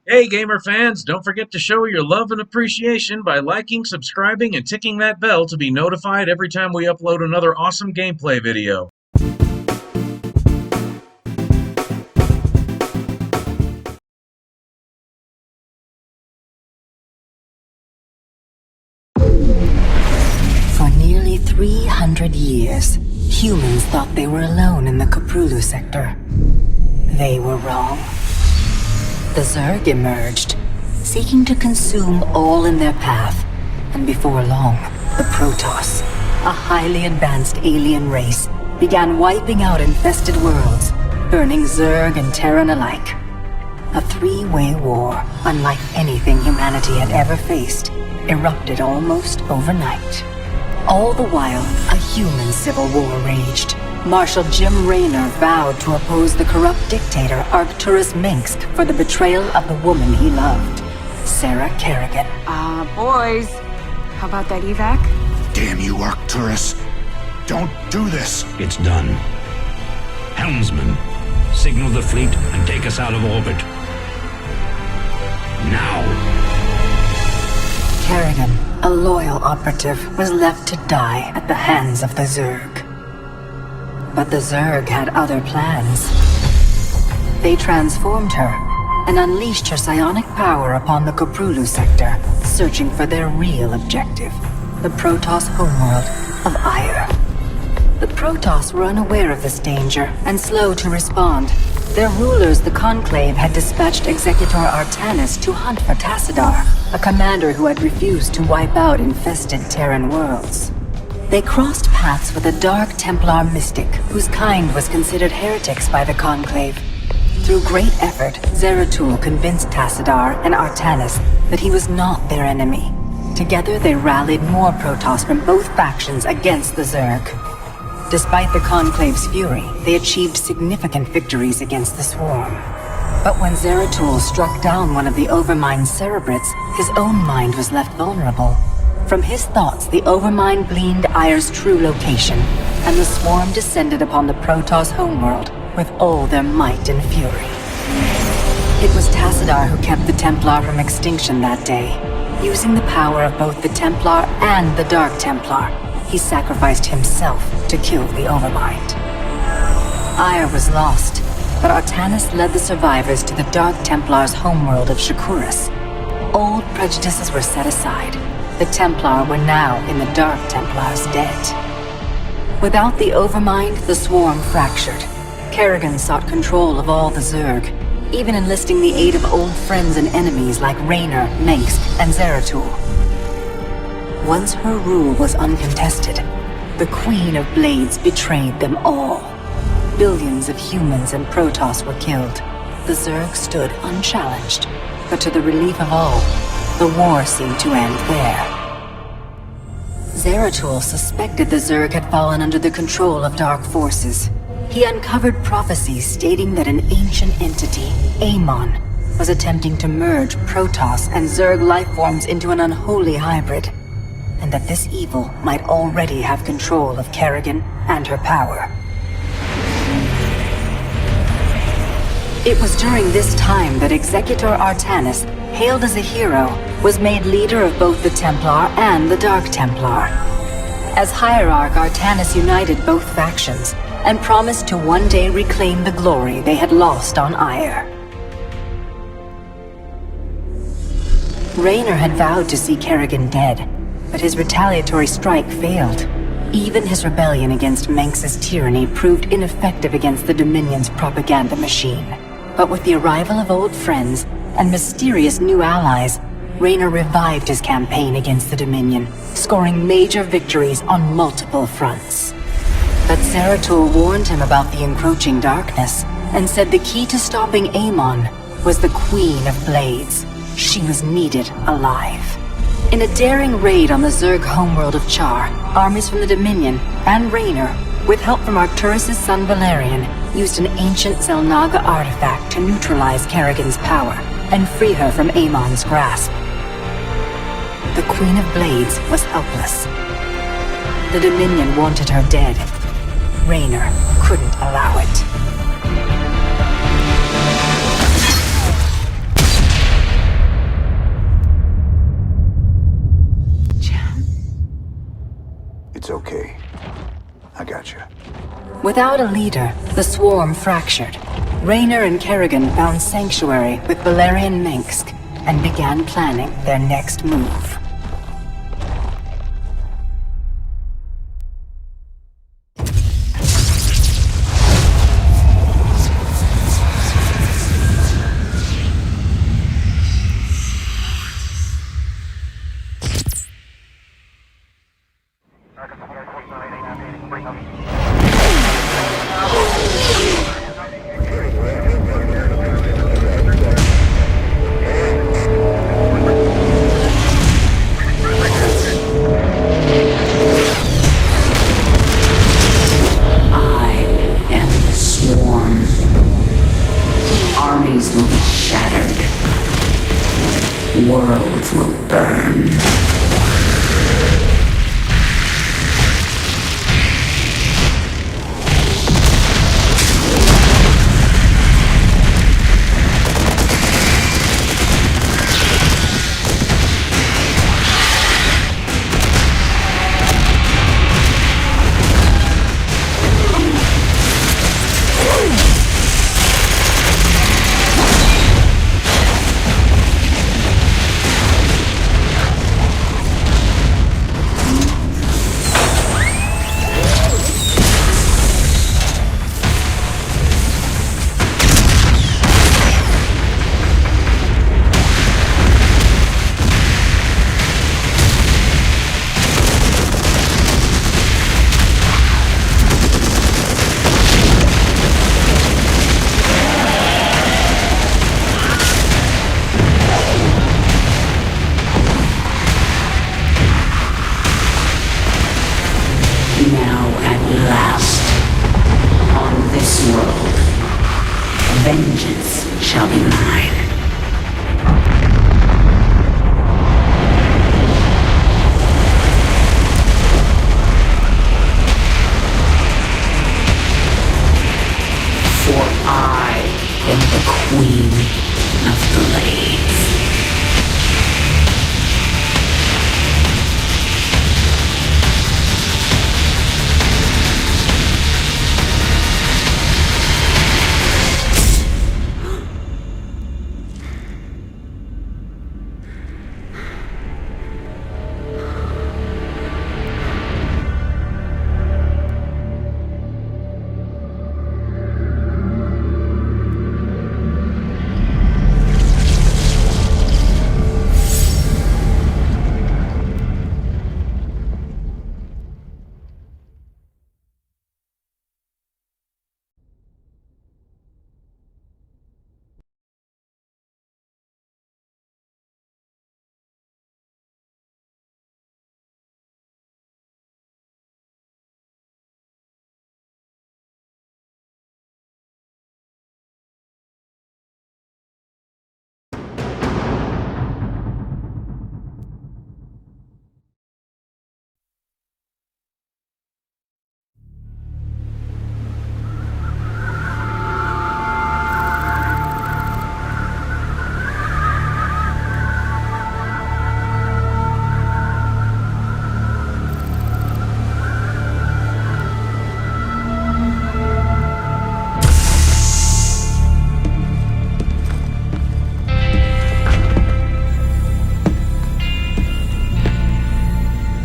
Hey, gamer fans, don't forget to show your love and appreciation by liking, subscribing, and ticking that bell to be notified every time we upload another awesome gameplay video. For nearly 300 years, humans thought they were alone in the Koprulu sector. They were wrong. The Zerg emerged, seeking to consume all in their path, and before long, the Protoss, a highly advanced alien race, began wiping out infested worlds, burning Zerg and Terran alike. A three-way war, unlike anything humanity had ever faced, erupted almost overnight. All the while, a human civil war raged. Marshal Jim Raynor vowed to oppose the corrupt dictator Arcturus Minsk for the betrayal of the woman he loved, Sarah Kerrigan. Boys, how about that evac? Damn you, Arcturus. Don't do this. It's done. Helmsman, signal the fleet and take us out of orbit. Now. Kerrigan, a loyal operative, was left to die at the hands of the Zerg. But the Zerg had other plans. They transformed her and unleashed her psionic power upon the Koprulu sector, searching for their real objective, the Protoss homeworld of Ire. The Protoss were unaware of this danger and slow to respond. Their rulers, the Conclave, had dispatched Executor Artanis to hunt for Tassadar, a commander who had refused to wipe out infested Terran worlds. They crossed paths with a Dark Templar mystic, whose kind was considered heretics by the Conclave. Through great effort, Zeratul convinced Tassadar and Artanis that he was not their enemy. Together they rallied more Protoss from both factions against the Zerg. Despite the Conclave's fury, they achieved significant victories against the Swarm. But when Zeratul struck down one of the Overmind's cerebrates, his own mind was left vulnerable. From his thoughts, the Overmind gleaned Ire's true location, and the Swarm descended upon the Protoss homeworld with all their might and fury. It was Tassadar who kept the Templar from extinction that day. Using the power of both the Templar and the Dark Templar, he sacrificed himself to kill the Overmind. Ire was lost, but Artanis led the survivors to the Dark Templar's homeworld of Shakuras. Old prejudices were set aside. The Templar were now in the Dark Templar's debt. Without the Overmind, the Swarm fractured. Kerrigan sought control of all the Zerg, even enlisting the aid of old friends and enemies like Raynor, Mengsk, and Zeratul. Once her rule was uncontested, the Queen of Blades betrayed them all. Billions of humans and Protoss were killed. The Zerg stood unchallenged, but to the relief of all, the war seemed to end there. Zeratul suspected the Zerg had fallen under the control of dark forces. He uncovered prophecies stating that an ancient entity, Amon, was attempting to merge Protoss and Zerg lifeforms into an unholy hybrid, and that this evil might already have control of Kerrigan and her power. It was during this time that Executor Artanis, hailed as a hero, was made leader of both the Templar and the Dark Templar. As Hierarch, Artanis united both factions and promised to one day reclaim the glory they had lost on Ire. Raynor had vowed to see Kerrigan dead, but his retaliatory strike failed. Even his rebellion against Mengsk's tyranny proved ineffective against the Dominion's propaganda machine. But with the arrival of old friends and mysterious new allies, Raynor revived his campaign against the Dominion, scoring major victories on multiple fronts. But Zeratul warned him about the encroaching darkness, and said the key to stopping Amon was the Queen of Blades. She was needed alive. In a daring raid on the Zerg homeworld of Char, armies from the Dominion and Raynor, with help from Arcturus' son Valerian, used an ancient Zelnaga artifact to neutralize Kerrigan's power and free her from Amon's grasp. The Queen of Blades was helpless. The Dominion wanted her dead. Raynor couldn't allow it. Without a leader, the swarm fractured. Raynor and Kerrigan found sanctuary with Valerian Minsk and began planning their next move. Worlds will burn. Now at last, on this world, vengeance shall be mine. For I am the Queen of Blades.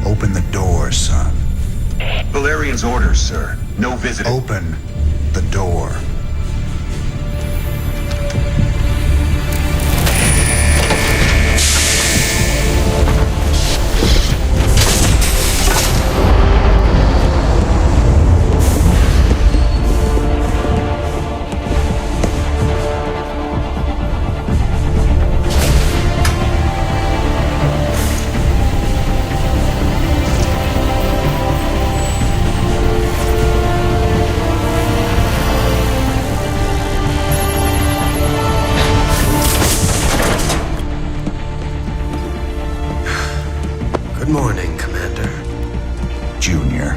Open the door, son. Valerian's orders, sir. No visiting. Open the door. Good morning, Commander. Junior.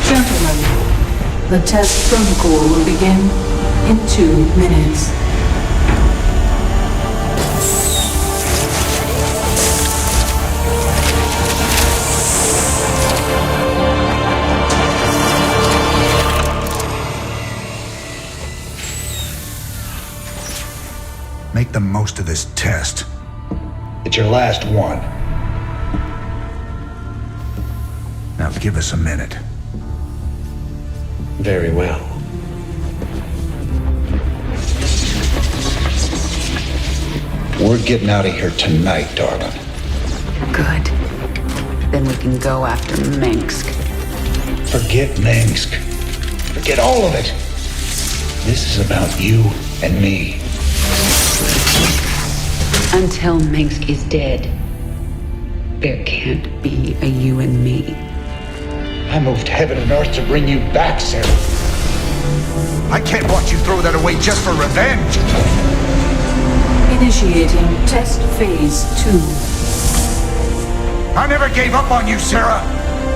Gentlemen, the test protocol will begin in 2 minutes. Make the most of this test. It's your last one. Now give us a minute. Very well. We're getting out of here tonight, darling. Good. Then we can go after Minsk. Forget Minsk. Forget all of it. This is about you and me. Until Minsk is dead, there can't be a you and me. I moved heaven and earth to bring you back, Sarah. I can't watch you throw that away just for revenge! Initiating test phase 2. I never gave up on you, Sarah!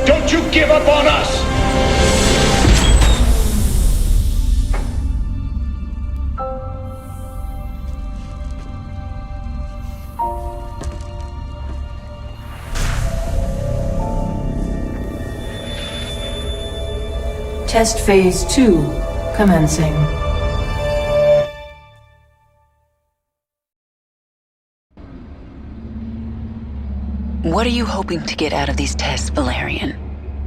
Don't you give up on us! Test phase 2 commencing. What are you hoping to get out of these tests, Valerian?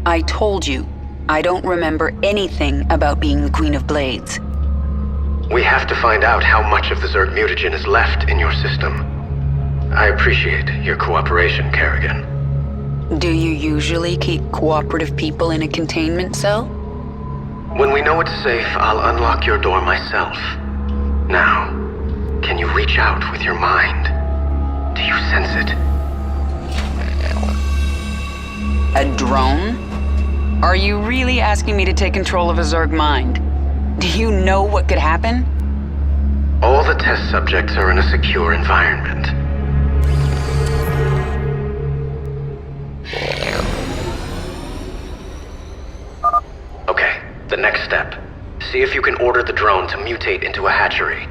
I told you, I don't remember anything about being the Queen of Blades. We have to find out how much of the Zerg mutagen is left in your system. I appreciate your cooperation, Kerrigan. Do you usually keep cooperative people in a containment cell? When we know it's safe, I'll unlock your door myself. Now, can you reach out with your mind? Do you sense it? A drone? Are you really asking me to take control of a Zerg mind? Do you know what could happen? All the test subjects are in a secure environment. Okay, the next step. See if you can order the drone to mutate into a hatchery.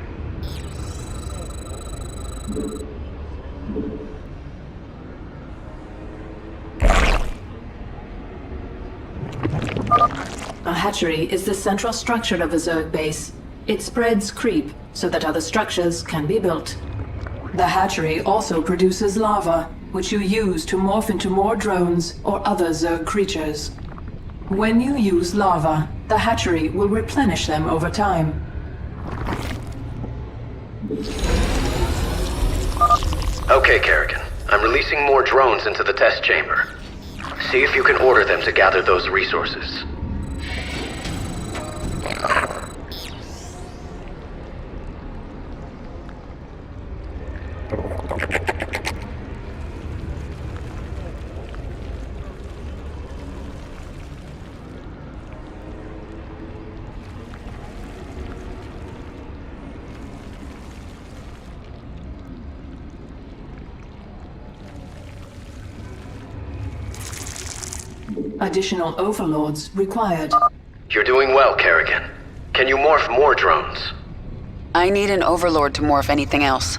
A hatchery is the central structure of a Zerg base. It spreads creep so that other structures can be built. The hatchery also produces lava, which you use to morph into more drones or other Zerg creatures. When you use lava, the hatchery will replenish them over time. Okay, Kerrigan. I'm releasing more drones into the test chamber. See if you can order them to gather those resources. Additional overlords required. You're doing well, Kerrigan. Can you morph more drones? I need an overlord to morph anything else.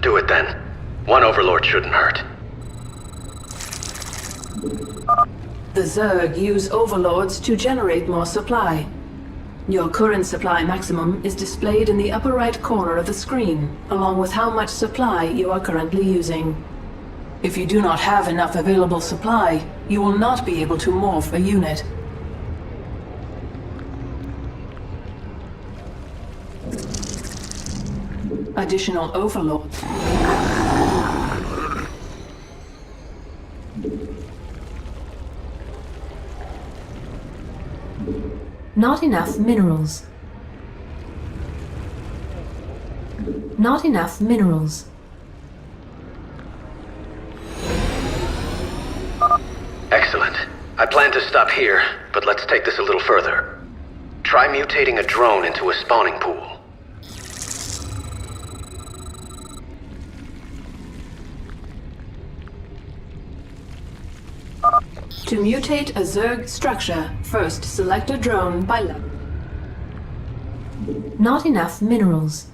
Do it then. One overlord shouldn't hurt. The Zerg use overlords to generate more supply. Your current supply maximum is displayed in the upper right corner of the screen, along with how much supply you are currently using. If you do not have enough available supply, you will not be able to morph a unit. Additional overlords. Not enough minerals. Not enough minerals. Excellent. I plan to stop here, but let's take this a little further. Try mutating a drone into a spawning pool. To mutate a Zerg structure, first select a drone by level. Not enough minerals.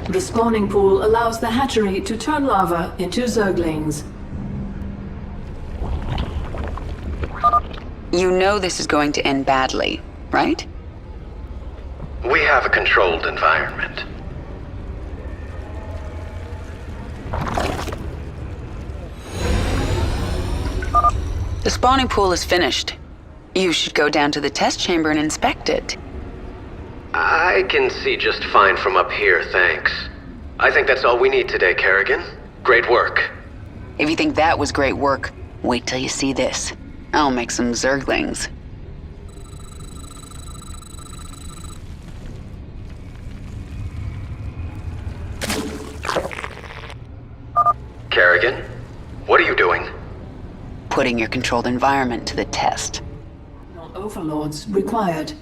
The spawning pool allows the hatchery to turn lava into Zerglings. You know this is going to end badly, right? We have a controlled environment. The spawning pool is finished. You should go down to the test chamber and inspect it. I can see just fine from up here, thanks. I think that's all we need today, Kerrigan. Great work. If you think that was great work, wait till you see this. I'll make some Zerglings. Kerrigan, what are you doing? Putting your controlled environment to the test. No overlords required.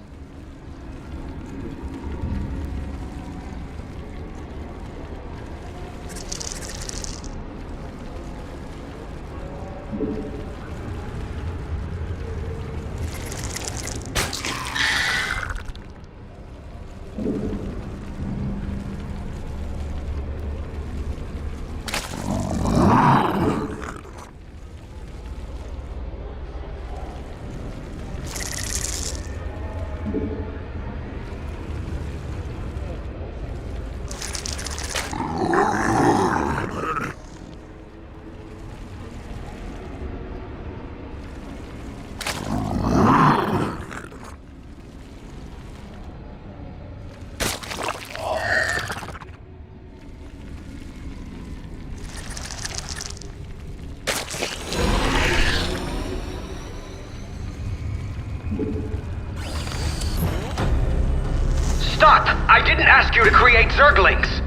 Stop! I didn't ask you to create Zerglings!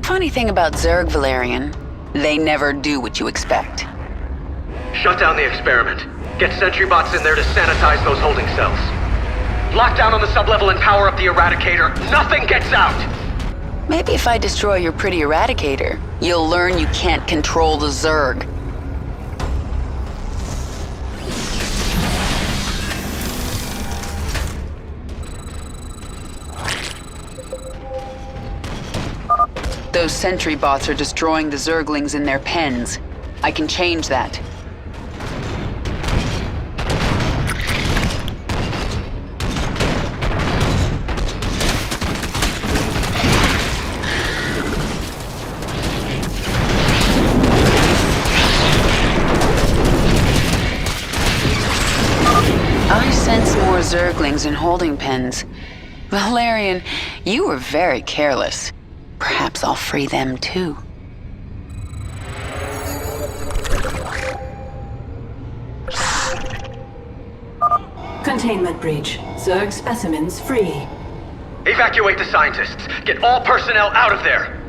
Funny thing about Zerg, Valerian, they never do what you expect. Shut down the experiment. Get sentry bots in there to sanitize those holding cells. Lock down on the sublevel and power up the Eradicator. Nothing gets out! Maybe if I destroy your pretty Eradicator, you'll learn you can't control the Zerg. Those sentry bots are destroying the Zerglings in their pens. I can change that. I sense more Zerglings in holding pens. Valerian, you were very careless. Perhaps I'll free them too. Containment breach. Zerg specimens free. Evacuate the scientists. Get all personnel out of there.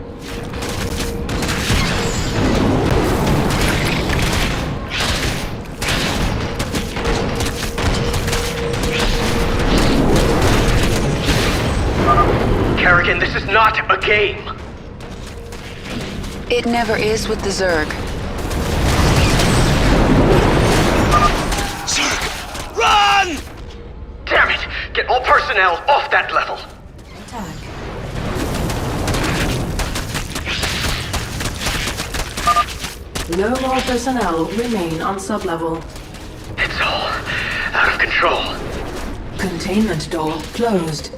Kerrigan, this is not a game. It never is with the Zerg. Zerg, run! Damn it! Get all personnel off that level. Attack. No more personnel remain on sublevel. It's all out of control. Containment door closed.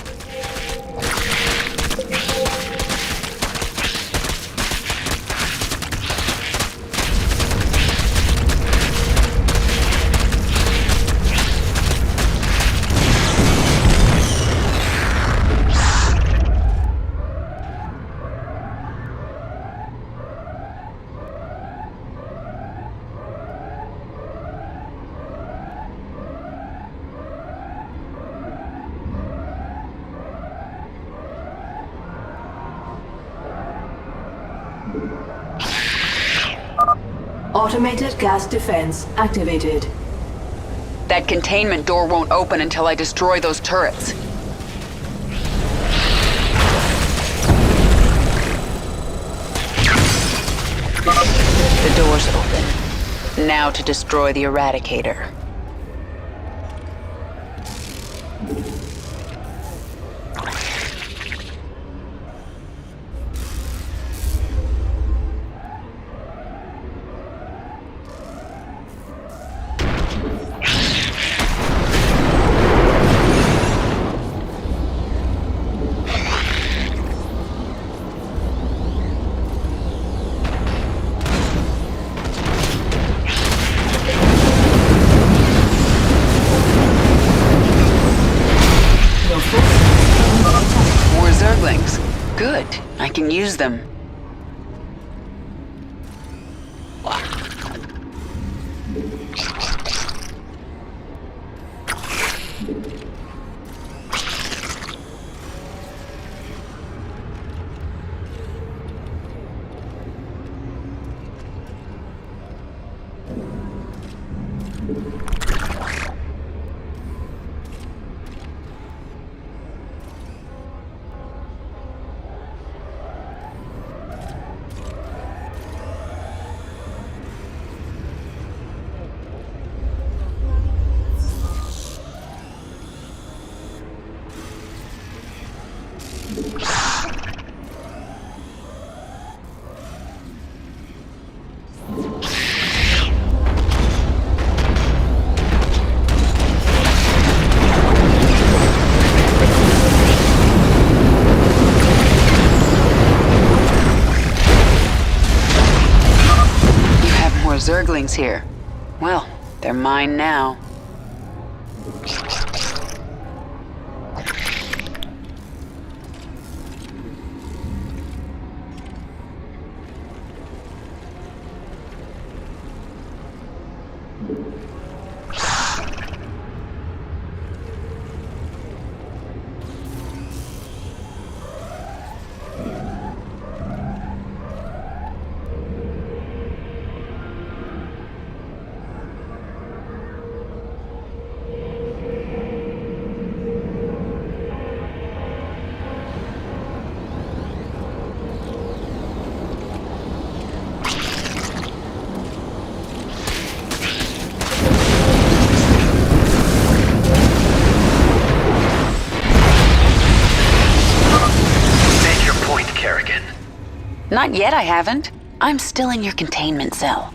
Automated gas defense activated. That containment door won't open until I destroy those turrets. The door's open. Now to destroy the Eradicator. Zerglings. Good. I can use them. Zerglings here. Well, they're mine now. Not yet, I haven't. I'm still in your containment cell.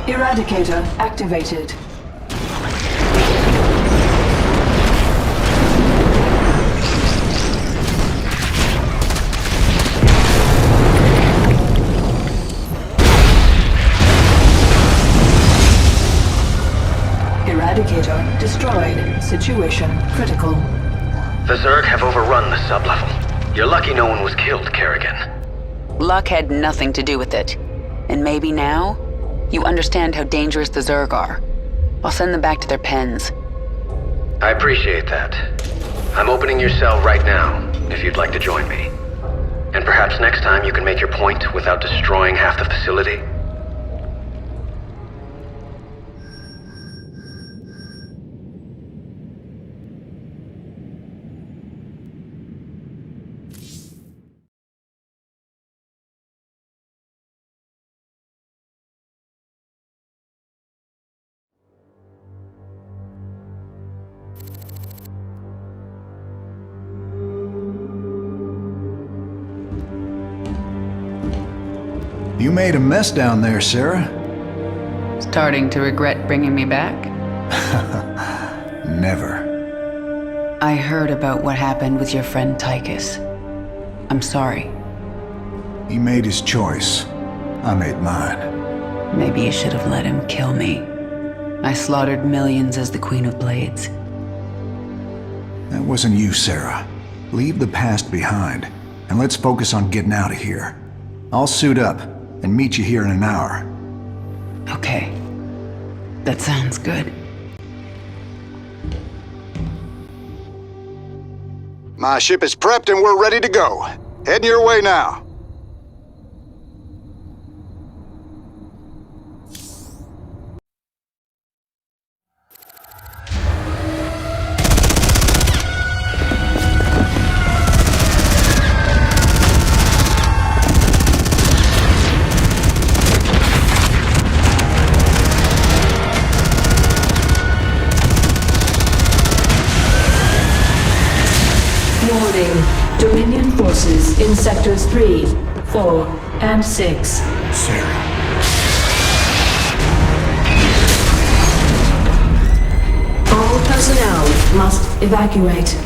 Eradicator activated. Eradicator destroyed. Situation critical. The Zerg have overrun the sublevel. You're lucky no one was killed, Kerrigan. Luck had nothing to do with it. And maybe now, you understand how dangerous the Zerg are. I'll send them back to their pens. I appreciate that. I'm opening your cell right now, if you'd like to join me. And perhaps next time you can make your point without destroying half the facility? You made a mess down there, Sarah. Starting to regret bringing me back? Never. I heard about what happened with your friend Tychus. I'm sorry. He made his choice. I made mine. Maybe you should have let him kill me. I slaughtered millions as the Queen of Blades. That wasn't you, Sarah. Leave the past behind, and let's focus on getting out of here. I'll suit up and meet you here in an hour. Okay. That sounds good. My ship is prepped and we're ready to go. Heading your way now. forces in Sectors 3, 4, and 6. Sarah. All personnel must evacuate.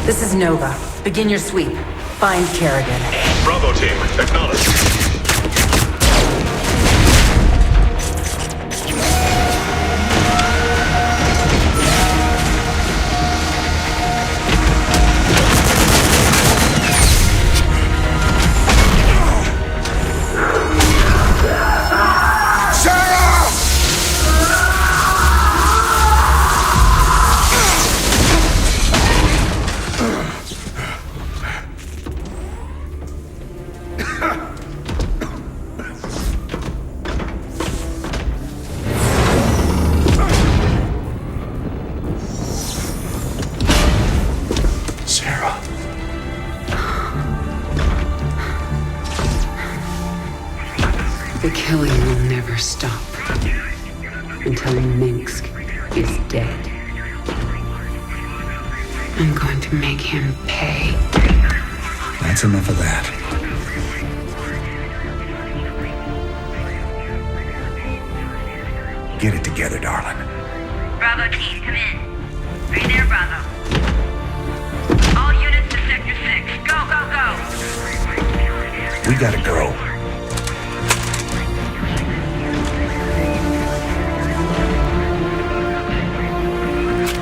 This is Nova. Begin your sweep. Find Kerrigan. Bravo team, acknowledge. The killing will never stop until Minsk is dead. I'm going to make him pay. That's enough of that. Get it together, darling. Bravo team, come in. Are you there, Bravo? All units to Sector 6. Go, go, go! We gotta go.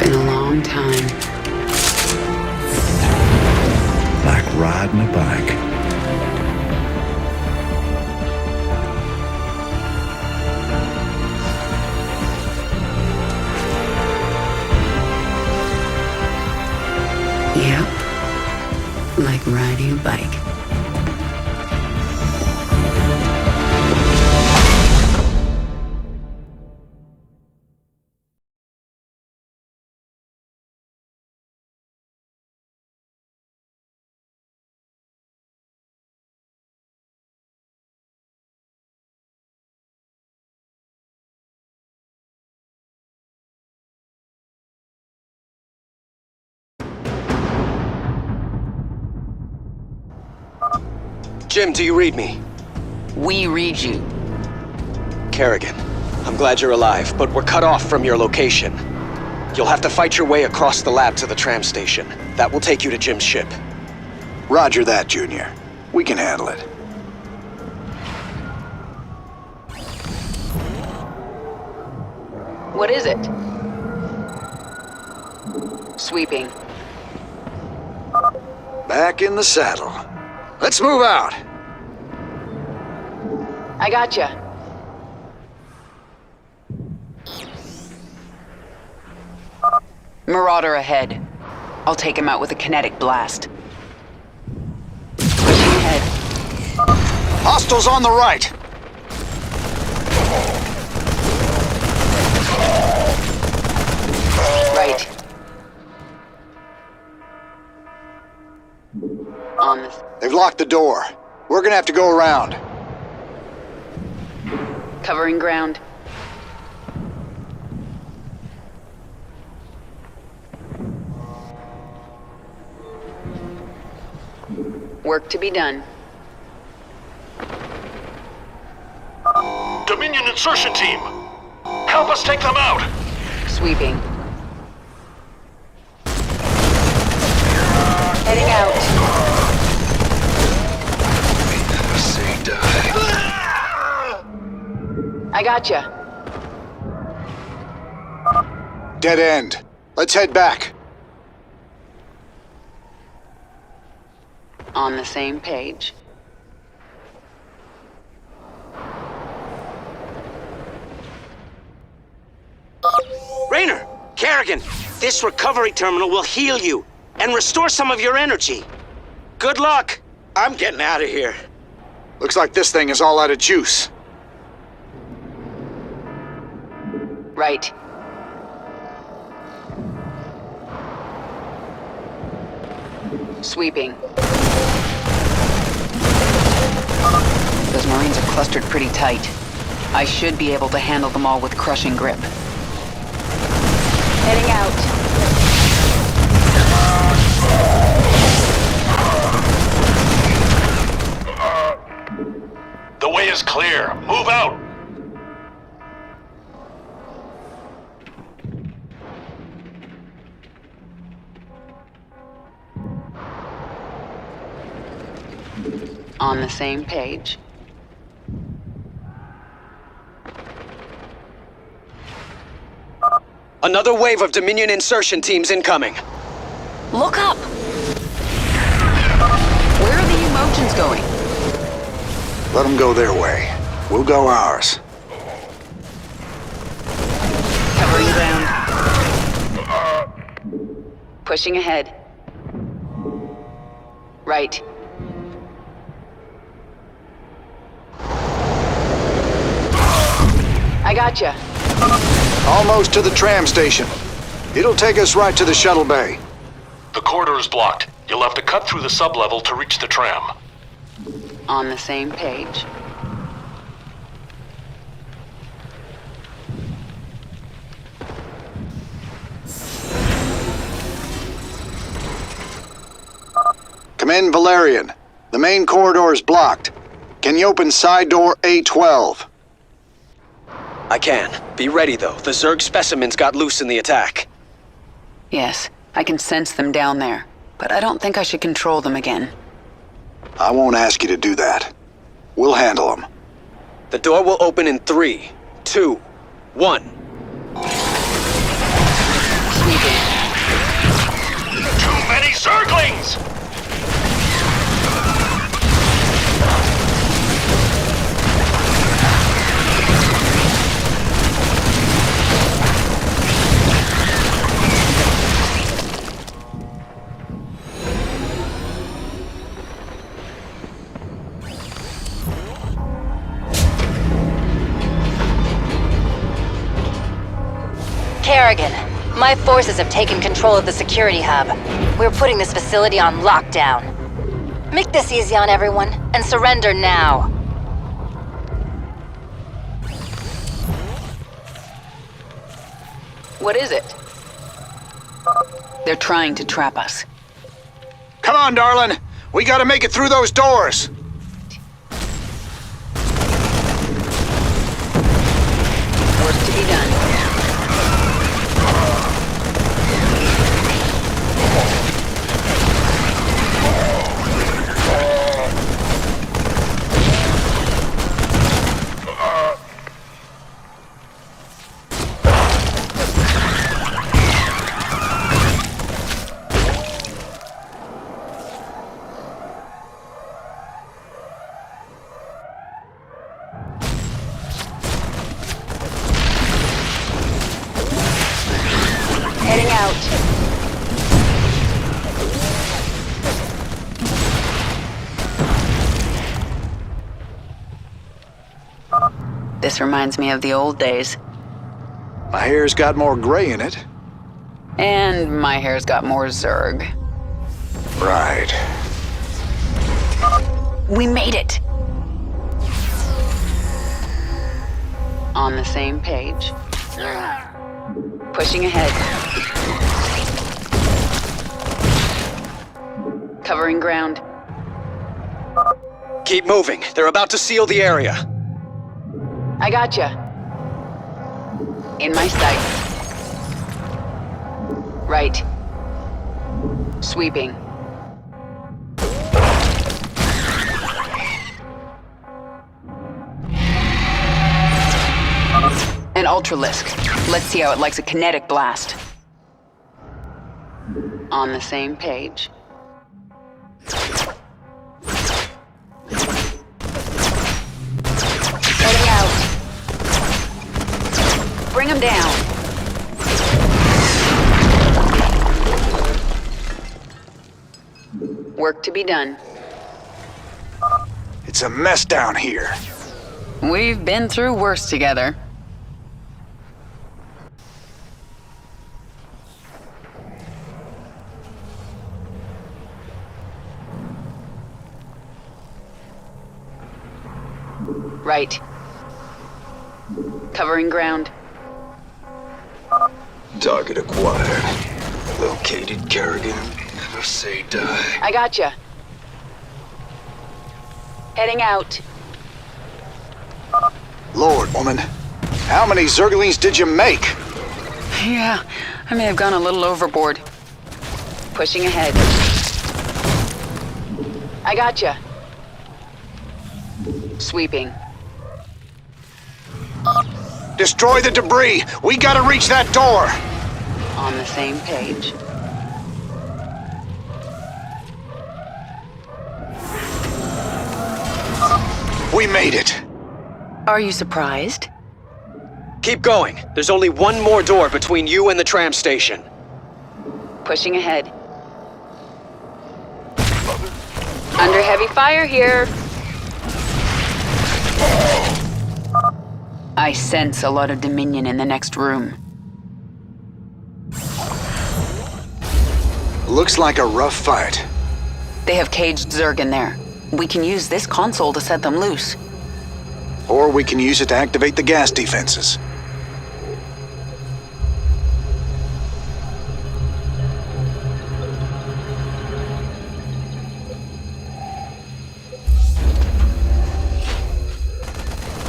Been a long time. Like riding a bike. Yep. Like riding a bike. Jim, do you read me? We read you. Kerrigan, I'm glad you're alive, but we're cut off from your location. You'll have to fight your way across the lab to the tram station. That will take you to Jim's ship. Roger that, Junior. We can handle it. What is it? Sweeping. Back in the saddle. Let's move out. I gotcha. Marauder ahead. I'll take him out with a kinetic blast. Pushing ahead. Hostiles on the right. Right. On this. They've locked the door. We're gonna have to go around. Covering ground. Work to be done. Dominion insertion team! Help us take them out! Sweeping. Heading out. Say die. I gotcha. Dead end. Let's head back. On the same page. Raynor! Kerrigan! This recovery terminal will heal you and restore some of your energy. Good luck! I'm getting out of here. Looks like this thing is all out of juice. Right. Sweeping. Those Marines are clustered pretty tight. I should be able to handle them all with crushing grip. Heading out. way is clear. Move out! On the same page. Another wave of Dominion insertion teams incoming. Look up! Where are the emotions going? Let them go their way. We'll go ours. Covering ground. Pushing ahead. Right. I gotcha. Almost to the tram station. It'll take us right to the shuttle bay. The corridor is blocked. You'll have to cut through the sublevel to reach the tram. On the same page. Come in, Valerian. The main corridor is blocked. Can you open side door A12? I can. Be ready, though. The Zerg specimens got loose in the attack. Yes, I can sense them down there, but I don't think I should control them again. I won't ask you to do that. We'll handle them. The door will open in 3, 2, 1. Sweeping. Too many Zerglings! Kerrigan, my forces have taken control of the security hub. We're putting this facility on lockdown. Make this easy on everyone, and surrender now. What is it? They're trying to trap us. Come on, darling. We gotta make it through those doors. Work to be done. Heading out. This reminds me of the old days. My hair's got more gray in it. And my hair's got more Zerg. Right. We made it! On the same page. Pushing ahead. Covering ground. Keep moving. They're about to seal the area. I gotcha. In my sights. Right. Sweeping. An Ultralisk. Let's see how it likes a kinetic blast. On the same page. Heading out. Bring him down. Work to be done. It's a mess down here. We've been through worse together. Right. Covering ground. Target acquired. Located Kerrigan. Never say die. I gotcha. Heading out. Lord, woman. How many Zerglings did you make? Yeah, I may have gone a little overboard. Pushing ahead. I gotcha. Sweeping. Destroy the debris! We gotta reach that door! On the same page. We made it! Are you surprised? Keep going. There's only one more door between you and the tram station. Pushing ahead. Under heavy fire here. I sense a lot of Dominion in the next room. Looks like a rough fight. They have caged Zerg in there. We can use this console to set them loose. Or we can use it to activate the gas defenses.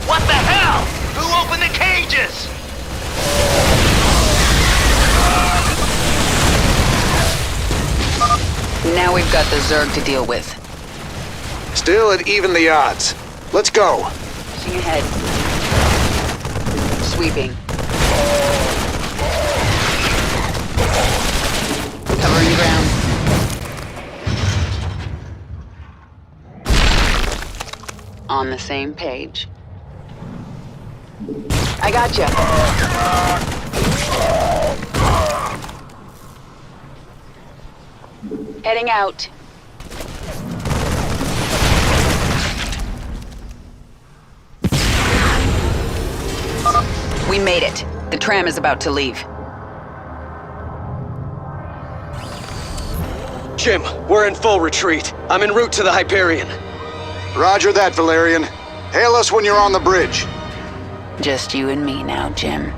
What the hell? Who opened the cages? Now we've got the Zerg to deal with. Still at even the odds. Let's go. Pushing ahead. Sweeping. Covering ground. On the same page. I gotcha. Heading out. We made it. The tram is about to leave. Jim, we're in full retreat. I'm en route to the Hyperion. Roger that, Valerian. Hail us when you're on the bridge. Just you and me now, Jim.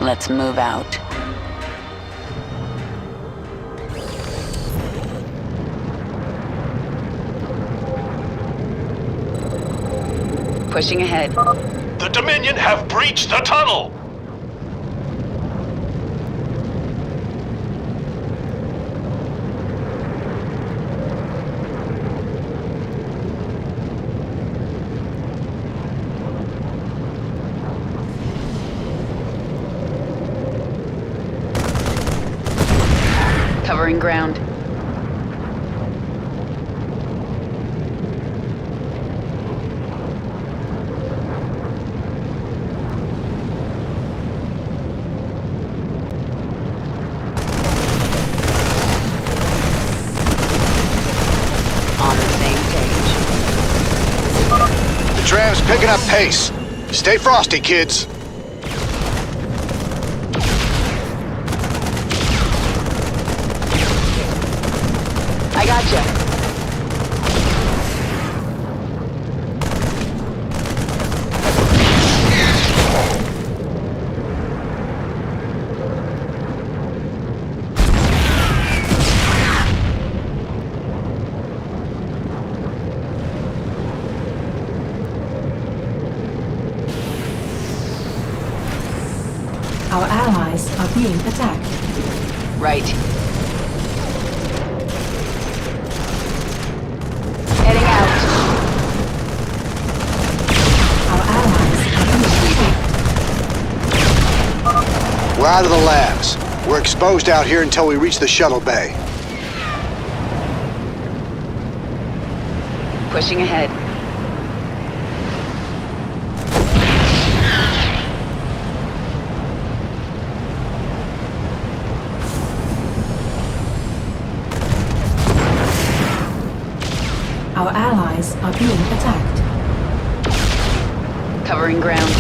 Let's move out. Pushing ahead. The Dominion have breached the tunnel! Covering ground. Tram's picking up pace. Stay frosty, kids. I gotcha. Our allies are being attacked. Right. Heading out. Our allies are being We're out of the labs. We're exposed out here until we reach the shuttle bay. Pushing ahead. Our allies are being attacked. Covering ground.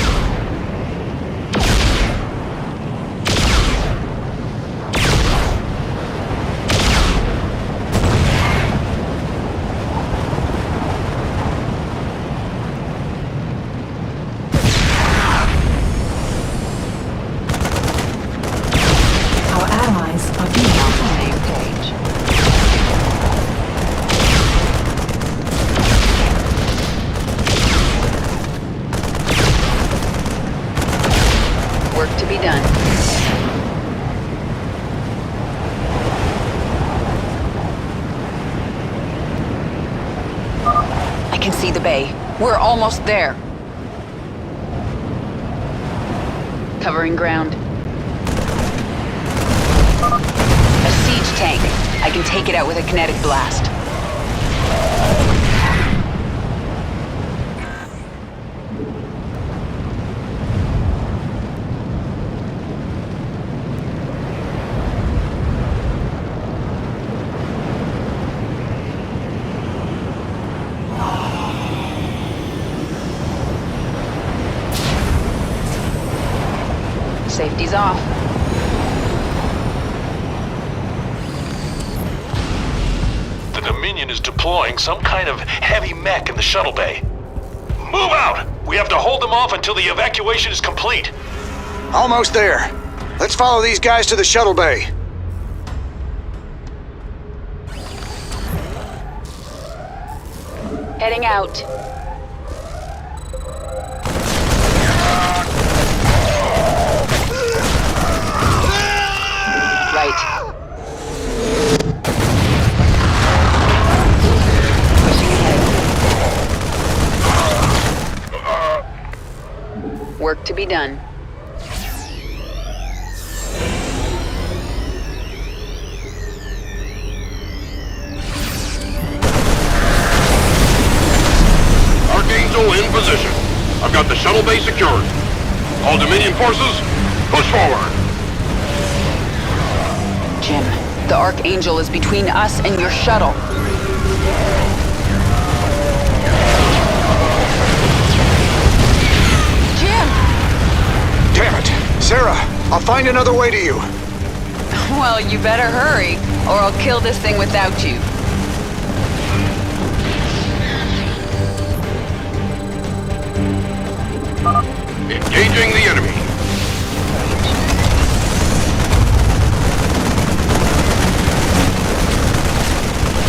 Our allies are being attacked. to be done. I can see the bay. We're almost there. Covering ground. A siege tank. I can take it out with a kinetic blast. Safety's off. The Dominion is deploying some kind of heavy mech in the shuttle bay. Move out! We have to hold them off until the evacuation is complete. Almost there. Let's follow these guys to the shuttle bay. Heading out. Work to be done. Archangel in position. I've got the shuttle bay secured. All Dominion forces, push forward. Jim, the Archangel is between us and your shuttle. Damn it! Sarah, I'll find another way to you. Well, you better hurry, or I'll kill this thing without you. Engaging the enemy.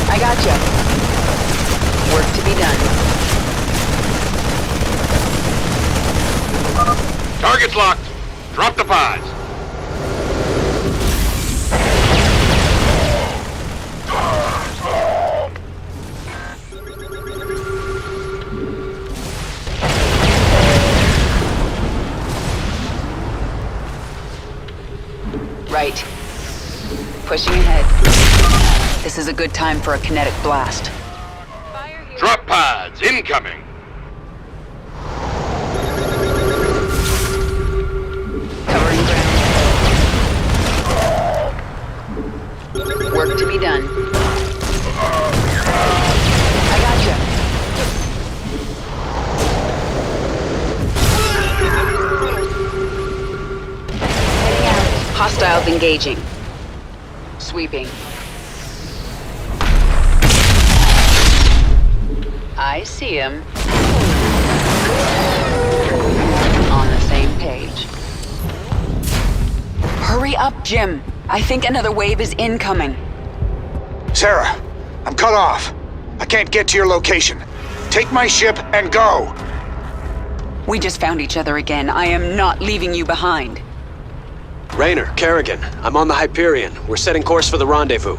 I gotcha. Work to be done. Target's locked. Drop the pods. Right. Pushing ahead. This is a good time for a kinetic blast. Drop pods incoming. Work to be done. I gotcha. Heading out. Hostiles engaging. Sweeping. I see him. On the same page. Hurry up, Jim. I think another wave is incoming. Sarah, I'm cut off. I can't get to your location. Take my ship and go. We just found each other again. I am not leaving you behind. Raynor, Kerrigan, I'm on the Hyperion. We're setting course for the rendezvous.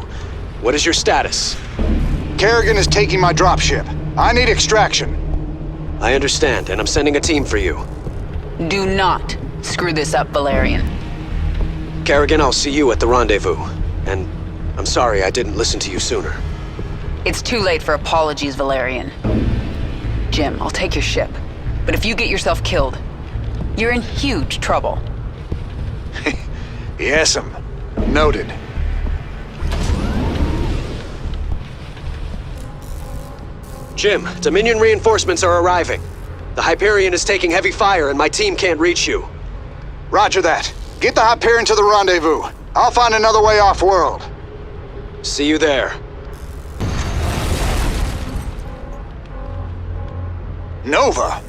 What is your status? Kerrigan is taking my dropship. I need extraction. I understand, and I'm sending a team for you. Do not screw this up, Valerian. Kerrigan, I'll see you at the rendezvous. And I'm sorry I didn't listen to you sooner. It's too late for apologies, Valerian. Jim, I'll take your ship. But if you get yourself killed, you're in huge trouble. Yes'm. Noted. Jim, Dominion reinforcements are arriving. The Hyperion is taking heavy fire and my team can't reach you. Roger that. Get the Hyperion to the rendezvous. I'll find another way off-world. See you there. Nova?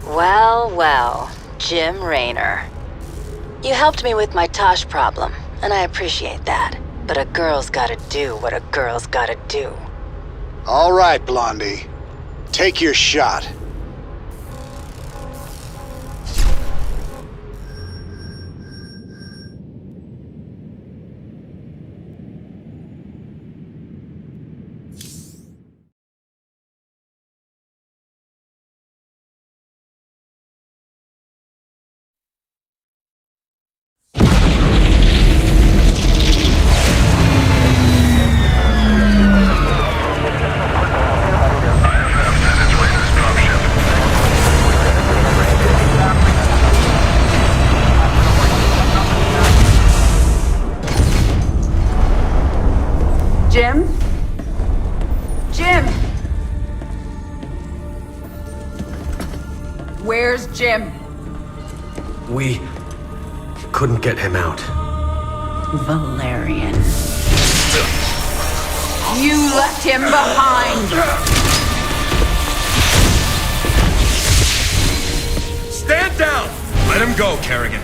Well, well, Jim Raynor. You helped me with my Tosh problem, and I appreciate that. But a girl's gotta do what a girl's gotta do. All right, Blondie. Take your shot. Where's Jim? We couldn't get him out. Valerian. You left him behind! Stand down! Let him go, Kerrigan.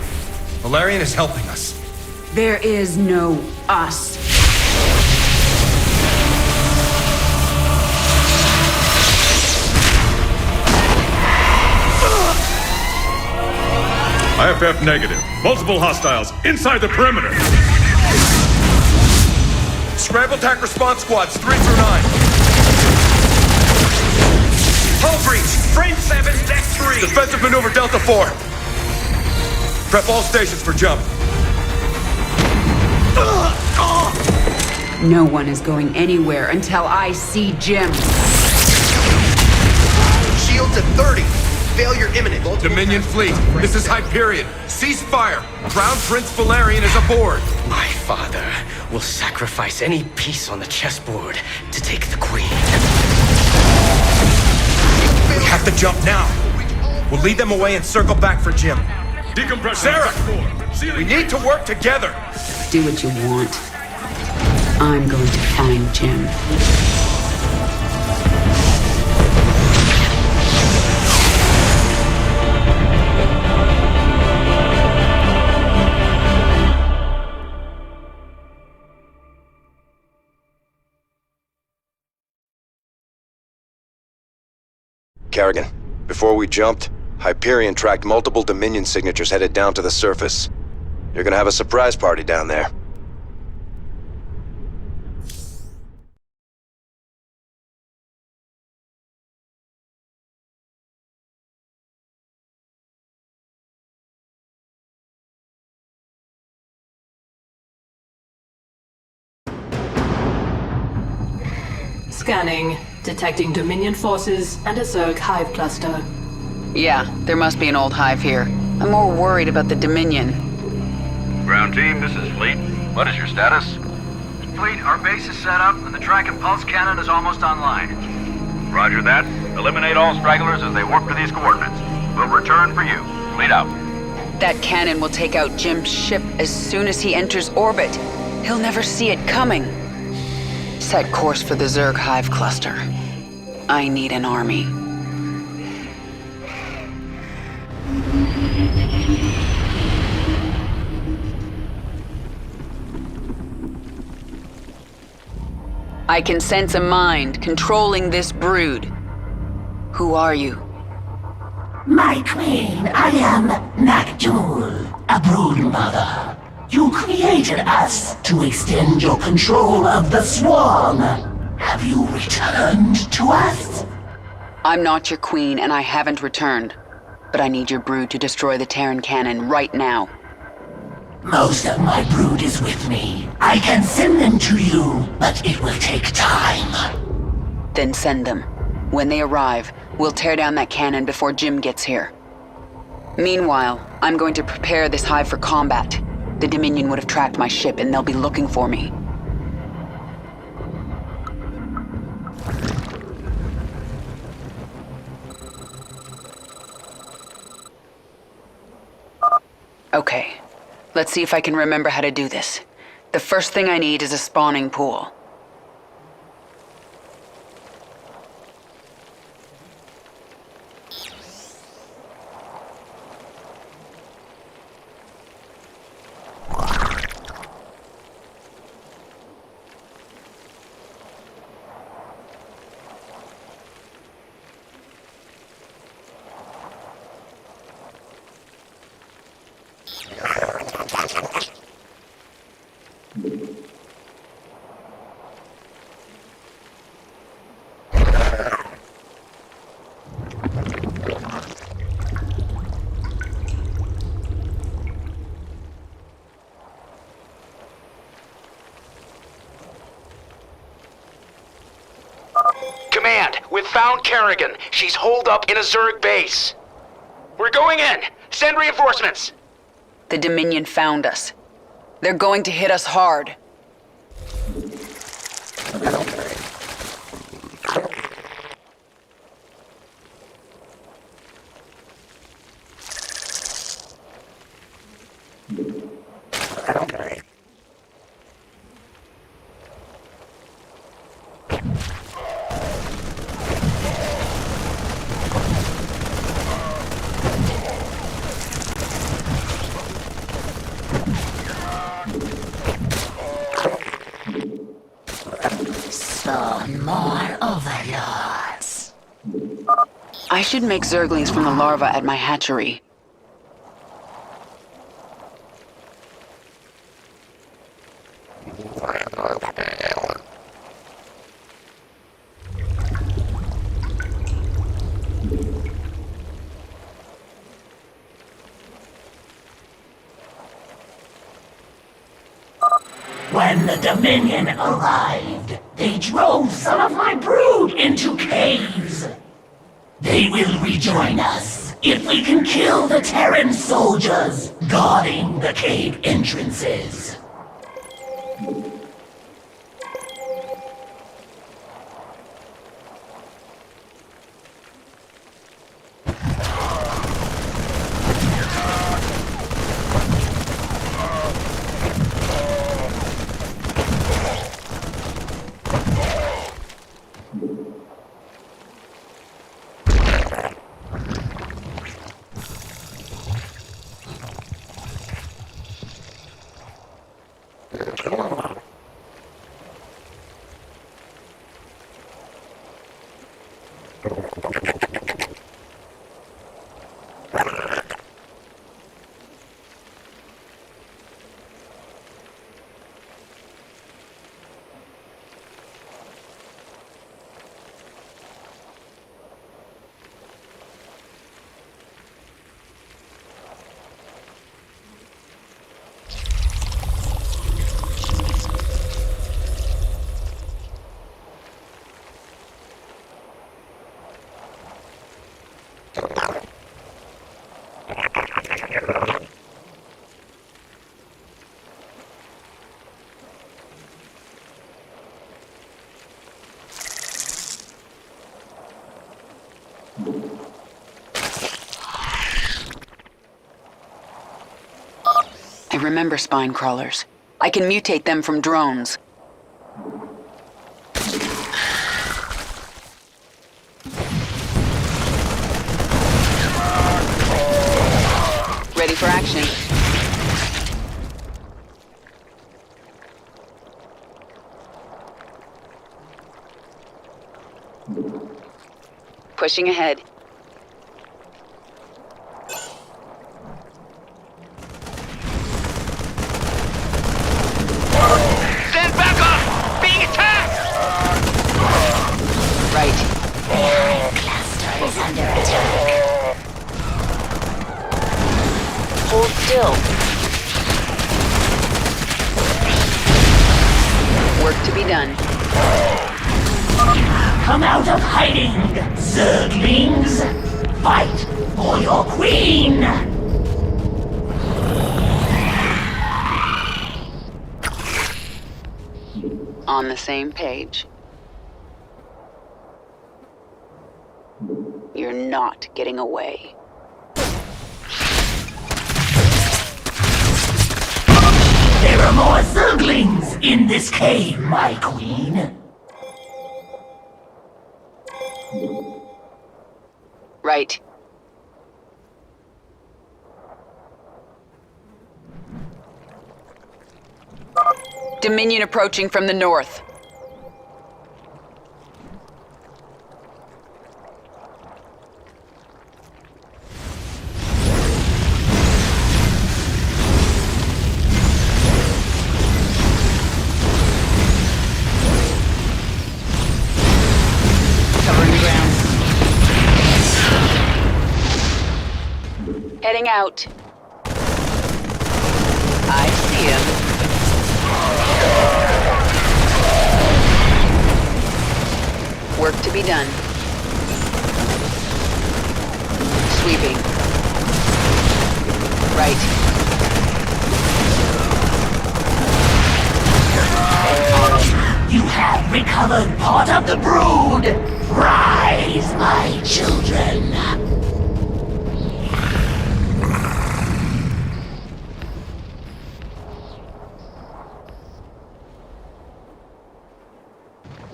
Valerian is helping us. There is no us. IFF negative. Multiple hostiles inside the perimeter. Scramble attack response squads 3 through 9. Hull breach! Frame 7, deck 3! Defensive maneuver Delta 4. Prep all stations for jump. No one is going anywhere until I see Jim. Shields at 30. Failure imminent. Dominion fleet, this is Hyperion. Cease fire. Crown Prince Valerian is aboard. My father will sacrifice any piece on the chessboard to take the queen. We have to jump now. We'll lead them away and circle back for Jim. Decompression. Sarah, we need to work together. Do what you want. I'm going to find Jim. Kerrigan, before we jumped, Hyperion tracked multiple Dominion signatures headed down to the surface. You're gonna have a surprise party down there. Scanning. Detecting Dominion forces and a Zerg hive cluster. Yeah, there must be an old hive here. I'm more worried about the Dominion. Ground team, this is Fleet. What is your status? Fleet, our base is set up and the track and pulse cannon is almost online. Roger that. Eliminate all stragglers as they warp to these coordinates. We'll return for you. Fleet out. That cannon will take out Jim's ship as soon as he enters orbit. He'll never see it coming. Set course for the Zerg hive cluster. I need an army. I can sense a mind controlling this brood. Who are you? My queen, I am Naktul, a brood mother. You created us to extend your control of the swarm. Have you returned to us? I'm not your queen, and I haven't returned. But I need your brood to destroy the Terran cannon right now. Most of my brood is with me. I can send them to you, but it will take time. Then send them. When they arrive, we'll tear down that cannon before Jim gets here. Meanwhile, I'm going to prepare this hive for combat. The Dominion would have tracked my ship, and they'll be looking for me. Okay, let's see if I can remember how to do this. The first thing I need is a spawning pool. Command, we've found Kerrigan. She's holed up in a Zerg base. We're going in. Send reinforcements. The Dominion found us. They're going to hit us hard. Spawn more overlords. I should make Zerglings from the larva at my hatchery. When the Dominion arrived, they drove some of my brood into caves. They will rejoin us if we can kill the Terran soldiers guarding the cave entrances. I remember spine crawlers. I can mutate them from drones. Ready for action. Pushing ahead. Stand back up! Being attacked! Right. The cluster is under attack. Hold still. Work to be done. Come out of hiding, Zerglings! Fight for your queen! On the same page. You're not getting away. There are more Zerglings in this cave, my queen. Right. Dominion approaching from the north. Covering ground. Heading out. I see him. Work to be done. Sweeping. Right. You have recovered part of the brood. Rise, my children.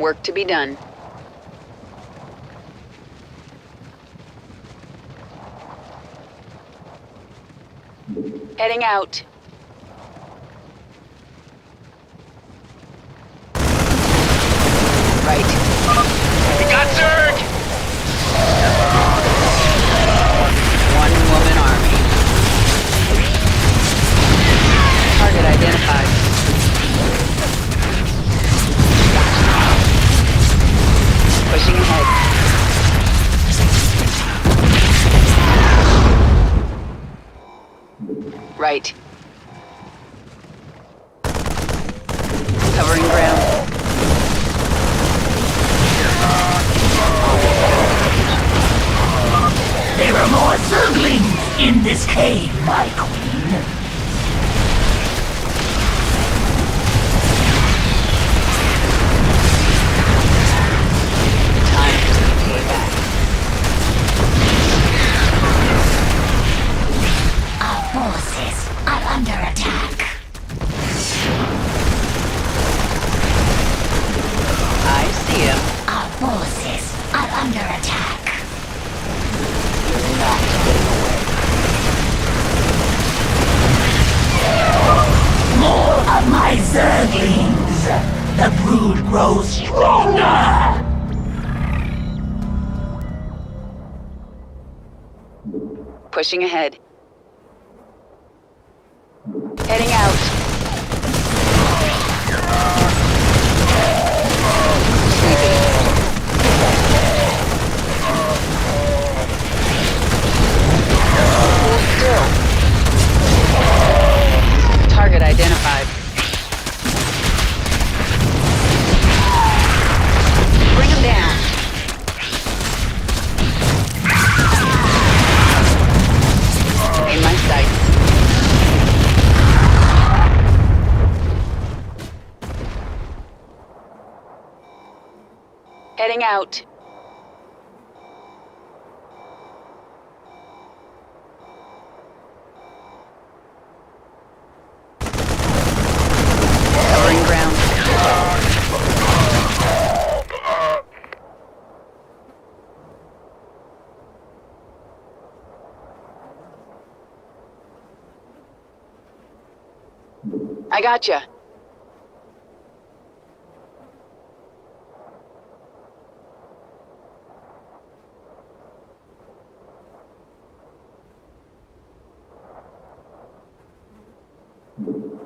Work to be done. Heading out. Right. We got Zerg! One-woman army. Target identified. Pushing ahead. Right. Covering ground. There are more Zerglings in this cave, my queen. Time for some payback. Our forces are under attack. I see him. Our forces are under attack. You're not getting away. More of my Zerglings! The brood grows stronger! Pushing ahead. Heading out. Hold still. Target identified. Bring him down. In my sights. Heading out. Covering ground. I gotcha.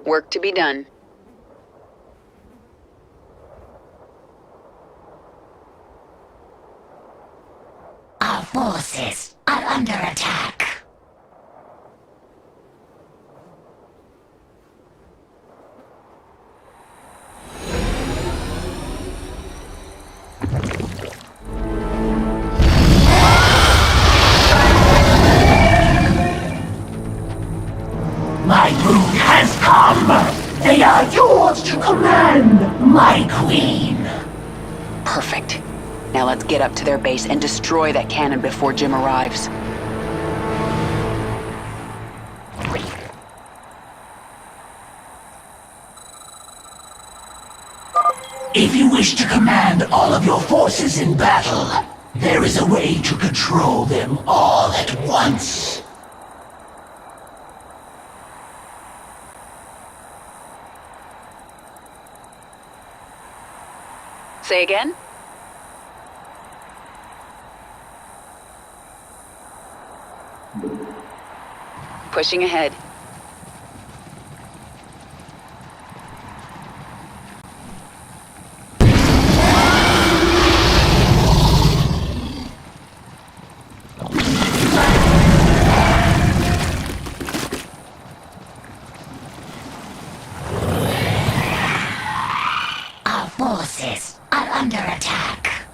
Work to be done. Our forces are under attack. My brood has come! They are yours to command, my queen! Perfect. Now let's get up to their base and destroy that cannon before Jim arrives. If you wish to command all of your forces in battle, there is a way to control them all at once. Say again? Pushing ahead. Our forces are under attack.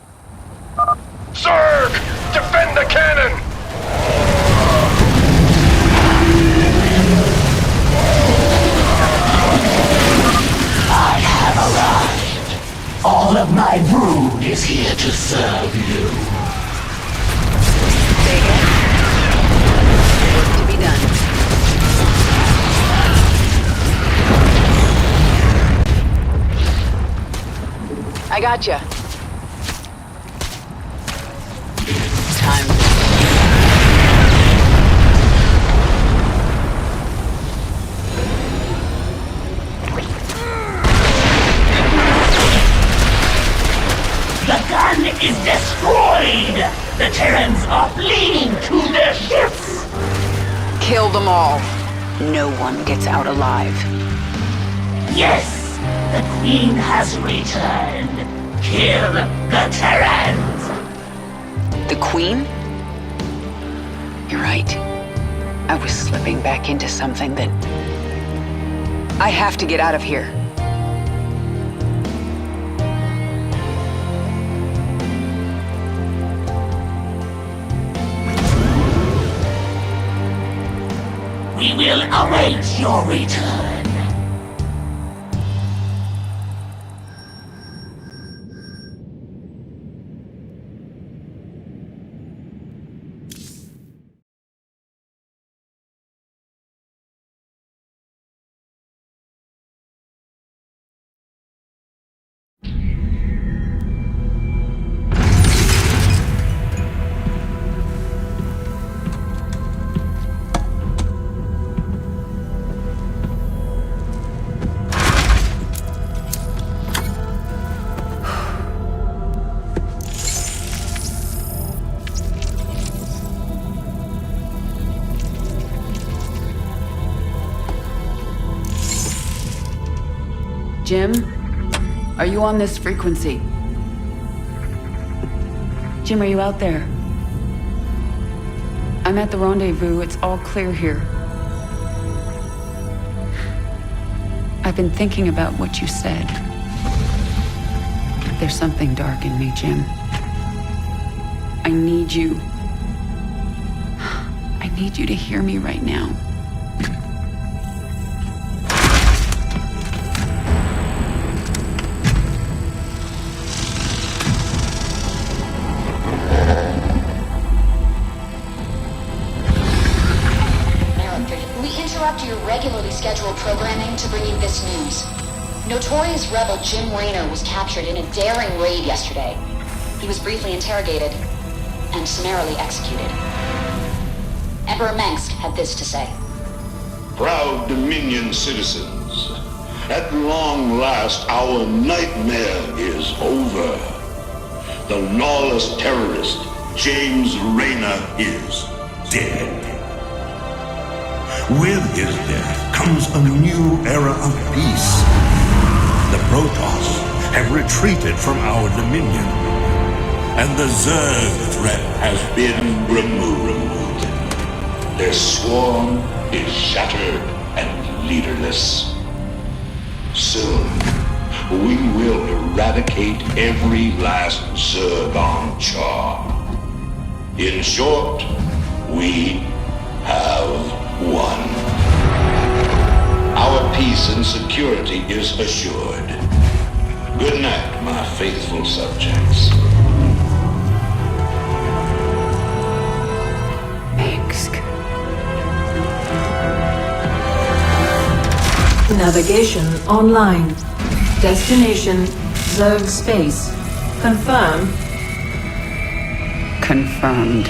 Zerg! Defend the cannon! I have arrived. All of my brood is here to serve you. Say again? Work to be done. I Gotcha. Time. The gun is destroyed! The Terrans are fleeing to their ships! Kill them all. No one gets out alive. Yes! The Queen has returned! Kill the Terrans! The Queen? You're right. I was slipping back into something that... I have to get out of here. We will await your return. Jim? Are you on this frequency? Jim, are you out there? I'm at the rendezvous. It's all clear here. I've been thinking about what you said. There's something dark in me, Jim. I need you. I need you to hear me right now. Your regularly scheduled programming to bring you this news. Notorious rebel Jim Raynor was captured in a daring raid yesterday. He was briefly interrogated and summarily executed. Emperor Mengsk had this to say. Proud Dominion citizens, at long last our nightmare is over. The lawless terrorist James Raynor is dead. With his death comes a new era of peace. The Protoss have retreated from our dominion, and the Zerg threat has been removed. Their swarm is shattered and leaderless. Soon, we will eradicate every last Zerg on Char. In short, we have won. Our peace and security is assured. Good night, my faithful subjects. Mengsk. Navigation online. Destination Zerg space. Confirm. Confirmed.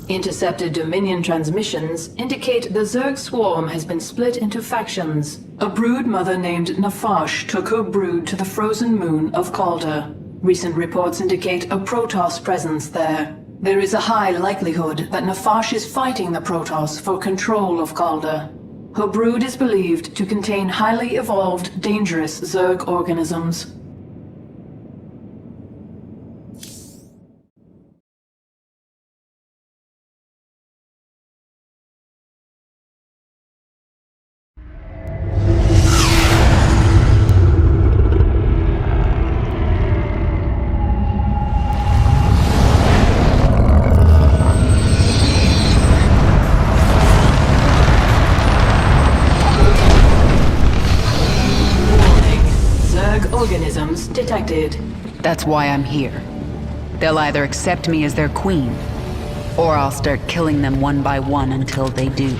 Intercepted Dominion transmissions indicate the Zerg swarm has been split into factions. A brood mother named Nafash took her brood to the frozen moon of Calder. Recent reports indicate a Protoss presence there. There is a high likelihood that Nafash is fighting the Protoss for control of Calder. Her brood is believed to contain highly evolved, dangerous Zerg organisms. detected. That's why I'm here. They'll either accept me as their queen, or I'll start killing them one by one until they do.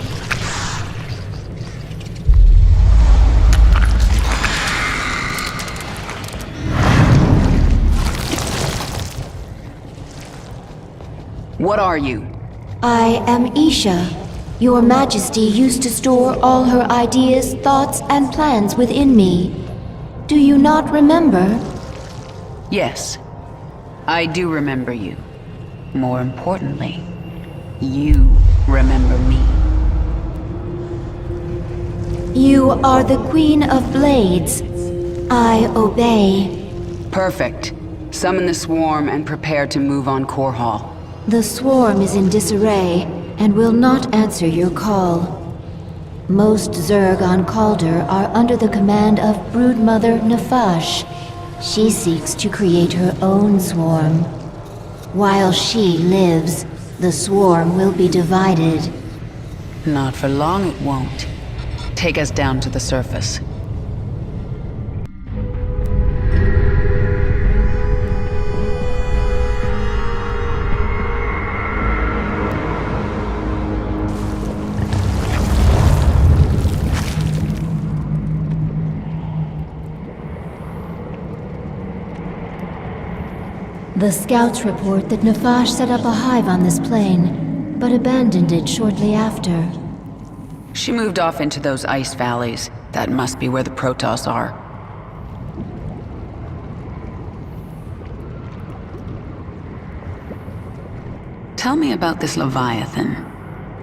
What are you? I am Isha. Your Majesty used to store all her ideas, thoughts, and plans within me. Do you not remember? Yes, I do remember you. More importantly, you remember me. You are the Queen of Blades. I obey. Perfect. Summon the swarm and prepare to move on Core Hall. The swarm is in disarray and will not answer your call. Most Zerg on Calder are under the command of Broodmother Nefash. She seeks to create her own swarm. While she lives, the swarm will be divided. Not for long it won't. Take us down to the surface. The scouts report that Nefash set up a hive on this plane, but abandoned it shortly after. She moved off into those ice valleys. That must be where the Protoss are. Tell me about this Leviathan.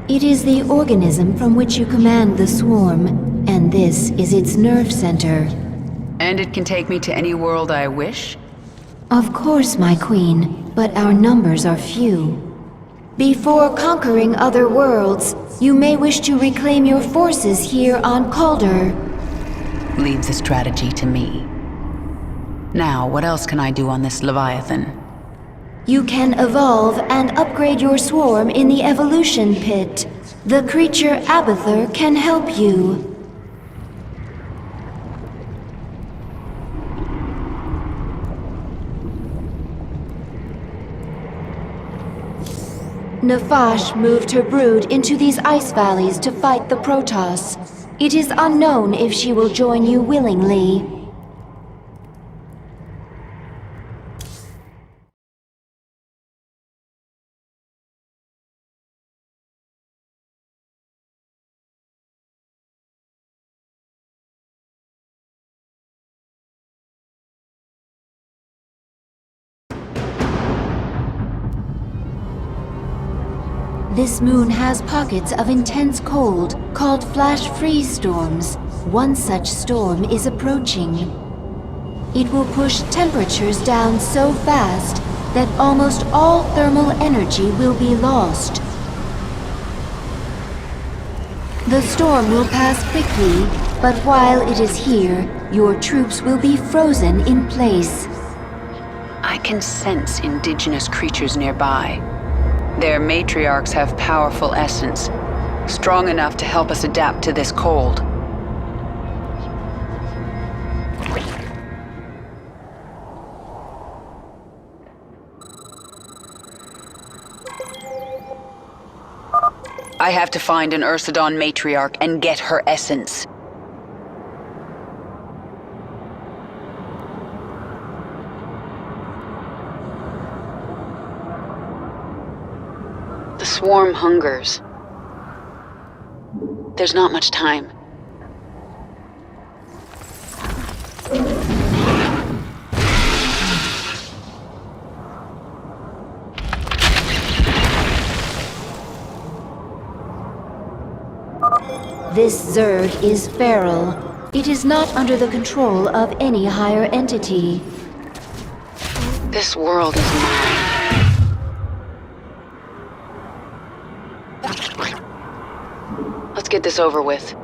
It is the organism from which you command the swarm, and this is its nerve center. And it can take me to any world I wish? Of course, my queen, but our numbers are few. Before conquering other worlds, you may wish to reclaim your forces here on Calder. Leave the strategy to me. Now, what else can I do on this Leviathan? You can evolve and upgrade your swarm in the evolution pit. The creature Abathur can help you. Nefash moved her brood into these ice valleys to fight the Protoss. It is unknown if she will join you willingly. This moon has pockets of intense cold, called flash freeze storms. One such storm is approaching. It will push temperatures down so fast that almost all thermal energy will be lost. The storm will pass quickly, but while it is here, your troops will be frozen in place. I can sense indigenous creatures nearby. Their matriarchs have powerful essence, strong enough to help us adapt to this cold. I have to find an Ursidon matriarch and get her essence. The swarm hungers. There's not much time. This Zerg is feral. It is not under the control of any higher entity. This world is mine. Let's get this over with.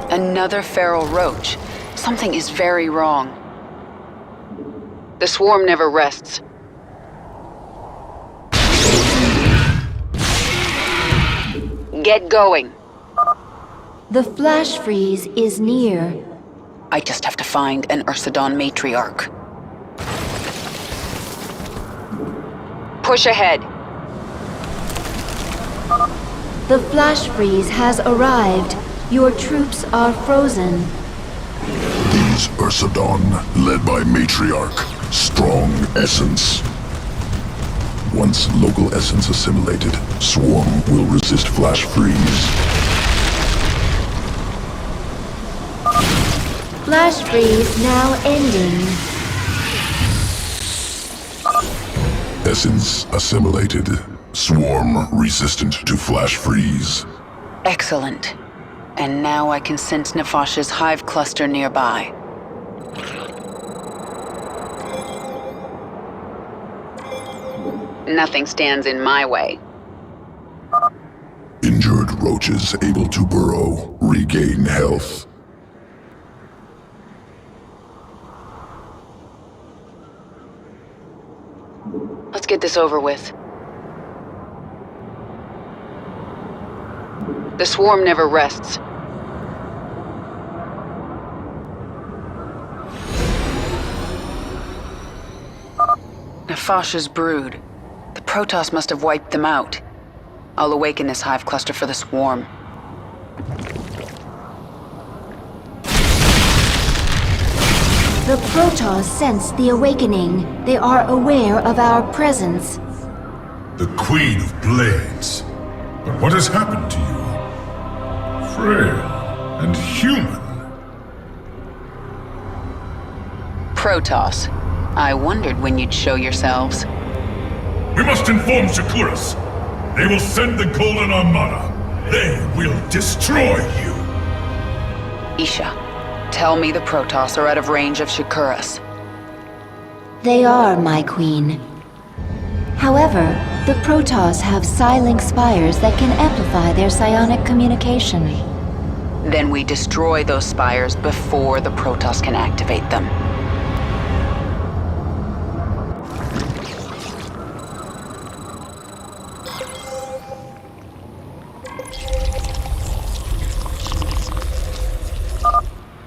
Another feral roach. Something is very wrong. The swarm never rests. Get going. The flash freeze is near. I just have to find an Ursidon matriarch. Push ahead. The flash freeze has arrived. Your troops are frozen. These Ursidon, led by Matriarch, strong essence. Once local essence assimilated, Swarm will resist flash freeze. Flash freeze now ending. Essence assimilated. Swarm resistant to flash freeze. Excellent. And now I can sense Nefash's hive cluster nearby. Nothing stands in my way. Injured roaches able to burrow, regain health. Let's get this over with. The swarm never rests. Nefash's brood. The Protoss must have wiped them out. I'll awaken this hive cluster for the swarm. The Protoss sense the awakening. They are aware of our presence. The Queen of Blades. But what has happened to you? Frail and human. Protoss. I wondered when you'd show yourselves. We must inform Shakuras. They will send the Golden Armada. They will destroy you. Isha, tell me the Protoss are out of range of Shakuras. They are, my queen. However, the Protoss have psi-link spires that can amplify their psionic communication. Then we destroy those spires before the Protoss can activate them.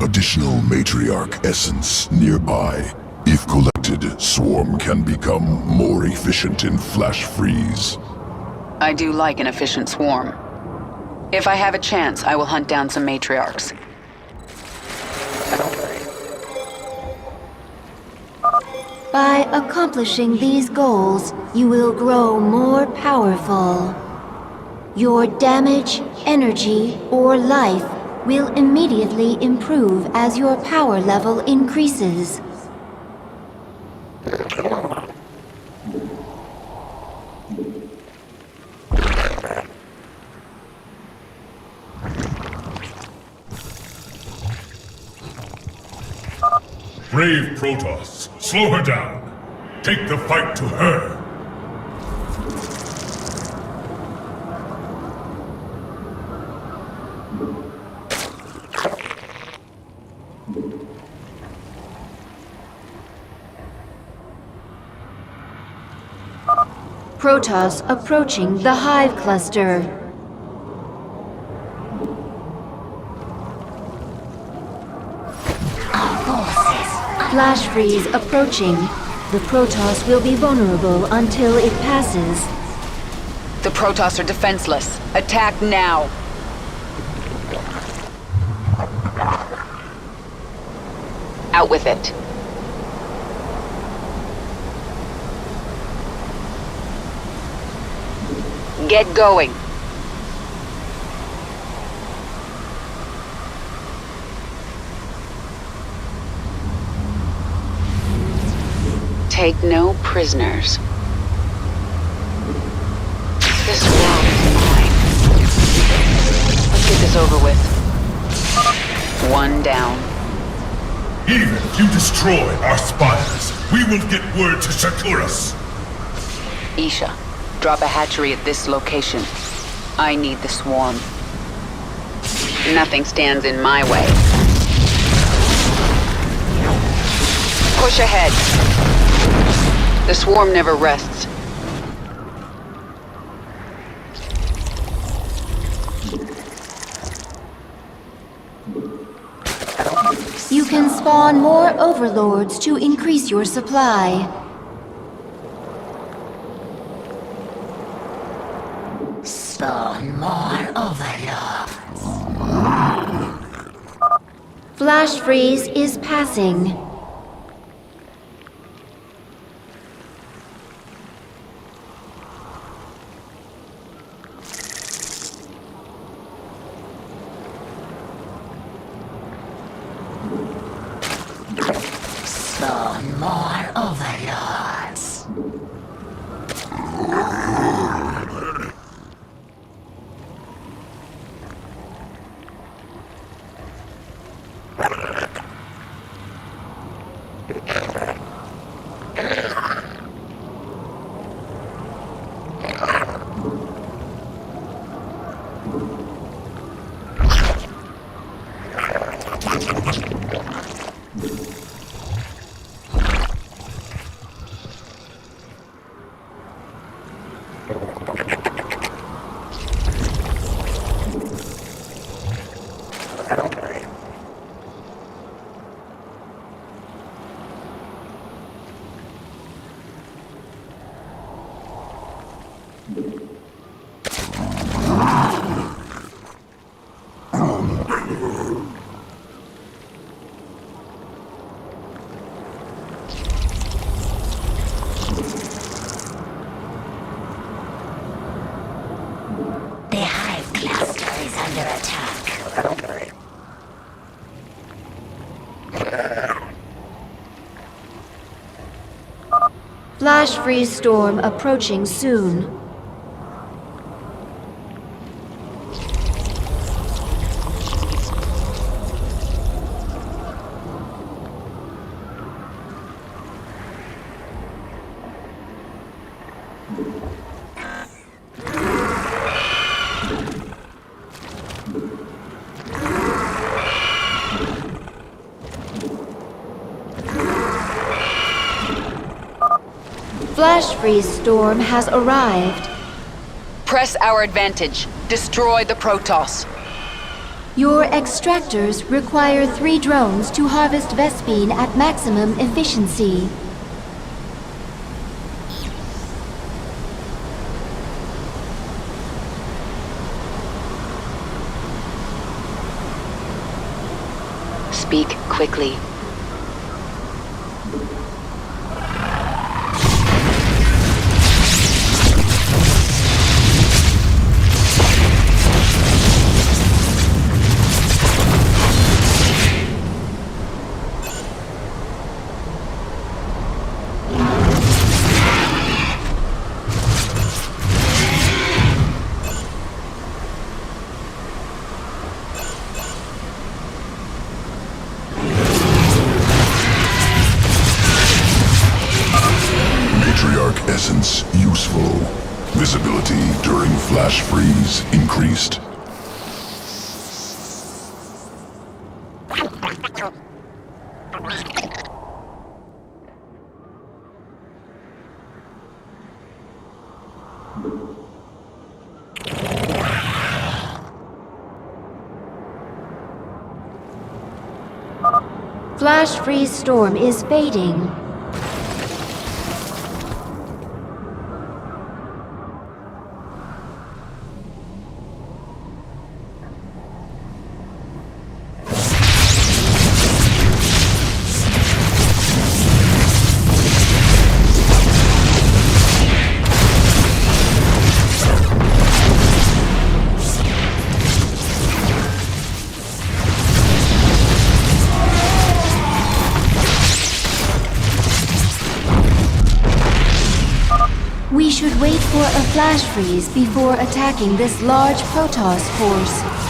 Additional matriarch essence nearby. If collected, Swarm can become more efficient in flash freeze. I do like an efficient swarm. If I have a chance, I will hunt down some matriarchs. By accomplishing these goals, you will grow more powerful. Your damage, energy, or life will immediately improve as your power level increases. Brave Protoss, slow her down. Take the fight to her. Protoss approaching the hive cluster. Flash freeze approaching. The Protoss will be vulnerable until it passes. The Protoss are defenseless. Attack now! Out with it. Get going. Take no prisoners. This world is mine. Let's get this over with. One down. Even if you destroy our spires, we will get word to Shakuras. Isha, drop a hatchery at this location. I need the swarm. Nothing stands in my way. Push ahead. The swarm never rests. You can spawn more overlords to increase your supply. Spawn more overlords. Flash freeze is passing. Spawn more overlords. Flash freeze storm approaching soon. Flash freeze storm has arrived. Press our advantage. Destroy the Protoss. Your extractors require 3 drones to harvest Vespene at maximum efficiency. Speak quickly. Essence useful. Visibility during flash freeze increased. Flash freeze storm is fading. We should wait for a flash freeze before attacking this large Protoss force.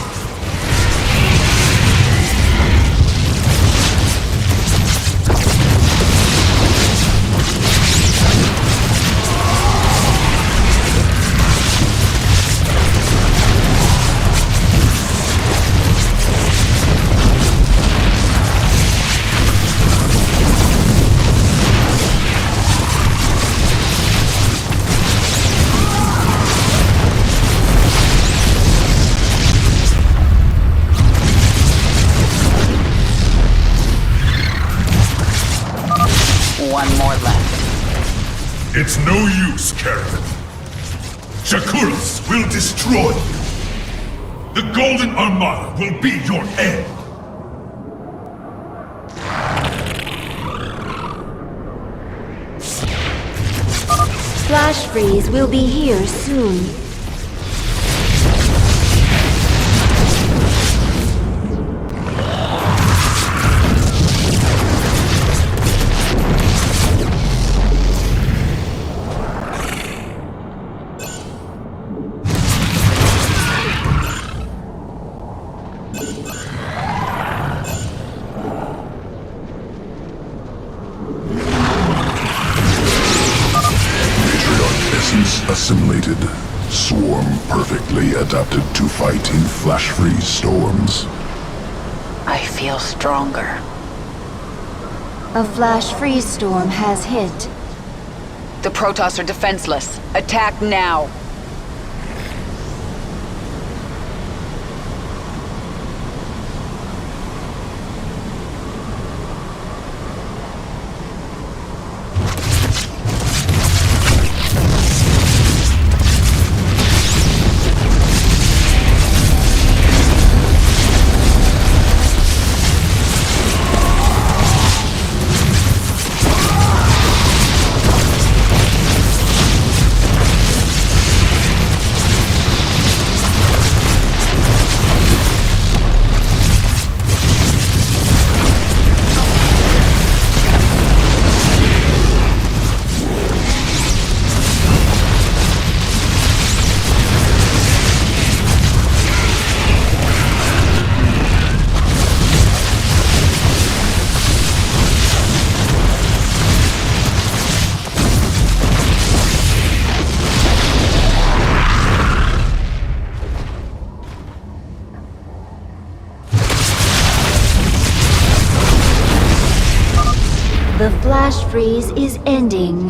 one more left. It's no use, Kerrigan. Shakuras will destroy you. The Golden Armada will be your end. Flash freeze will be here soon. Assimilated. Swarm perfectly adapted to fight in flash freeze storms. I feel stronger. A flash freeze storm has hit. The Protoss are defenseless. Attack now! The flash freeze is ending.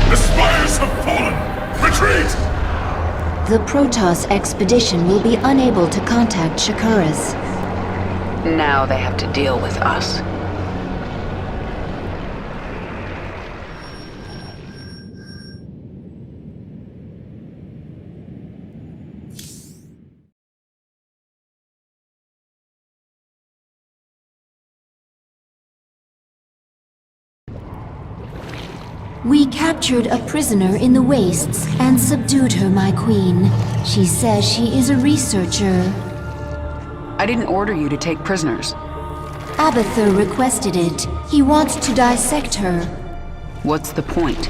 The spires have fallen! Retreat! The Protoss expedition will be unable to contact Shakuras. Now they have to deal with us. We captured a prisoner in the wastes and subdued her, my queen. She says she is a researcher. I didn't order you to take prisoners. Abathur requested it. He wants to dissect her. What's the point?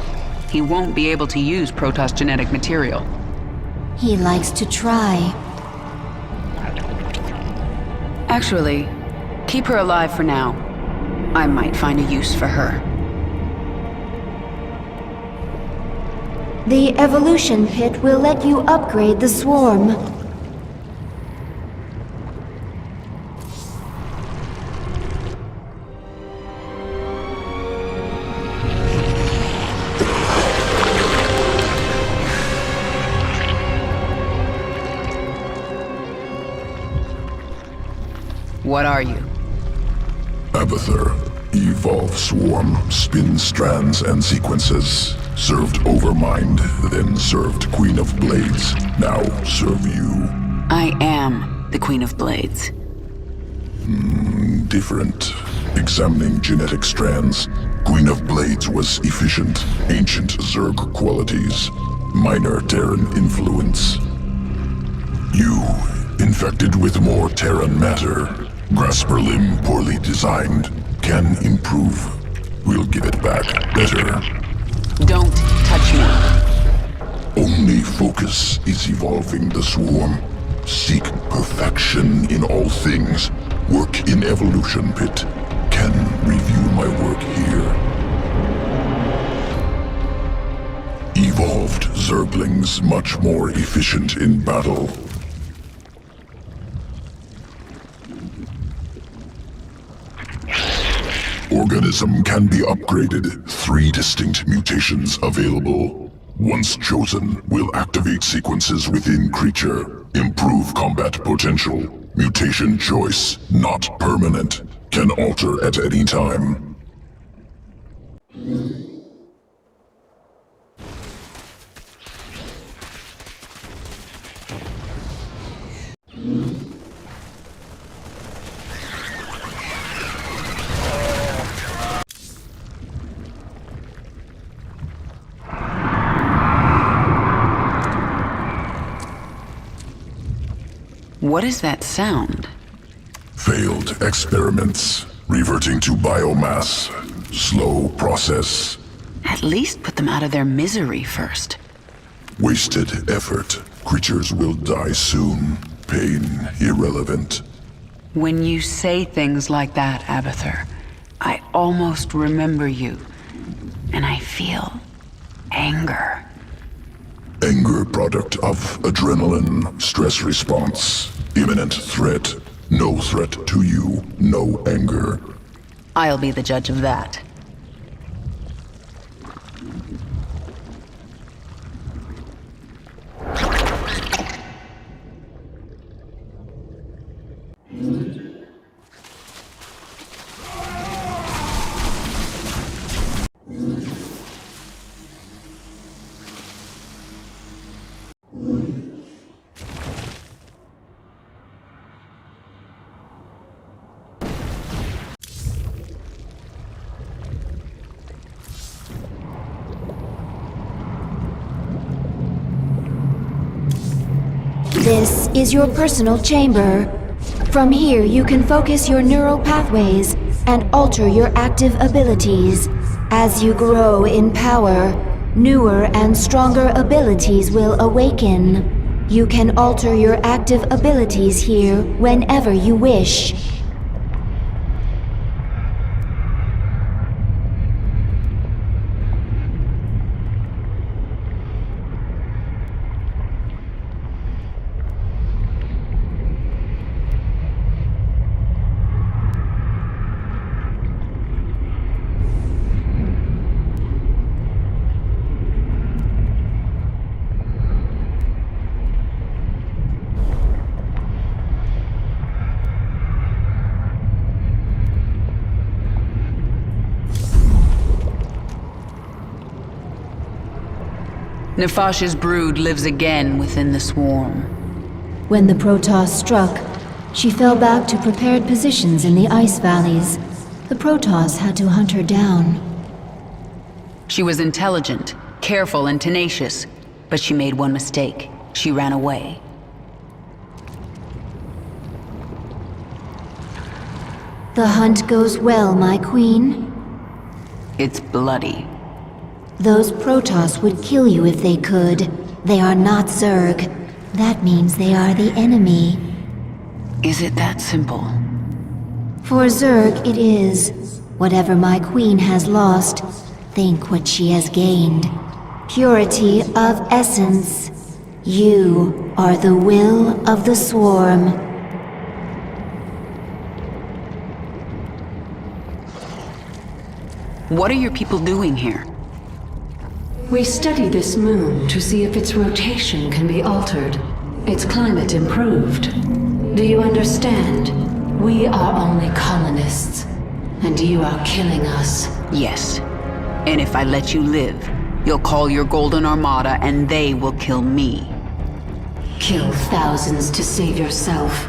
He won't be able to use Protoss genetic material. He likes to try. Actually, keep her alive for now. I might find a use for her. The evolution pit will let you upgrade the swarm. What are you? Abathur. Evolve swarm, spin strands and sequences. Served Overmind, then served Queen of Blades. Now serve you. I am the Queen of Blades. Different. Examining genetic strands, Queen of Blades was efficient, ancient Zerg qualities, minor Terran influence. You, infected with more Terran matter, grasper limb poorly designed, can improve. We'll give it back better. Don't touch me. Only focus is evolving the swarm. Seek perfection in all things. Work in evolution pit. Can review my work here. Evolved Zerglings much more efficient in battle. Organism can be upgraded. 3 distinct mutations available. Once chosen, will activate sequences within creature. Improve combat potential. Mutation choice, not permanent. Can alter at any time. What is that sound? Failed experiments. Reverting to biomass. Slow process. At least put them out of their misery first. Wasted effort. Creatures will die soon. Pain irrelevant. When you say things like that, Abathur, I almost remember you. And I feel anger. Anger product of adrenaline. Stress response. Imminent threat. No threat to you. No anger. I'll be the judge of that. This is your personal chamber. From here, you can focus your neural pathways and alter your active abilities. As you grow in power, newer and stronger abilities will awaken. You can alter your active abilities here whenever you wish. Nefash's brood lives again within the swarm. When the Protoss struck, she fell back to prepared positions in the ice valleys. The Protoss had to hunt her down. She was intelligent, careful, and tenacious, but she made one mistake. She ran away. The hunt goes well, my queen. It's bloody. Those Protoss would kill you if they could. They are not Zerg. That means they are the enemy. Is it that simple? For Zerg, it is. Whatever my queen has lost, think what she has gained. Purity of essence. You are the will of the swarm. What are your people doing here? We study this moon to see if its rotation can be altered, its climate improved. Do you understand? We are only colonists, and you are killing us. Yes. And if I let you live, you'll call your Golden Armada and they will kill me. Kill thousands to save yourself.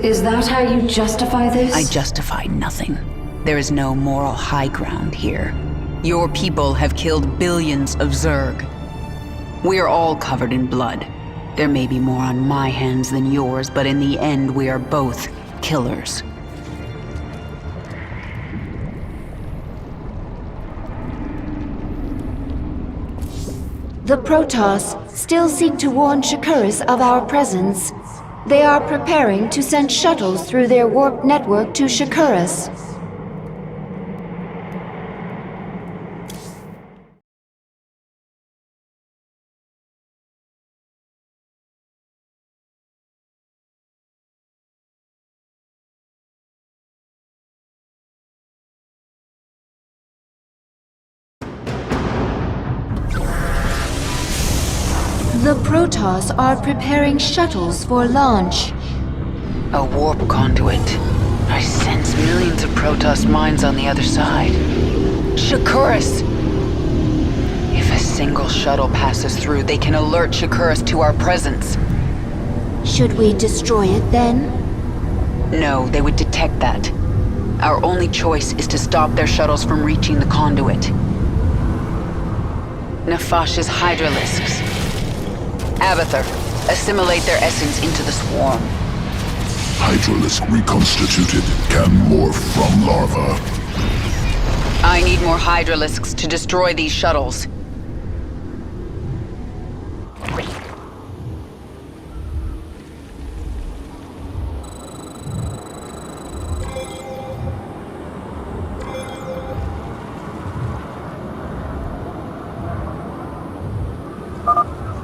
Is that how you justify this? I justify nothing. There is no moral high ground here. Your people have killed billions of Zerg. We are all covered in blood. There may be more on my hands than yours, but in the end, we are both killers. The Protoss still seek to warn Shakuras of our presence. They are preparing to send shuttles through their warp network to Shakuras. The Protoss are preparing shuttles for launch. A warp conduit. I sense millions of Protoss mines on the other side. Shakuras! If a single shuttle passes through, they can alert Shakuras to our presence. Should we destroy it then? No, they would detect that. Our only choice is to stop their shuttles from reaching the conduit. Nefash's Hydralisks. Abathur, assimilate their essence into the swarm. Hydralisk reconstituted can morph from larva. I need more Hydralisks to destroy these shuttles.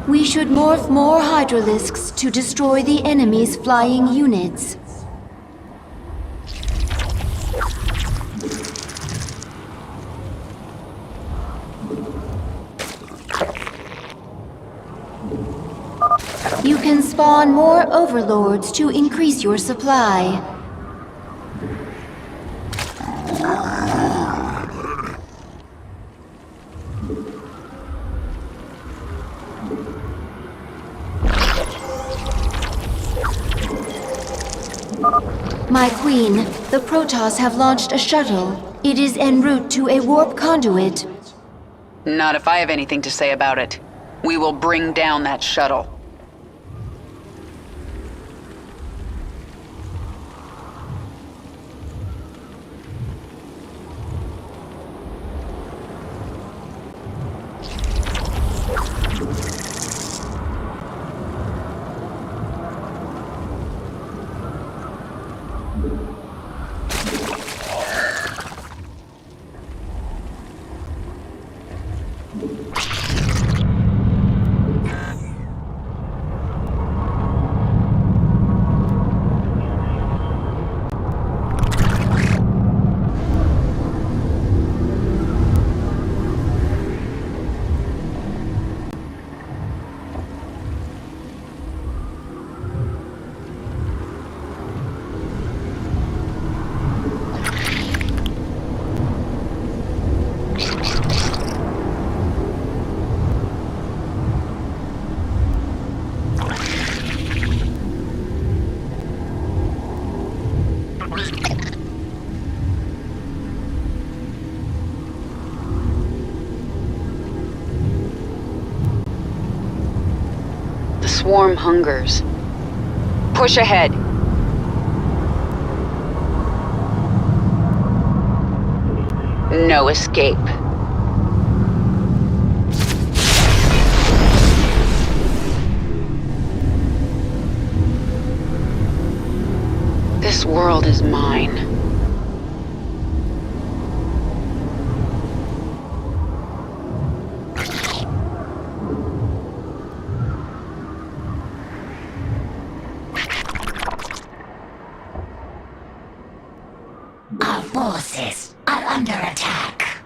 We should morph more Hydralisks to destroy the enemy's flying units. You can spawn more overlords to increase your supply. My queen, the Protoss have launched a shuttle. It is en route to a warp conduit. Not if I have anything to say about it. We will bring down that shuttle. Swarm hungers. Push ahead. No escape. This world is mine. Our forces are under attack.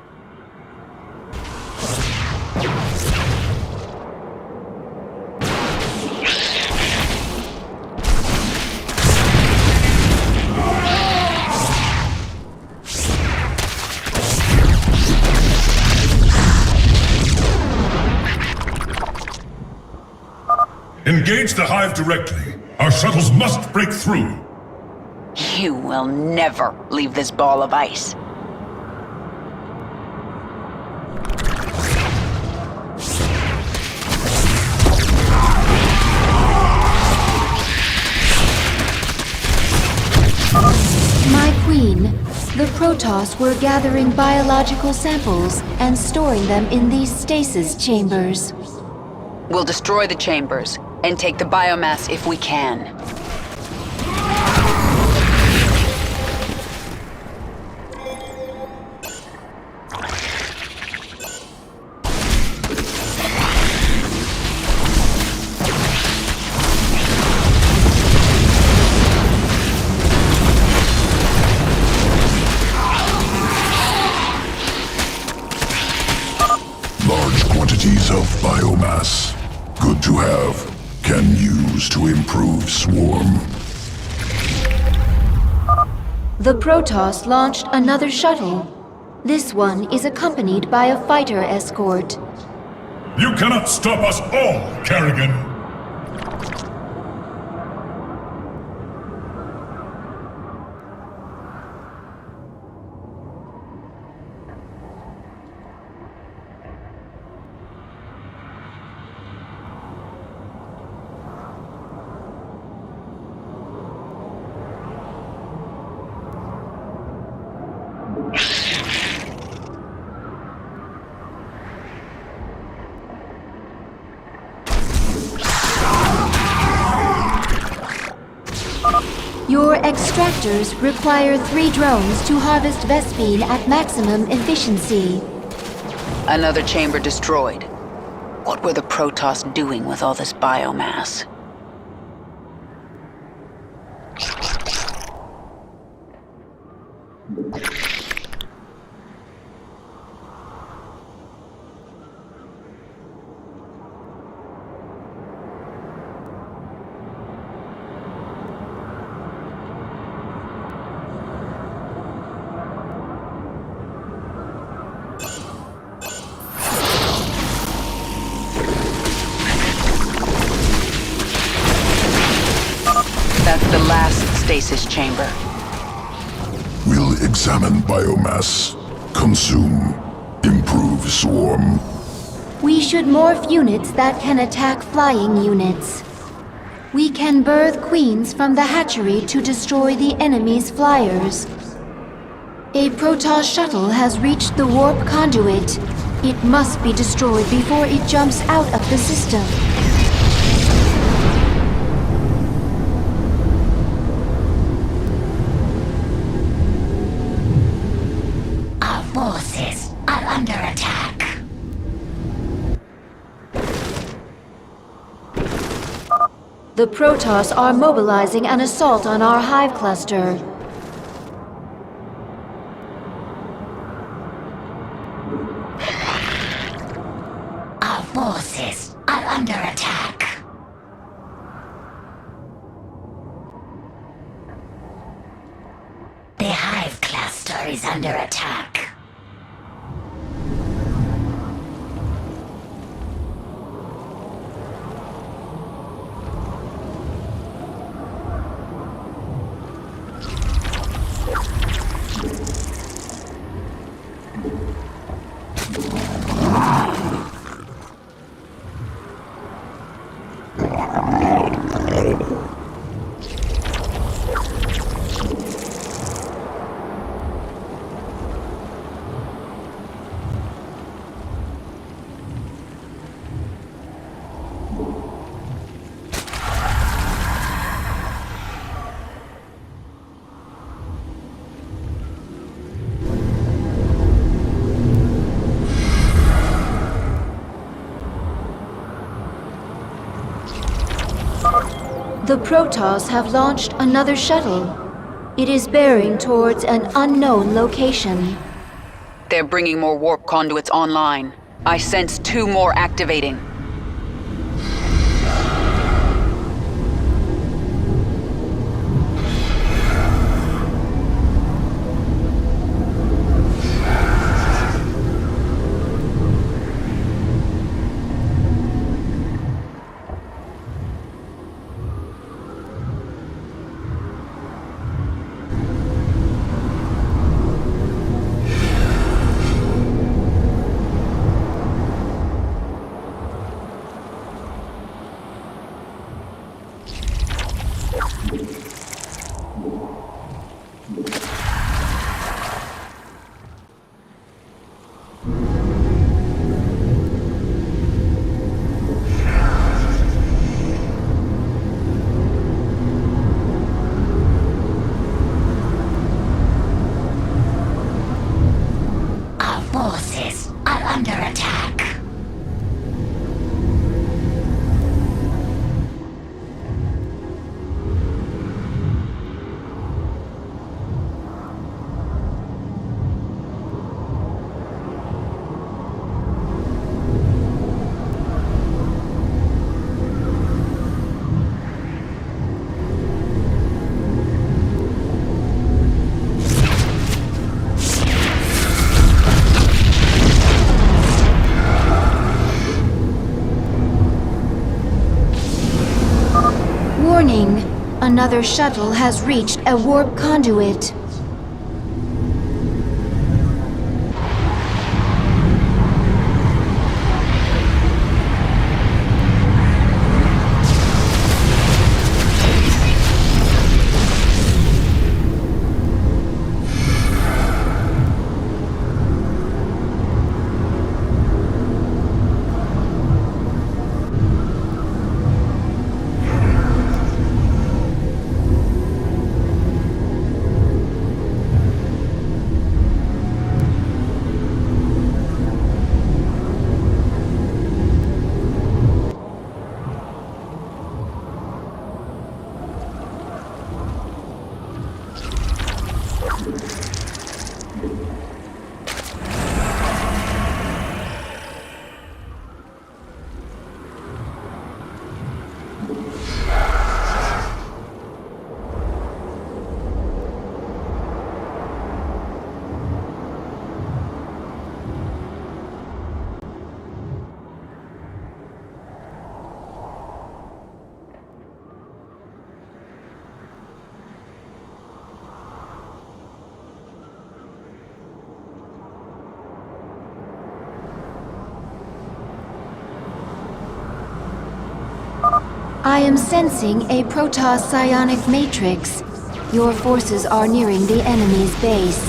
Engage the hive directly. Our shuttles must break through. You will never leave this ball of ice. My queen, the Protoss were gathering biological samples and storing them in these stasis chambers. We'll destroy the chambers and take the biomass if we can. Large quantities of biomass. Good to have. Can use to improve Swarm. The Protoss launched another shuttle. This one is accompanied by a fighter escort. You cannot stop us all, Kerrigan! Your extractors require 3 drones to harvest Vespene at maximum efficiency. Another chamber destroyed. What were the Protoss doing with all this biomass? That's the last stasis chamber. We'll examine biomass. Consume. Improve Swarm. We should morph units that can attack flying units. We can birth queens from the hatchery to destroy the enemy's flyers. A Protoss shuttle has reached the warp conduit. It must be destroyed before it jumps out of the system. Our forces are under attack. The Protoss are mobilizing an assault on our hive cluster. Our forces are under attack. The hive cluster is under attack. The Protoss have launched another shuttle. It is bearing towards an unknown location. They're bringing more warp conduits online. I sense 2 more activating. Forces are under attack. Another shuttle has reached a warp conduit. I am sensing a Protoss psionic matrix. Your forces are nearing the enemy's base.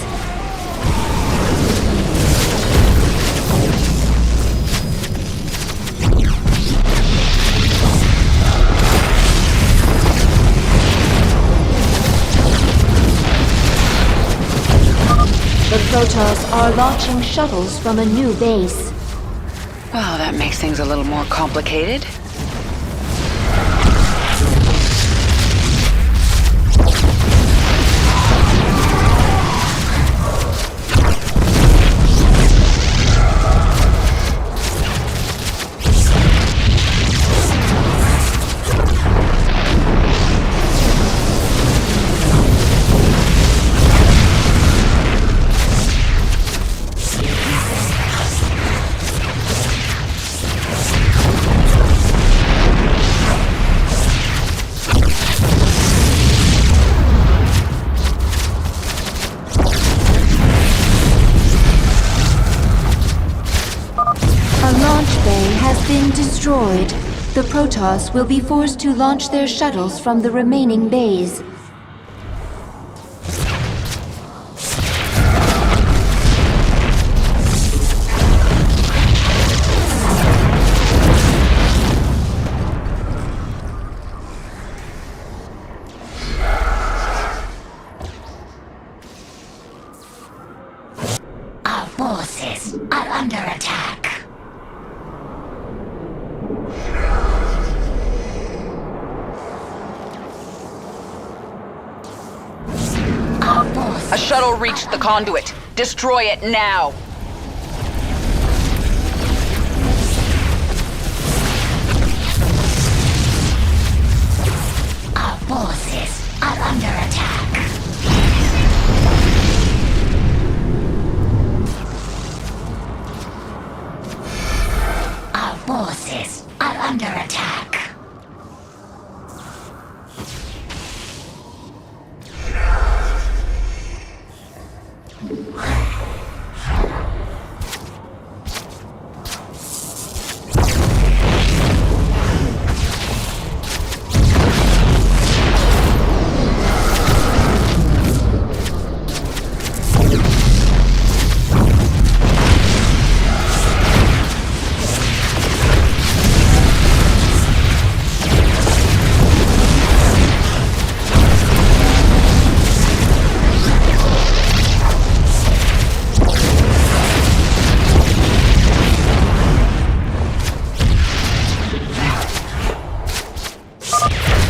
The Protoss are launching shuttles from a new base. Well, that makes things a little more complicated. Destroyed. The Protoss will be forced to launch their shuttles from the remaining bays. Our forces are under attack. A shuttle reached the conduit. Destroy it now! Our forces are under attack. Our forces are under attack.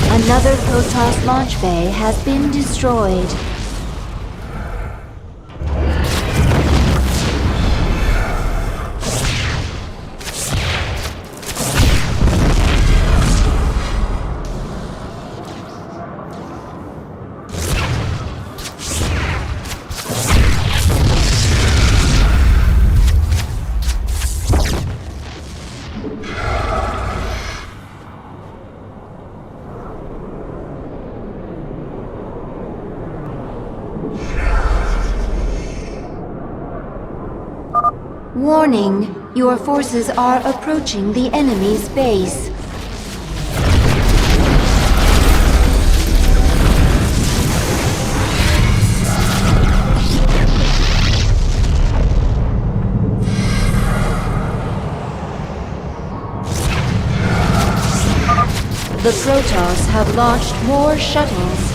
Another Protoss launch bay has been destroyed. Warning, your forces are approaching the enemy's base. The Protoss have launched more shuttles.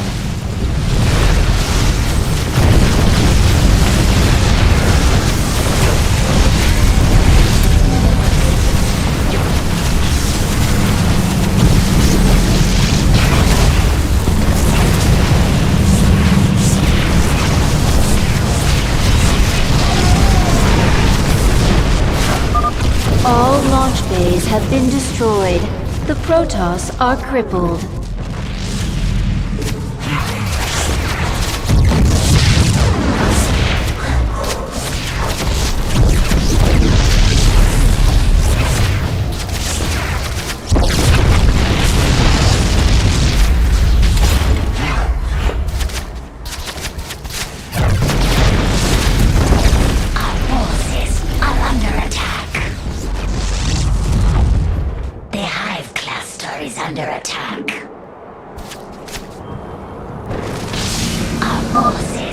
All launch bays have been destroyed. The Protoss are crippled. Under attack.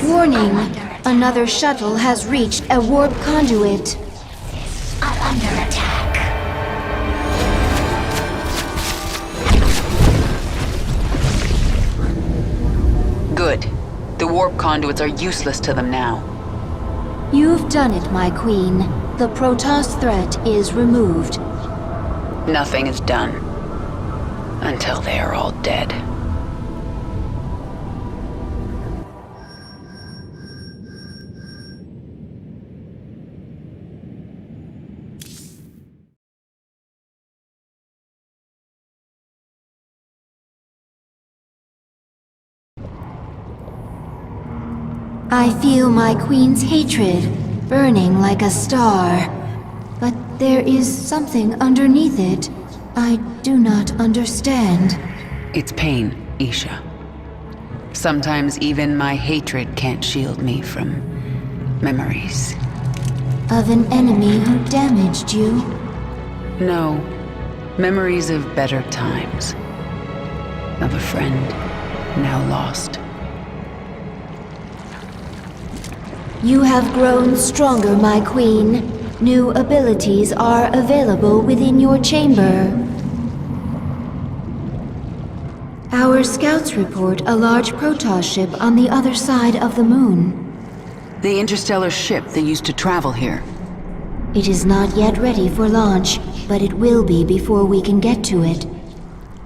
Warning! Another shuttle has reached a warp conduit. Are under attack. Good. The warp conduits are useless to them now. You've done it, my queen. The Protoss threat is removed. Nothing is done. Until they are all dead. I feel my queen's hatred, burning like a star. But there is something underneath it. I do not understand. It's pain, Isha. Sometimes even my hatred can't shield me from memories. Of an enemy who damaged you? No. Memories of better times. Of a friend, now lost. You have grown stronger, my queen. New abilities are available within your chamber. Our scouts report a large Protoss ship on the other side of the moon. The interstellar ship they used to travel here. It is not yet ready for launch, but it will be before we can get to it.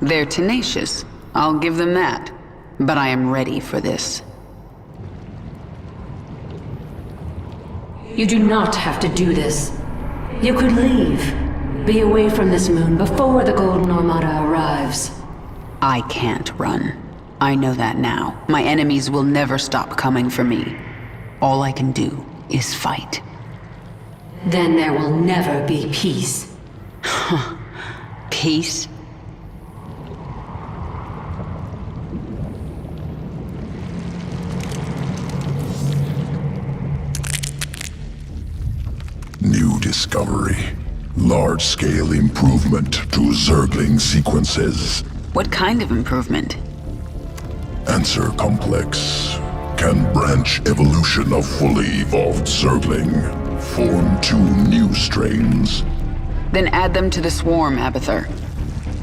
They're tenacious, I'll give them that. But I am ready for this. You do not have to do this. You could leave. Be away from this moon before the Golden Armada arrives. I can't run. I know that now. My enemies will never stop coming for me. All I can do is fight. Then there will never be peace. Peace? New discovery. Large-scale improvement to Zergling sequences. What kind of improvement? Answer complex. Can branch evolution of fully evolved Zergling. Form 2 new strains. Then add them to the swarm, Abathur.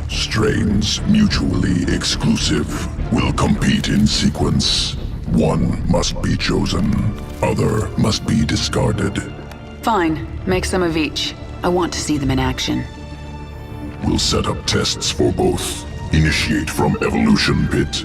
Strains mutually exclusive. Will compete in sequence. One must be chosen. Other must be discarded. Fine. Make some of each. I want to see them in action. We'll set up tests for both. Initiate from evolution pit.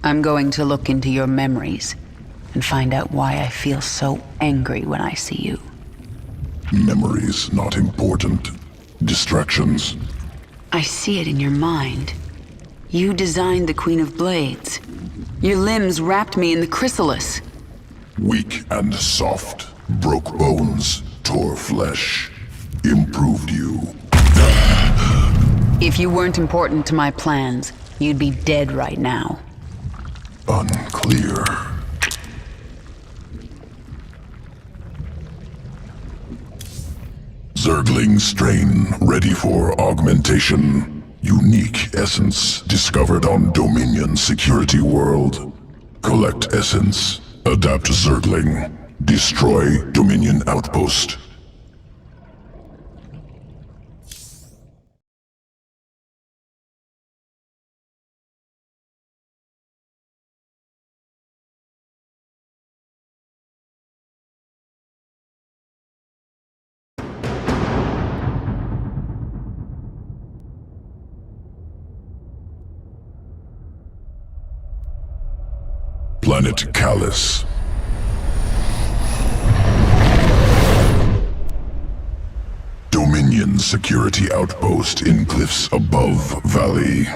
I'm going to look into your memories. and find out why I feel so angry when I see you. Memories not important. Distractions. I see it in your mind. You designed the Queen of Blades. Your limbs wrapped me in the chrysalis. Weak and soft. Broke bones. Tore flesh. Improved you. If you weren't important to my plans, you'd be dead right now. Unclear. Zergling strain ready for augmentation. Unique essence discovered on Dominion security world. Collect essence. Adapt Zergling. Destroy Dominion outpost. Planet Callus. Dominion security outpost in cliffs above valley.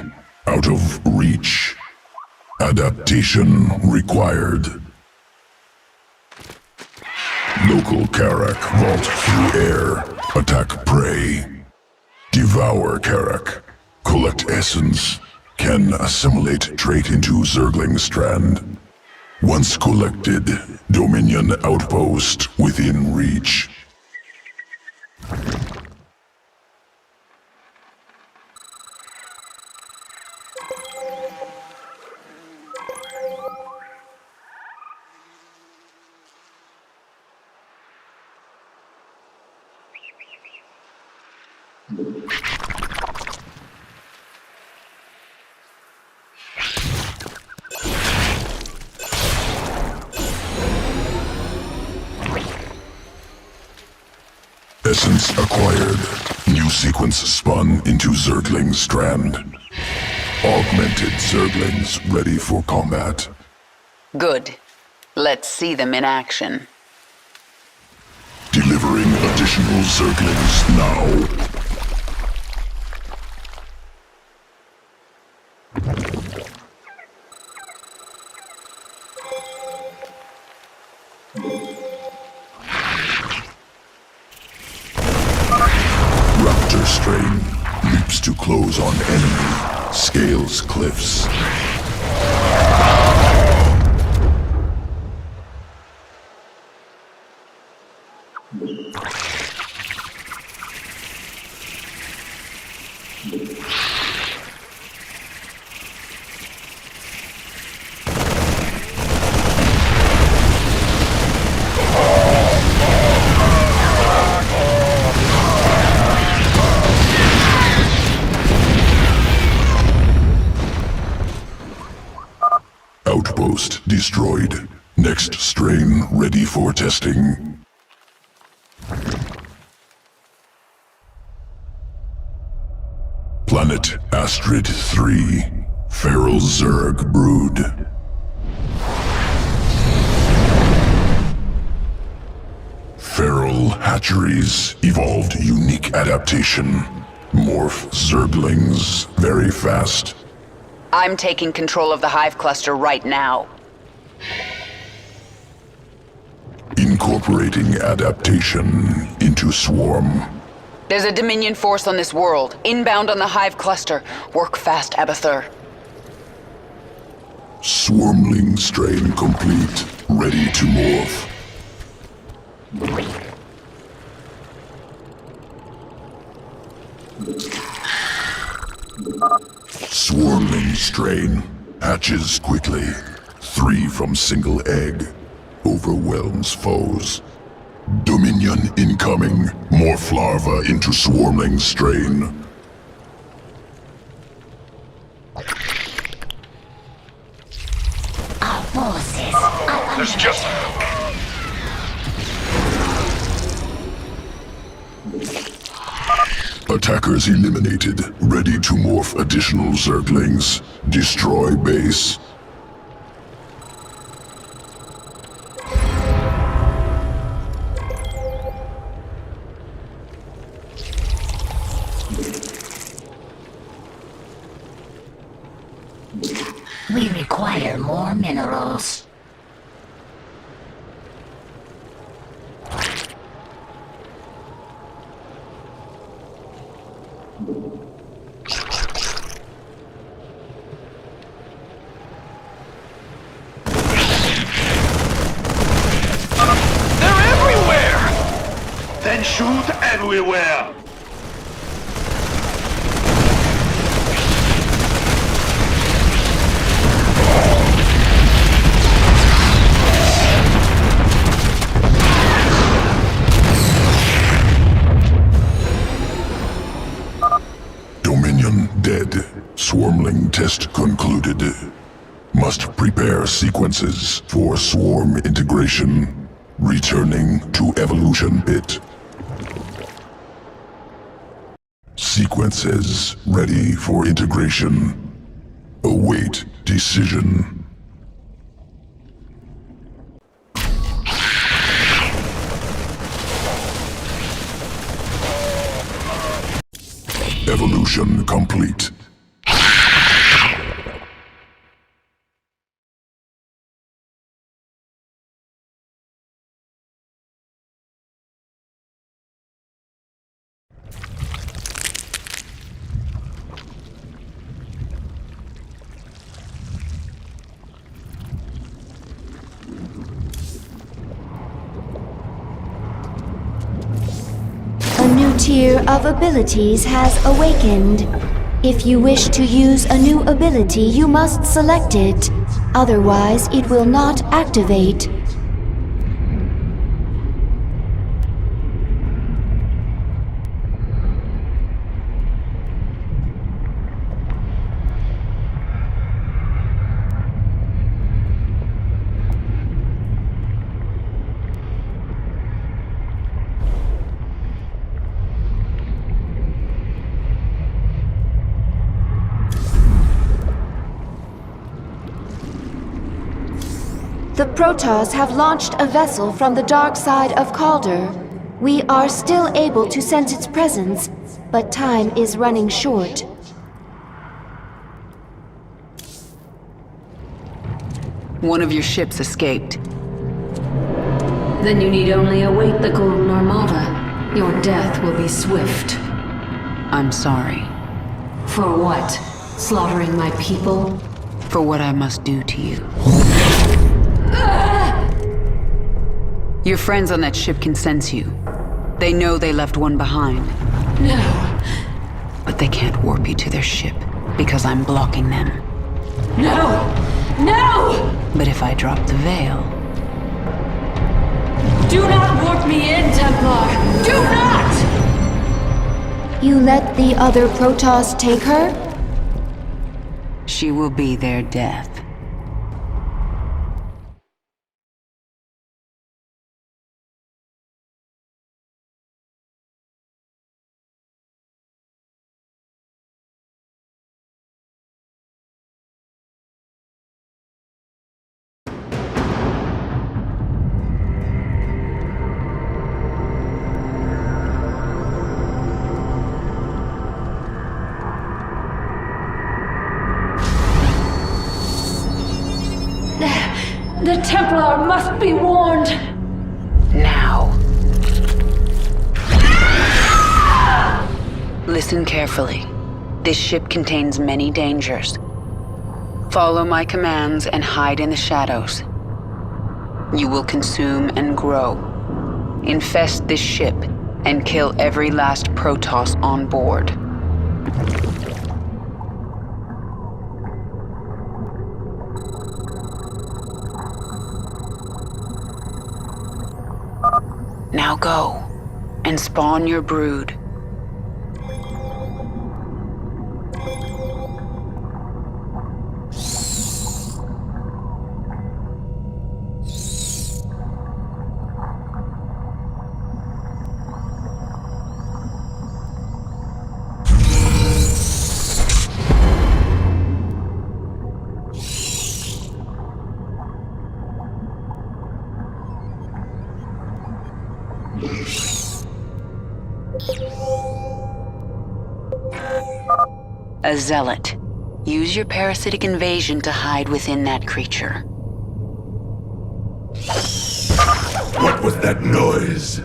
Out of reach. Adaptation required. Local Karak vault through air. Attack prey. Devour Karak. Collect essence. Can assimilate trait into Zergling strand. Once collected, Dominion outpost within reach. Essence acquired. New sequence spun into Zergling strand. Augmented Zerglings ready for combat. Good. Let's see them in action. Delivering additional Zerglings now. Raptor strain leaps to close on enemy, scales cliffs. Outpost destroyed. Next strain ready for testing. Planet Astrid 3. Feral Zerg brood. Feral hatcheries evolved unique adaptation. Morph Zerglings very fast. I'm taking control of the Hive cluster right now. Incorporating adaptation into swarm. There's a Dominion force on this world, inbound on the Hive cluster. Work fast, Abathur. Swarmling strain complete. Ready to morph. Swarmling strain. Hatches quickly. 3 from single egg. Overwhelms foes. Dominion incoming. Morph larva into swarmling strain. Our forces are There's just... Attackers eliminated. Ready to morph additional Zerglings. Destroy base. generals. They're everywhere! Then shoot everywhere! Dominion dead. Swarmling test concluded. Must prepare sequences for swarm integration. Returning to evolution pit. Sequences ready for integration. Await decision. Evolution complete. A new tier of abilities has awakened. If you wish to use a new ability, you must select it. Otherwise, it will not activate. The Protoss have launched a vessel from the dark side of Calder. We are still able to sense its presence, but time is running short. One of your ships escaped. Then you need only await the Golden Armada. Your death will be swift. I'm sorry. For what? Slaughtering my people? For what I must do to you. Your friends on that ship can sense you. They know they left one behind. No. But they can't warp you to their ship, because I'm blocking them. No! No! But if I drop the veil... Do not warp me in, Templar! Do not! You let the other Protoss take her? She will be their death. The Templar must be warned! Now. Listen carefully. This ship contains many dangers. Follow my commands and hide in the shadows. You will consume and grow. Infest this ship and kill every last Protoss on board. Now go, and spawn your brood. A zealot. Use your parasitic invasion to hide within that creature. What was that noise?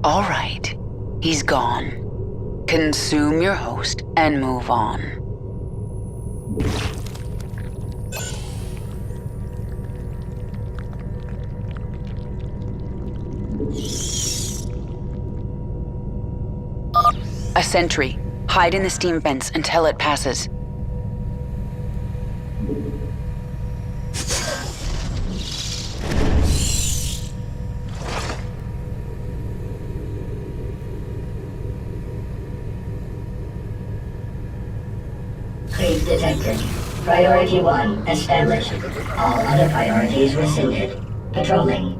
All right. He's gone. Consume your host and move on. A sentry. Hide in the steam vents until it passes. Creep detected. Priority 1 established. All other priorities rescinded. Patrolling.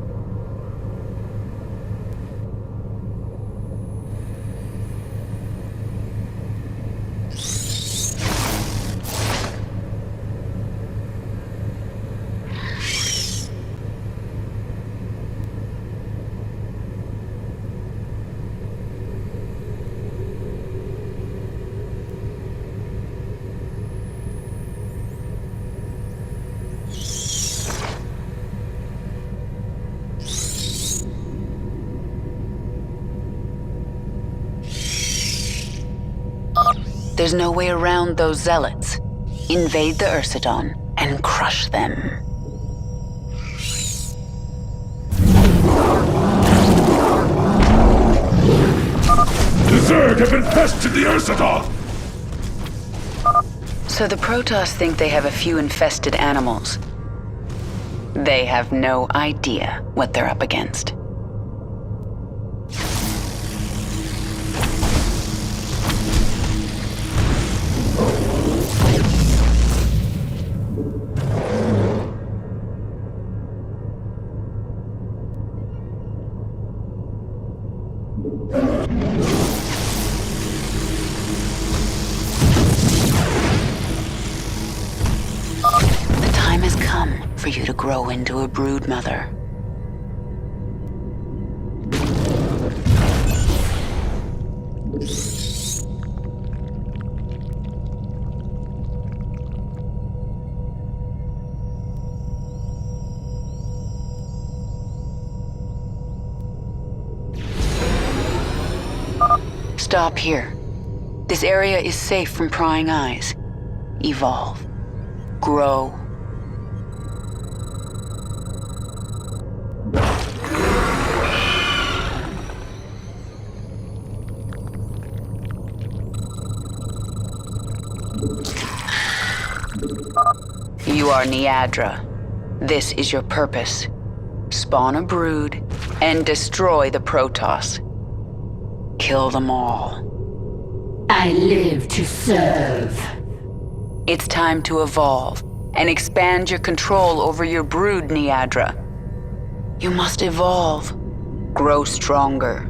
There's no way around those zealots. Invade the Ursidon and crush them. The Zerg have infested the Ursidon! So the Protoss think they have a few infested animals. They have no idea what they're up against. The time has come for you to grow into a brood mother. Stop here. This area is safe from prying eyes. Evolve. Grow. You are Niadra. This is your purpose. Spawn a brood and destroy the Protoss. Kill them all. I live to serve. It's time to evolve and expand your control over your brood, Niadra. You must evolve. Grow stronger.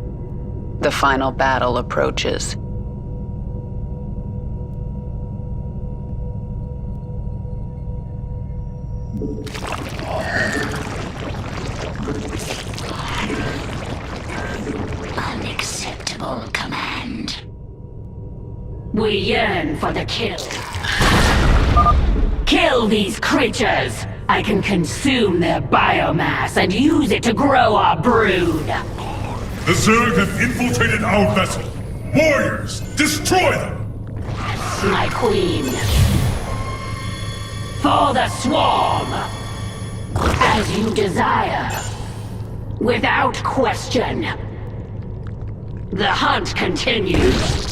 The final battle approaches. Unacceptable command. We yearn for the kill. Kill these creatures! I can consume their biomass and use it to grow our brood. The Zerg have infiltrated our vessel. Warriors, destroy them! My queen. For the swarm! As you desire. Without question. The hunt continues.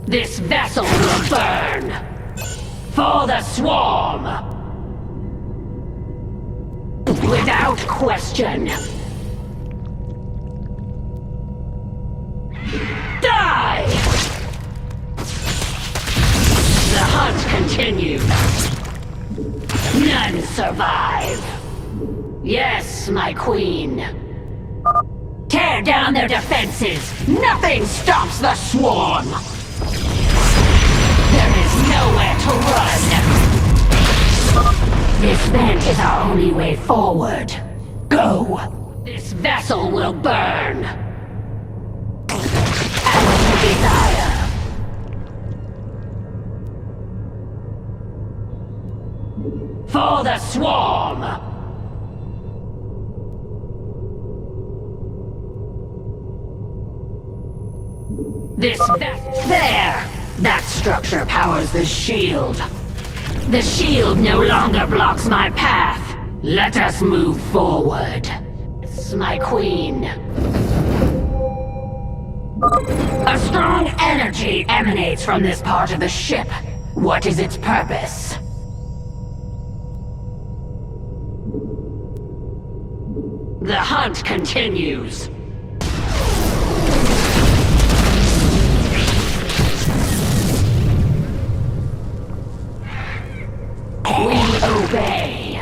This vessel will burn! For the swarm! Without question! Die! The hunt continues. None survive. Yes, my queen. Tear down their defenses! Nothing stops the swarm! There is nowhere to run! This vent is our only way forward. Go! This vessel will burn! As you desire! swarm! There! That structure powers the shield. The shield no longer blocks my path. Let us move forward. My queen. A strong energy emanates from this part of the ship. What is its purpose? The hunt continues. We obey.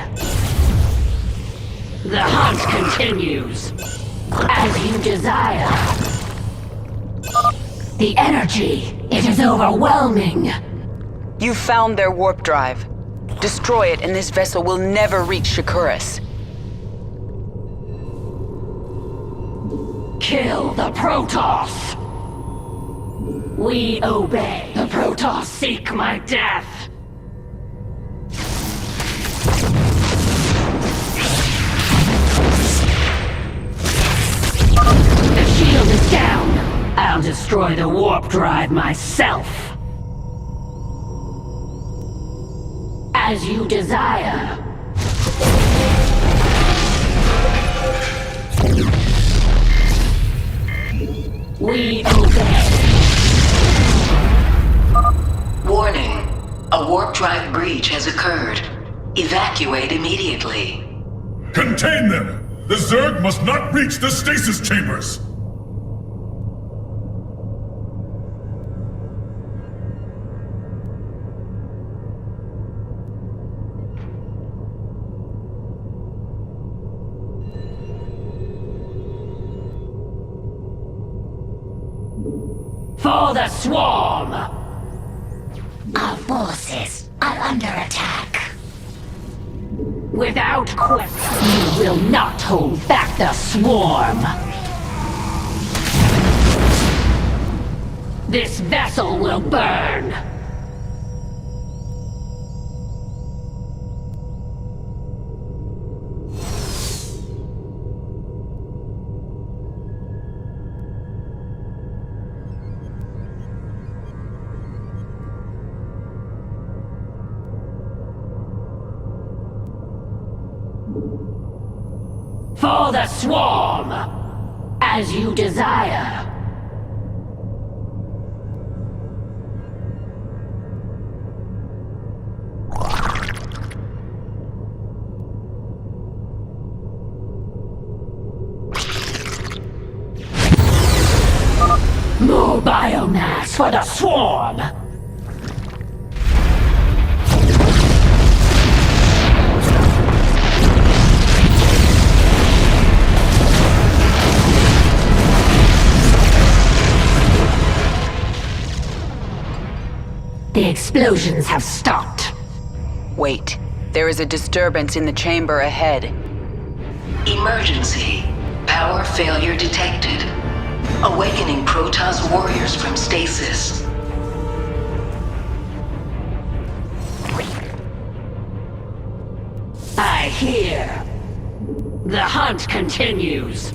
The hunt continues. As you desire. The energy, it is overwhelming. You found their warp drive. Destroy it and this vessel will never reach Shakuras. Kill the Protoss. We obey. The Protoss seek my death. The shield is down. I'll destroy the warp drive myself. As you desire. We obey. Warning. A warp drive breach has occurred. Evacuate immediately. Contain them! The Zerg must not reach the stasis chambers! For the swarm! Our forces are under attack. Without question, you will not hold back the swarm. This vessel will burn. For the swarm! As you desire. More biomass for the swarm! The explosions have stopped. Wait. There is a disturbance in the chamber ahead. Emergency. Power failure detected. Awakening Protoss warriors from stasis. I hear. The hunt continues.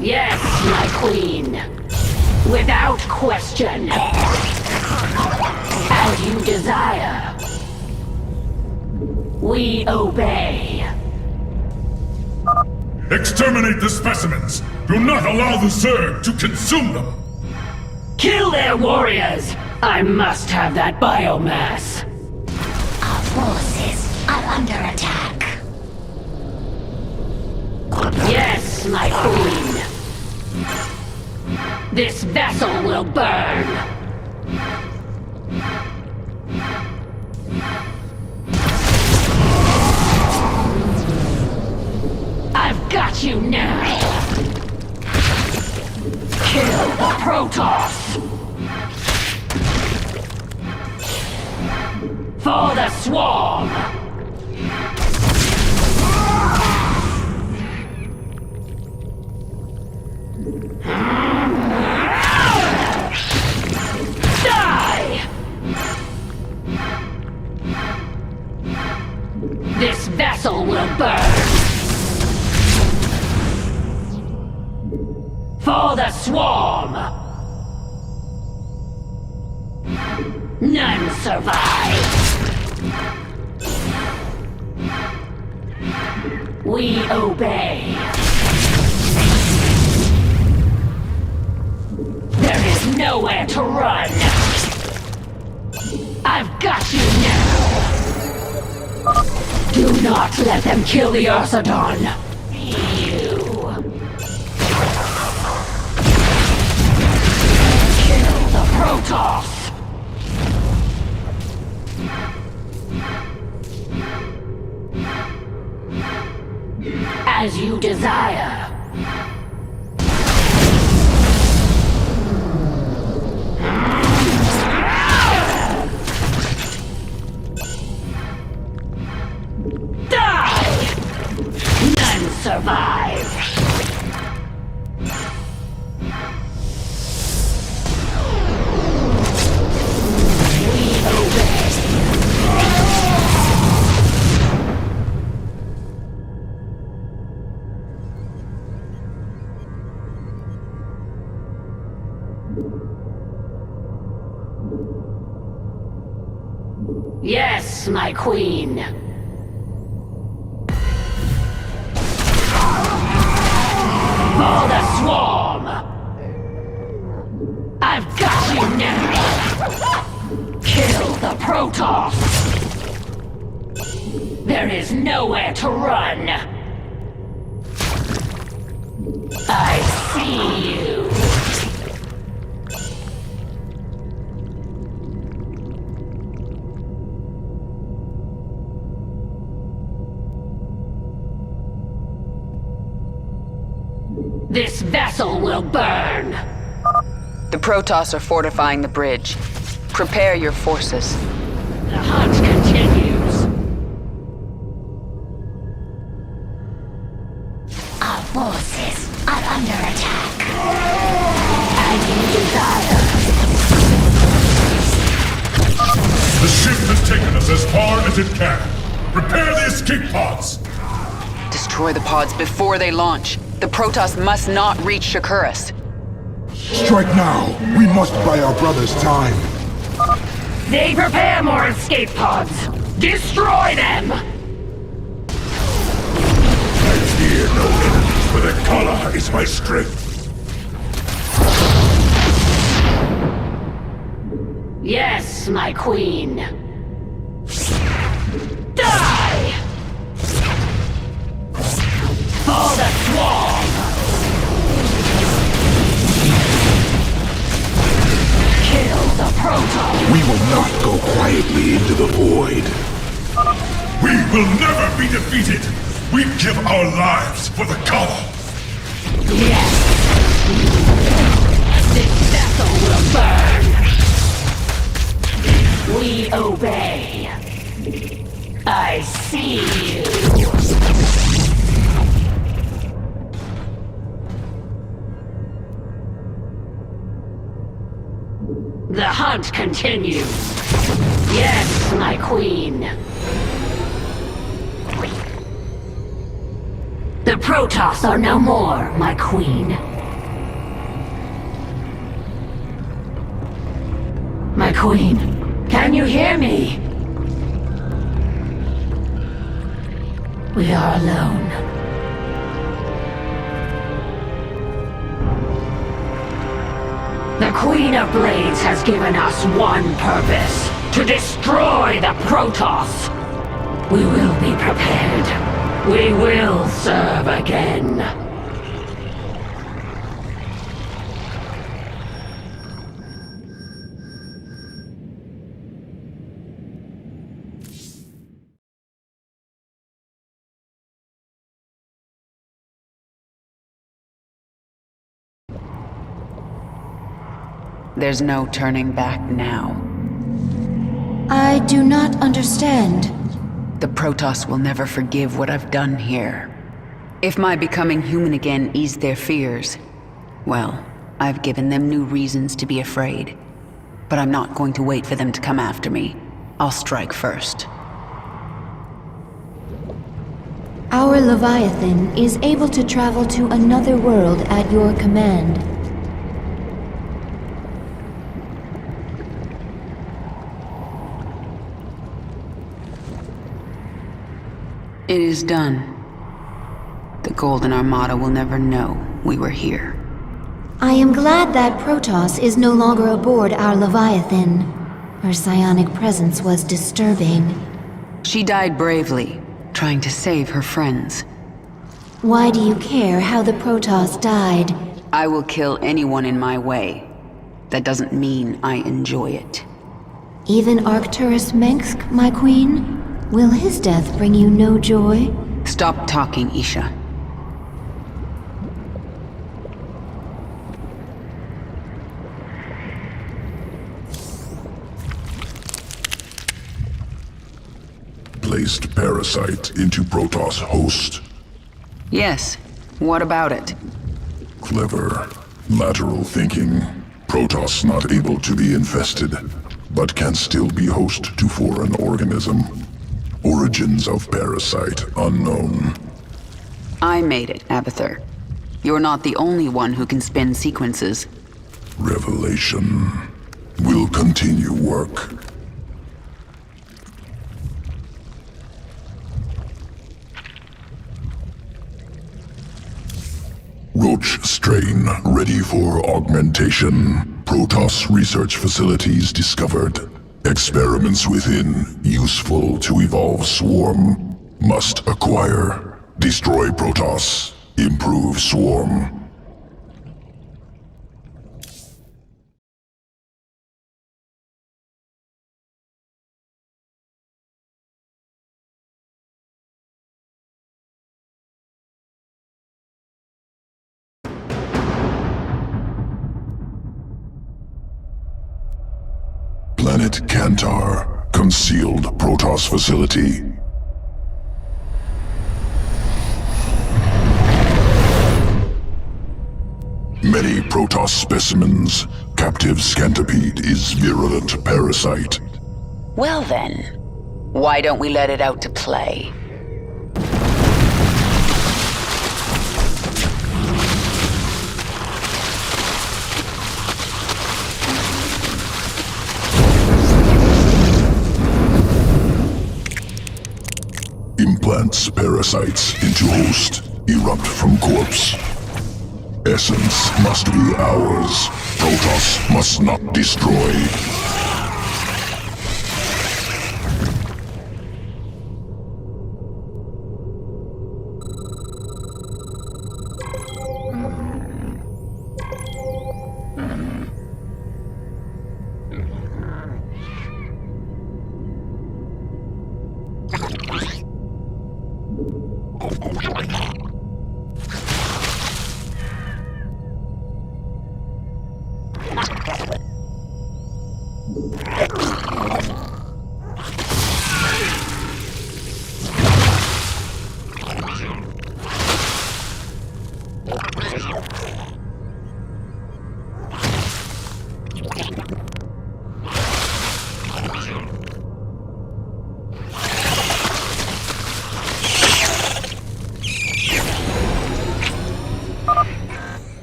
Yes, my queen. Without question. As you desire. We obey. Exterminate the specimens! Do not allow the Zerg to consume them! Kill their warriors! I must have that biomass. Our forces are under attack. Yes, my queen. This vessel will burn. I've got you now. Kill the Protoss. For the swarm! Die! This vessel will burn! For the swarm! None survive! We obey. There is nowhere to run. I've got you now. Do not let them kill the Ursadon. You. Kill the Protoss. As you desire. Die! None survive. We obey. Yes, my queen. For the swarm! I've got you now! Kill the Protoss! There is nowhere to run! I see you! This vessel will burn! The Protoss are fortifying the bridge. Prepare your forces. The hunt continues. Our forces are under attack. As you desire. The ship has taken us as far as it can. Prepare the escape pods! Destroy the pods before they launch. The Protoss must not reach Shakuras. Strike now! We must buy our brothers time! They prepare more escape pods! Destroy them! I fear no enemies, for the Kala is my strength. Yes, my queen. Die! For the swarm! Kill the Protoss! We will not go quietly into the void. We will never be defeated! We give our lives for the Kala! Yes! This vessel will burn! We obey! I see you! The hunt continues. Yes, my queen. The Protoss are no more, my queen. My queen, can you hear me? We are alone. The Queen of Blades has given us one purpose: to destroy the Protoss. We will be prepared. We will serve again. There's no turning back now. I do not understand. The Protoss will never forgive what I've done here. If my becoming human again eased their fears, well, I've given them new reasons to be afraid. But I'm not going to wait for them to come after me. I'll strike first. Our Leviathan is able to travel to another world at your command. It is done. The Golden Armada will never know we were here. I am glad that Protoss is no longer aboard our Leviathan. Her psionic presence was disturbing. She died bravely, trying to save her friends. Why do you care how the Protoss died? I will kill anyone in my way. That doesn't mean I enjoy it. Even Arcturus Mengsk, my queen? Will his death bring you no joy? Stop talking, Isha. Placed parasite into Protoss host. Yes. What about it? Clever. Lateral thinking. Protoss not able to be infested, but can still be host to foreign organism. Origins of parasite unknown. I made it, Abathur. You're not the only one who can spin sequences. Revelation. Will continue work. Roach strain ready for augmentation. Protoss research facilities discovered. Experiments within, useful to evolve swarm. Must acquire. Destroy Protoss. Improve swarm. Planet Kantar. Concealed Protoss facility. Many Protoss specimens. Captive Scantipede is virulent parasite. Well then, why don't we let it out to play? Implants parasites into host. Erupt from corpse. Essence must be ours. Protoss must not destroy.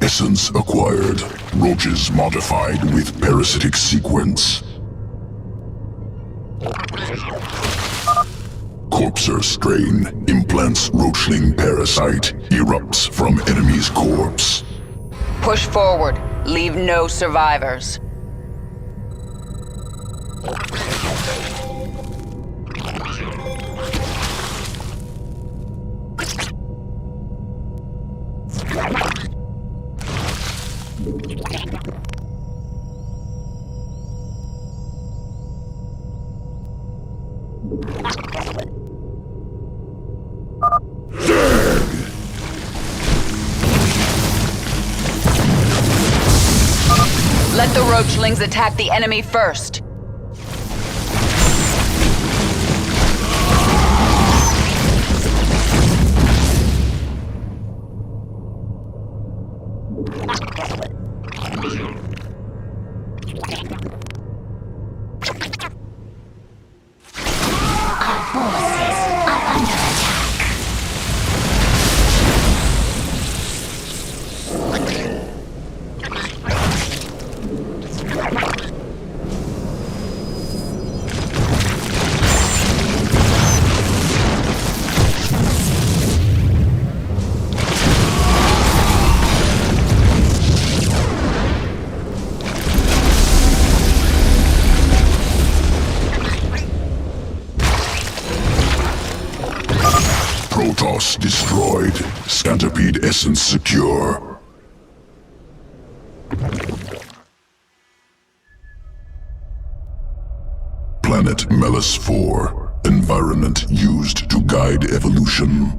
Essence acquired. Roaches modified with parasitic sequence. Corpser strain. Implants roachling parasite. Erupts from enemy's corpse. Push forward. Leave no survivors. Let the roachlings attack the enemy first. Protoss destroyed. Scantipede essence secure. Planet Melis 4. Environment used to guide evolution.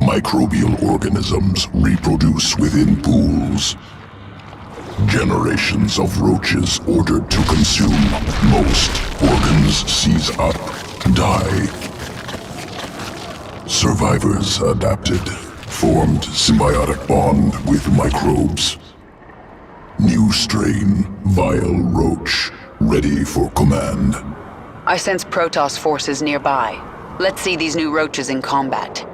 Microbial organisms reproduce within pools. Generations of roaches ordered to consume. Most organs seize up, die. Survivors adapted, formed symbiotic bond with microbes. New strain, vile roach, ready for command. I sense Protoss forces nearby. Let's see these new roaches in combat.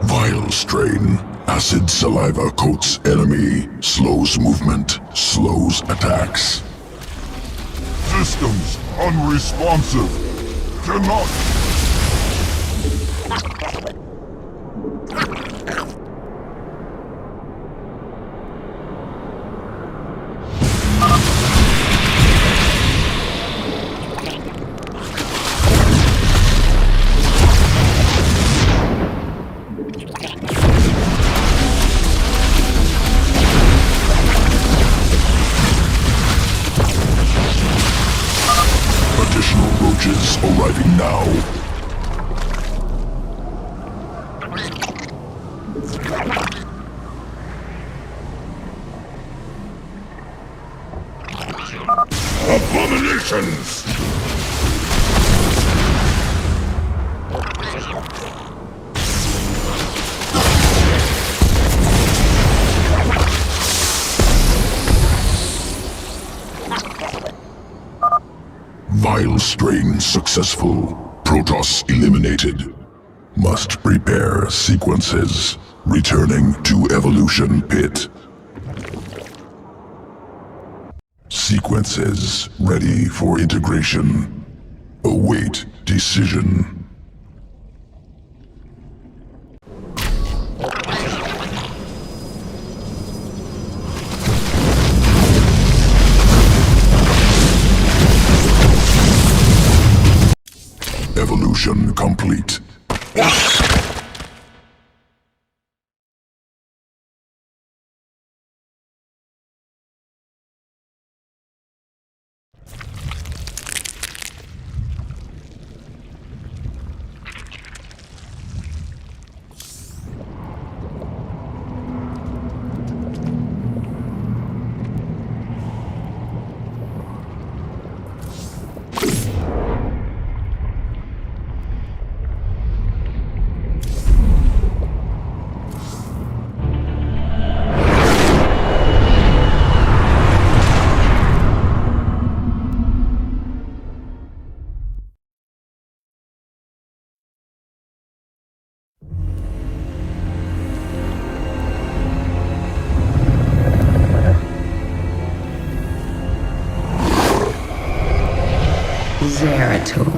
Vile strain. Acid saliva coats enemy, slows movement, slows attacks. Systems unresponsive. Cannot. Additional roaches arriving now. Abominations! Vile strain successful. Protoss eliminated. Must prepare sequences. Returning to evolution pit. Sequences ready for integration. Await decision. Evolution complete. Zeratul.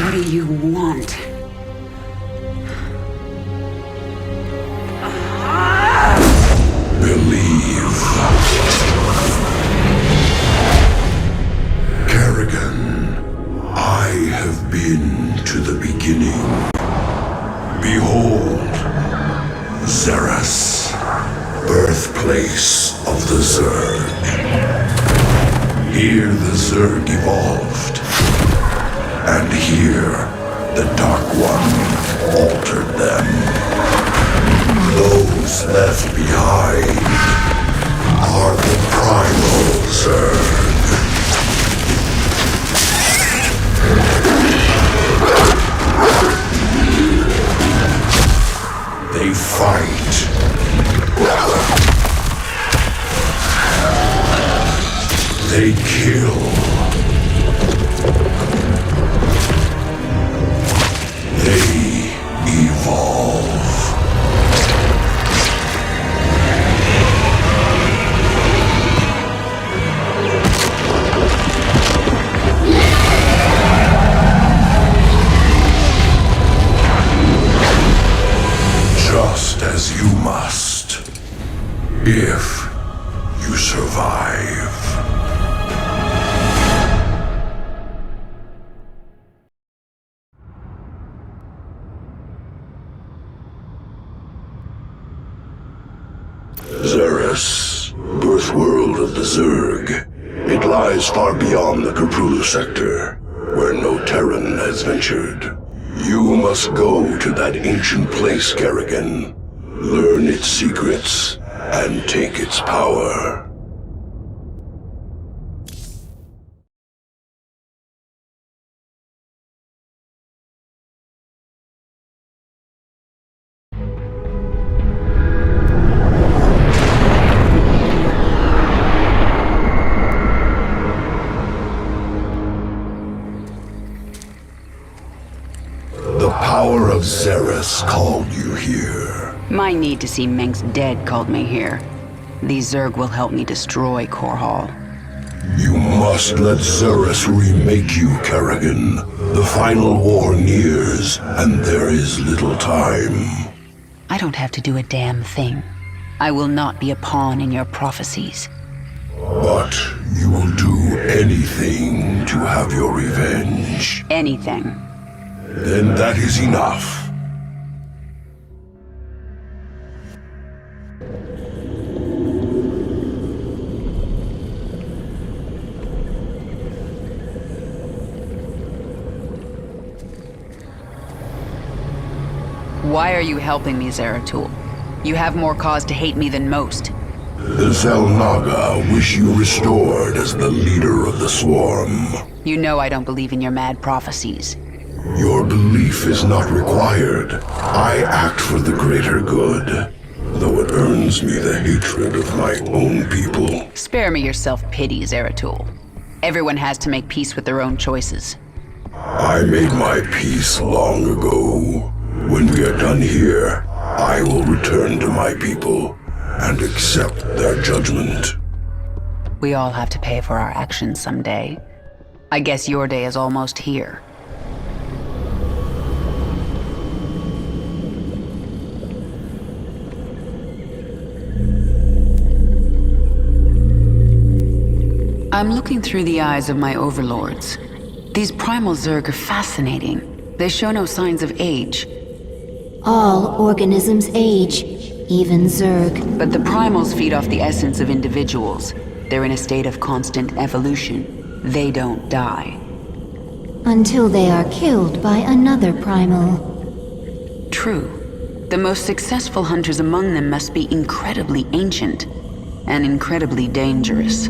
What do you want? Believe. Kerrigan, I have been to the beginning. Behold, Xeras, birthplace of the Zerg. Here the Zerg evolved. And here, the Dark One altered them. Those left behind are the primal Zerg. They fight. They kill. They evolve. Just as you must, if you survive. Zerus, birth world of the Zerg. It lies far beyond the Kerpulu sector, where no Terran has ventured. You must go to that ancient place, Kerrigan. Learn its secrets, and take its power. The power of Zerus called you here. My need to see Mengsk dead called me here. These Zerg will help me destroy Core Hall. You must let Zerus remake you, Kerrigan. The final war nears, and there is little time. I don't have to do a damn thing. I will not be a pawn in your prophecies. But you will do anything to have your revenge. Anything. Then that is enough. Why are you helping me, Zeratul? You have more cause to hate me than most. The Xel'Naga wish you restored as the leader of the Swarm. You know I don't believe in your mad prophecies. Your belief is not required. I act for the greater good, though it earns me the hatred of my own people. Spare me your self-pity, Zeratul. Everyone has to make peace with their own choices. I made my peace long ago. When we are done here, I will return to my people and accept their judgment. We all have to pay for our actions someday. I guess your day is almost here. I'm looking through the eyes of my overlords. These primal Zerg are fascinating. They show no signs of age. All organisms age, even Zerg. But the primals feed off the essence of individuals. They're in a state of constant evolution. They don't die. Until they are killed by another primal. True. The most successful hunters among them must be incredibly ancient and incredibly dangerous.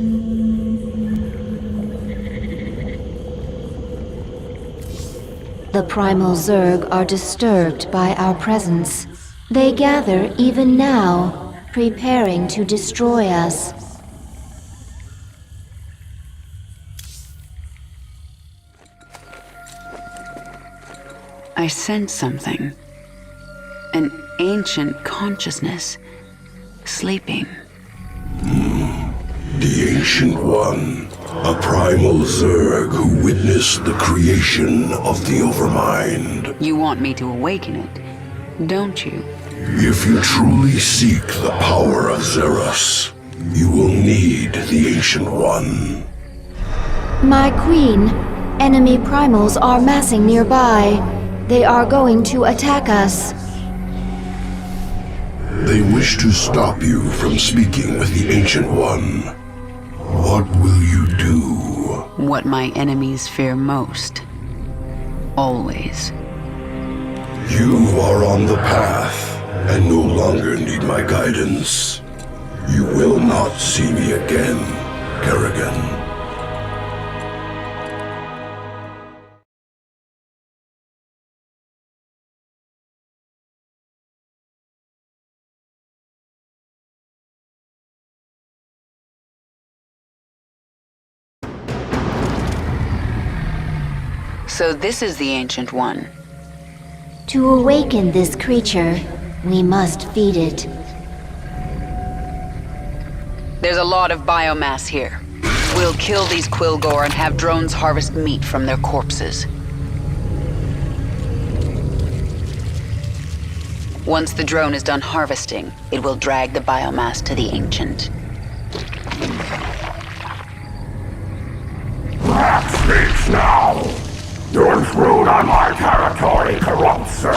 The primal Zerg are disturbed by our presence. They gather even now, preparing to destroy us. I sense something. An ancient consciousness. Sleeping. The Ancient One. A primal Zerg who witnessed the creation of the Overmind. You want me to awaken it, don't you? If you truly seek the power of Zerus, you will need the Ancient One. My queen, enemy primals are massing nearby. They are going to attack us. They wish to stop you from speaking with the Ancient One. What will you do? What my enemies fear most. Always. You are on the path, and no longer need my guidance. You will not see me again, Kerrigan. So this is the Ancient One. To awaken this creature, we must feed it. There's a lot of biomass here. We'll kill these Quilgore and have drones harvest meat from their corpses. Once the drone is done harvesting, it will drag the biomass to the Ancient. That speaks now! You intrude on my territory, corrupt Zerg!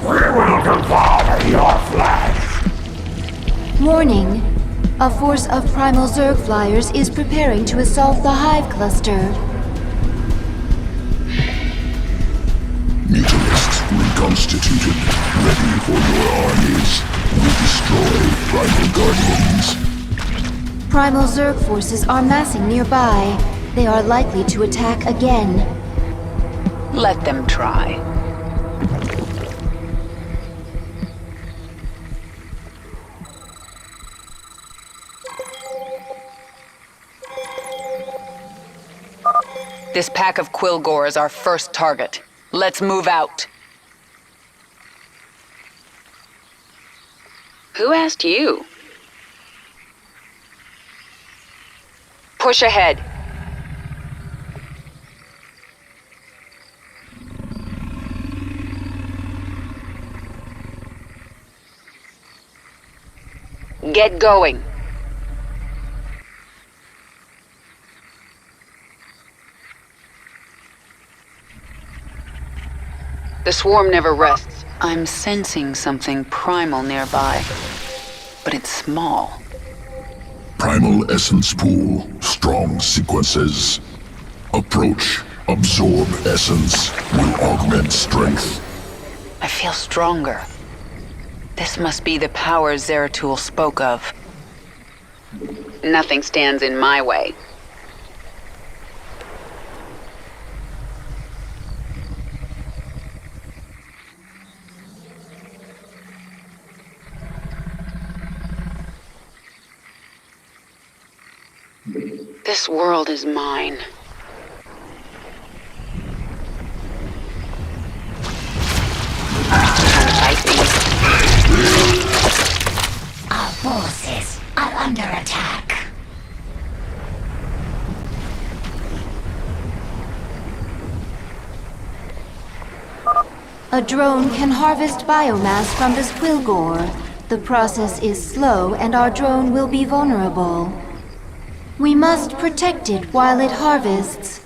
We will devour your flesh! Warning. A force of primal Zerg flyers is preparing to assault the Hive cluster. Mutalisks reconstituted, ready for your armies. We destroy Primal Guardians. Primal Zerg forces are massing nearby. They are likely to attack again. Let them try. This pack of Quilgore is our first target. Let's move out. Who asked you? Push ahead. Get going. The swarm never rests. I'm sensing something primal nearby, but it's small. Primal essence pool, strong sequences. Approach, absorb essence, will augment strength. I feel stronger. This must be the power Zeratul spoke of. Nothing stands in my way. This world is mine. Our forces are under attack. A drone can harvest biomass from this Quilgore. The process is slow and our drone will be vulnerable. We must protect it while it harvests.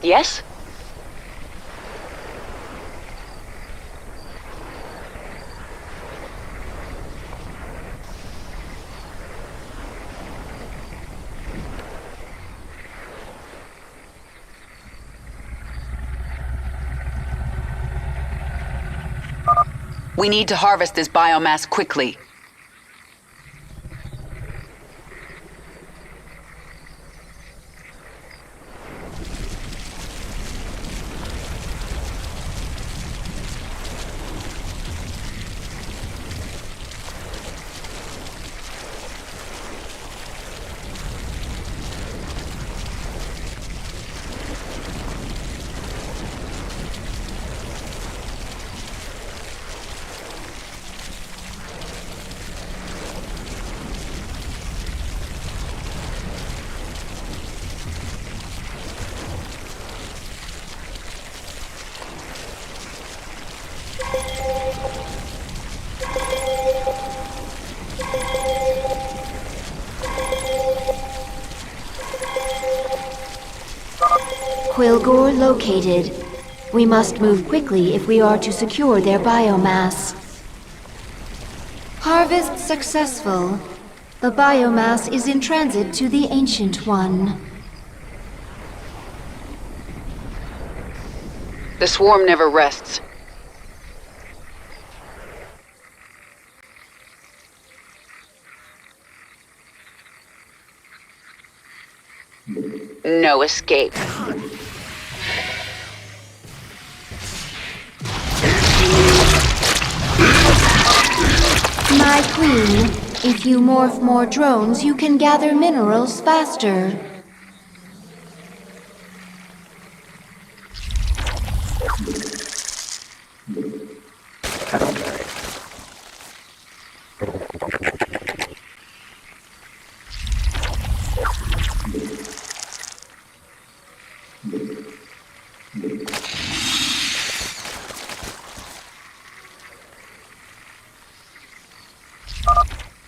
Yes? We need to harvest this biomass quickly. Quilgore located. We must move quickly if we are to secure their biomass. Harvest successful. The biomass is in transit to the Ancient One. The swarm never rests. No escape. My queen, if you morph more drones, you can gather minerals faster.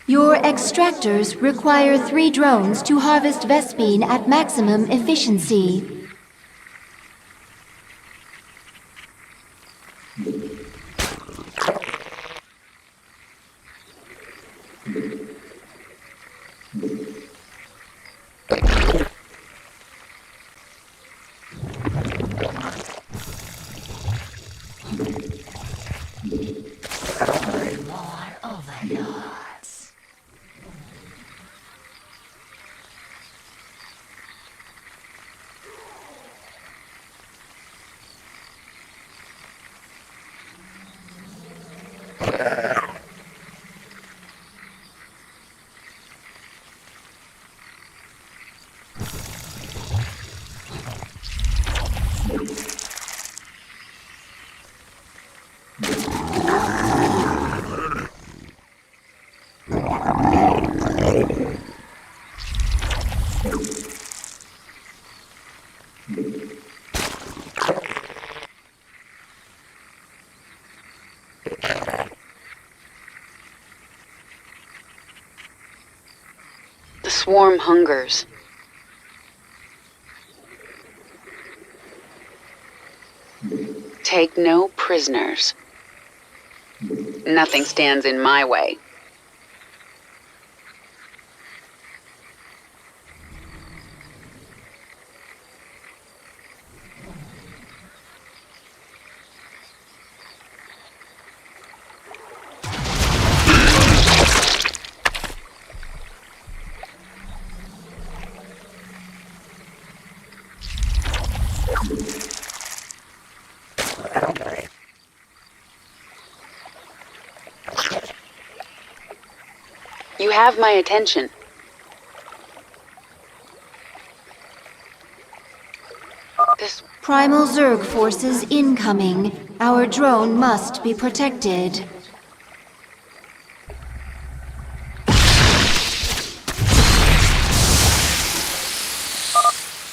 Your extractors require 3 drones to harvest Vespene at maximum efficiency. The swarm hungers. Take no prisoners. Nothing stands in my way. You have my attention. Primal Zerg forces incoming. Our drone must be protected.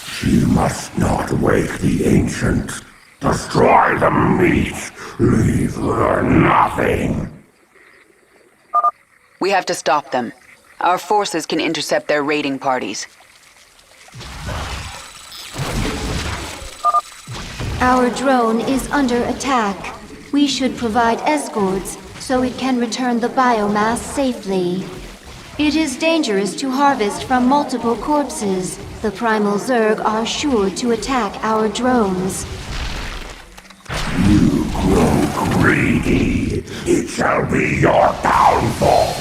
She must not wake the Ancient. Destroy the meat. Leave her nothing. We have to stop them. Our forces can intercept their raiding parties. Our drone is under attack. We should provide escorts so it can return the biomass safely. It is dangerous to harvest from multiple corpses. The Primal Zerg are sure to attack our drones. You grow greedy. It shall be your downfall.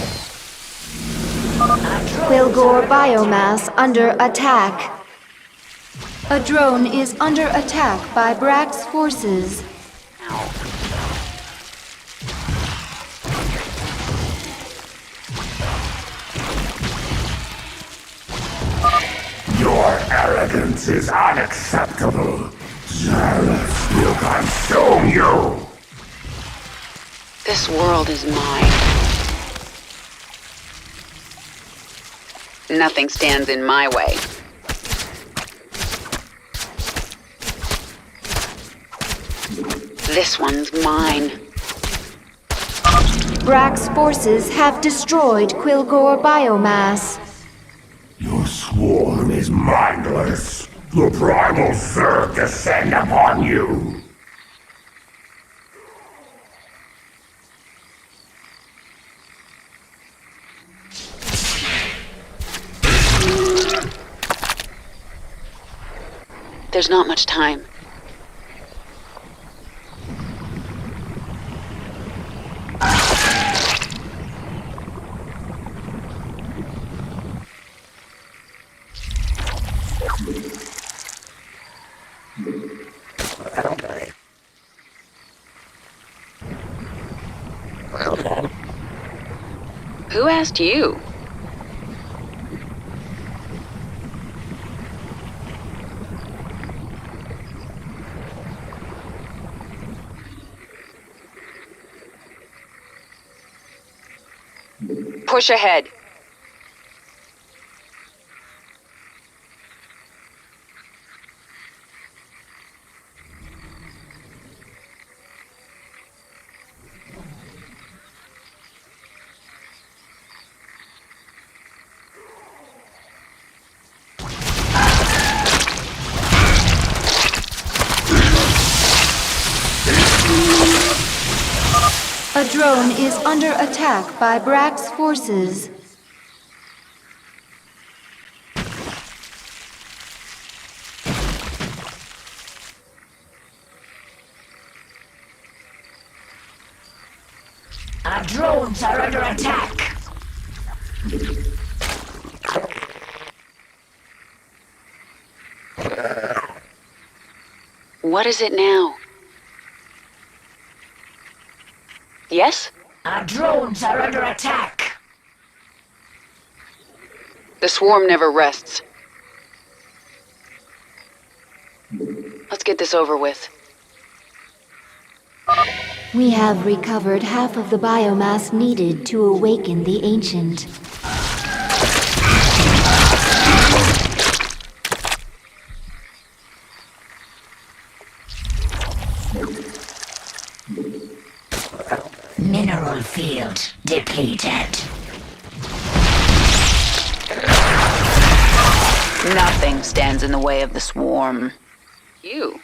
Quilgore biomass under attack. A drone is under attack by Brack's forces. Your arrogance is unacceptable. Zealots will consume you. This world is mine. Nothing stands in my way. This one's mine. Brack's forces have destroyed Quilgore biomass. Your swarm is mindless. The Primal Zerg descend upon you. There's not much time. Who asked you? Push ahead. A drone is under attack by Brack's forces. Our drones are under attack. What is it now? Yes? Our drones are under attack. The swarm never rests. Let's get this over with. We have recovered half of the biomass needed to awaken the Ancient. Mineral field depleted. Nothing stands in the way of the swarm. You.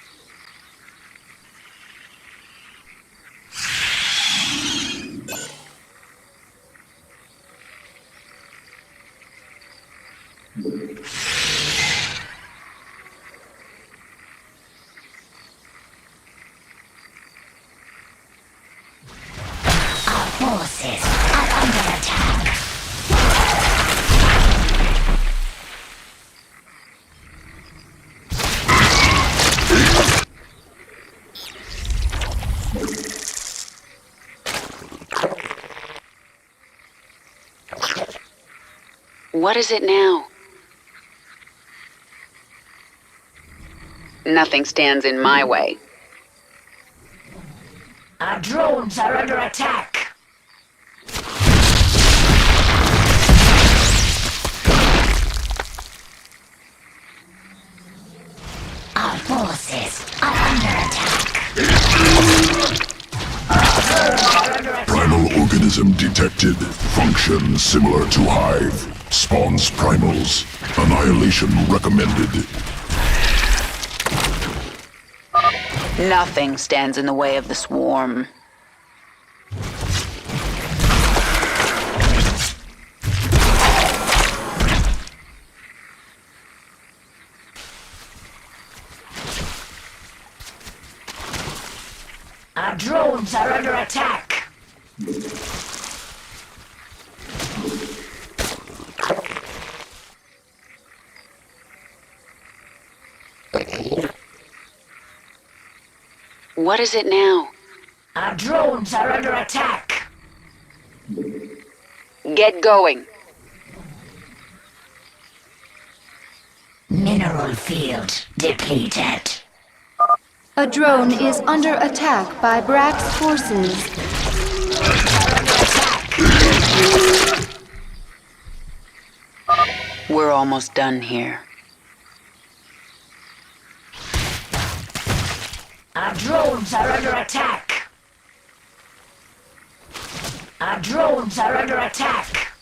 Forces are under attack. What is it now? Nothing stands in my way. Our drones are under attack. Our forces are under attack. Primal organism detected. Function similar to Hive. Spawns primals. Annihilation recommended. Nothing stands in the way of the swarm. Our drones are under attack. What is it now? Our drones are under attack. Get going. Mineral field depleted. A drone is under attack by Brack's forces. We're almost done here. Our drones are under attack. Our drones are under attack.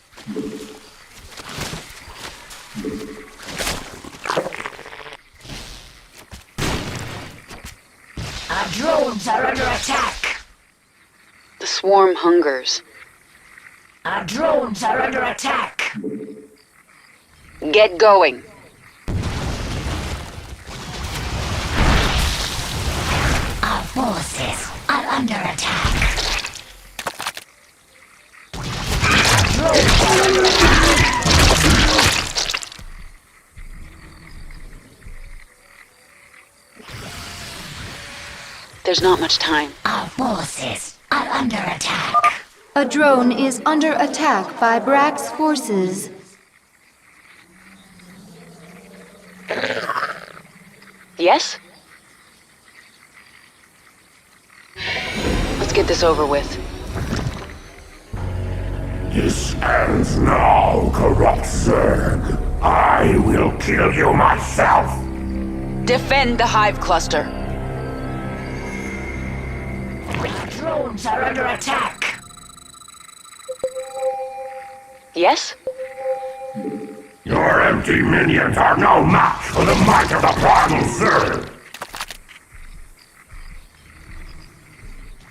Our drones are under attack. The swarm hungers. Our drones are under attack. Get going. There's not much time. Our forces are under attack. A drone is under attack by Brack's forces. Yes? Let's get this over with. This ends now, corrupt Zerg. I will kill you myself. Defend the Hive cluster. Drones are under attack. Yes? Your empty minions are no match for the might of the primal Zerg.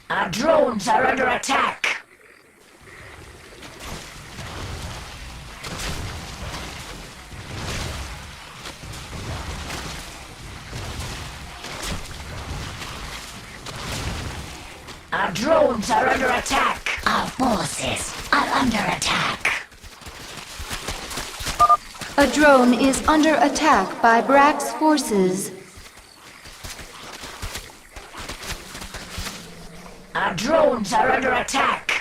Our drones are under attack. Our drones are under attack. Our forces are under attack. A drone is under attack by Brack's forces. Our drones are under attack.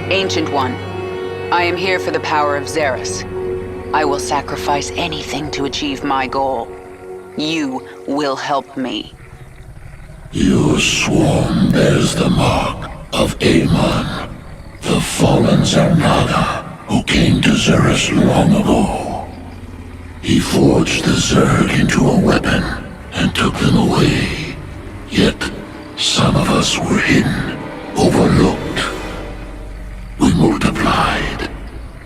Ancient One, I am here for the power of Xeris. I will sacrifice anything to achieve my goal. You will help me. Your swarm bears the mark of Amon, the fallen Xernaga who came to Xeris long ago. He forged the Zerg into a weapon and took them away. Yet, some of us were hidden, overlooked. We multiplied.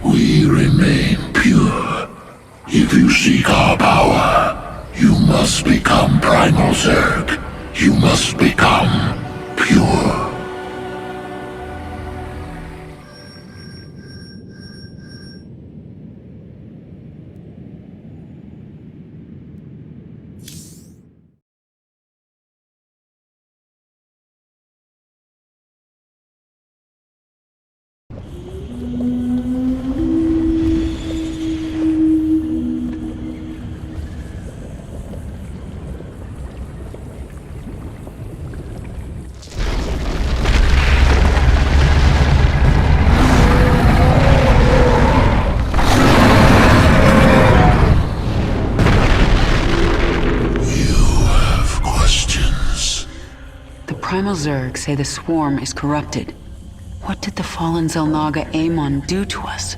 We remain pure. If you seek our power, you must become Primal Zerg. You must become pure. Primal Zerg say the swarm is corrupted. What did the fallen Xel'Naga Amon do to us?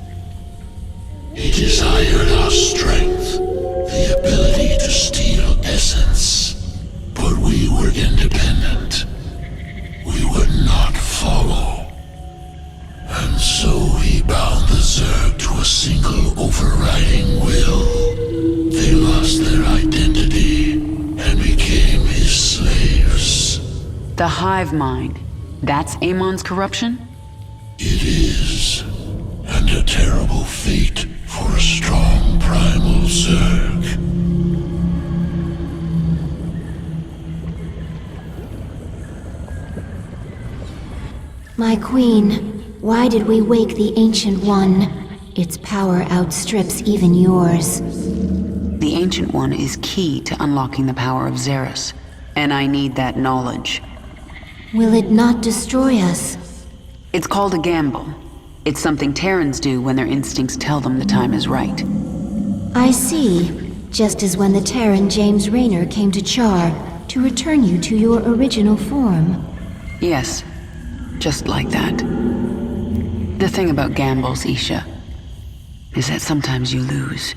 He desired our strength, the ability to steal essence. But we were independent. We would not follow. And so he bound the Zerg to a single overriding will. They lost their identity and became his slaves. The hive mind. That's Amon's corruption? It is. And a terrible fate for a strong primal Zerg. My queen, why did we wake the Ancient One? Its power outstrips even yours. The Ancient One is key to unlocking the power of Xeris, and I need that knowledge. Will it not destroy us? It's called a gamble. It's something Terrans do when their instincts tell them the time is right. I see. Just as when the Terran James Raynor came to Char to return you to your original form. Yes, just like that. The thing about gambles, Isha, is that sometimes you lose.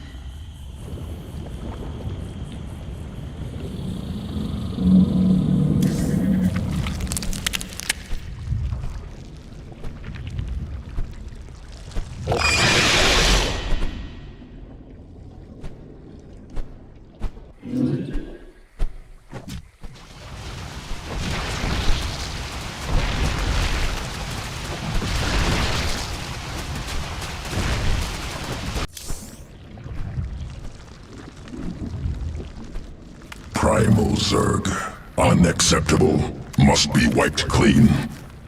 Primal Zerg. Unacceptable. Must be wiped clean.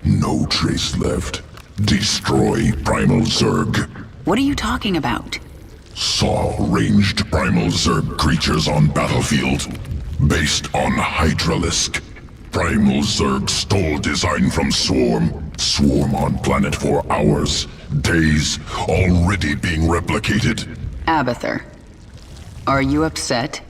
No trace left. Destroy Primal Zerg. What are you talking about? Saw ranged Primal Zerg creatures on battlefield. Based on Hydralisk. Primal Zerg stole design from Swarm. Swarm on planet for hours, days, already being replicated. Abathur, are you upset?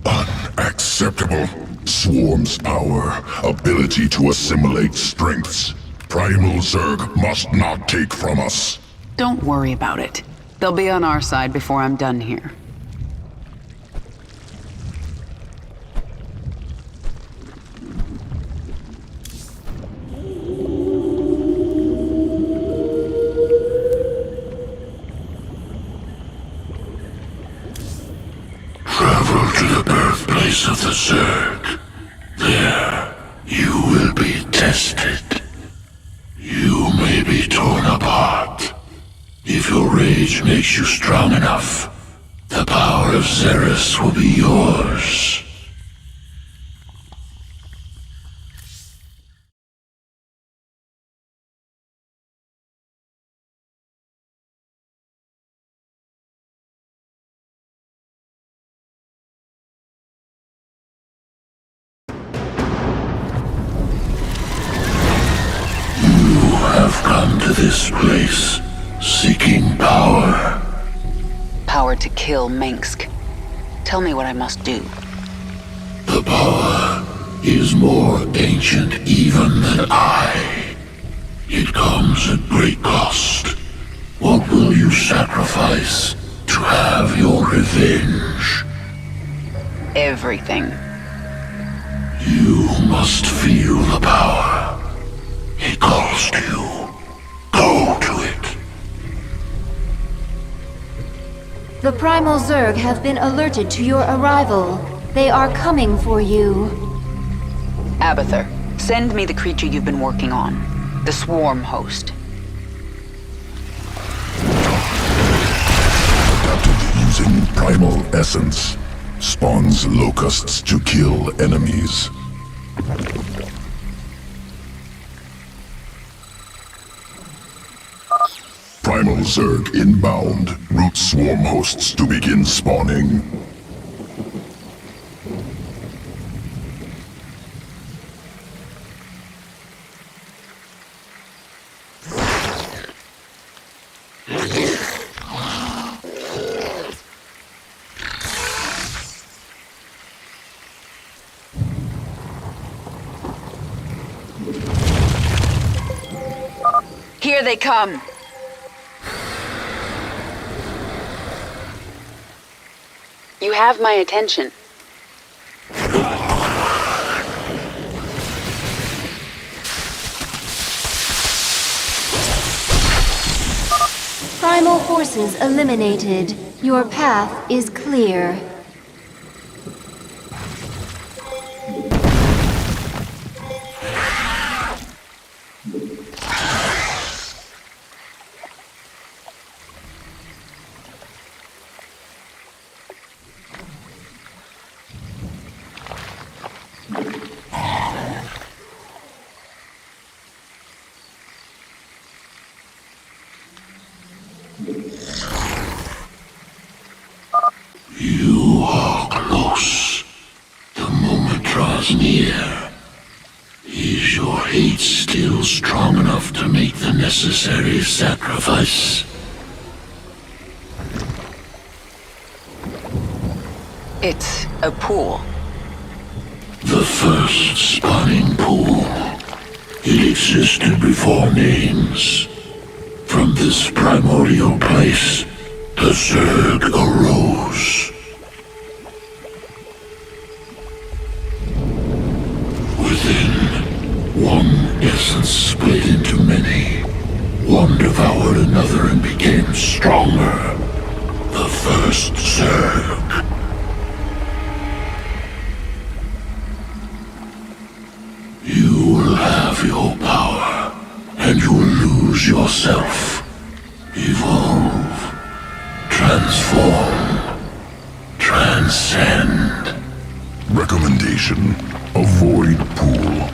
Unacceptable. Swarm's power, ability to assimilate strengths. Primal Zerg must not take from us. Don't worry about it. They'll be on our side before I'm done here. Travel to the birthplace of the Zerg. There, you will be tested. You may be torn apart. If your rage makes you strong enough, the power of Xeris will be yours. You have come to this place, seeking power. Power to kill Mengsk. Tell me what I must do. The power is more ancient even than I. It comes at great cost. What will you sacrifice to have your revenge? Everything. You must feel the power. It calls to you. Go to it. The Primal Zerg have been alerted to your arrival. They are coming for you. Abathur, send me the creature you've been working on. The Swarm host. Adapted using primal essence. Spawns locusts to kill enemies. Primal Zerg inbound. Route Swarm hosts to begin spawning. Here they come! You have my attention. Primal forces eliminated. Your path is clear. You are close. The moment draws near. Is your hate still strong enough to make the necessary sacrifice? It's a pool. The first spawning pool. It existed before names. From this primordial place, the Zerg arose. Within, one essence split into many. One devoured another and became stronger. The first Zerg. You will have your power, and you will lose yourself. Evolve. Transform. Transcend. Recommendation: avoid pool.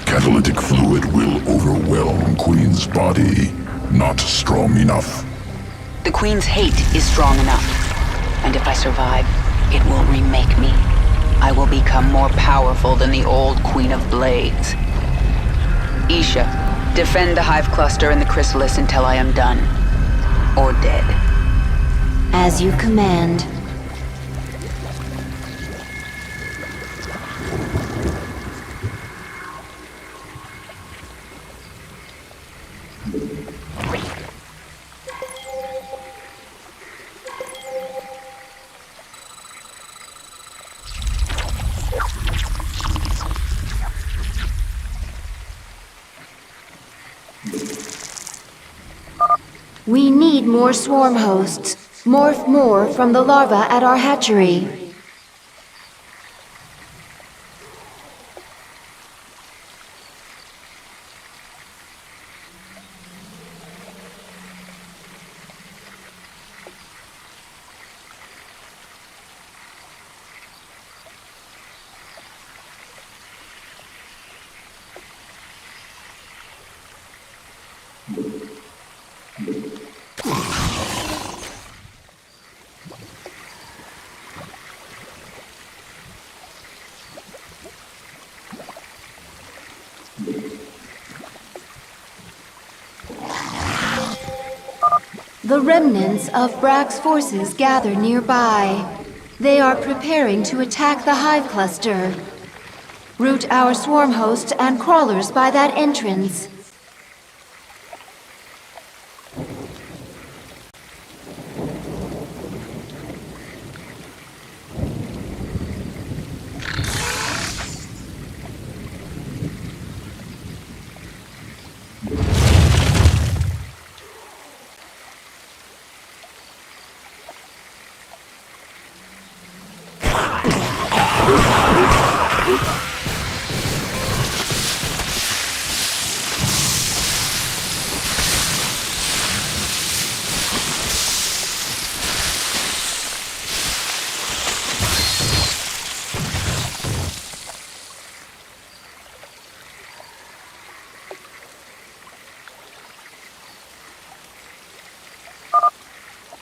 Catalytic fluid will overwhelm Queen's body. Not strong enough. The Queen's hate is strong enough. And if I survive, it will remake me. I will become more powerful than the old Queen of Blades. Isha, defend the Hive Cluster and the Chrysalis until I am done. Or dead. As you command. We need more swarm hosts. Morph more from the larva at our hatchery. The remnants of Brack's forces gather nearby. They are preparing to attack the Hive Cluster. Route our swarm hosts and crawlers by that entrance.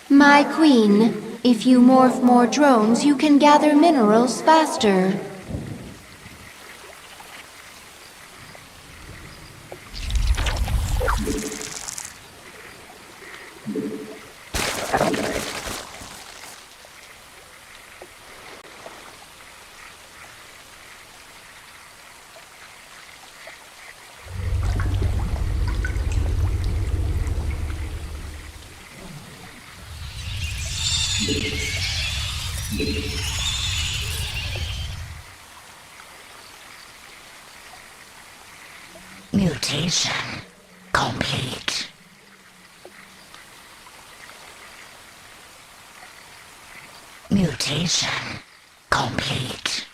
My queen, if you morph more drones, you can gather minerals faster. Mutation complete. Mutation complete.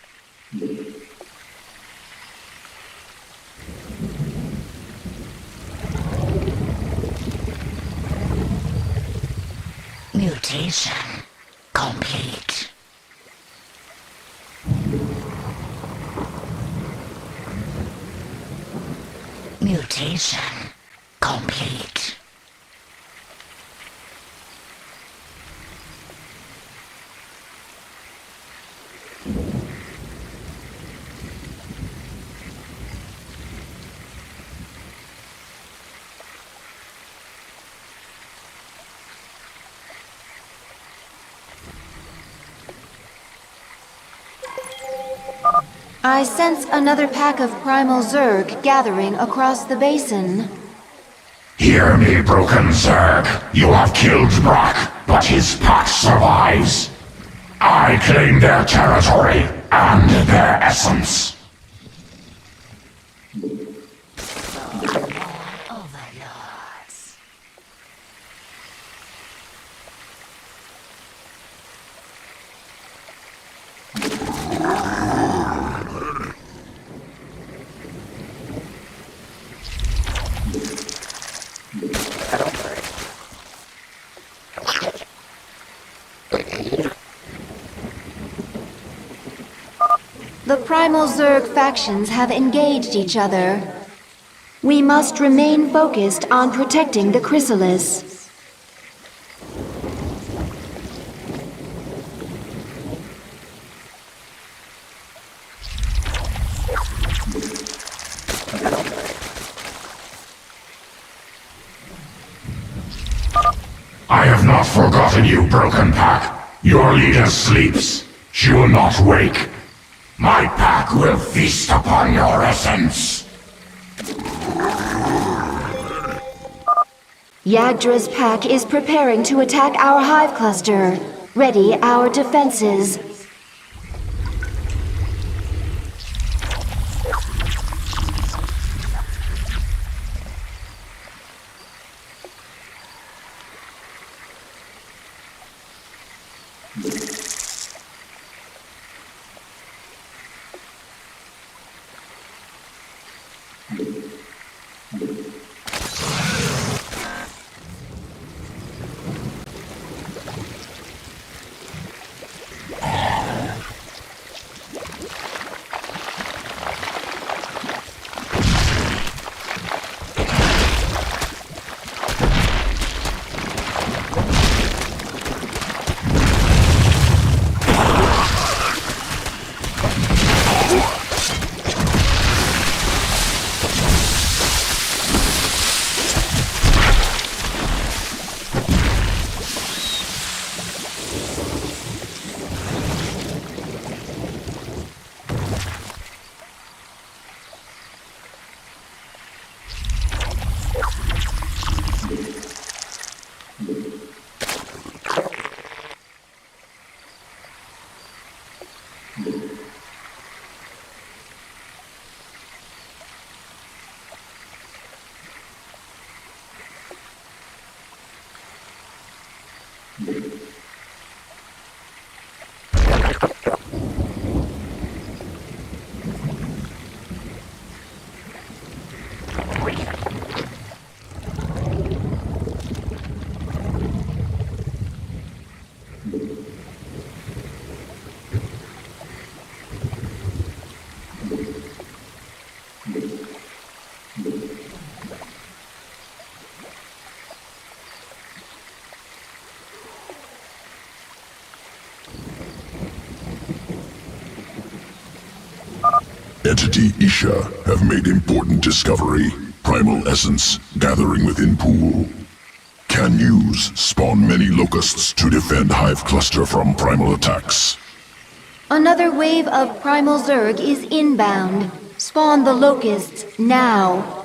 Mutation complete. Mutation complete. I sense another pack of primal Zerg gathering across the basin. Hear me, broken Zerg. You have killed Brock, but his pack survives. I claim their territory and their essence. The primal Zerg factions have engaged each other. We must remain focused on protecting the chrysalis. I have not forgotten you, Broken Pack. Your leader sleeps. She will not wake. My pack will feast upon your essence. Yagdra's pack is preparing to attack our hive cluster. Ready our defenses. Entity Isha have made important discovery. Primal essence gathering within pool. Can use spawn many locusts to defend hive cluster from primal attacks. Another wave of primal Zerg is inbound. Spawn the locusts now.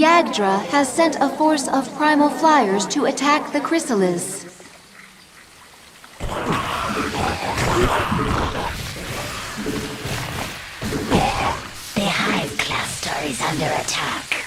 Yagdra has sent a force of primal flyers to attack the chrysalis. The hive cluster is under attack.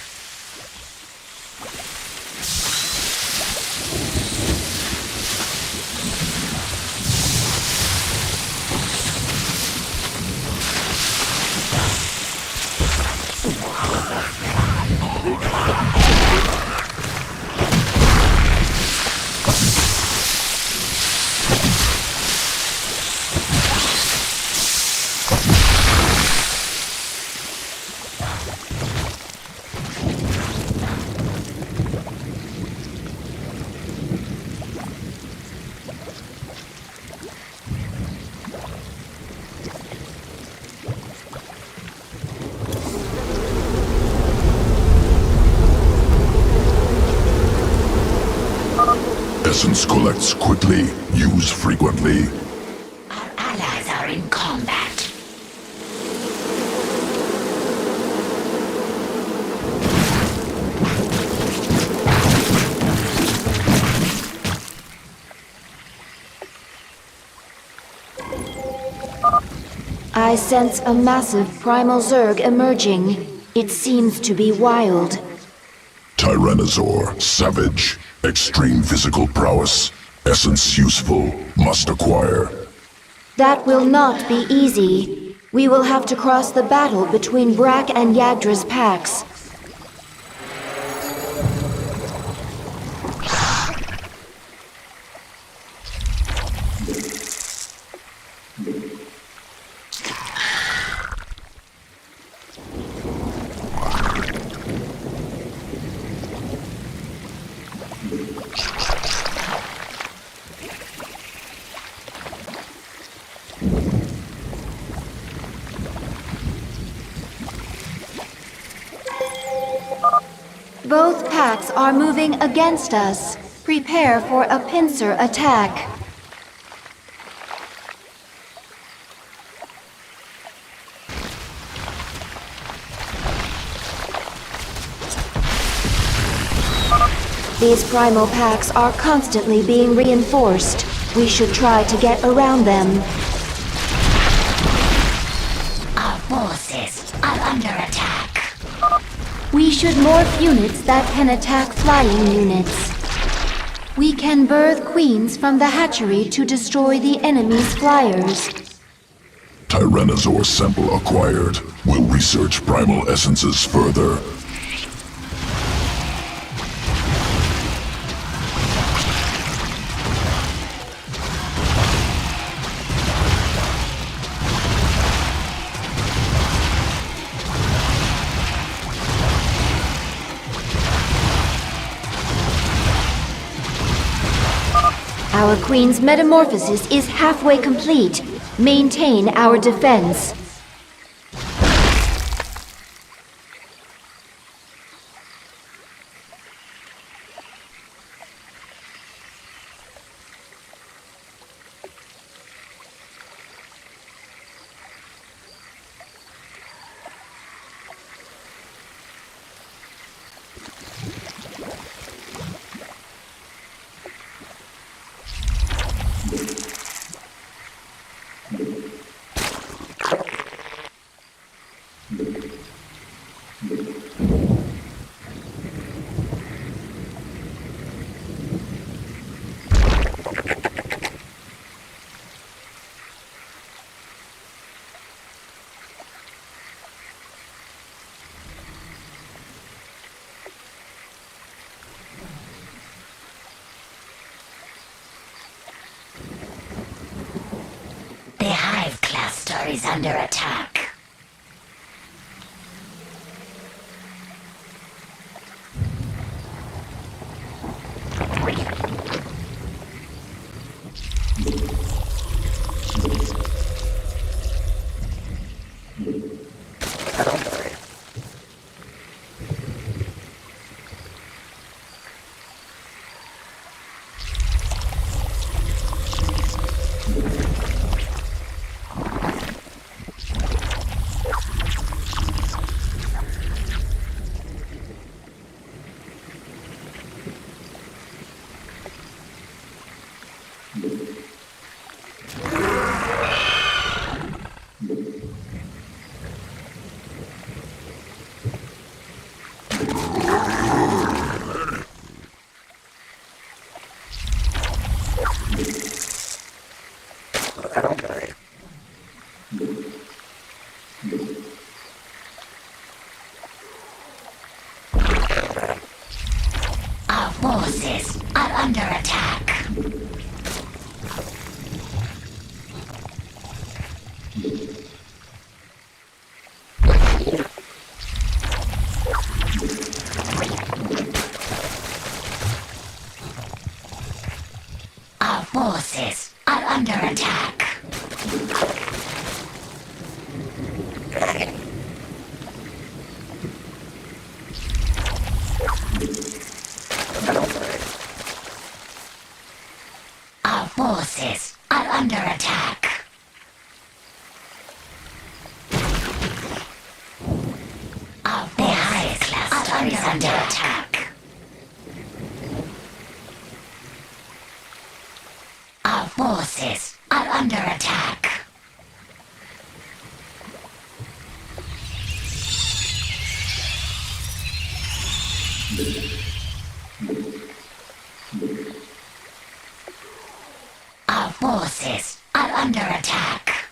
Essence collects quickly, use frequently. Our allies are in combat. I sense a massive primal Zerg emerging. It seems to be wild. Tyrannosaur, savage. Extreme physical prowess. Essence useful, must acquire. That will not be easy. We will have to cross the battle between Brack and Yagdra's packs. Both packs are moving against us. Prepare for a pincer attack. These primal packs are constantly being reinforced. We should try to get around them. Our forces are under attack. We should morph units that can attack flying units. We can birth queens from the hatchery to destroy the enemy's flyers. Tyrannosaur sample acquired. We'll research primal essences further. Our queen's metamorphosis is halfway complete. Maintain our defense. The hive cluster is under attack. forces are under attack. Our forces are under attack. Our forces are under attack. Our highest cluster is under attack. Our forces are under attack. Our forces are under attack.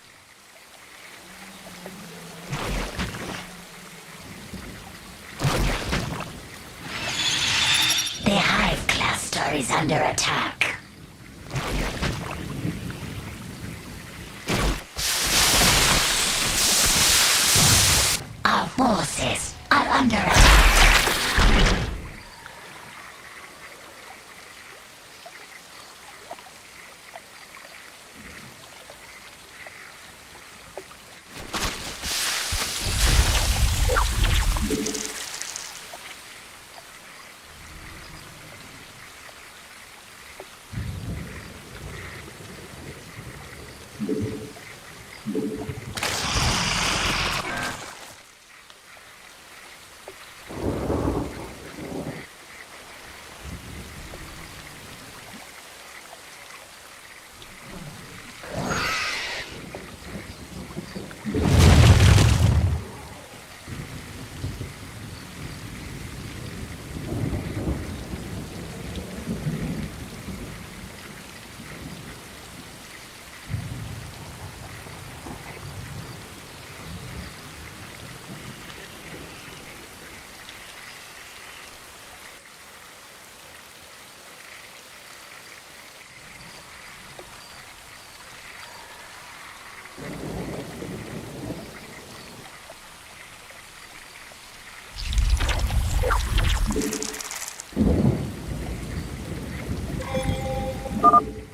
The hive cluster is under attack. Our forces are under attack.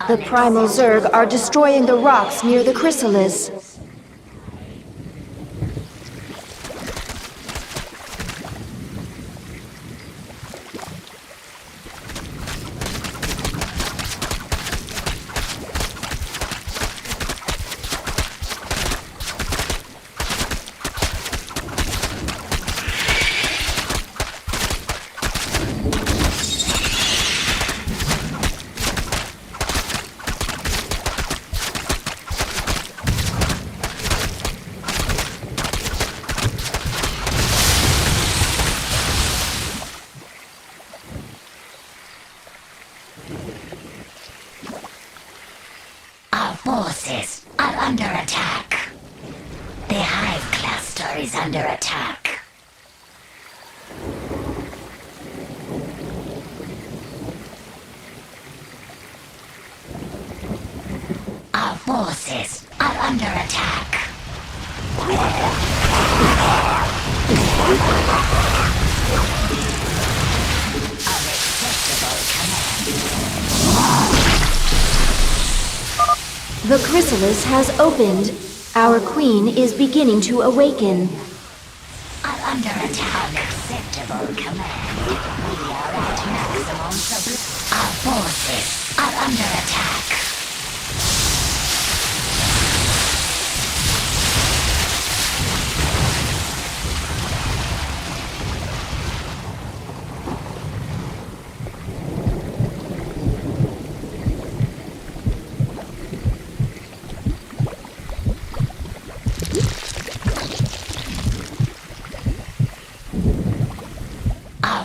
The primal Zerg are destroying the rocks near the chrysalis. Forces are under attack. The hive cluster is under attack. Our forces are under attack. Unacceptable command. The chrysalis has opened. Our queen is beginning to awaken. Under attack. Unacceptable command. We are at maximum supply. Our forces are under attack.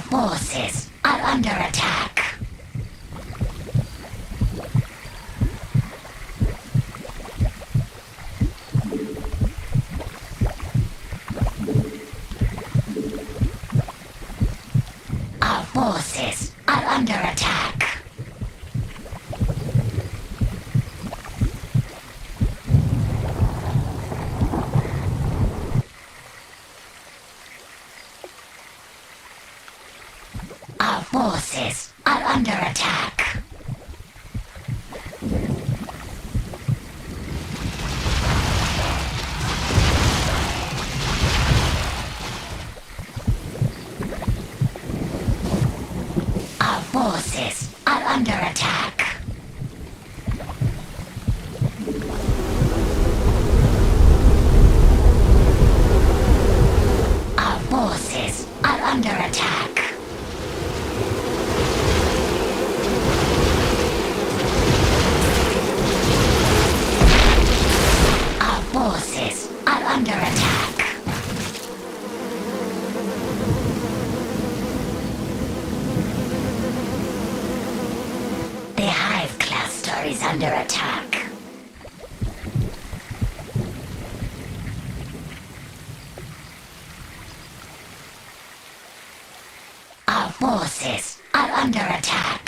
Forces are under attack. Our forces are under attack. Our forces are under attack. Our forces are under attack. Our forces are under attack. Forces are under attack. The Hive cluster is under attack. Our forces are under attack.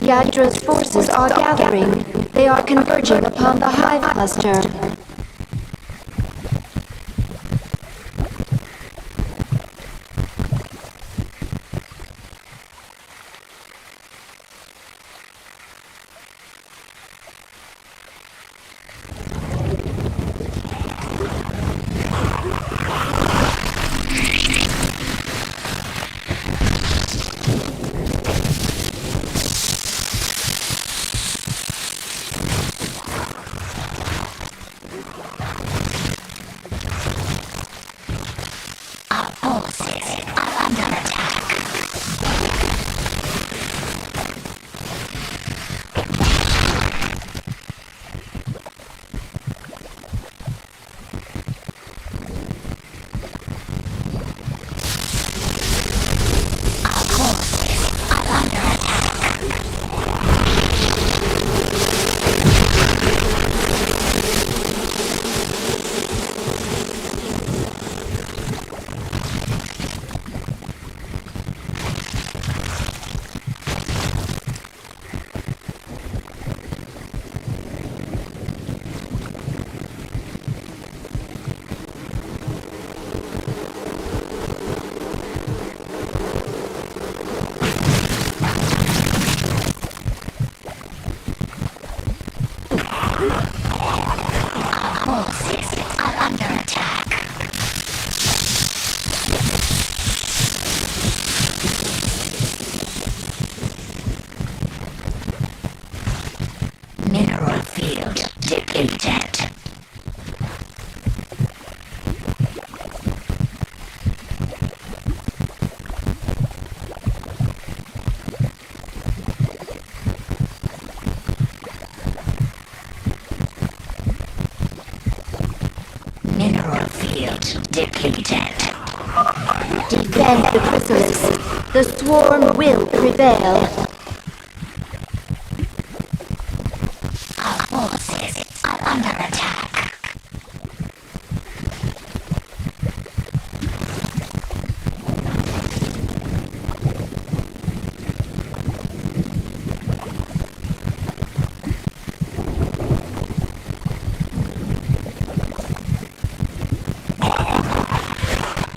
Yadra's forces are gathering. They are converging upon the Hive cluster. Defend the chrysalis. The swarm will prevail. Our forces are under attack.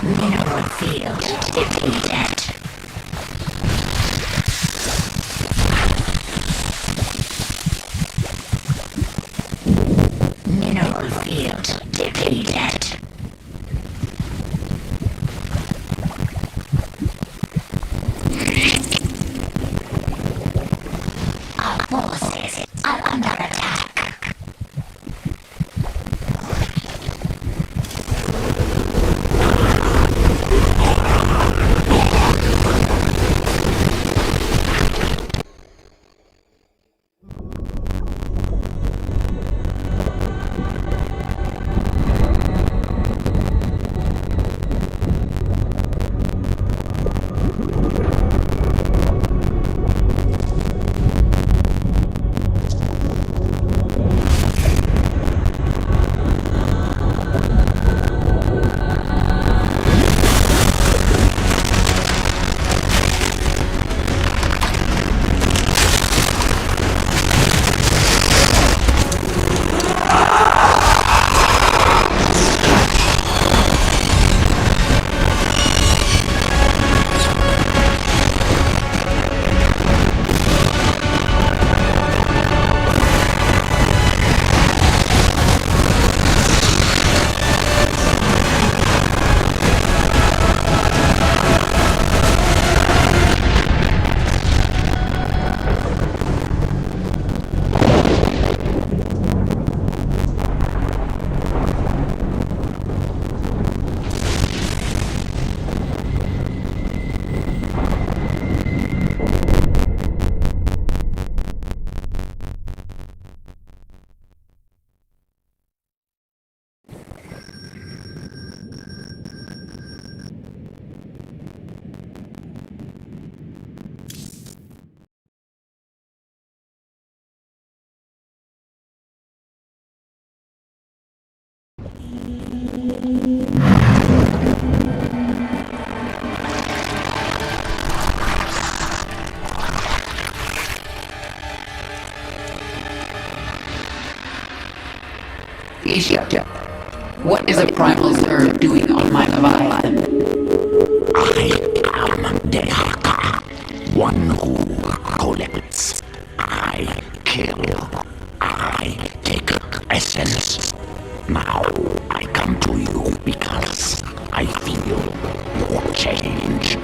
Mineral field depleted. Isha, what is a primal Zerg doing on my Leviathan? I am Dehaka, one who collects. I kill. I take essence. Now I come to you because I feel your change.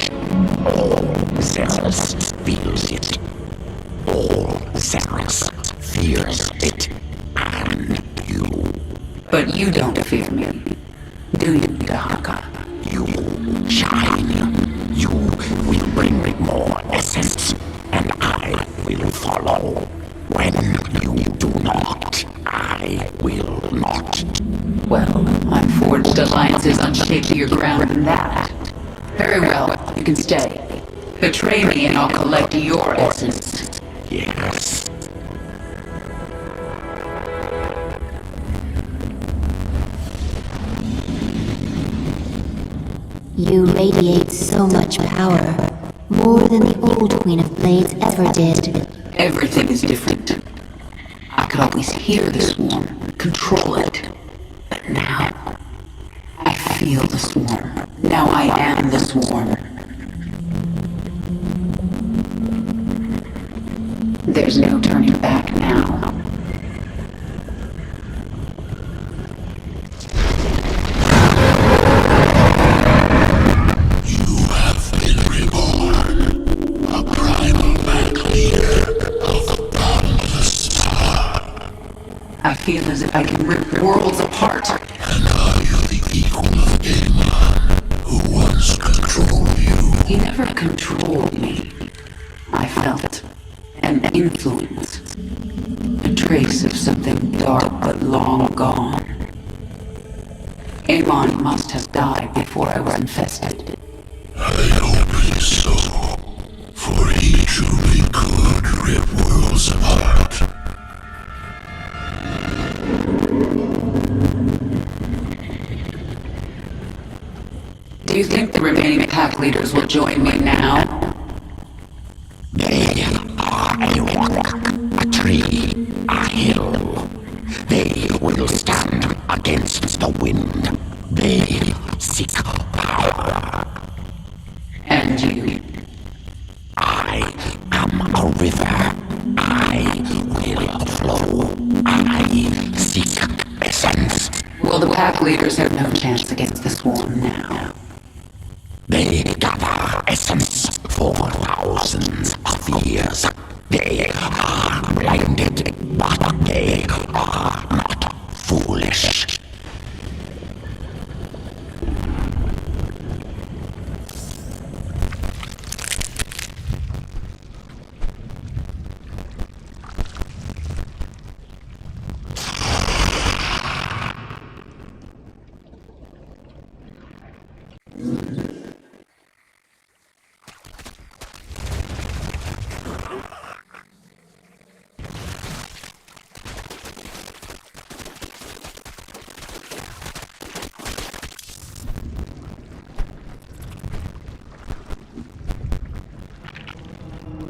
All Xenos feels it. All Xenos fears it. And you. But you don't fear me, do you, Dahaka? You shine. You will bring more essence, and I will follow. When you do not, I will not. Well, I've forged alliances on shakier ground than that. Very well, you can stay. Betray me and I'll collect your essence. Yes. You radiate so much power. More than the old Queen of Blades ever did. Everything is different. I could always hear the swarm, control it. But now, I feel the swarm. Now I am the swarm. There's no turning back now. You have been reborn. A primal pack leader of the boundless star. I feel as if I can rip worlds apart. And are you the equal of Daemon, who once controlled you? He never controlled me. I felt an influence. A trace of something dark but long gone. Amon must have died before I was infested. I hope it is so, for he truly could rip worlds apart. Do you think the remaining pack leaders will join me now? They are a rock, a tree, a hill. They will stand against the wind. They seek power. And you? I am a river. I will flow. I seek essence. Well, the pack leaders have no chance against the swarm now. They gather essence for thousands of years. They are blinded, but they are not foolish.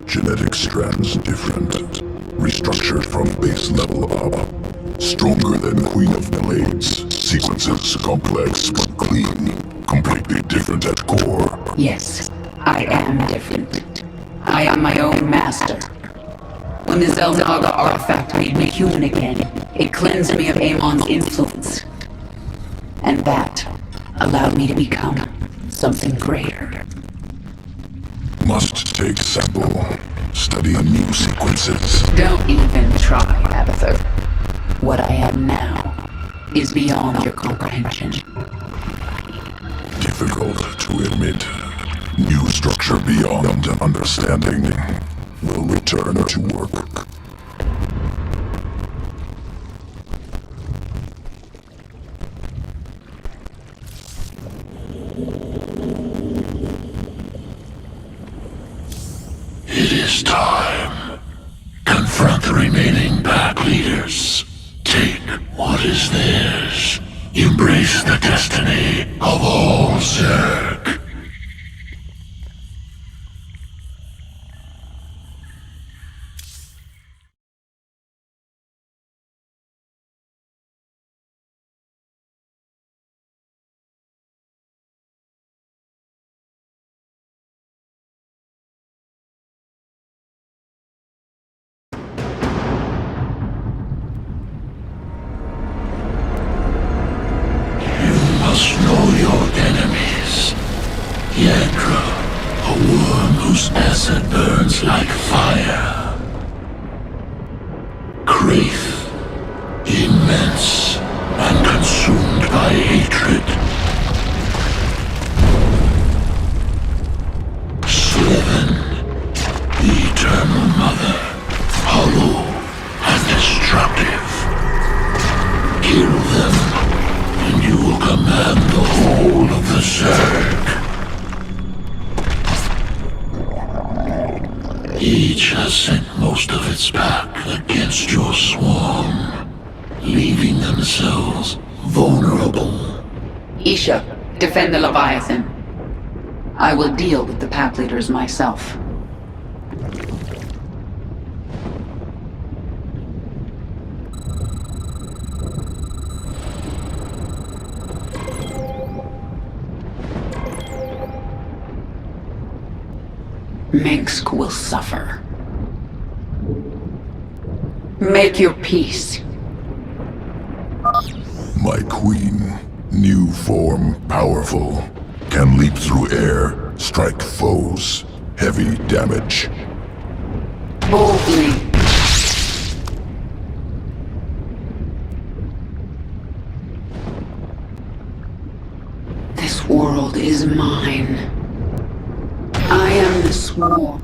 Genetic strands different. Restructured from base level up. Stronger than Queen of Blades. Sequences complex but clean. Completely different at core. Yes, I am different. I am my own master. When the Zeldaga artifact made me human again, it cleansed me of Amon's influence. And that allowed me to become something greater. Must take sample. Study new sequences. Don't even try, Abather. What I am now is beyond your comprehension. Difficult to admit. New structure beyond understanding. Will return to work. It is time. Confront the remaining pack leaders. Take what is theirs. Embrace the destiny of all Zerg. burns like fire. Kraith, immense and consumed by hatred. Sliven, the Eternal Mother, hollow and destructive. Kill them, and you will command the whole of the Zerg. Each has sent most of its pack against your swarm, leaving themselves vulnerable. Isha, defend the Leviathan. I will deal with the pack leaders myself. Minsk will suffer. Make your peace. My queen, new form, powerful, can leap through air, strike foes, heavy damage. Boldly. This world is mine. I am the Swarm.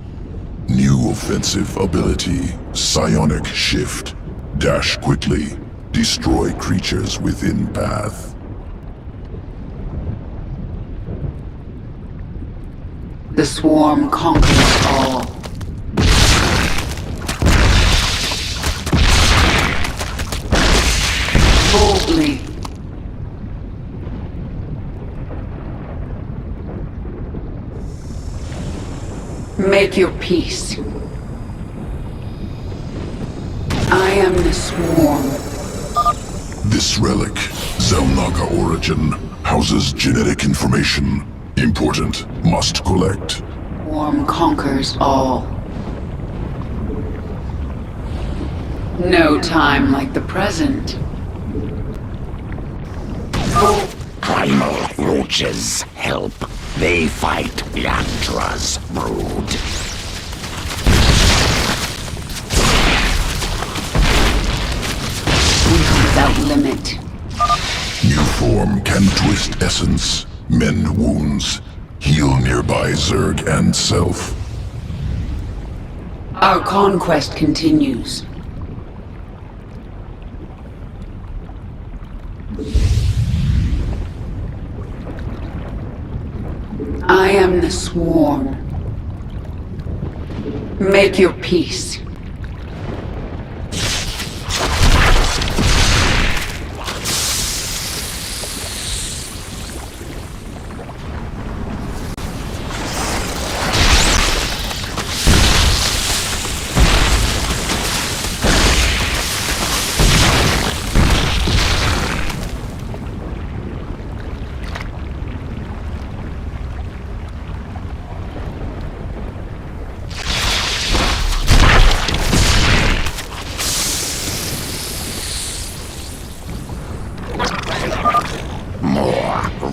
New offensive ability, Psionic Shift. Dash quickly. Destroy creatures within path. The Swarm conquers all. Boldly. Make your peace. I am the Swarm. This relic, Zelnaga origin, houses genetic information. Important, must collect. Swarm conquers all. No time like the present. Primal roaches help. They fight Yagdra's brood. Without limit. New form can twist essence, mend wounds, heal nearby Zerg and self. Our conquest continues. I am the Swarm. Make your peace.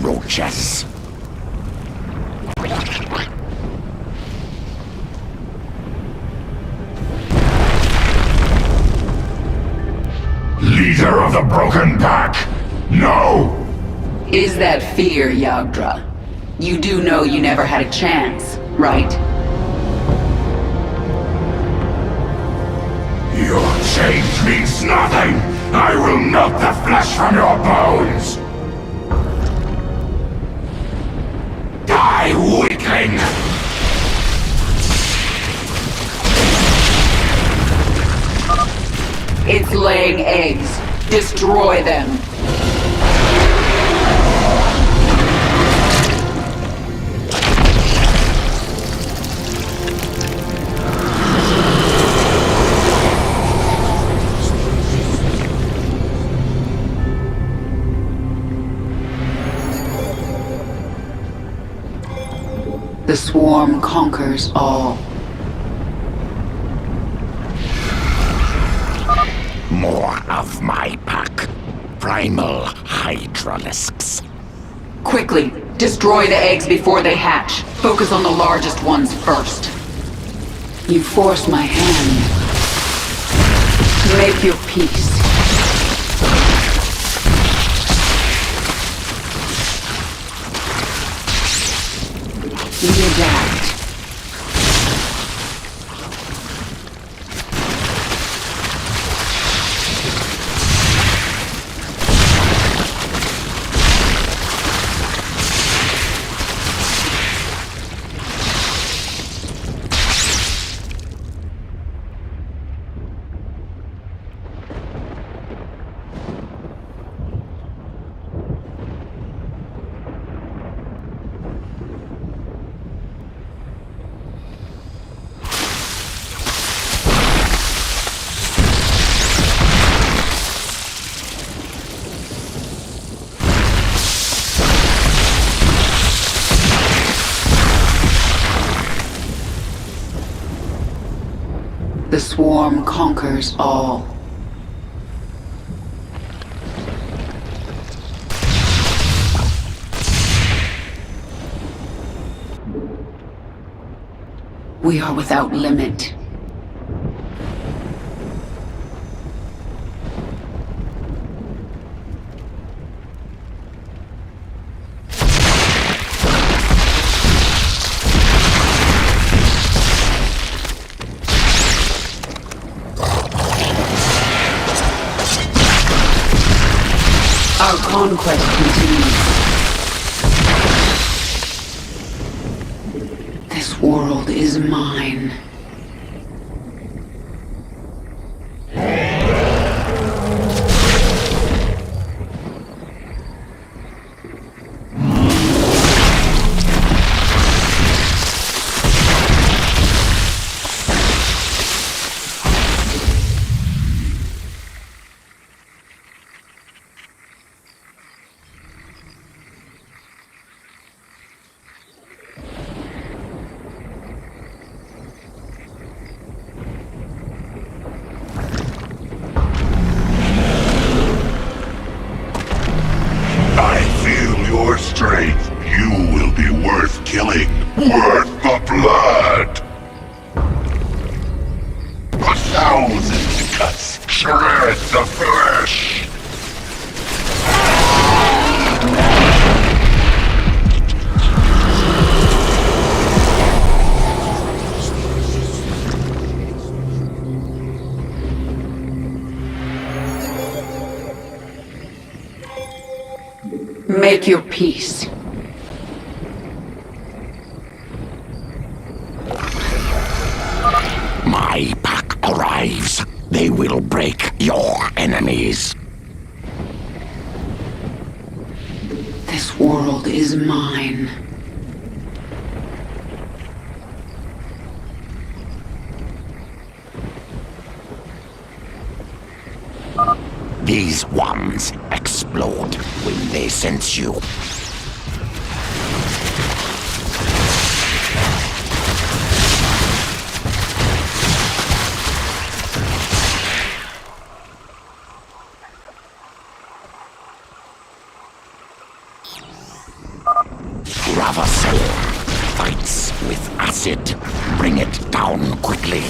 Roaches. Leader of the Broken Pack, no! Is that fear, Yagdra? You do know you never had a chance, right? Your change means nothing! I will melt the flesh from your bones! Die, weakling! It's laying eggs. Destroy them. The Swarm conquers all. More of my pack. Primal Hydralisks. Quickly, destroy the eggs before they hatch. Focus on the largest ones first. You force my hand. Make your peace. We adapt. The swarm conquers all. We are without limit. Our conquest continues. This world is mine. Strength, you will be worth killing, worth the blood. 1,000 cuts shred the flesh. Make your peace. My pack arrives. They will break your enemies. This world is mine. These ones explode when they sense you. Ravasol fights with acid. Bring it down quickly.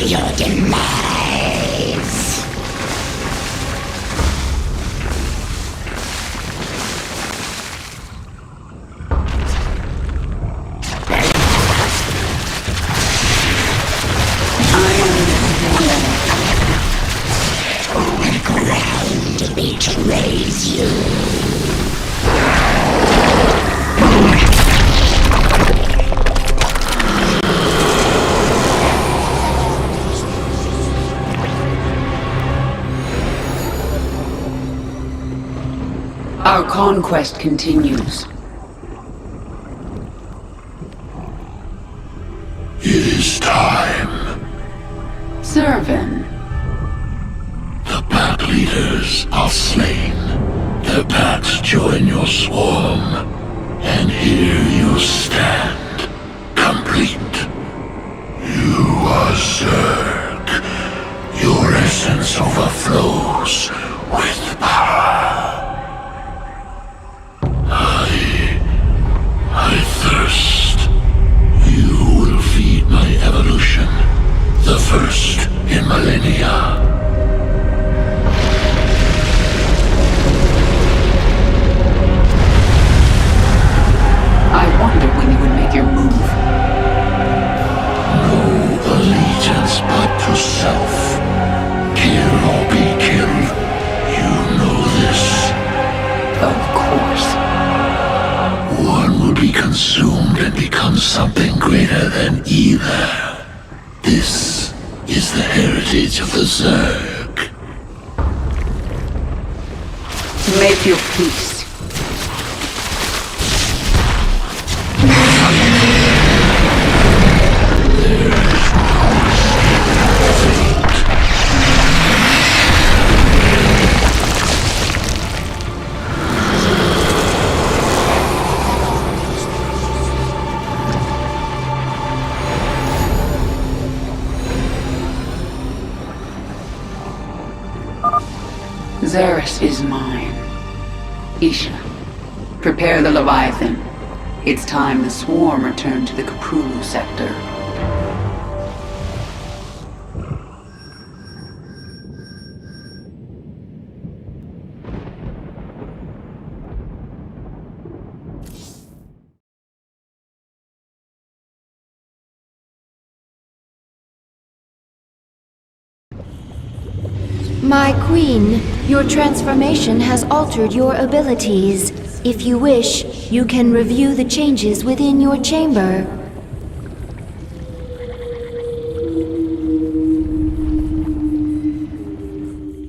your demise. The ground betrays you. Our conquest continues. It is time. Servant. The pack leaders are slain. The packs join your swarm. And here you stand, complete. You are Zerg. Your essence overflows with power. I thirst. You will feed my evolution, the first in millennia. I wondered when you would make your move. No allegiance but to self. Kill or be killed. You know this. Of course. One will be consumed and become something greater than either. This is the heritage of the Zerg. Make your peace. Xeris is mine. Isha, prepare the Leviathan. It's time the swarm returned to the Kaprulu sector. My queen, your transformation has altered your abilities. If you wish, you can review the changes within your chamber.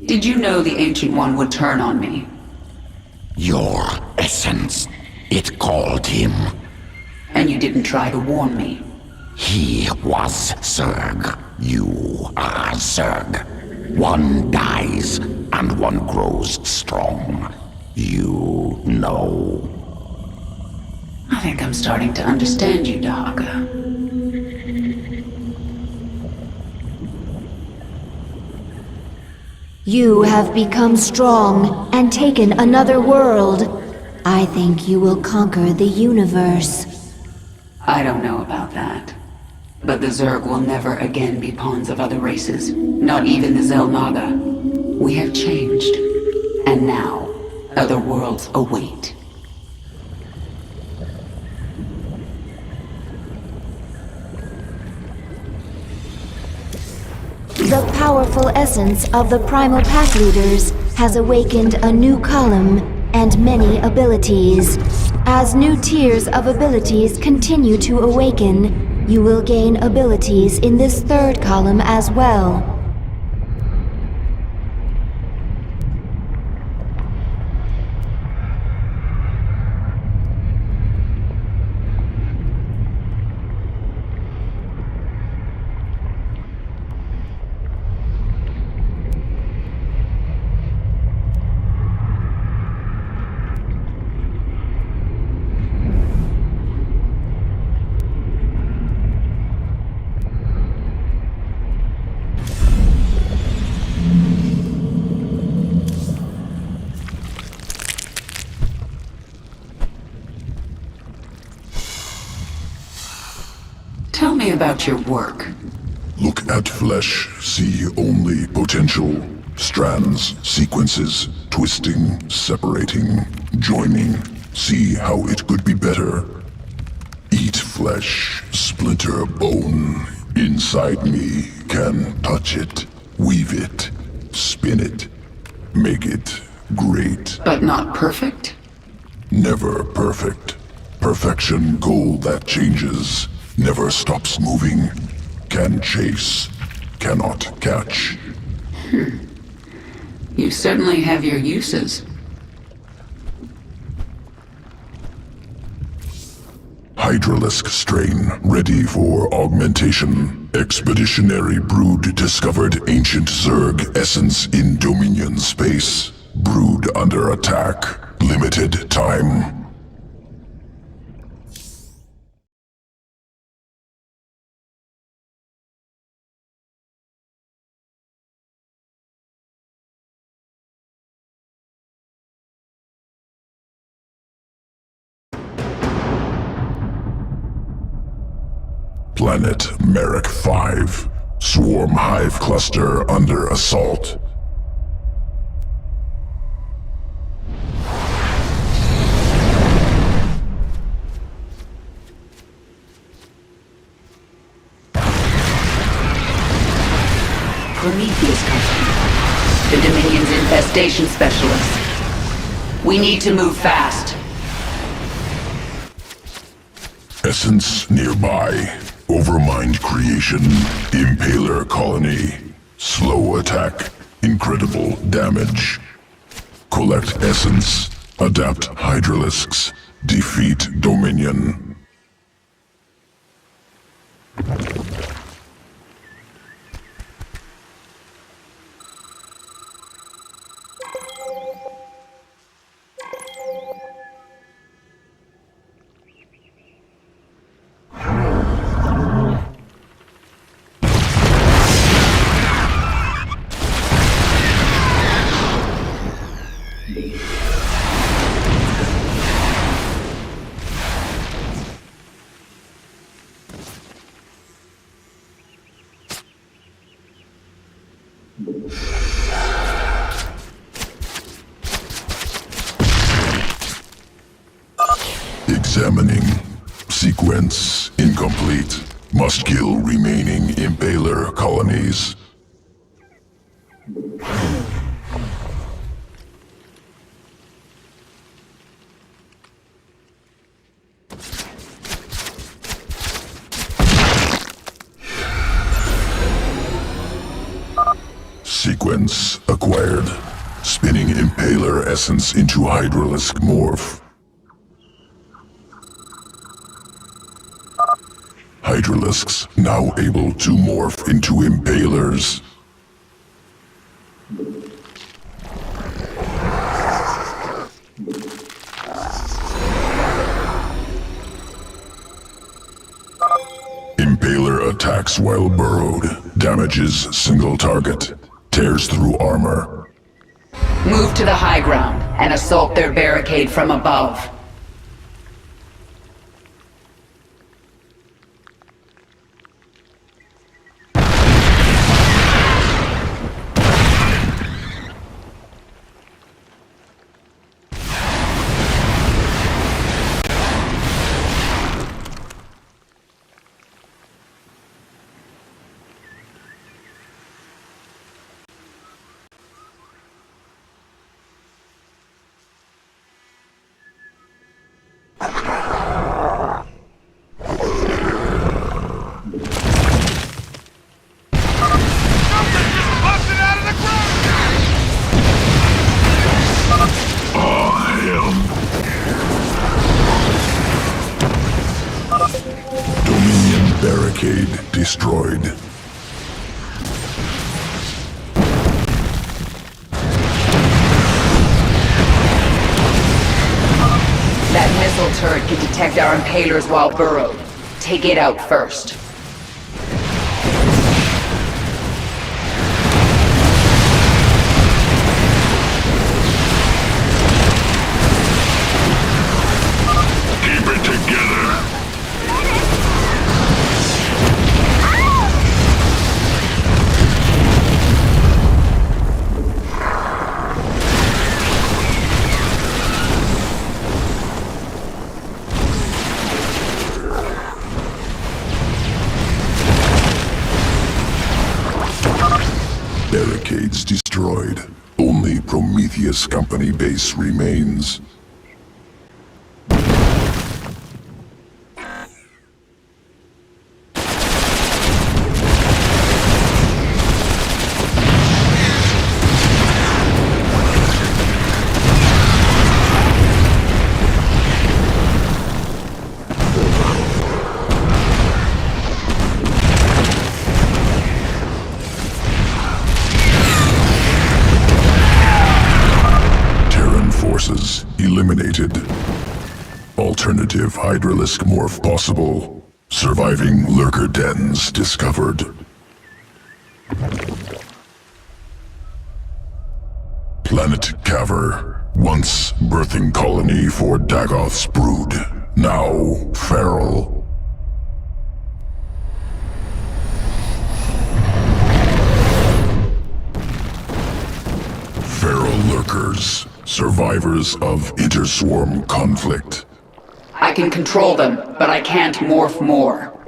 Did you know the Ancient One would turn on me? Your essence, it called him. And you didn't try to warn me? He was Zerg. You are Zerg. One dies, and one grows strong. You know. I think I'm starting to understand you, Dahaga. You have become strong and taken another world. I think you will conquer the universe. I don't know about that. But the Zerg will never again be pawns of other races. Not even the Xel'Naga. We have changed. And now, other worlds await. The powerful essence of the primal pack leaders has awakened a new column and many abilities. As new tiers of abilities continue to awaken, you will gain abilities in this third column as well. Tell me about your work. Look at flesh, see only potential. Strands, sequences, twisting, separating, joining. See how it could be better. Eat flesh, splinter bone. Inside me can touch it, weave it, spin it, make it great. But not perfect? Never perfect. Perfection goal that changes, never stops moving. Can chase, cannot catch. You certainly have your uses. Hydralisk strain ready for augmentation. Expeditionary brood discovered ancient Zerg essence in Dominion space. Brood under attack. Limited time. Planet Merrick 5. Swarm hive cluster under assault. Prometheus Company. The Dominion's infestation specialist. We need to move fast. Essence nearby. Overmind creation. Impaler colony. Slow attack. Incredible damage. Collect essence. Adapt hydralisks. Defeat Dominion. Examining. Sequence incomplete. Must kill remaining Impaler colonies. Sequence acquired. Spinning Impaler essence into Hydralisk morph. Hydralisks now able to morph into Impalers. Impaler attacks while burrowed. Damages single target. Tears through armor. Move to the high ground and assault their barricade from above. Barricade destroyed. That missile turret can detect our Impalers while burrowed. Take it out first. Keep it together. Barricades destroyed. Only Prometheus Company base remains. Forces eliminated. Alternative Hydralisk morph possible. Surviving lurker dens discovered. Planet Caver, once birthing colony for Dagoth's brood, now feral. Feral lurkers. Survivors of interswarm conflict. I can control them, but I can't morph more.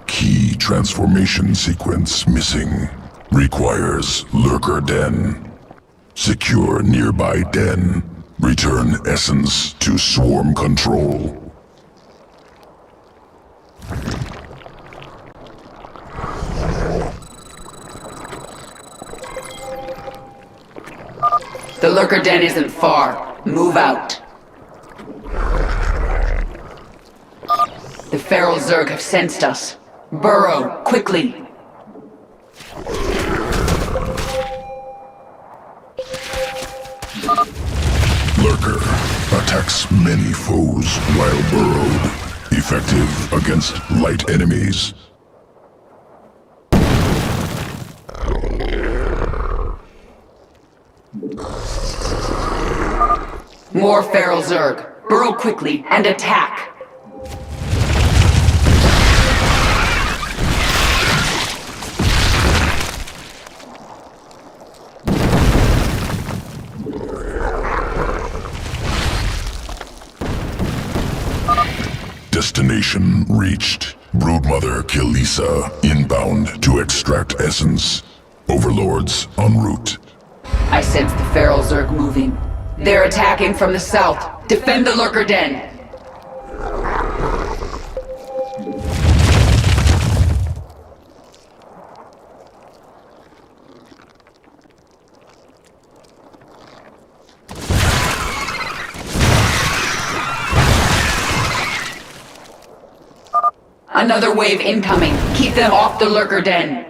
Key transformation sequence missing. Requires lurker den. Secure nearby den. Return essence to swarm control. The lurker den isn't far. Move out. The feral Zerg have sensed us. Burrow, quickly. Lurker attacks many foes while burrowed. Effective against light enemies. More feral Zerg. Burrow quickly and attack. Destination reached. Broodmother Kilisa inbound to extract essence. Overlords en route. I sense the feral Zerg moving. They're attacking from the south. Defend the lurker den. Another wave incoming. Keep them off the lurker den.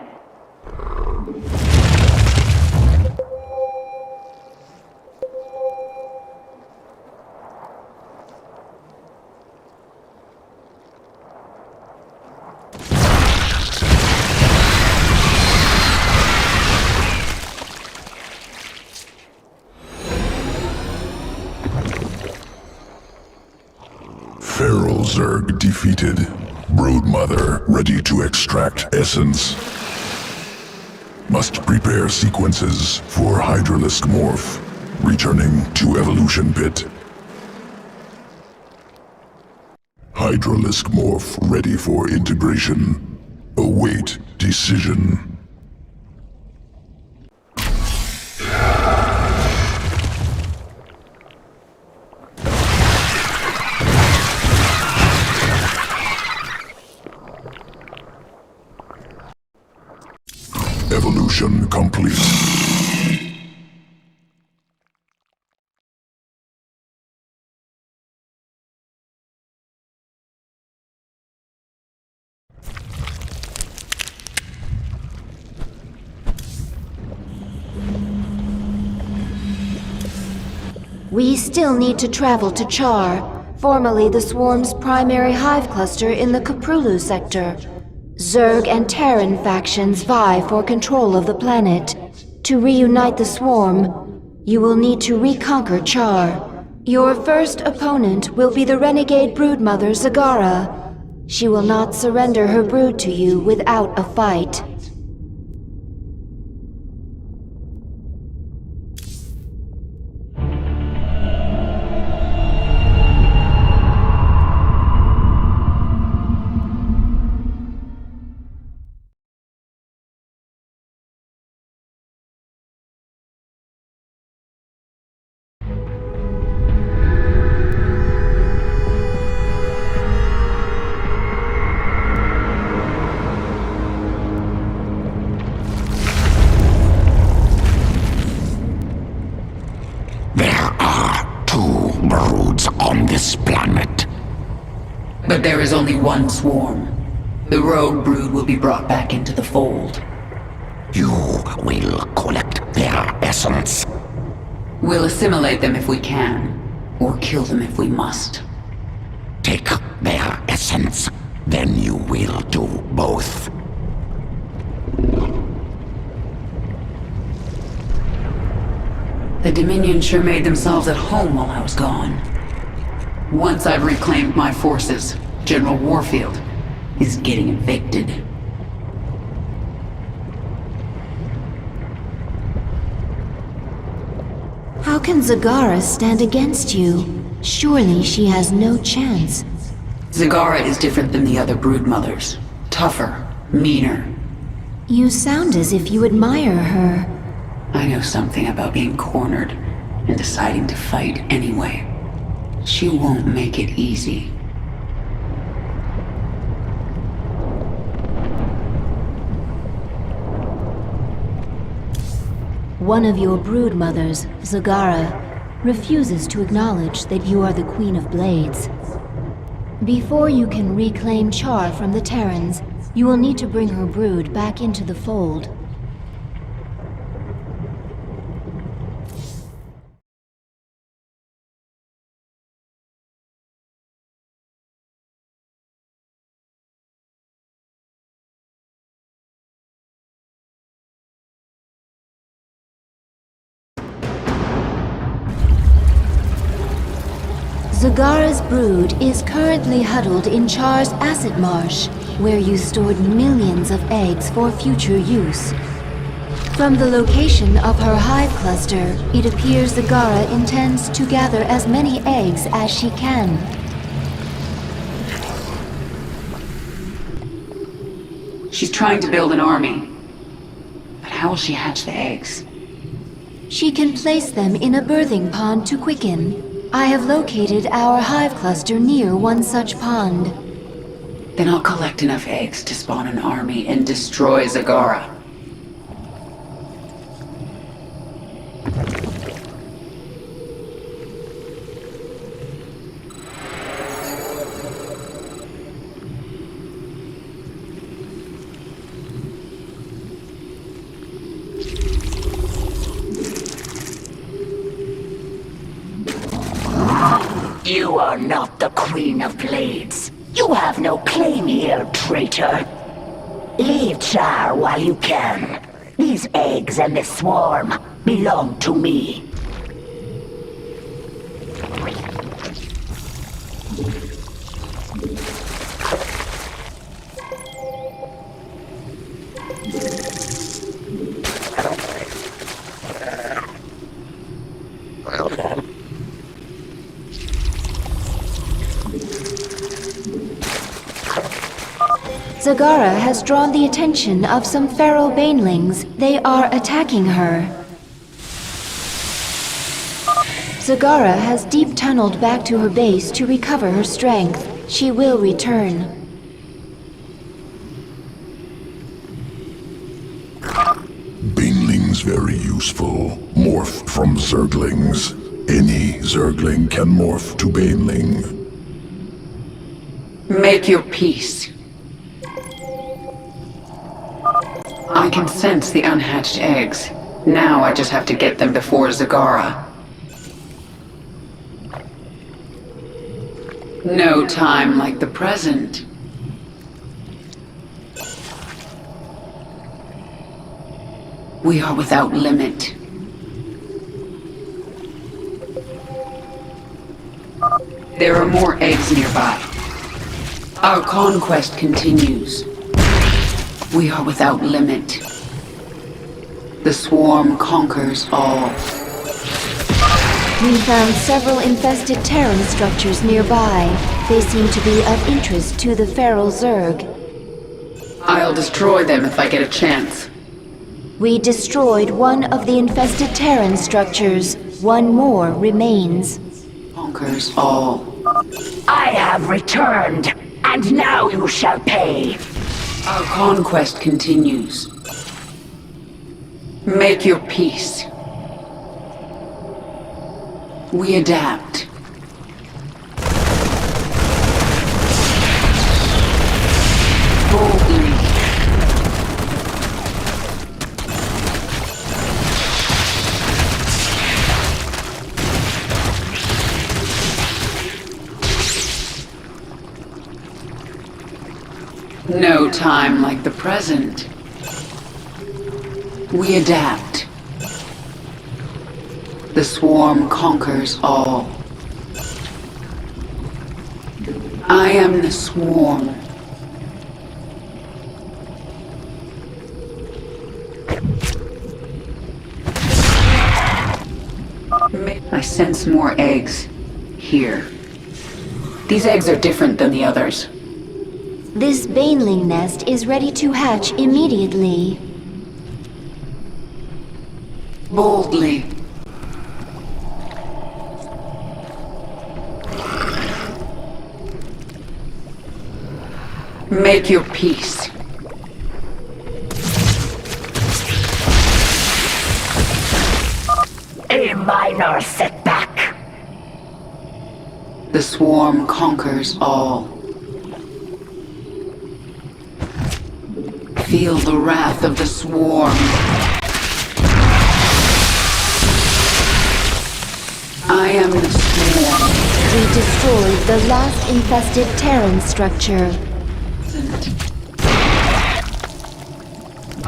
Feral Zerg defeated. Broodmother ready to extract essence. Must prepare sequences for Hydralisk morph. Returning to evolution pit. Hydralisk morph ready for integration. Await decision. Evolution complete. We still need to travel to Char, formerly the Swarm's primary hive cluster in the Kaprulu sector. Zerg and Terran factions vie for control of the planet. To reunite the Swarm, you will need to reconquer Char. Your first opponent will be the renegade broodmother Zagara. She will not surrender her brood to you without a fight. There are 2 broods on this planet. But there is only one swarm. The rogue brood will be brought back into the fold. You will collect their essence. We'll assimilate them if we can, or kill them if we must. Take their essence, then you will do both. The Dominion sure made themselves at home while I was gone. Once I've reclaimed my forces, General Warfield is getting evicted. How can Zagara stand against you? Surely she has no chance. Zagara is different than the other broodmothers. Tougher, meaner. You sound as if you admire her. I know something about being cornered and deciding to fight anyway. She won't make it easy. One of your broodmothers, Zagara, refuses to acknowledge that you are the Queen of Blades. Before you can reclaim Char from the Terrans, you will need to bring her brood back into the fold. Zagara's brood is currently huddled in Char's acid marsh, where you stored millions of eggs for future use. From the location of her hive cluster, it appears Zagara intends to gather as many eggs as she can. She's trying to build an army. But how will she hatch the eggs? She can place them in a birthing pond to quicken. I have located our hive cluster near one such pond. Then I'll collect enough eggs to spawn an army and destroy Zagara. You are not the Queen of Blades. You have no claim here, traitor. Leave Char while you can. These eggs and this swarm belong to me. Zagara has drawn the attention of some feral banelings. They are attacking her. Zagara has deep tunneled back to her base to recover her strength. She will return. Banelings very useful. Morph from Zerglings. Any Zergling can morph to Baneling. Make your peace. I can sense the unhatched eggs. Now I just have to get them before Zagara. No time like the present. We are without limit. There are more eggs nearby. Our conquest continues. We are without limit. The swarm conquers all. We found several infested Terran structures nearby. They seem to be of interest to the feral Zerg. I'll destroy them if I get a chance. We destroyed one of the infested Terran structures. One more remains. Conquers all. I have returned, and now you shall pay. Our conquest continues. Make your peace. We adapt. Boldly. No time like the present. We adapt. The swarm conquers all. I am the swarm. I sense more eggs. Here. These eggs are different than the others. This baneling nest is ready to hatch immediately. Boldly. Make your peace. A minor setback. The swarm conquers all. Feel the wrath of the swarm. I am the swarm. We destroyed the last infested Terran structure.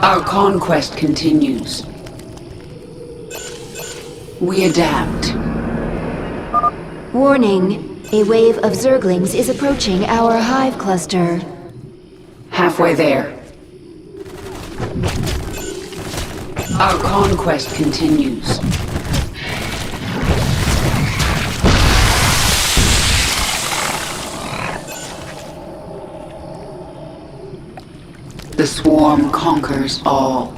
Our conquest continues. We adapt. Warning. A wave of Zerglings is approaching our hive cluster. Halfway there. Our conquest continues. The swarm conquers all.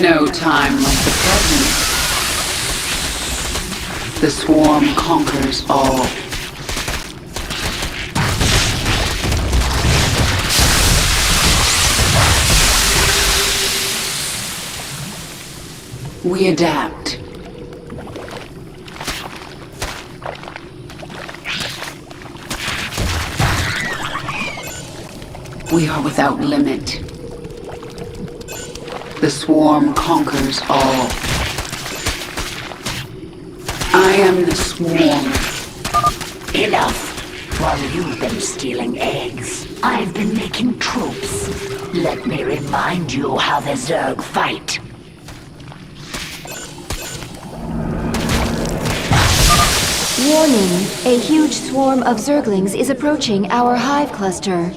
No time like the present. The swarm conquers all. We adapt. We are without limit. The swarm conquers all. I am the swarm. Enough. While you've been stealing eggs, I've been making troops. Let me remind you how the Zerg fight. Warning. A huge swarm of Zerglings is approaching our hive cluster.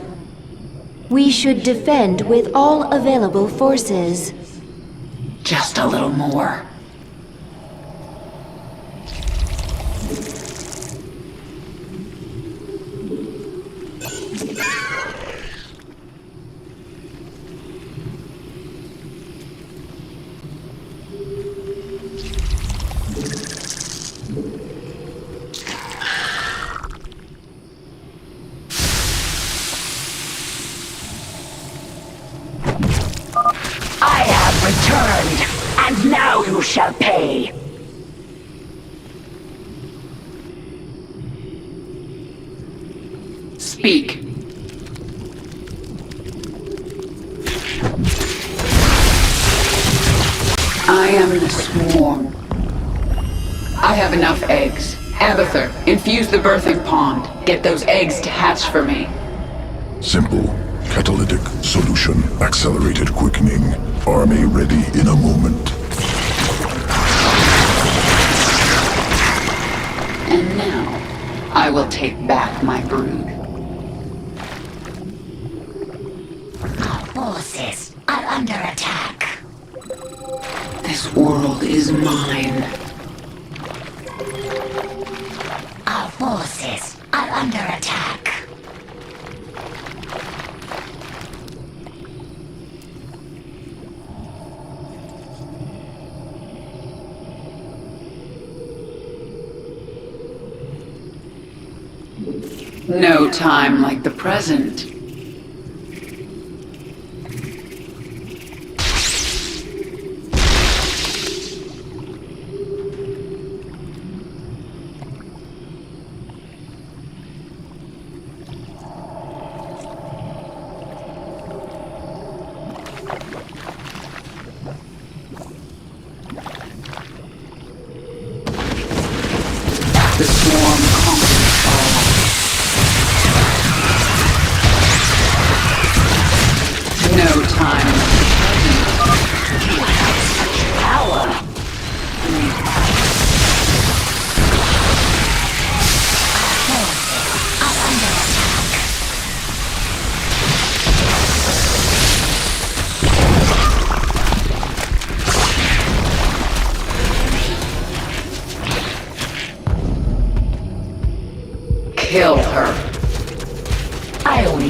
We should defend with all available forces. Just a little more. Returned, and now you shall pay. Speak. I am the swarm. I have enough eggs. Abathur, infuse the birthing pond. Get those eggs to hatch for me. Simple. Catalytic solution. Accelerated quickening. Army ready in a moment. And now, I will take back my brood. Our forces are under attack. This world is mine. Our forces are under attack. No time like the present.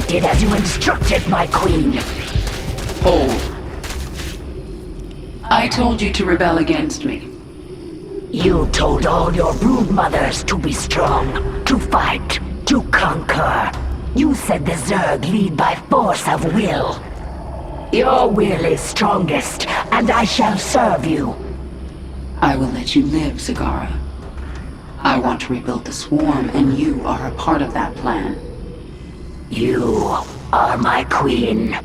acted as you instructed, my queen. Hold. I told you to rebel against me. You told all your broodmothers to be strong, to fight, to conquer. You said the Zerg lead by force of will. Your will is strongest, and I shall serve you. I will let you live, Zagara. I want to rebuild the swarm, and you are a part of that plan. You are my queen.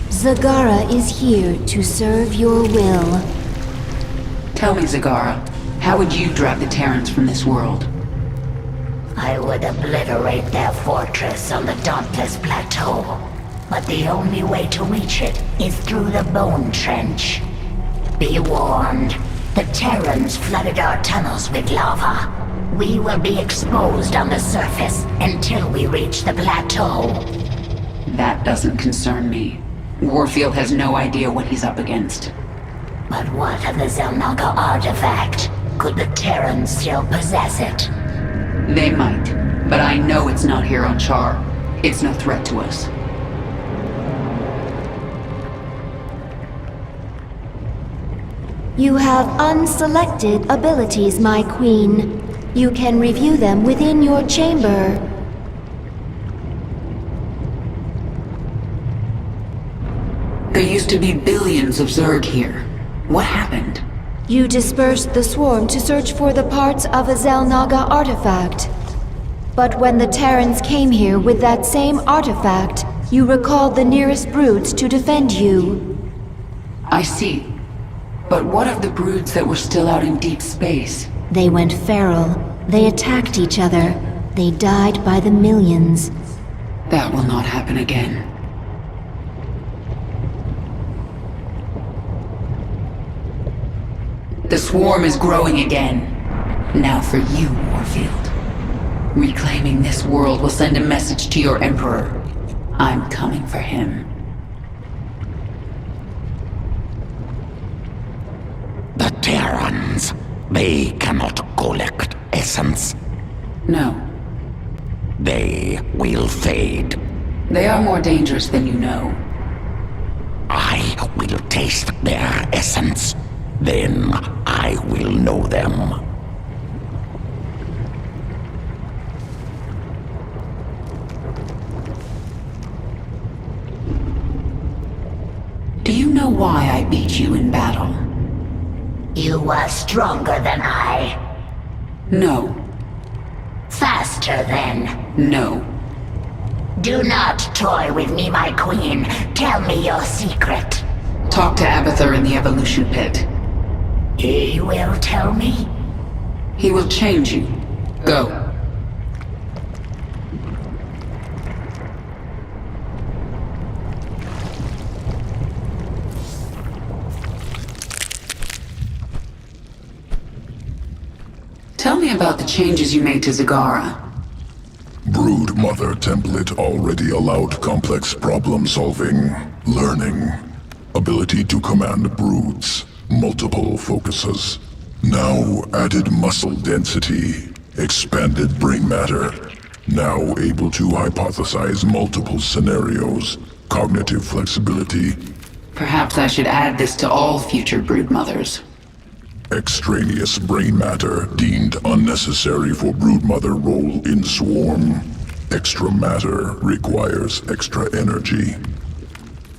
Zagara is here to serve your will. Tell me, Zagara, how would you drive the Terrans from this world? I would obliterate their fortress on the Dauntless Plateau. But the only way to reach it is through the Bone Trench. Be warned, the Terrans flooded our tunnels with lava. We will be exposed on the surface until we reach the plateau. That doesn't concern me. Warfield has no idea what he's up against. But what of the Xel'Naga artifact? Could the Terrans still possess it? They might, but I know it's not here on Char. It's no threat to us. You have unselected abilities, my queen. You can review them within your chamber. There used to be billions of Zerg here. What happened? You dispersed the swarm to search for the parts of a Xel'Naga artifact. But when the Terrans came here with that same artifact, you recalled the nearest broods to defend you. I see. But what of the broods that were still out in deep space? They went feral. They attacked each other. They died by the millions. That will not happen again. The swarm is growing again. Now for you, Warfield. Reclaiming this world will send a message to your Emperor. I'm coming for him. The Terrans, they cannot collect essence. No. They will fade. They are more dangerous than you know. I will taste their essence. Then I will know them. Do you know why I beat you in battle? You were stronger than I. No. Faster then. No. Do not toy with me, my queen. Tell me your secret. Talk to Abathur in the evolution pit. He will tell me? He will change you. Go. Tell me about the changes you made to Zagara. Brood Mother template already allowed complex problem solving, learning, ability to command broods, multiple focuses. Now added muscle density, expanded brain matter. Now able to hypothesize multiple scenarios, cognitive flexibility. Perhaps I should add this to all future brood mothers. Extraneous brain matter deemed unnecessary for broodmother role in swarm. Extra matter requires extra energy.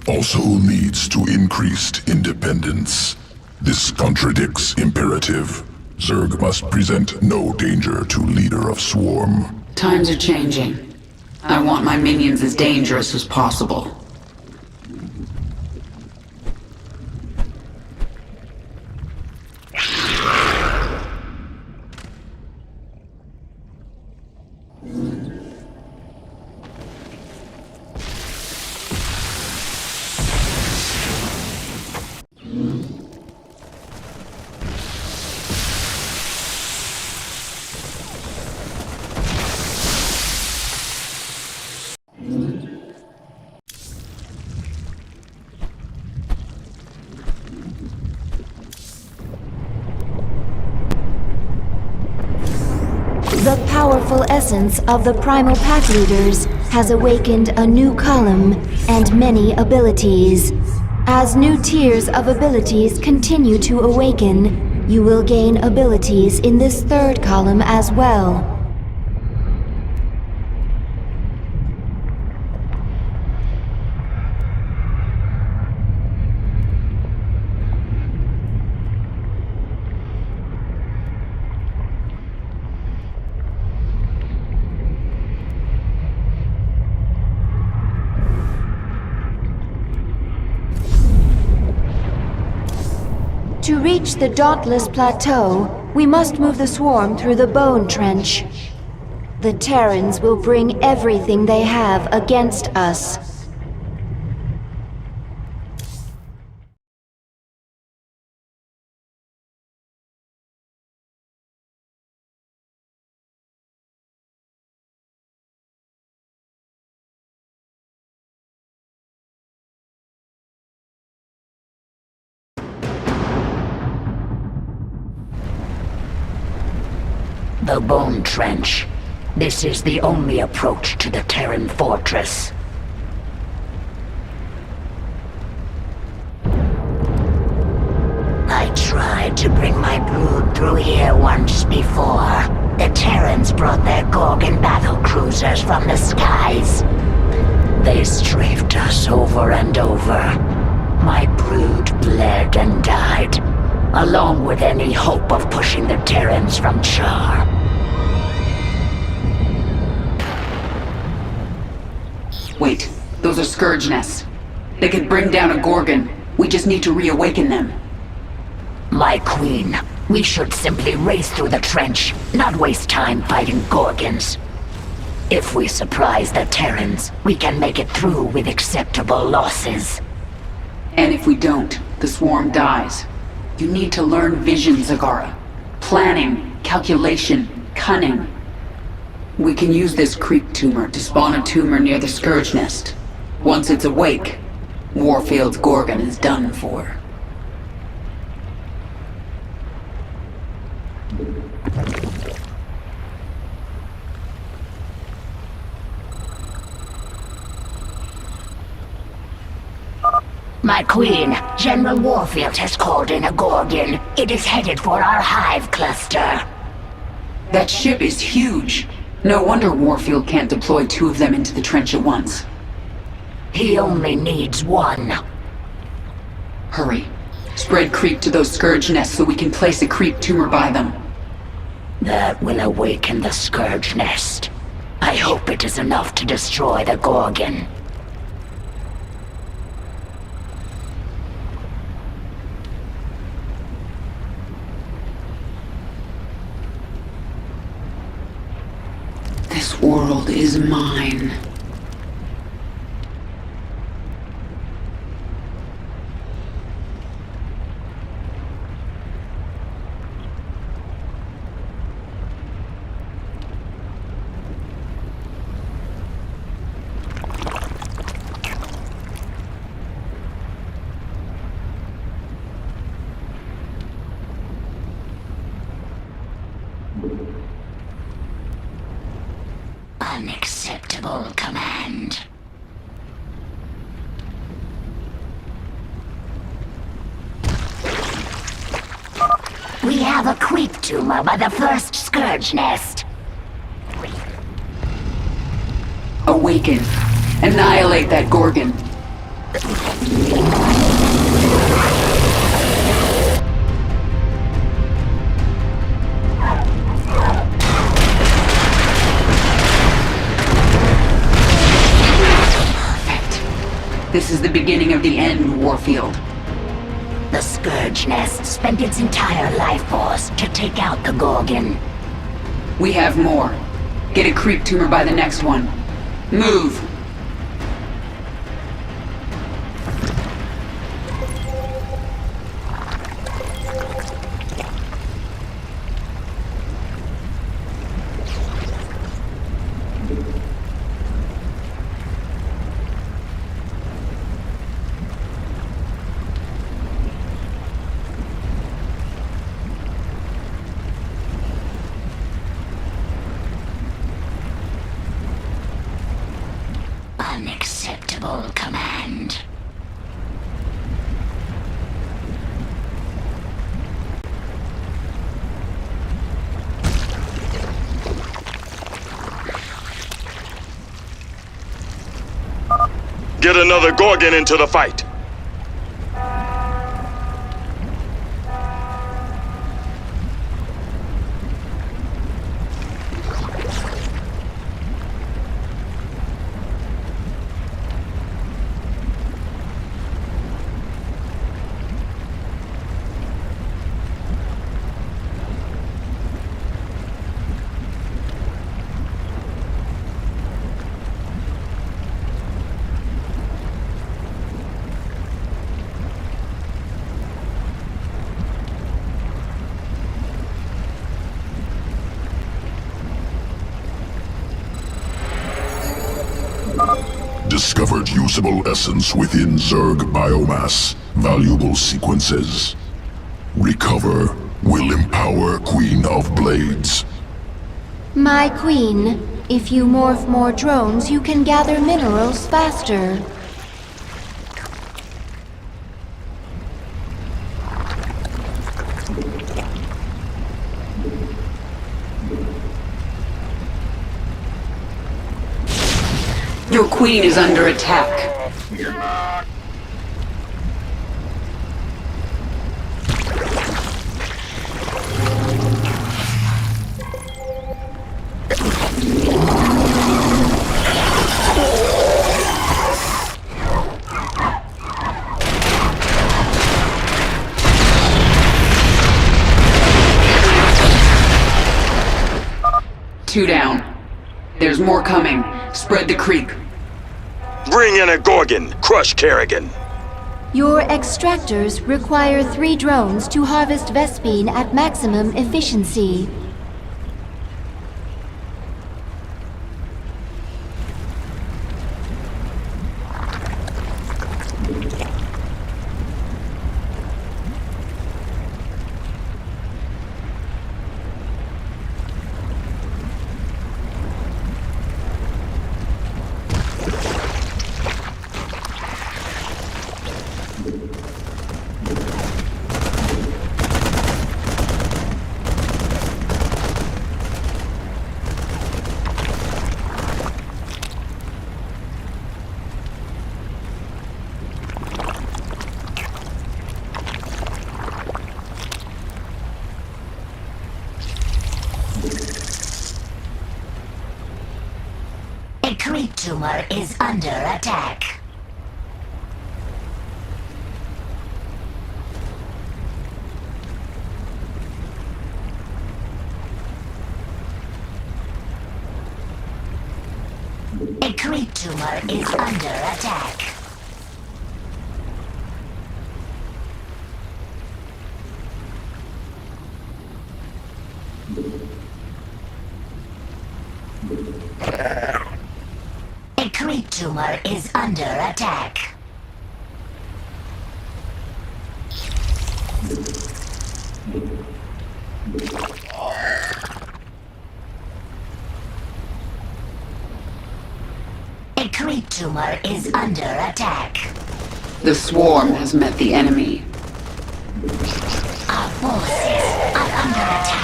Also leads to increased independence. This contradicts imperative. Zerg must present no danger to leader of swarm. Times are changing. I want my minions as dangerous as possible. powerful essence of the primal pack leaders has awakened a new column and many abilities. As new tiers of abilities continue to awaken, you will gain abilities in this third column as well. To reach the Dauntless Plateau, we must move the swarm through the Bone Trench. The Terrans will bring everything they have against us. The Bone Trench. This is the only approach to the Terran fortress. I tried to bring my brood through here once before. The Terrans brought their Gorgon battlecruisers from the skies. They strafed us over and over. My brood bled and died, along with any hope of pushing the Terrans from Char. Wait, those are Scourge nests. They could bring down a Gorgon. We just need to reawaken them. My queen, we should simply race through the trench, not waste time fighting Gorgons. If we surprise the Terrans, we can make it through with acceptable losses. And if we don't, the swarm dies. You need to learn vision, Zagara. Planning, calculation, cunning. We can use this creep tumor to spawn a tumor near the Scourge nest. Once it's awake, Warfield's Gorgon is done for. My queen, General Warfield has called in a Gorgon. It is headed for our hive cluster. That ship is huge. No wonder Warfield can't deploy 2 of them into the trench at once. He only needs 1. Hurry. Spread creep to those Scourge nests so we can place a creep tumor by them. That will awaken the Scourge nest. I hope it is enough to destroy the Gorgon. This world is mine. Unacceptable command. We have a creep tumor by the first Scourge nest. Awaken. Annihilate that Gorgon. This is the beginning of the end, Warfield. The Scourge nest spent its entire life force to take out the Gorgon. We have more. Get a creep tumor by the next one. Move! Acceptable, Command. Get another Gorgon into the fight. Discovered usable essence within Zerg biomass. Valuable sequences. Recover will empower Queen of Blades. My queen, if you morph more drones, you can gather minerals faster. Your queen is under attack. Two down. There's more coming. Spread the creep. Bring in a Gorgon. Crush Kerrigan. Your extractors require 3 drones to harvest Vespene at maximum efficiency. A creep tumor is under attack. A creep tumor is under attack. A creep tumor is under attack. A creep tumor is under attack. The swarm has met the enemy. Our forces are under attack.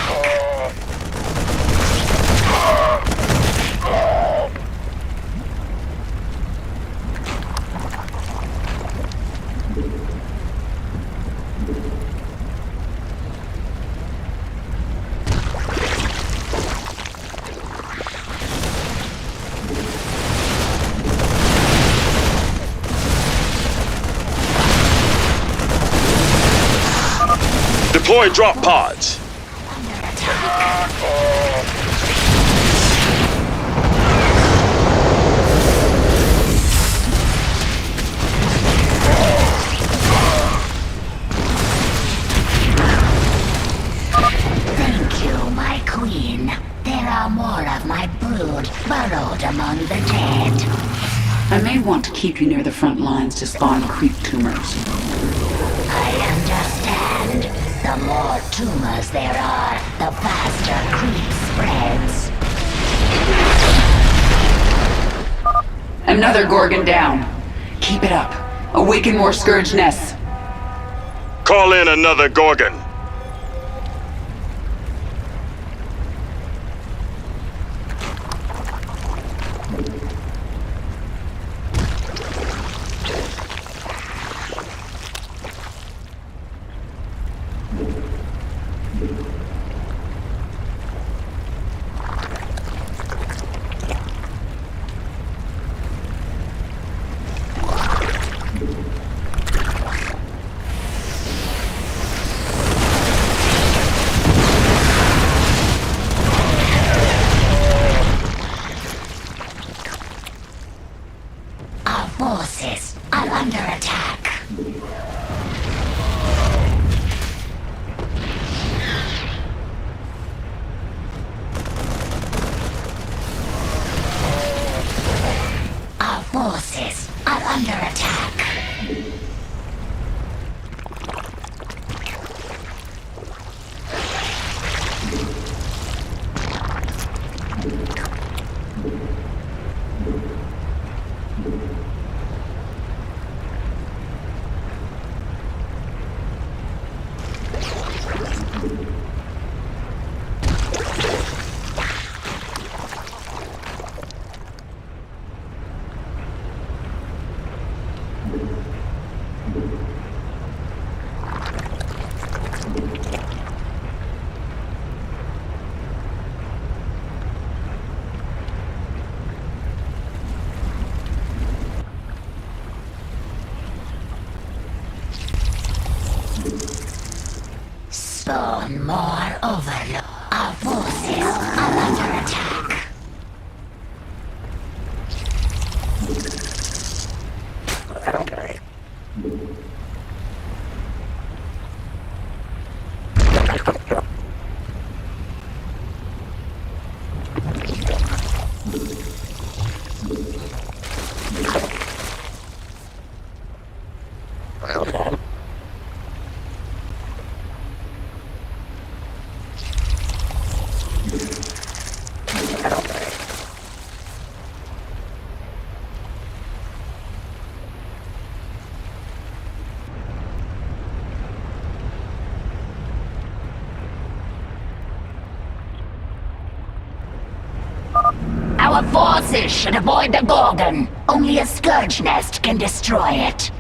Deploy drop pods. Thank you, my queen. There are more of my brood burrowed among the dead. I may want to keep you near the front lines to spawn creep tumors. I understand. The more tumors there are, the faster creep spreads. Another Gorgon down. Keep it up. Awaken more Scourge nests. Call in another Gorgon. Forces are under attack. Our forces are under attack. Spawn more overload. Our forces are under attack. Our forces should avoid the Gorgon. Only a Scourge nest can destroy it.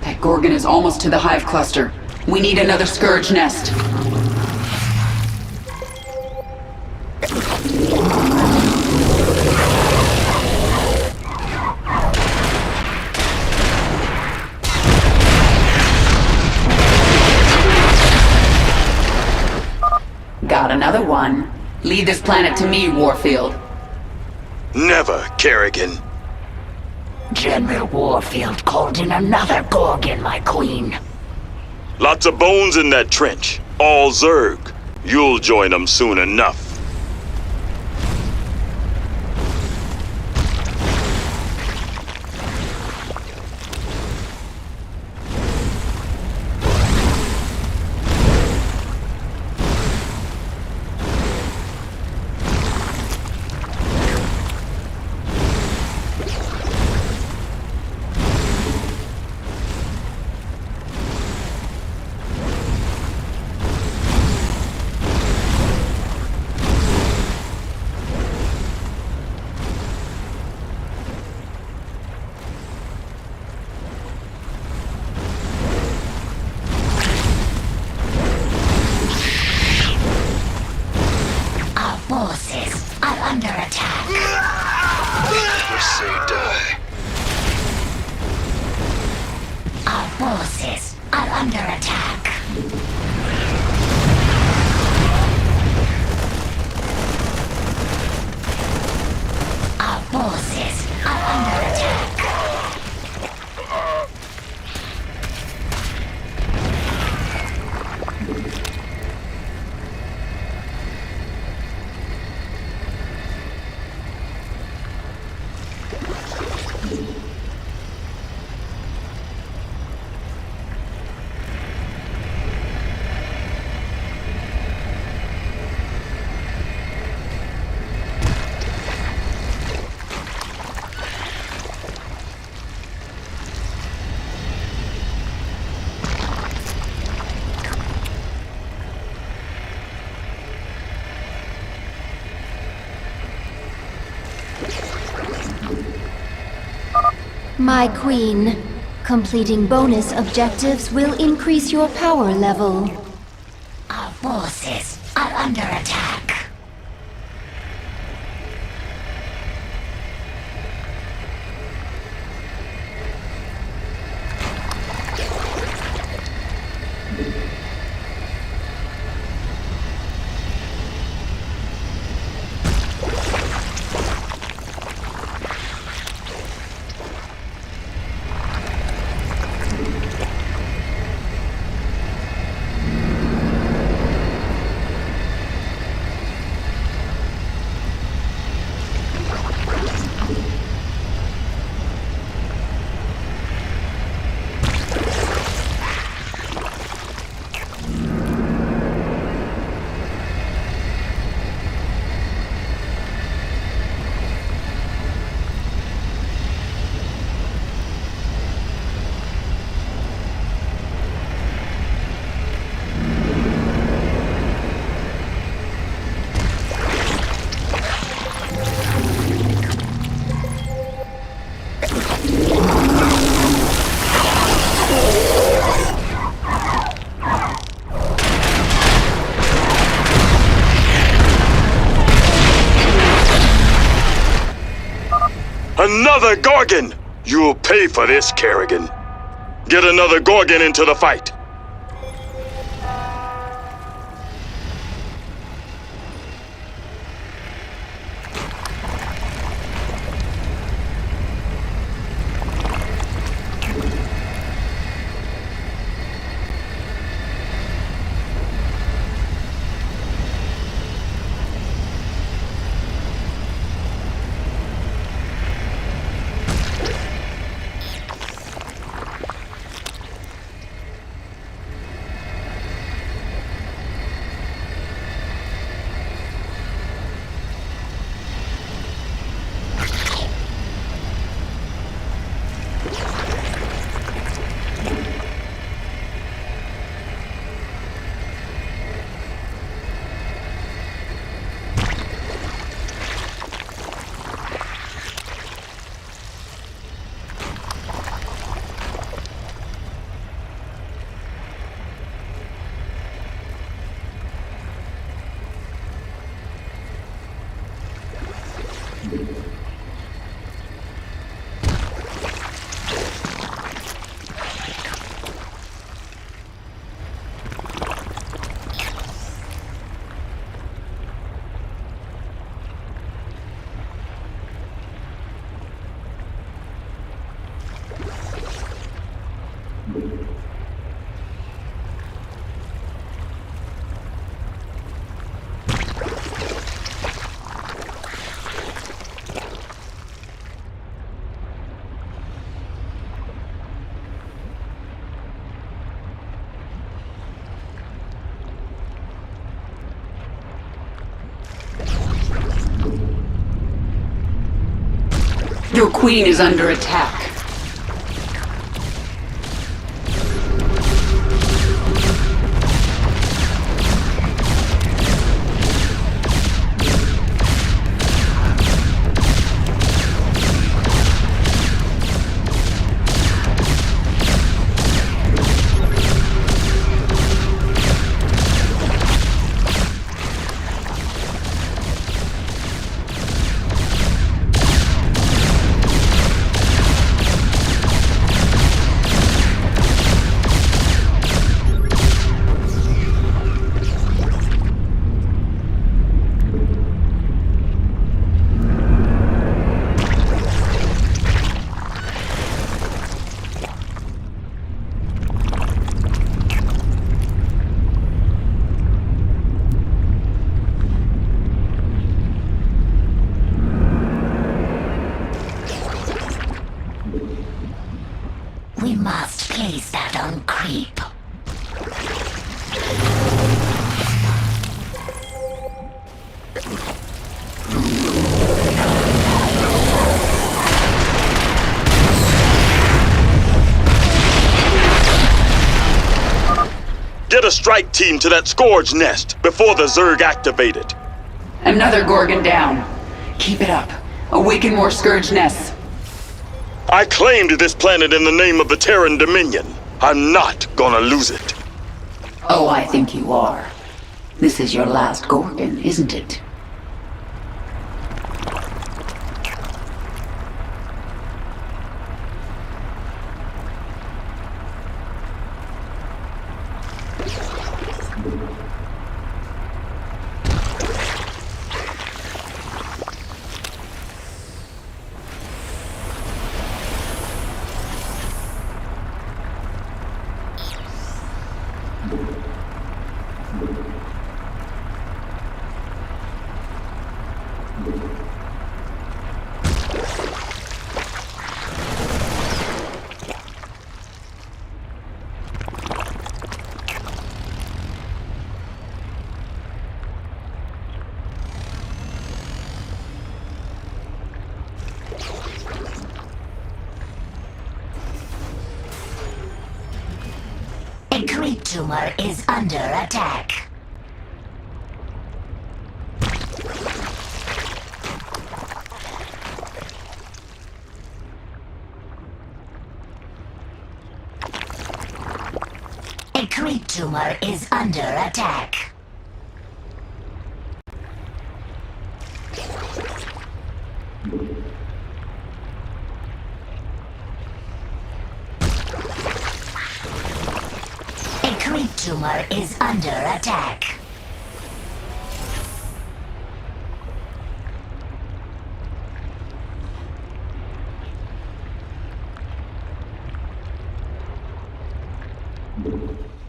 That Gorgon is almost to the hive cluster. We need another Scourge nest. Got another one. Lead this planet to me, Warfield. Never, Kerrigan. General Warfield called in another Gorgon, my queen. Lots of bones in that trench. All Zerg. You'll join them soon enough. My queen, completing bonus objectives will increase your power level. Our forces are under attack. Another Gorgon! You'll pay for this, Kerrigan. Get another Gorgon into the fight. Your queen is under attack. We must place that on creep. Get a strike team to that Scourge nest before the Zerg activate it. Another Gorgon down. Keep it up. Awaken more Scourge nests. I claimed this planet in the name of the Terran Dominion. I'm not gonna lose it. Oh, I think you are. This is your last Gorgon, isn't it? A creep tumor is under attack. A creep tumor is under attack. A creep tumor is under attack.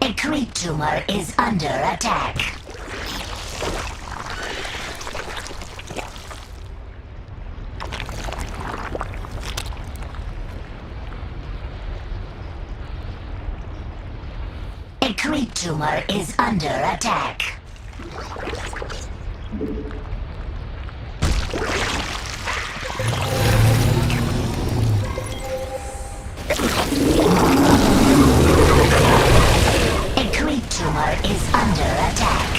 A creep tumor is under attack. A creep tumor is under attack. A creep tumor is under attack.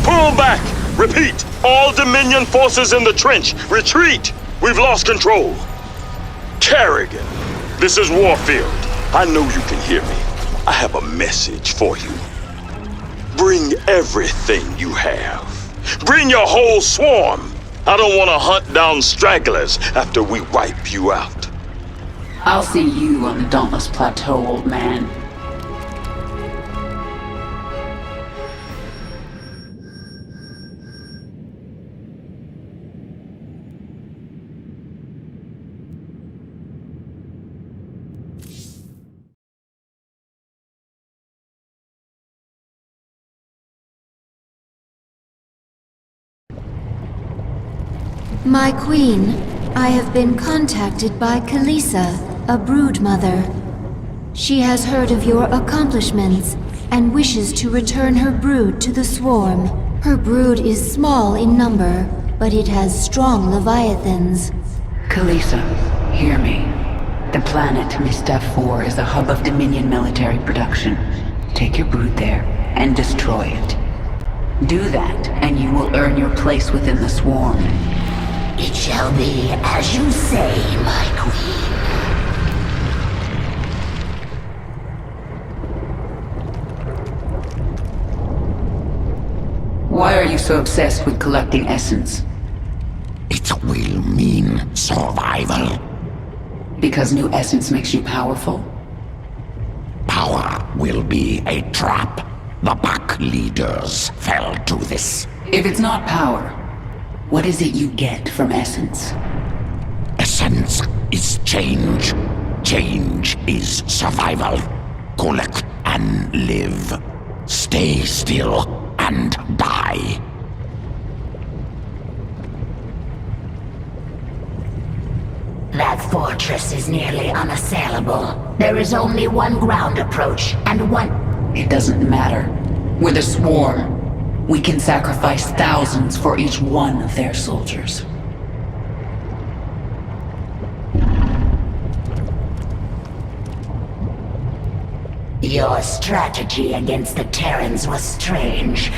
Pull back! Repeat! All Dominion forces in the trench! Retreat! We've lost control! Kerrigan, this is Warfield. I know you can hear me. I have a message for you. Bring everything you have. Bring your whole swarm! I don't want to hunt down stragglers after we wipe you out. I'll see you on the Dauntless Plateau, old man. My queen, I have been contacted by Kalisa, a broodmother. She has heard of your accomplishments and wishes to return her brood to the swarm. Her brood is small in number, but it has strong leviathans. Kalisa, hear me. The planet Mistaf 4 is a hub of Dominion military production. Take your brood there and destroy it. Do that, and you will earn your place within the swarm. It shall be as you say, my queen. Why are you so obsessed with collecting essence? It will mean survival. Because new essence makes you powerful? Power will be a trap. The pack leaders fell to this. If it's not power, what is it you get from essence? Essence is change. Change is survival. Collect and live. Stay still and die. That fortress is nearly unassailable. There is only one ground approach, and one... It doesn't matter. We're the swarm. We can sacrifice thousands for each one of their soldiers. Your strategy against the Terrans was strange,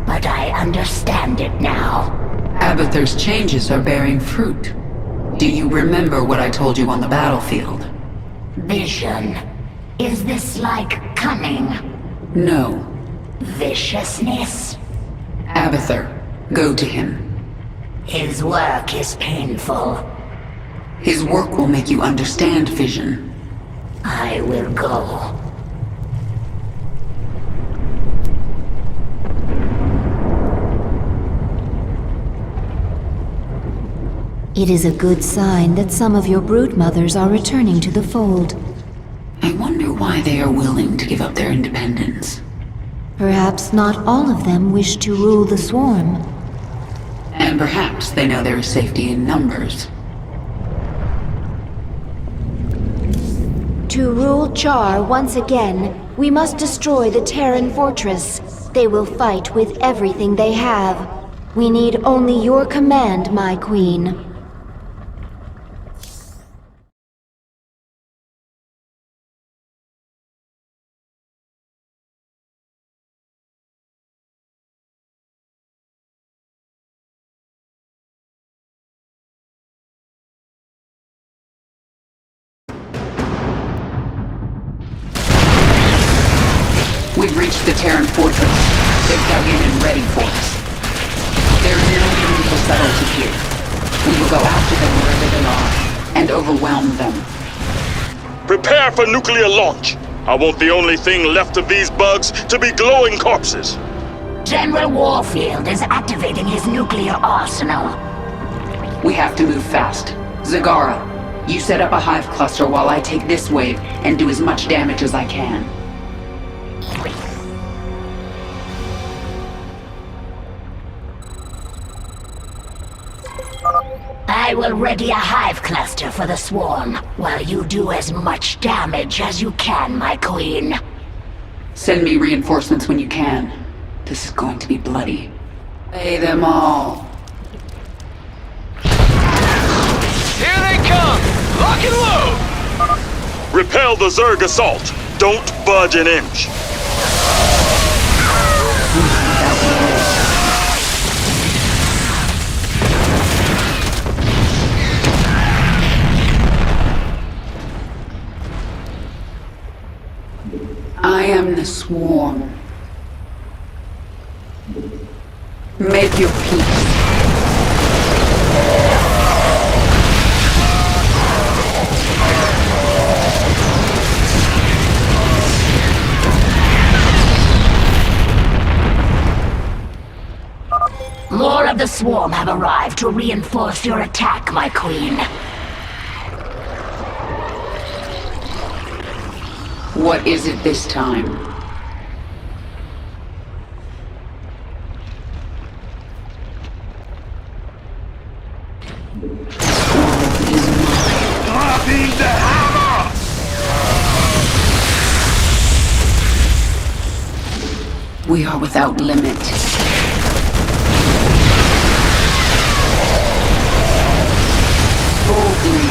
but I understand it now. Abathur's changes are bearing fruit. Do you remember what I told you on the battlefield? Vision. Is this like cunning? No. Viciousness? Abathur, go to him. His work is painful. His work will make you understand vision. I will go. It is a good sign that some of your broodmothers are returning to the fold. I wonder why they are willing to give up their independence. Perhaps not all of them wish to rule the swarm. And perhaps they know there is safety in numbers. To rule Char once again, we must destroy the Terran fortress. They will fight with everything they have. We need only your command, my queen. We've reached the Terran fortress. They've dug in and ready for us. There is no need to settle to here. We will go after them wherever they are, and overwhelm them. Prepare for nuclear launch. I want the only thing left of these bugs to be glowing corpses. General Warfield is activating his nuclear arsenal. We have to move fast. Zagara, you set up a hive cluster while I take this wave and do as much damage as I can. I will ready a hive cluster for the swarm, while you do as much damage as you can, my queen. Send me reinforcements when you can. This is going to be bloody. Lay them all. Here they come! Lock and load! Repel the Zerg assault. Don't budge an inch. I am the swarm. Make your peace. More of the swarm have arrived to reinforce your attack, my queen. What is it this time? Dropping the hammer! We are without limit. Boldly.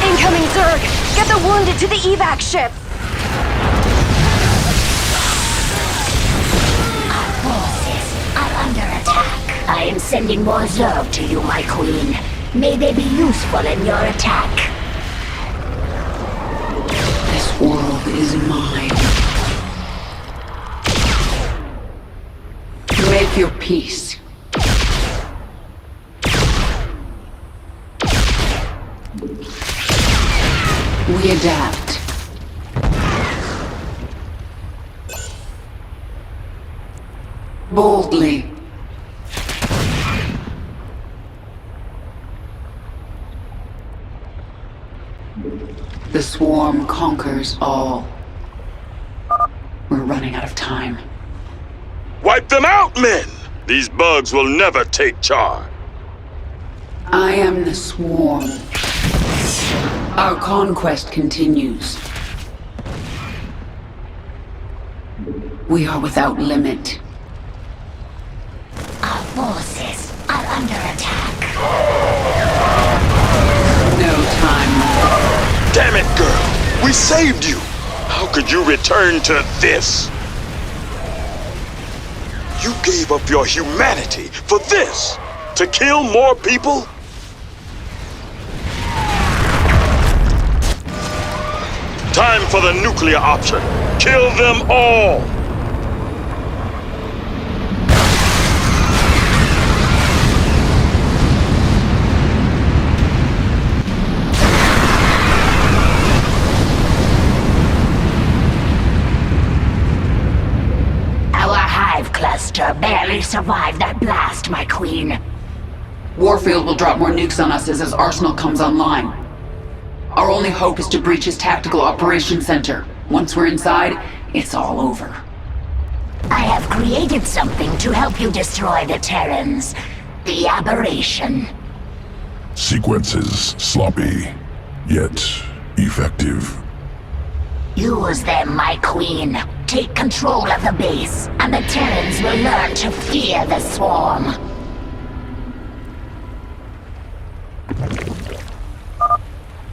Incoming Zerg! Get the wounded to the evac ship! Our forces are under attack. I am sending more Zerg to you, my queen. May they be useful in your attack. This world is mine. Make your peace. We adapt. Boldly. The swarm conquers all. We're running out of time. Wipe them out, men! These bugs will never take Char. I am the swarm. Our conquest continues. We are without limit. Our forces are under attack. No time. Damn it, girl! We saved you! How could you return to this? You gave up your humanity for this? To kill more people? Time for the nuclear option. Kill them all! Our hive cluster barely survived that blast, my queen. Warfield will drop more nukes on us as his arsenal comes online. Our only hope is to breach his tactical operations center. Once we're inside, it's all over. I have created something to help you destroy the Terrans. The aberration. Sequences sloppy, yet effective. Use them, my queen. Take control of the base, and the Terrans will learn to fear the swarm.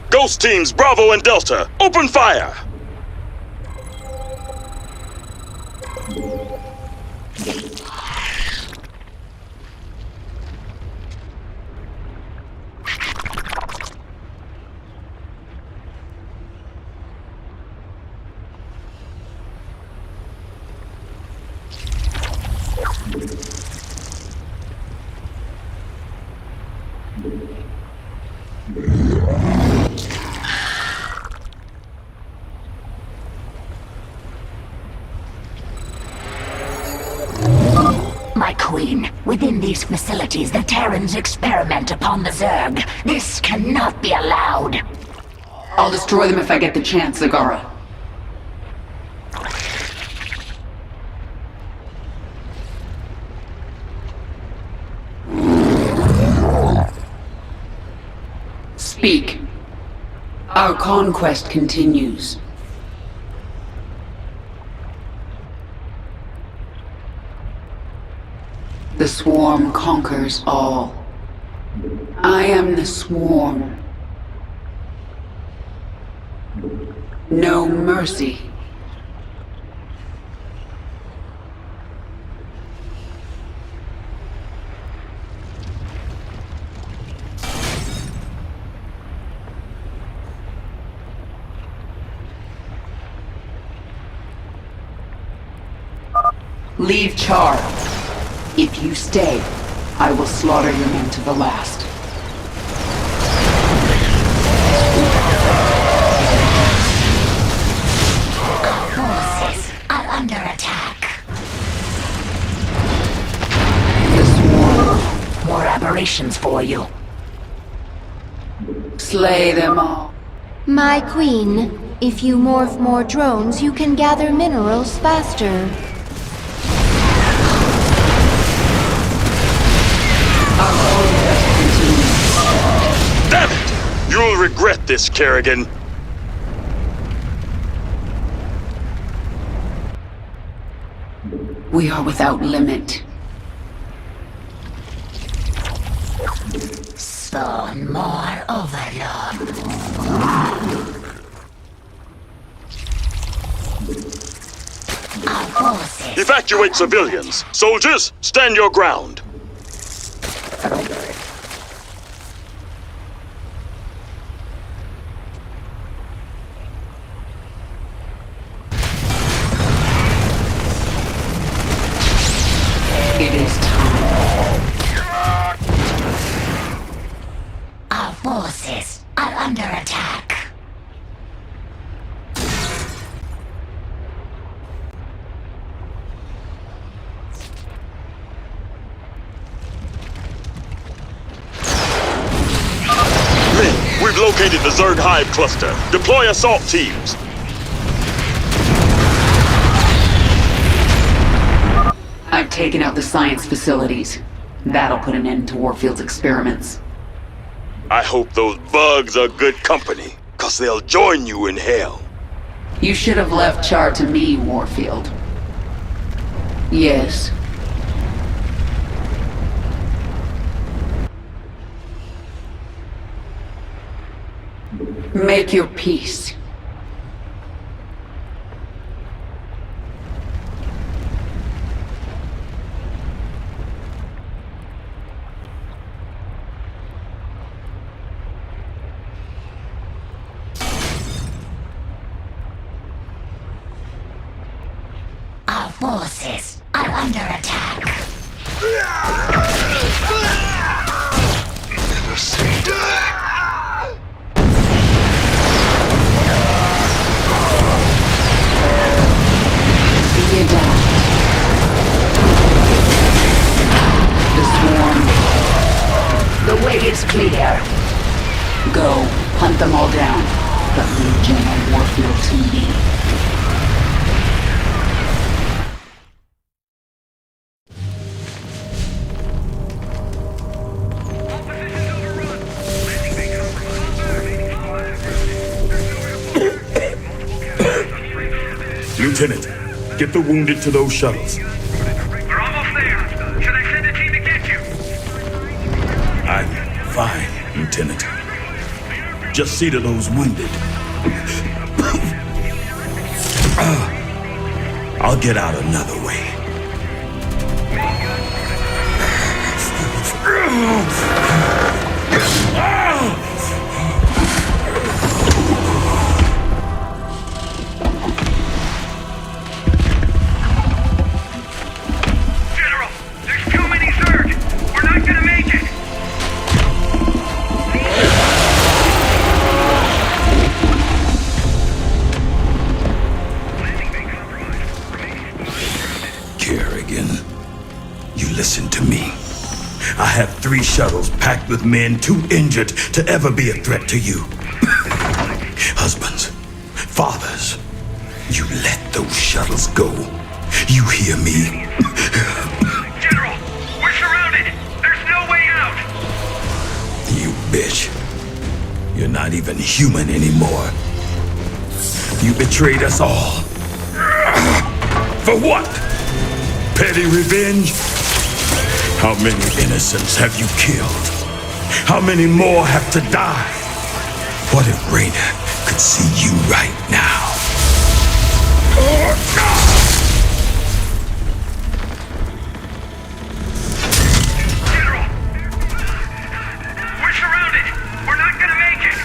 Ghost teams Bravo and Delta, open fire! My queen, within these facilities, the Terrans experiment upon the Zerg. This cannot be allowed. I'll destroy them if I get the chance, Zagara. Speak. Our conquest continues. The swarm conquers all. I am the swarm. No mercy. Leave Char. If you stay, I will slaughter your men to the last. Our forces are under attack. The swarm. More aberrations for you. Slay them all. My queen, if you morph more drones, you can gather minerals faster. Damn it! You'll regret this, Kerrigan. We are without limit. Spawn more overlord. Our forces. Evacuate civilians. Soldiers, stand your ground. It is time. Our forces are under attack. Men, we've located the Zerg Hive cluster. Deploy assault teams. I've taken out the science facilities. That'll put an end to Warfield's experiments. I hope those bugs are good company, 'cause they'll join you in hell. You should have left Char to me, Warfield. Yes. Make your peace. forces are under attack. Never say die. Be adapt. The swarm. The way is clear. Go, hunt them all down. But leave General Warfield to me. Lieutenant, get the wounded to those shuttles. We're almost there. Should I send a team to get you? I'm fine, Lieutenant. Just see to those wounded. I'll get out another way. General, there's too many Zerg. We're not gonna make it. Kerrigan, you listen to me. I have 3 shuttles packed with men too injured to ever be a threat to you. Husbands, fathers, you let those shuttles go. You hear me? General, we're surrounded. There's no way out. You bitch. You're not even human anymore. You betrayed us all. For what? Petty revenge? How many innocents have you killed? How many more have to die? What if Raina could see you right now? General, we're surrounded. We're not gonna make it.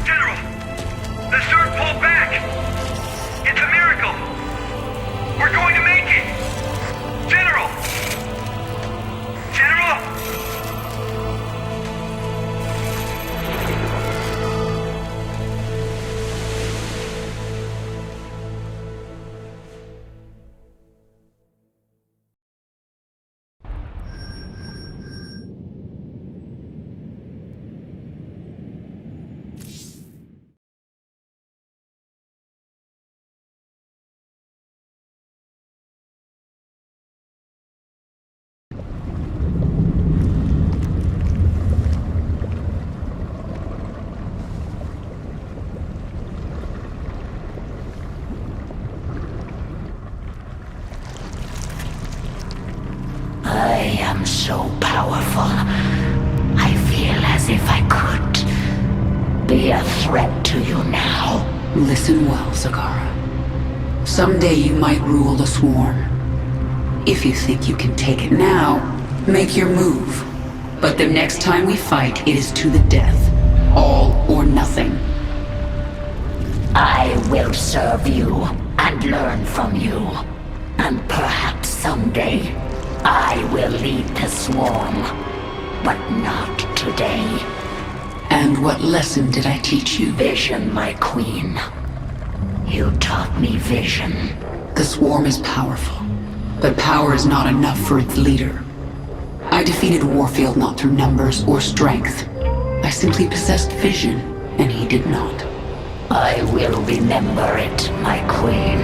General, the Zerg pulled back. It's a miracle. We're going to make it. General! General! I am so powerful. I feel as if I could be a threat to you now. Listen well, Zakara. Someday you might rule the swarm. If you think you can take it now, make your move. But the next time we fight, it is to the death. All or nothing. I will serve you and learn from you. And perhaps someday, I will lead the swarm. But not today. And what lesson did I teach you? Vision, my queen. You taught me vision. The swarm is powerful, but power is not enough for its leader. I defeated Warfield not through numbers or strength. I simply possessed vision, and he did not. I will remember it, my queen.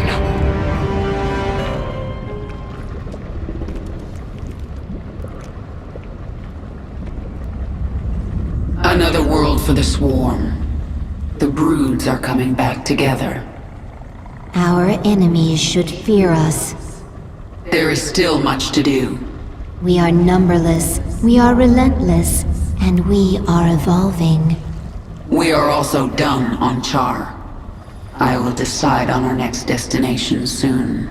Another world for the swarm. The broods are coming back together. Our enemies should fear us. There is still much to do. We are numberless, we are relentless, and we are evolving. We are also done on Char. I will decide on our next destination soon.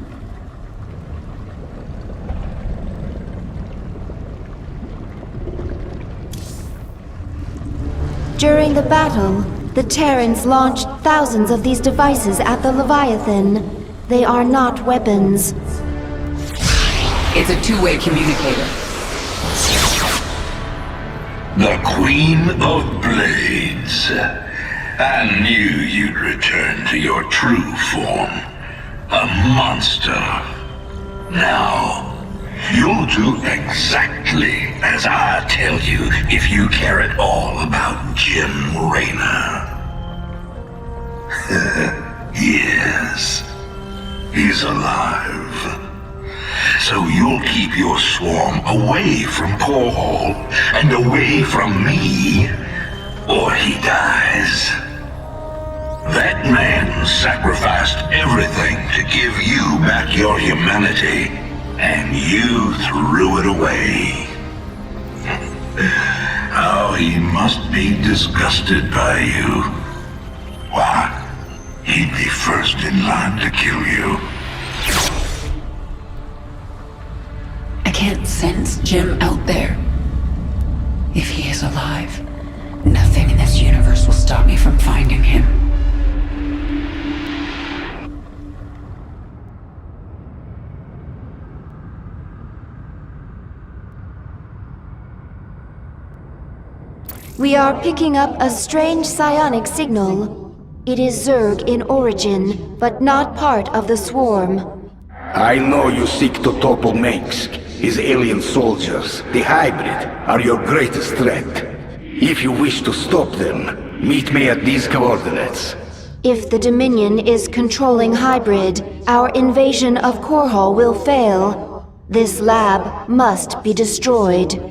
During the battle, the Terrans launched thousands of these devices at the Leviathan. They are not weapons. It's a two-way communicator. The Queen of Blades. I knew you'd return to your true form. A monster. Now, you'll do exactly as I tell you if you care at all about Jim Raynor. Yes, he's alive. So you'll keep your swarm away from Core Hall and away from me, or he dies. That man sacrificed everything to give you back your humanity, and you threw it away. Oh, he must be disgusted by you. Why, he'd be first in line to kill you. I can't sense Jim out there. If he is alive, nothing in this universe will stop me from finding him. We are picking up a strange psionic signal. It is Zerg in origin, but not part of the swarm. I know you seek to topple Mengsk. His alien soldiers, the hybrid, are your greatest threat. If you wish to stop them, meet me at these coordinates. If the Dominion is controlling hybrid, our invasion of Core Hall will fail. This lab must be destroyed.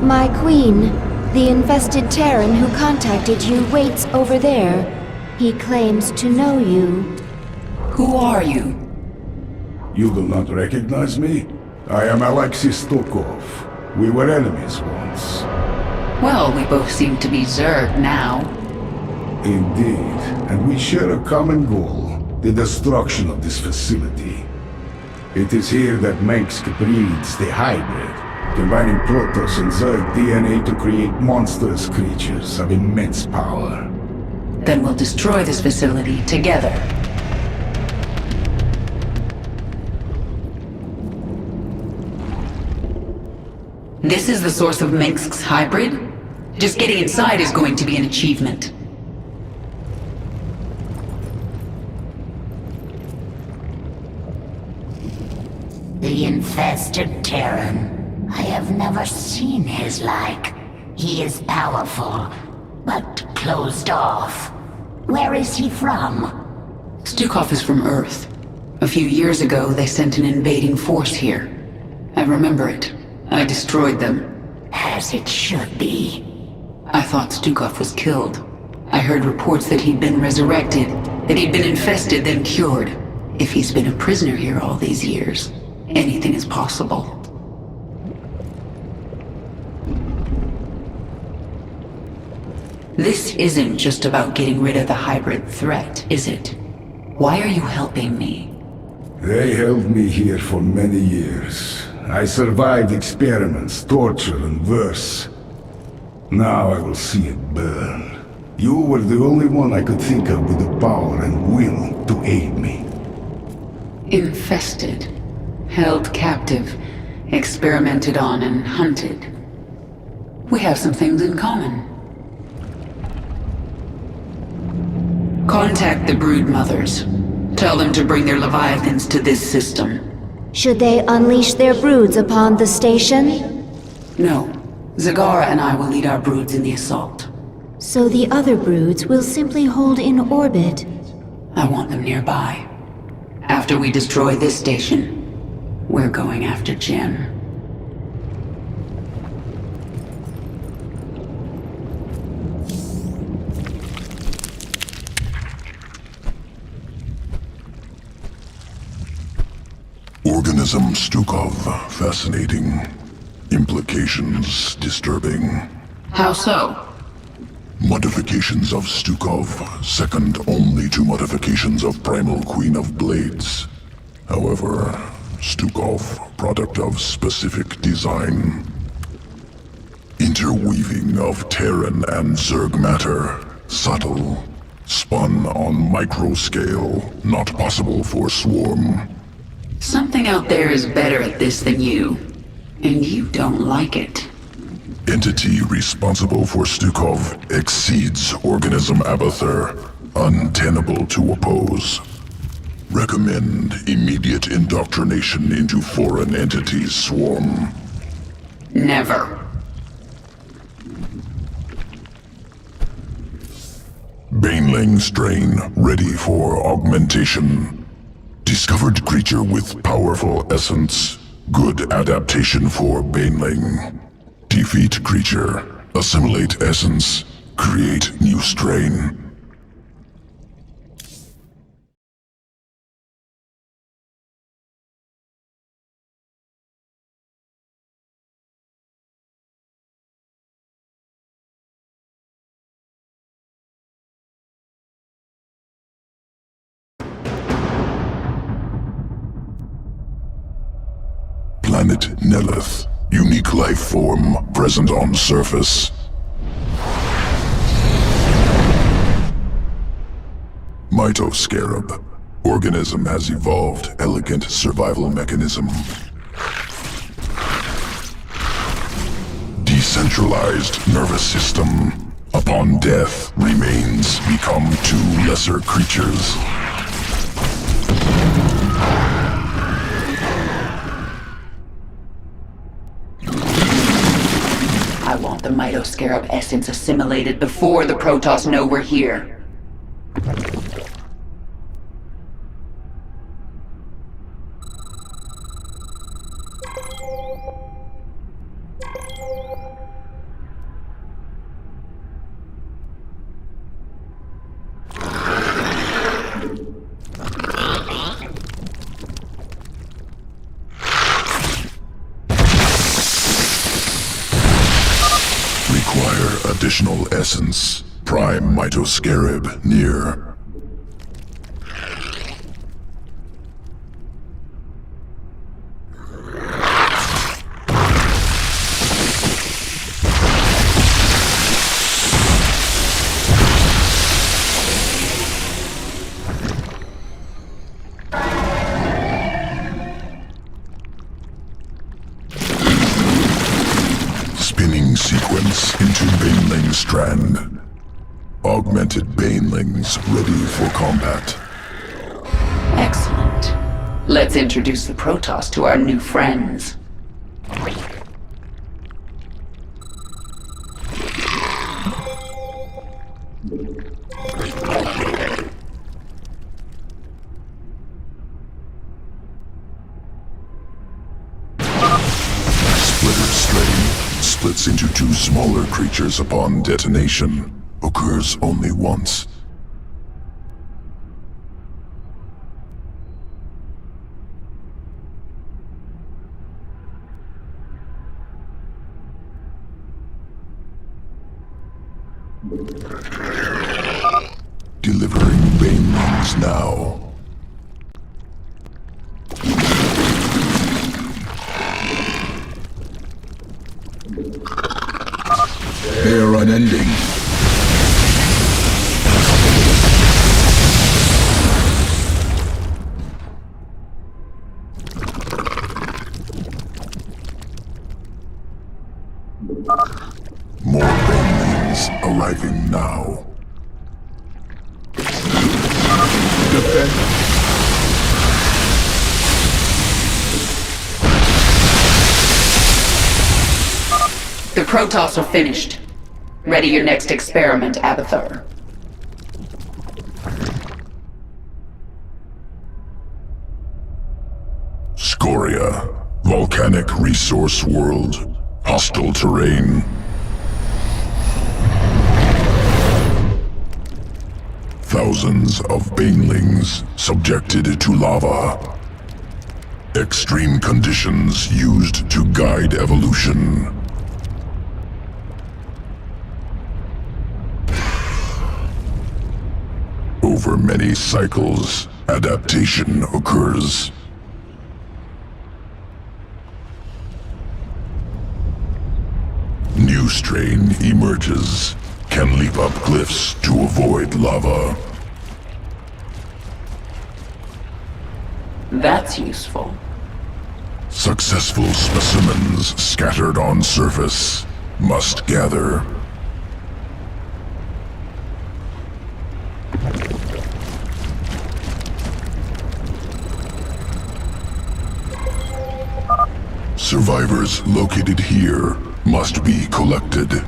My queen, the infested Terran who contacted you waits over there. He claims to know you. Who are you? You do not recognize me? I am Alexis Stokov. We were enemies once. Well, we both seem to be Zerg now. Indeed, and we share a common goal, the destruction of this facility. It is here that Mengsk breeds the hybrid, combining Protoss and Zerg DNA to create monstrous creatures of immense power. Then we'll destroy this facility together. This is the source of Mengsk's hybrid? Just getting inside is going to be an achievement. The infested Terran. I have never seen his like. He is powerful, but closed off. Where is he from? Stukov is from Earth. A few years ago, they sent an invading force here. I remember it. I destroyed them. As it should be. I thought Stukov was killed. I heard reports that he'd been resurrected, that he'd been infested, then cured. If he's been a prisoner here all these years, anything is possible. This isn't just about getting rid of the hybrid threat, is it? Why are you helping me? They held me here for many years. I survived experiments, torture, and worse. Now I will see it burn. You were the only one I could think of with the power and will to aid me. Infested, held captive, experimented on and hunted. We have some things in common. Contact the brood mothers. Tell them to bring their Leviathans to this system. Should they unleash their broods upon the station? No. Zagara and I will lead our broods in the assault. So the other broods will simply hold in orbit? I want them nearby. After we destroy this station, we're going after Jim. Organism Stukov, fascinating. Implications disturbing. How so? Modifications of Stukov, second only to modifications of Primal Queen of Blades. However, Stukov, product of specific design. Interweaving of Terran and Zerg matter, subtle, spun on micro scale, not possible for Swarm. Something out there is better at this than you, and you don't like it. Entity responsible for Stukov exceeds Organism Abathur, untenable to oppose. Recommend immediate indoctrination into foreign entities, Swarm. Never. Baneling strain ready for augmentation. Discovered creature with powerful essence. Good adaptation for Baneling. Defeat creature. Assimilate essence. Create new strain. Planet Nelith. Unique life form present on surface. Mitoscarab. Organism has evolved elegant survival mechanism. Decentralized nervous system. Upon death, remains become two lesser creatures. I want the Mitoscarab essence assimilated before the Protoss know we're here. Additional essence. Prime Mitoscarab near. Spinning sequence into Baneling strand. Augmented Banelings ready for combat. Excellent. Let's introduce the Protoss to our new friends. Splits into two smaller creatures upon detonation. Occurs only once. Delivering Banelings now. They are unending. More Banelings arriving now. Defend. The Protoss are finished. Ready your next experiment, Abathur. Scoria. Volcanic resource world. Hostile terrain. Thousands of Banelings subjected to lava. Extreme conditions used to guide evolution. Over many cycles, adaptation occurs. New strain emerges, can leap up cliffs to avoid lava. That's useful. Successful specimens scattered on surface must gather. Survivors located here must be collected.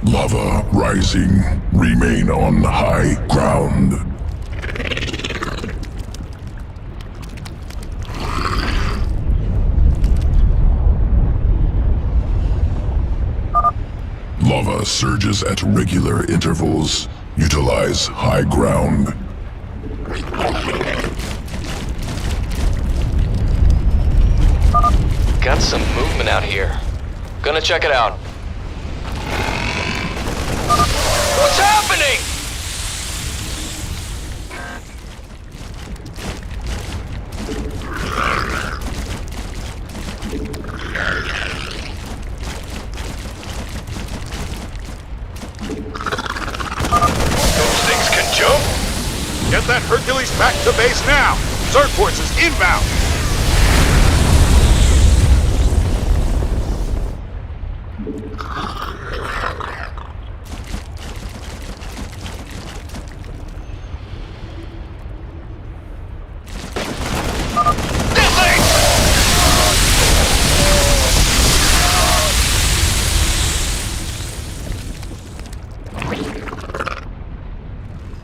Lava rising. Remain on high ground. Lava surges at regular intervals. Utilize high ground. Got some movement out here. Gonna check it out. What's happening? Those things can jump? Get that Hercules back to base now! Zerg forces inbound!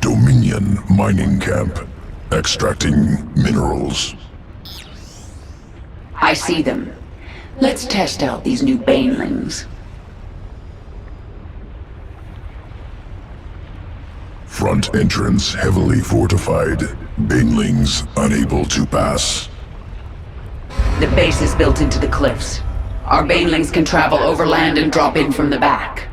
Dominion mining camp. Extracting minerals. I see them. Let's test out these new banelings. Front entrance heavily fortified. Banelings unable to pass. The base is built into the cliffs. Our banelings can travel overland and drop in from the back.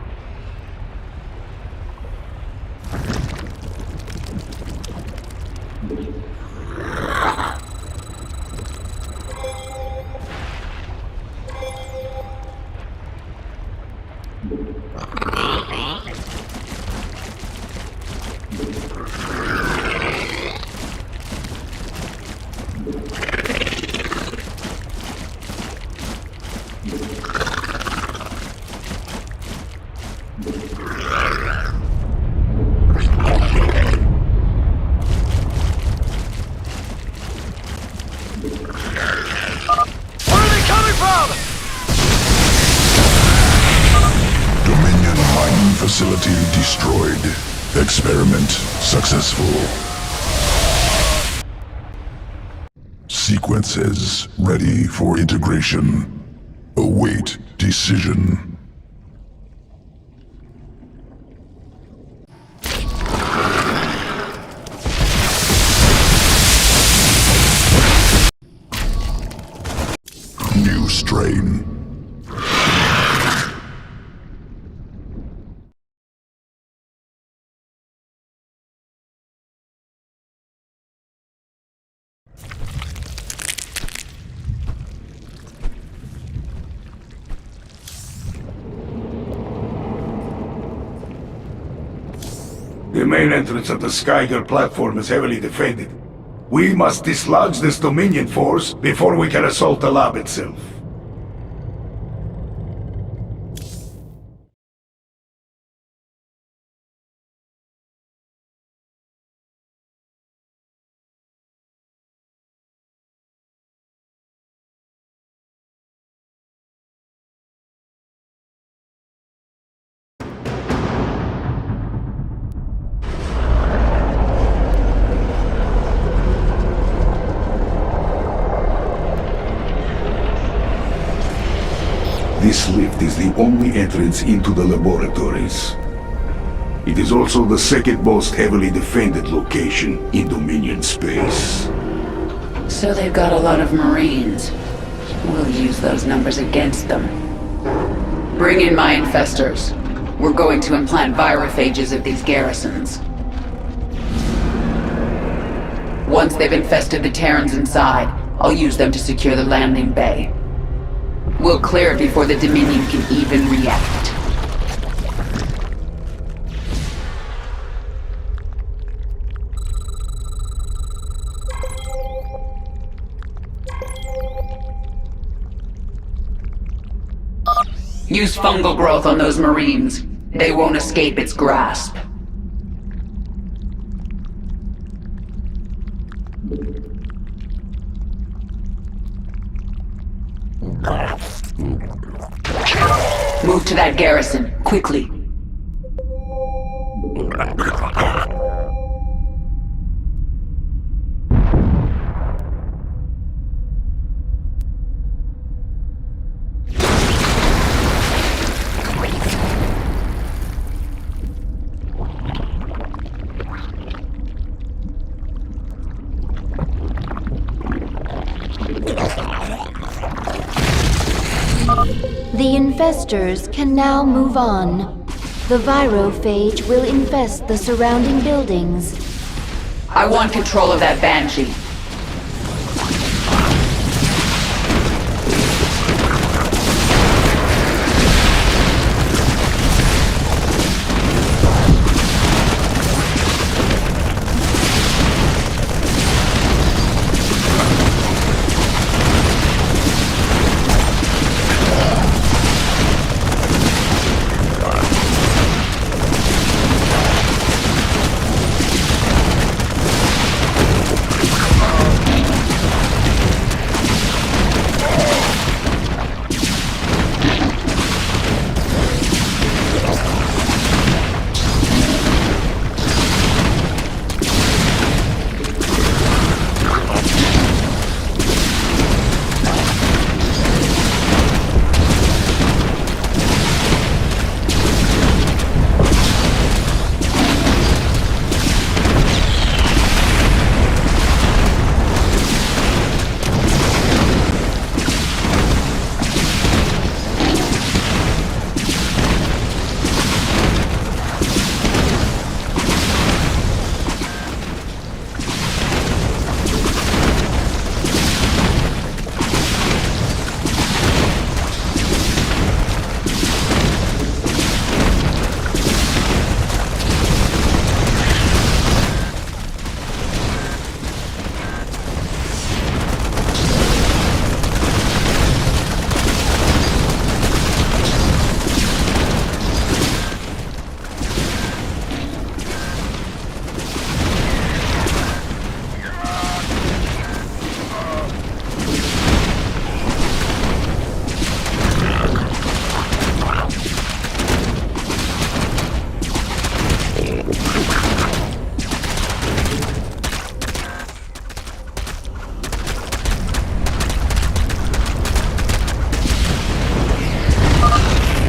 Facility destroyed. Experiment successful. Sequences ready for integration. Await decision. New strain. The main entrance of the Skyger platform is heavily defended. We must dislodge this Dominion force before we can assault the lab itself. This lift is the only entrance into the laboratories. It is also the second most heavily defended location in Dominion space. So they've got a lot of Marines. We'll use those numbers against them. Bring in my infestors. We're going to implant virophages at these garrisons. Once they've infested the Terrans inside, I'll use them to secure the landing bay. We'll clear it before the Dominion can even react. Use fungal growth on those Marines. They won't escape its grasp. Move to that garrison, quickly. The infestors can now move on. The virophage will infest the surrounding buildings. I want control of that Banshee.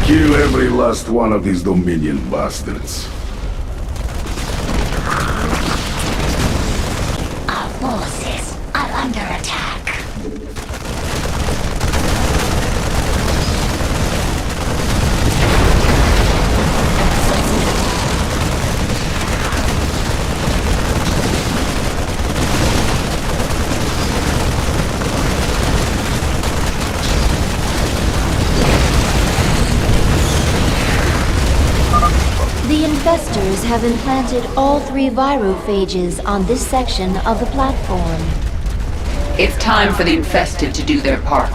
Kill every last one of these Dominion bastards. Our forces are under attack. The infestors have implanted all 3 virophages on this section of the platform. It's time for the infested to do their part.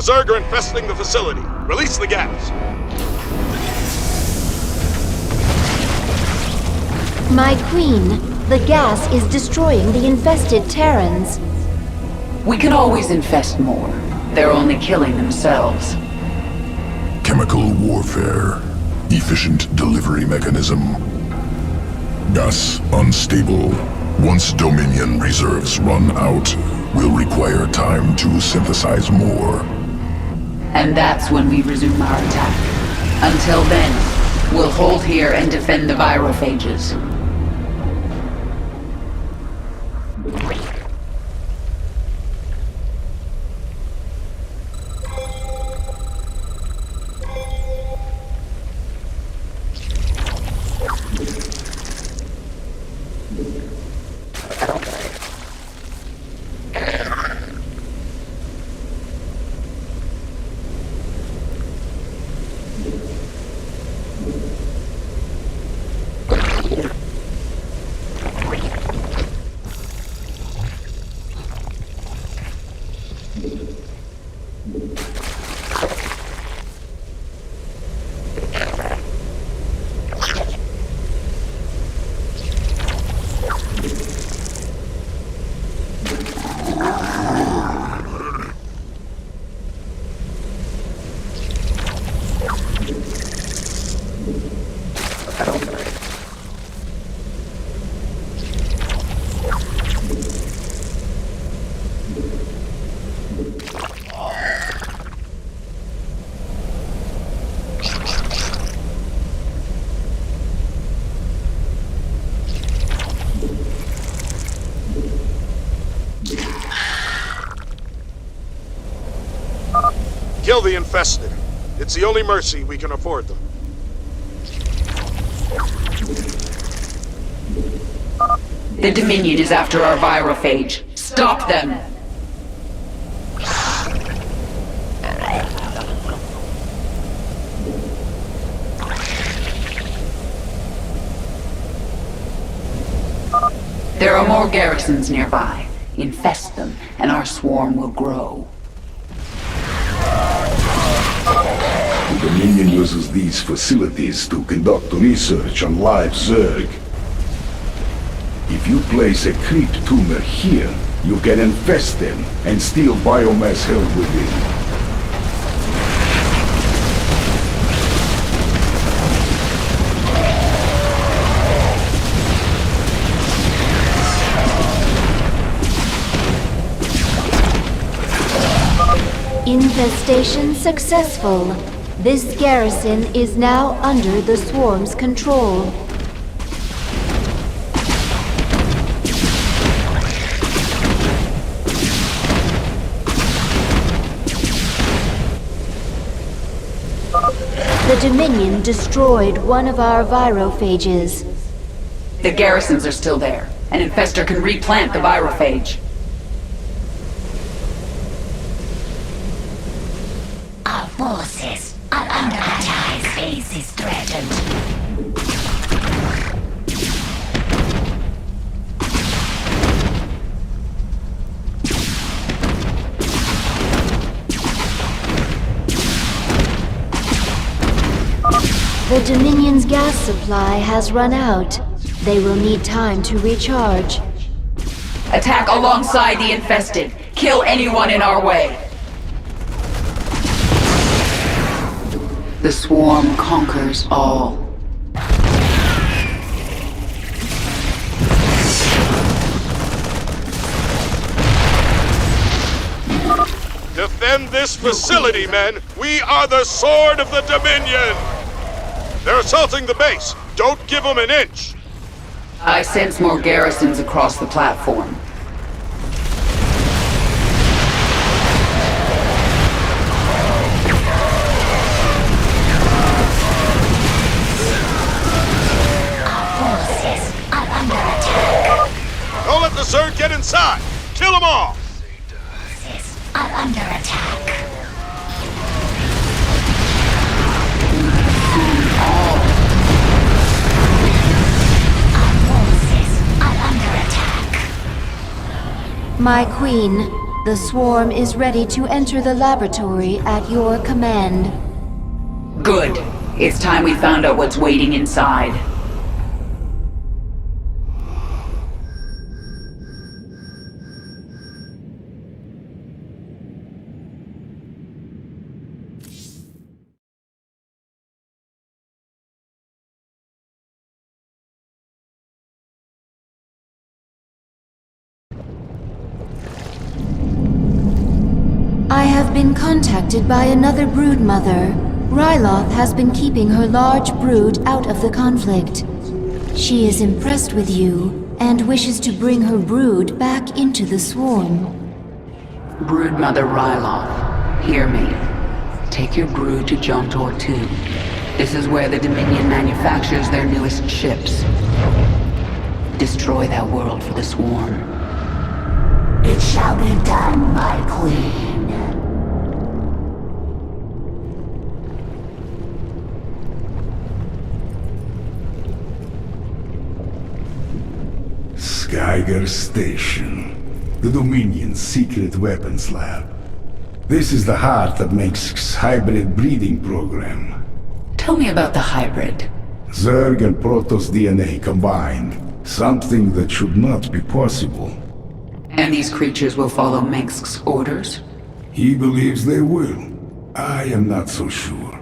Zerg are infesting the facility. Release the gas. My queen, the gas is destroying the infested Terrans. We can always infest more. They're only killing themselves. Chemical warfare. Efficient delivery mechanism. Gas unstable. Once Dominion reserves run out, we'll require time to synthesize more. And that's when we resume our attack. Until then, we'll hold here and defend the virophages. Kill the infested. It's the only mercy we can afford them. The Dominion is after our virophage. Stop them! There are more garrisons nearby. Infest them, and our swarm will grow. The Dominion uses these facilities to conduct research on live Zerg. If you place a creep tumor here, you can infest them and steal biomass held within. Infestation successful. This garrison is now under the swarm's control. The Dominion destroyed one of our virophages. The garrisons are still there. An infestor can replant the virophage. Our forces are under attack. Space is threatened. The Dominion's gas supply has run out. They will need time to recharge. Attack alongside the infested. Kill anyone in our way. The swarm conquers all. Defend this facility, men! We are the sword of the Dominion! They're assaulting the base! Don't give them an inch! I sense more garrisons across the platform. Don't let the Zerg get inside! Kill them all! Forces are under attack. My queen, The swarm is ready to enter the laboratory at your command. Good. It's time we found out what's waiting inside. I have been contacted by another broodmother. Ryloth has been keeping her large brood out of the conflict. She is impressed with you and wishes to bring her brood back into the swarm. Broodmother Ryloth, hear me. Take your brood to Jontor 2. This is where the Dominion manufactures their newest ships. Destroy that world for the swarm. It shall be done, my queen. Skyger Station, the Dominion's secret weapons lab. This is the heart of Mengsk's hybrid breeding program. Tell me about the hybrid. Zerg and Protoss DNA combined. Something that should not be possible. And these creatures will follow Mengsk's orders? He believes they will. I am not so sure.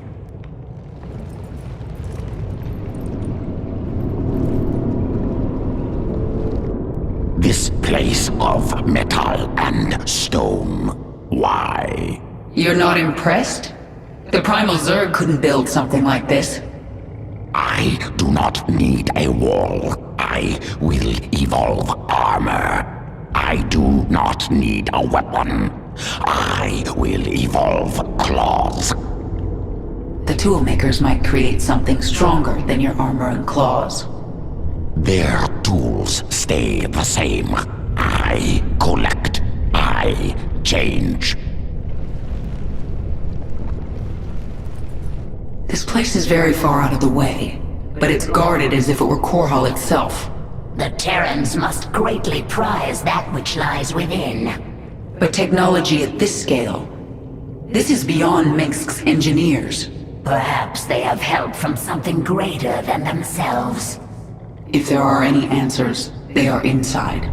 This place of metal and stone. Why? You're not impressed? The Primal Zerg couldn't build something like this. I do not need a wall. I will evolve armor. I do not need a weapon. I will evolve claws. The toolmakers might create something stronger than your armor and claws. Their tools stay the same. I collect. I change. This place is very far out of the way, but it's guarded as if it were Korhal itself. The Terrans must greatly prize that which lies within. But technology at this scale, this is beyond Mengsk's engineers. Perhaps they have help from something greater than themselves. If there are any answers, they are inside.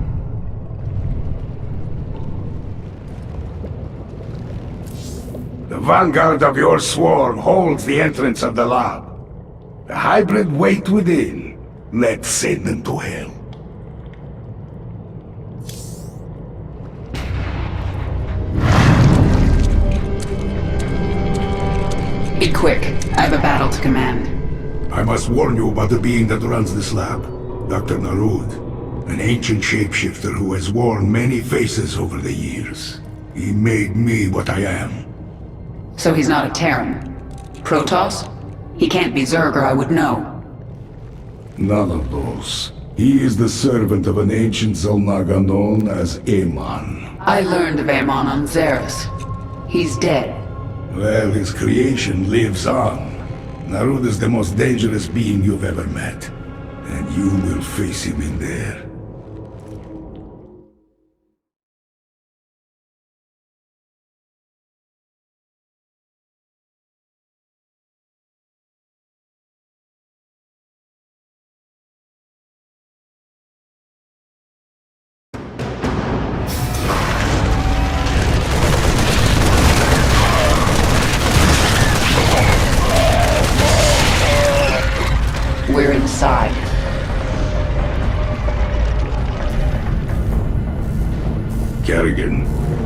The vanguard of your swarm holds the entrance of the lab. The hybrid wait within. Let's send them to hell. Be quick. I have a battle to command. I must warn you about the being that runs this lab. Dr. Narud. An ancient shapeshifter who has worn many faces over the years. He made me what I am. So he's not a Terran. Protoss? He can't be Zerg or I would know. None of those. He is the servant of an ancient Zolnaga known as Amon. I learned of Amon on Xeris. He's dead. Well, his creation lives on. Narud is the most dangerous being you've ever met. And you will face him in there. We're inside. Kerrigan,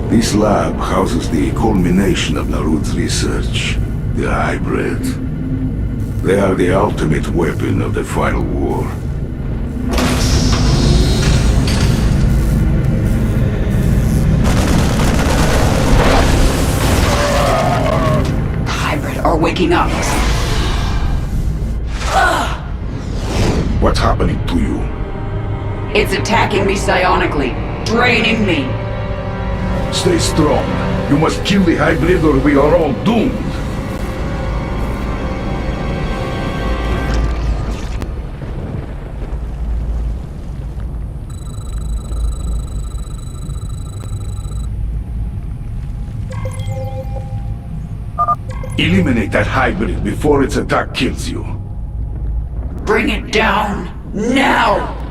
this lab houses the culmination of Narud's research. The hybrid. They are the ultimate weapon of the final war. The hybrid are waking up. What's happening to you? It's attacking me psionically, draining me. Stay strong. You must kill the hybrid or we are all doomed. Eliminate that hybrid before its attack kills you. Bring it down, now!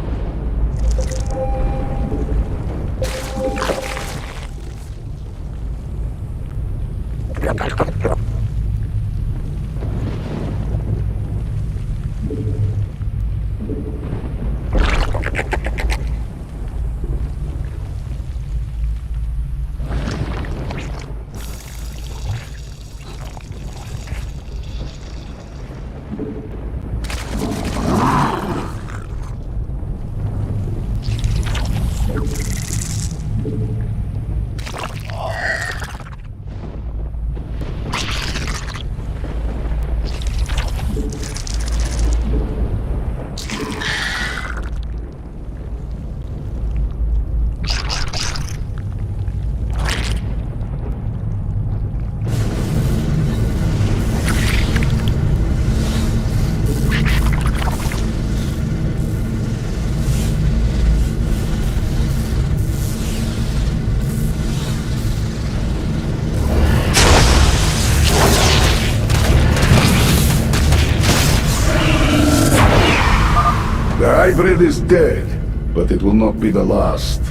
The hybrid is dead, but it will not be the last.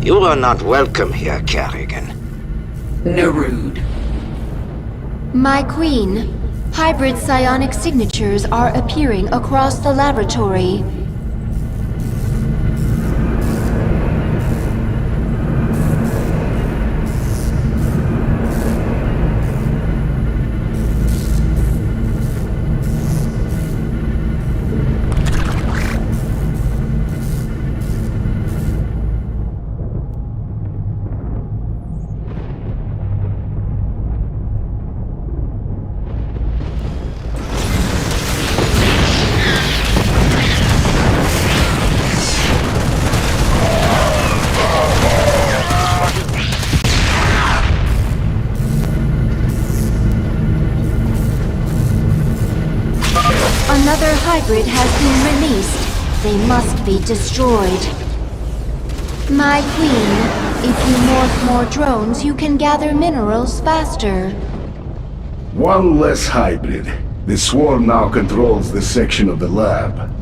You are not welcome here, Kerrigan. Nerude. My queen, hybrid psionic signatures are appearing across the laboratory. Another hybrid has been released. They must be destroyed. My queen, if you morph more drones, you can gather minerals faster. One less hybrid. The swarm now controls this section of the lab.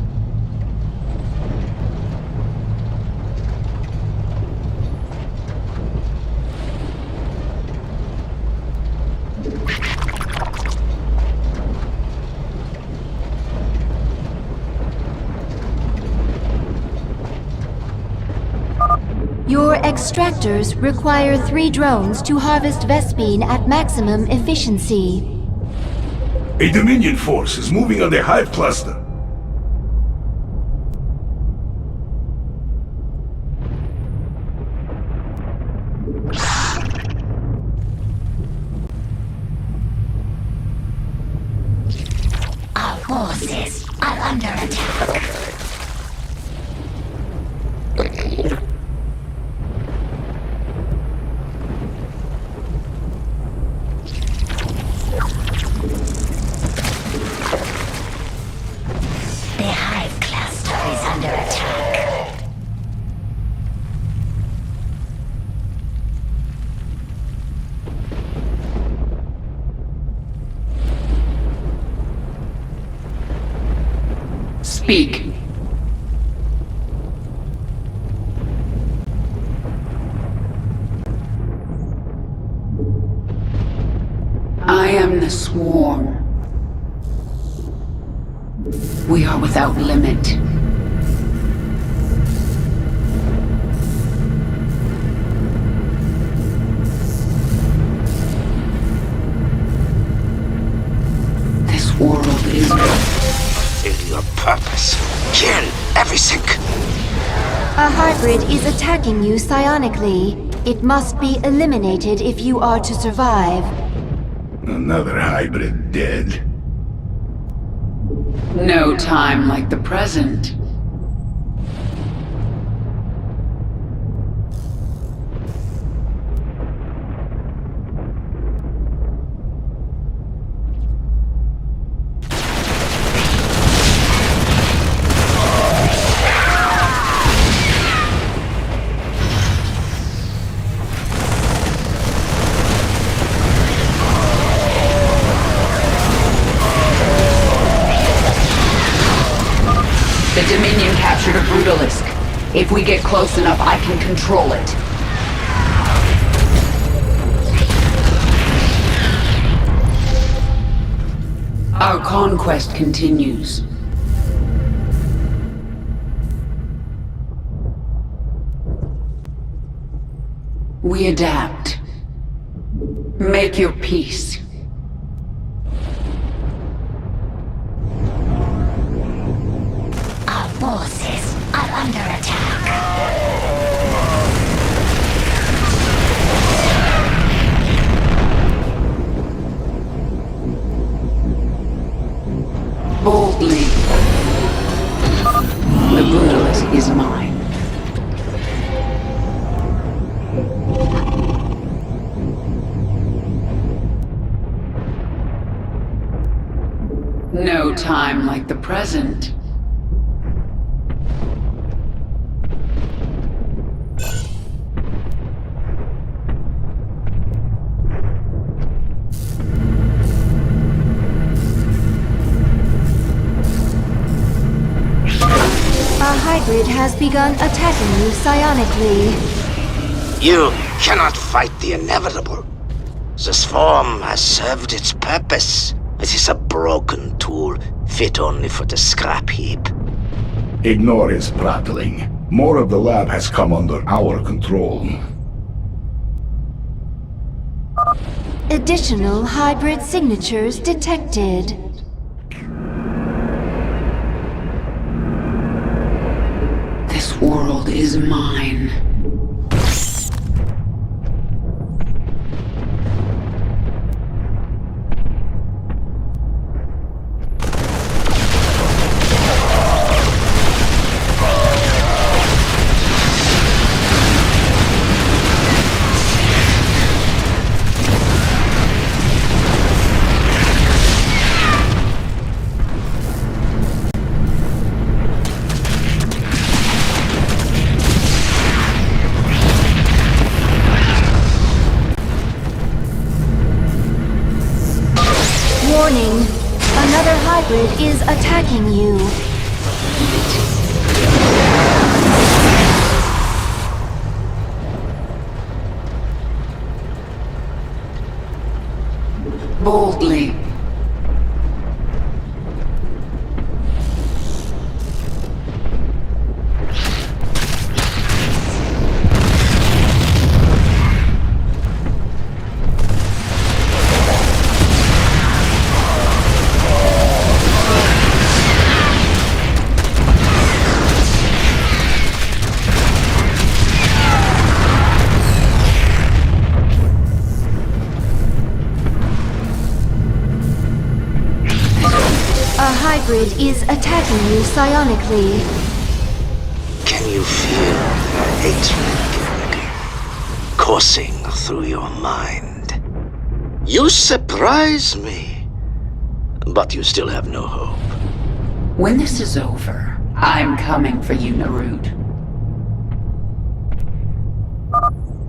Your extractors require 3 drones to harvest Vespene at maximum efficiency. A Dominion force is moving on the hive cluster. Our forces are under attack. The hive cluster is under attack. Speak. I am the swarm. We are without limit. This world is... In your purpose. Kill everything. A hybrid is attacking you psionically. It must be eliminated if you are to survive. Another hybrid dead. No time like the present. The Dominion captured a Brutalisk. If we get close enough, I can control it. Our conquest continues. We adapt. Make your peace. Our forces are under attack. Boldly. The Brutalisk is mine. No time like the present. A hybrid has begun attacking you psionically. You cannot fight the inevitable. The swarm has served its purpose. It is a broken tool, fit only for the scrap heap. Ignore his prattling. More of the lab has come under our control. Additional hybrid signatures detected. This world is mine. Warning, another hybrid is attacking you. Boldly. A hybrid is attacking you psionically. Can you feel the hatred coursing through your mind? You surprise me, but you still have no hope. When this is over, I'm coming for you, Narud.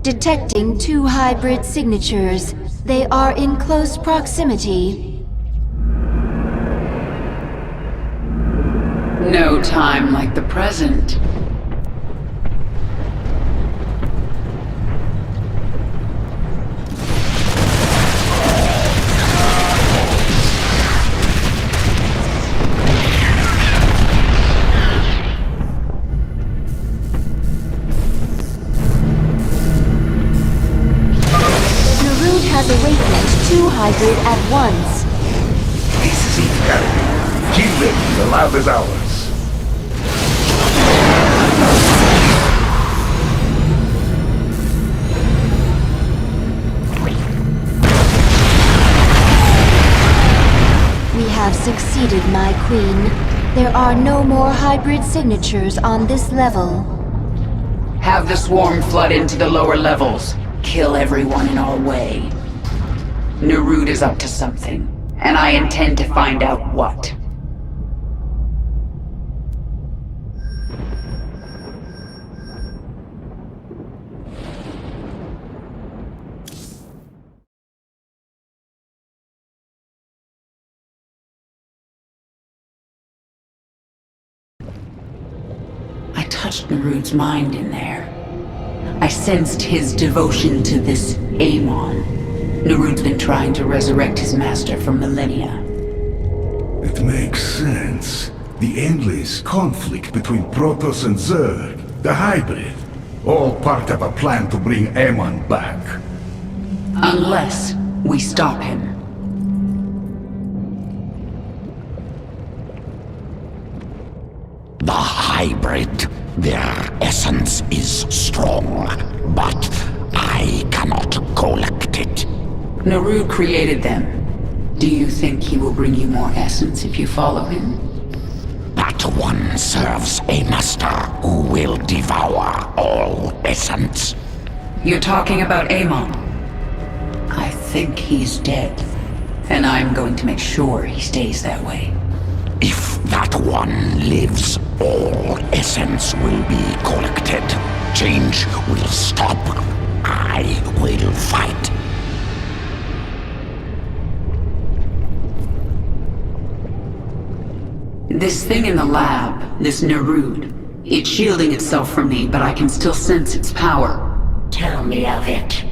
Detecting 2 hybrid signatures. They are in close proximity. No time like the present. Narud has awakened 2 hybrid at once. This is it, Gary. Keep ready, the lab is ours. We have succeeded, my queen. There are no more hybrid signatures on this level. Have the swarm flood into the lower levels. Kill everyone in our way. Narud is up to something, and I intend to find out what. touched Narud's mind in there. I sensed his devotion to this Amon. Narud's been trying to resurrect his master for millennia. It makes sense. The endless conflict between Protoss and Zerg, the hybrid, all part of a plan to bring Amon back. Unless we stop him. The hybrid, their essence is strong, but I cannot collect it. Narud created them. Do you think he will bring you more essence if you follow him? That one serves a master who will devour all essence. You're talking about Amon. I think he's dead. And I'm going to make sure he stays that way. If that one lives, all essence will be collected. Change will stop. I will fight. This thing in the lab, this Narud, it's shielding itself from me, but I can still sense its power. Tell me of it.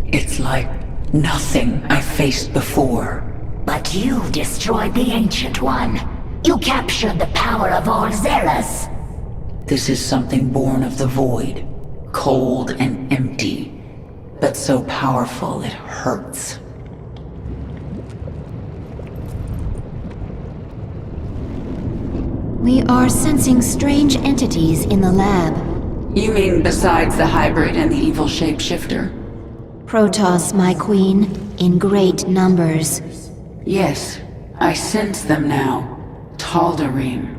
It's like nothing I've faced before. But you destroyed the Ancient One. You captured the power of all Zeras. This is something born of the void. Cold and empty. But so powerful it hurts. We are sensing strange entities in the lab. You mean besides the hybrid and the evil shapeshifter? Protoss, my queen, in great numbers. Yes, I sense them now. Tal'Darim.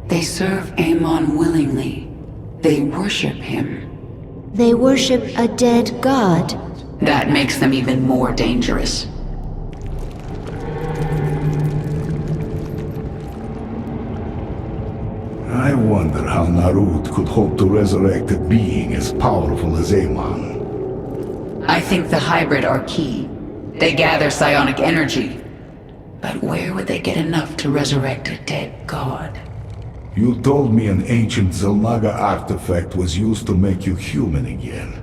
They serve Amon willingly. They worship him. They worship a dead god. That makes them even more dangerous. I wonder how Narud could hope to resurrect a being as powerful as Amon. I think the hybrid are key. They gather psionic energy. But where would they get enough to resurrect a dead god? You told me an ancient Zelnaga artifact was used to make you human again.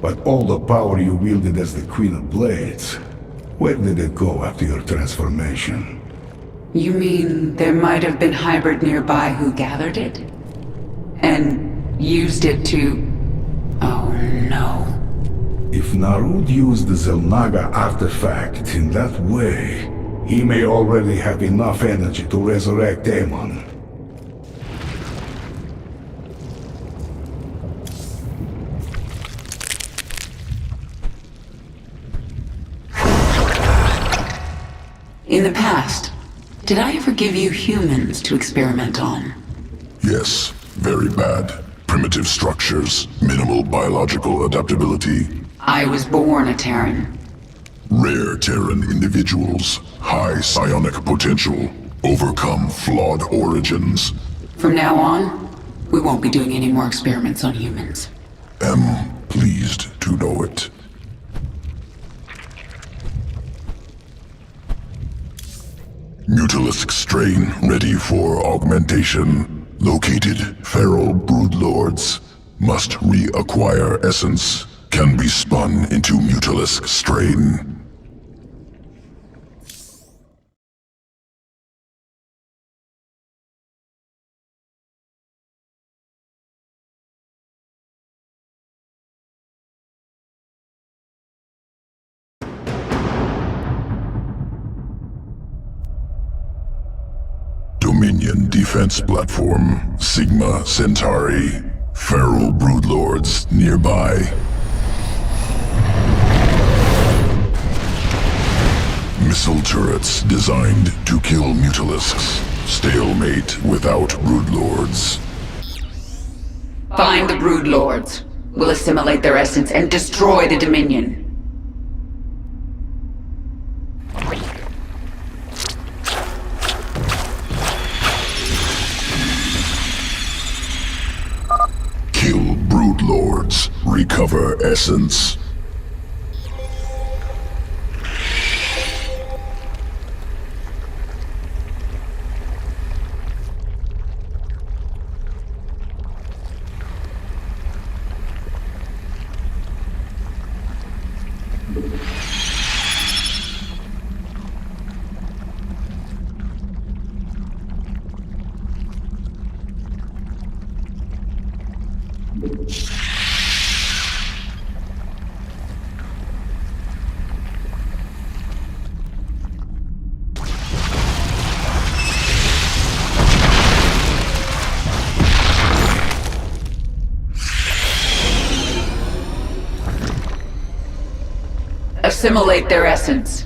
But all the power you wielded as the Queen of Blades, where did it go after your transformation? You mean there might have been hybrid nearby who gathered it? And used it to... Oh no. If Narud used the Zelnaga artifact in that way, he may already have enough energy to resurrect Amon. In the past, did I ever give you humans to experiment on? Yes, very bad. Primitive structures, minimal biological adaptability. I was born a Terran. Rare Terran individuals, high psionic potential, overcome flawed origins. From now on, we won't be doing any more experiments on humans. Am pleased to know it. Mutalisk strain ready for augmentation. Located feral broodlords. Must reacquire essence. Can be spun into Mutalisk strain. Dominion defense platform, Sigma Centauri. Feral broodlords nearby. Missile turrets designed to kill Mutalisks. Stalemate without broodlords. Find the broodlords. We'll assimilate their essence and destroy the Dominion. Kill broodlords. Recover essence. Assimilate their essence.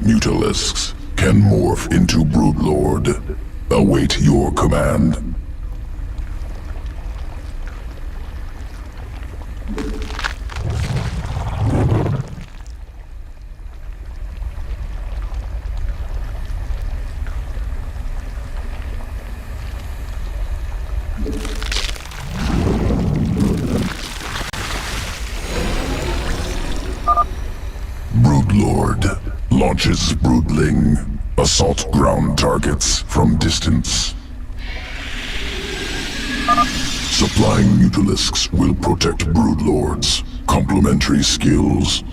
Mutalisks can morph into Broodlord. Await your command. Broodlord launches Broodling. Assault ground targets from distance. Supplying Mutalisks will protect Broodlords. Complementary skills.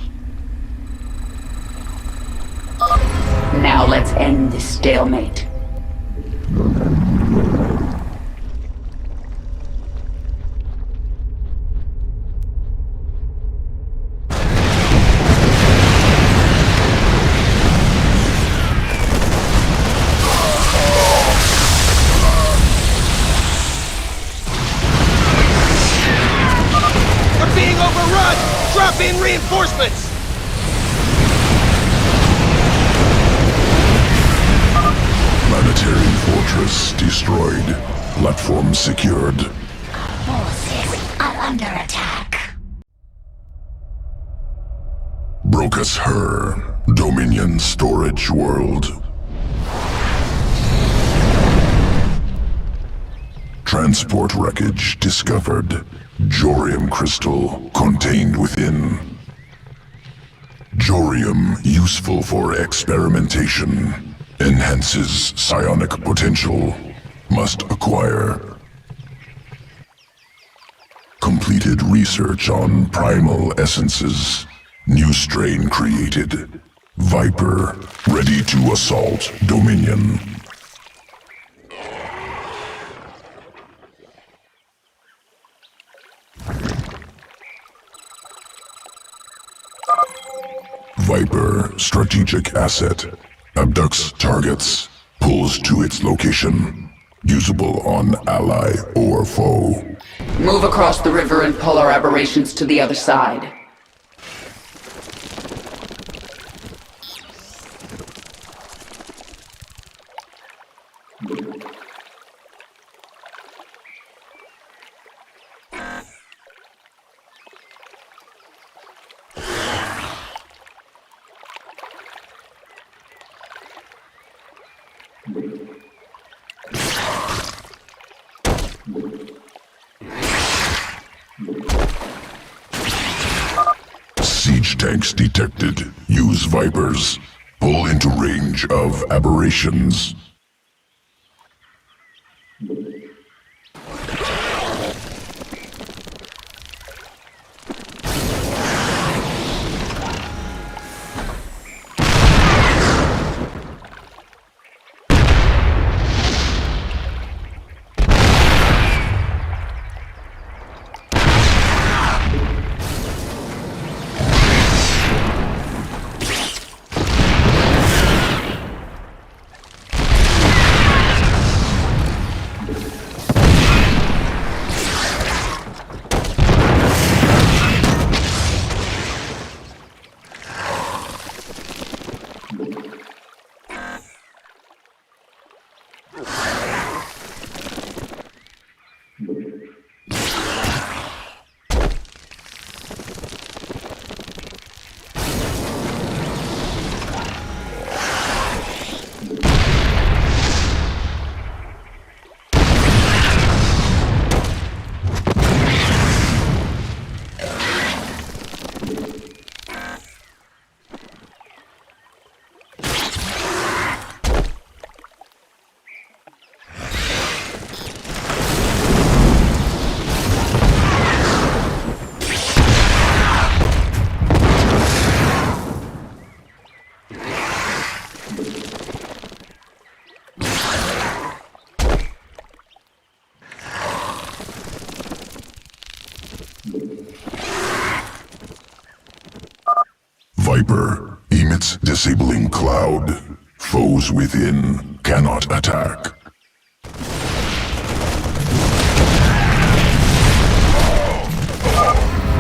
Now let's end this stalemate. Drop in reinforcements! Planetary fortress destroyed. Platform secured. Forces are under attack. Brocus Her, Dominion storage world. Transport wreckage discovered. Jorium crystal contained within. Jorium useful for experimentation. Enhances psionic potential. Must acquire. Completed research on primal essences. New strain created. Viper ready to assault Dominion. Viper, strategic asset. Abducts targets. Pulls to its location. Usable on ally or foe. Move across the river and pull our aberrations to the other side. Siege tanks detected. Use Vipers. Pull into range of aberrations. Viper emits disabling cloud. Foes within cannot attack.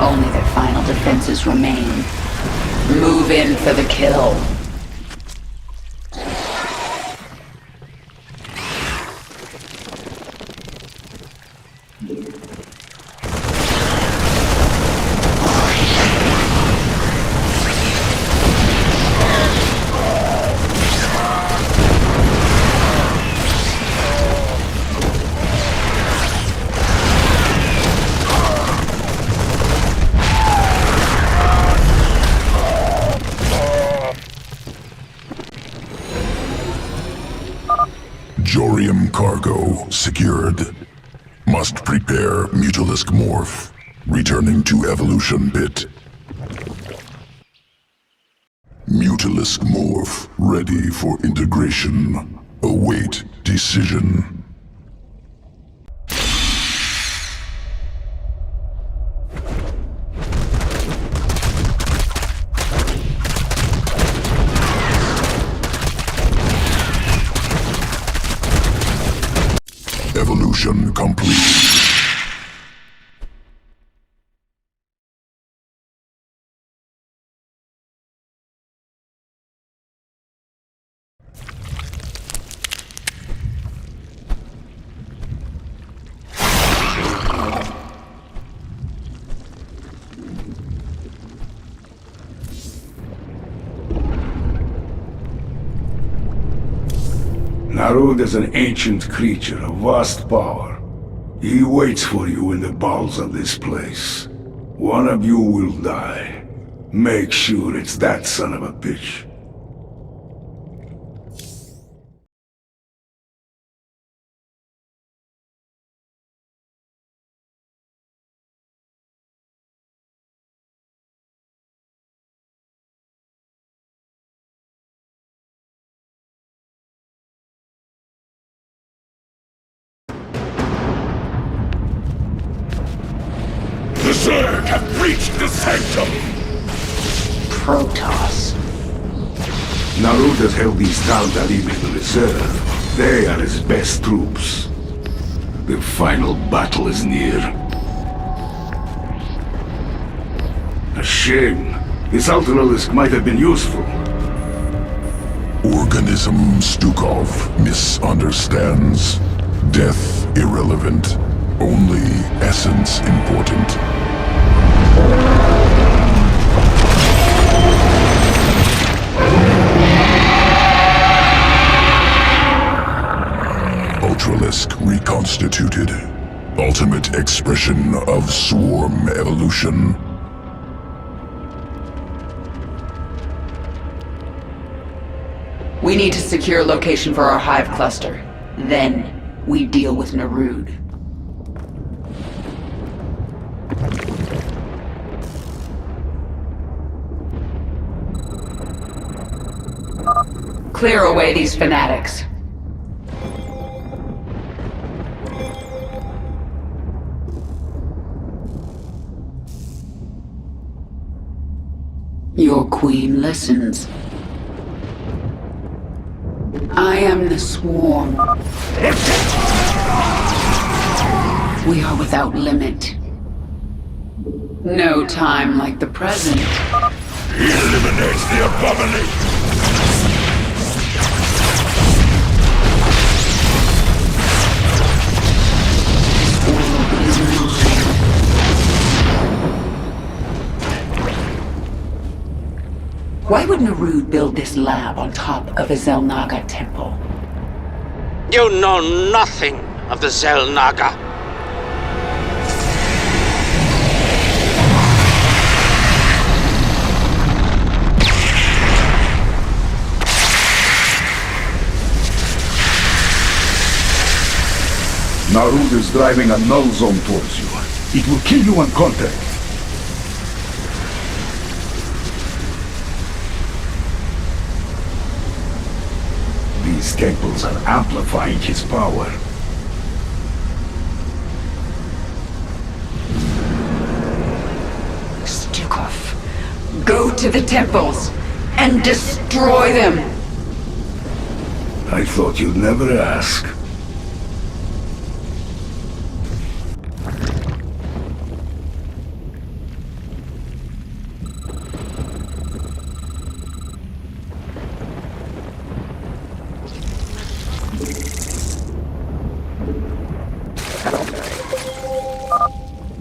Only their final defenses remain. Move in for the kill. Jorium cargo secured. Must prepare Mutalisk Morph. Returning to Evolution Pit. Mutalisk Morph ready for integration. Await decision. Evolution complete. Narud is an ancient creature of vast power. He waits for you in the bowels of this place. One of you will die. Make sure it's that son of a bitch. The Zerg have breached the sanctum! Protoss. Narud has held these towns out even in reserve. They are his best troops. The final battle is near. A shame. This Ultralisk might have been useful. Organism Stukov misunderstands. Death irrelevant. Only essence important. Ultralisk reconstituted. Ultimate expression of swarm evolution. We need to secure location for our hive cluster. Then, we deal with Narud. Clear away these fanatics. Your queen listens. I am the swarm. We are without limit. No time like the present. He eliminates the abomination! Why would Narud build this lab on top of a Xel'Naga temple? You know nothing of the Xel'Naga. Narud is driving a null zone towards you. It will kill you on contact. These temples are amplifying his power. to the temples and destroy them. I thought you'd never ask.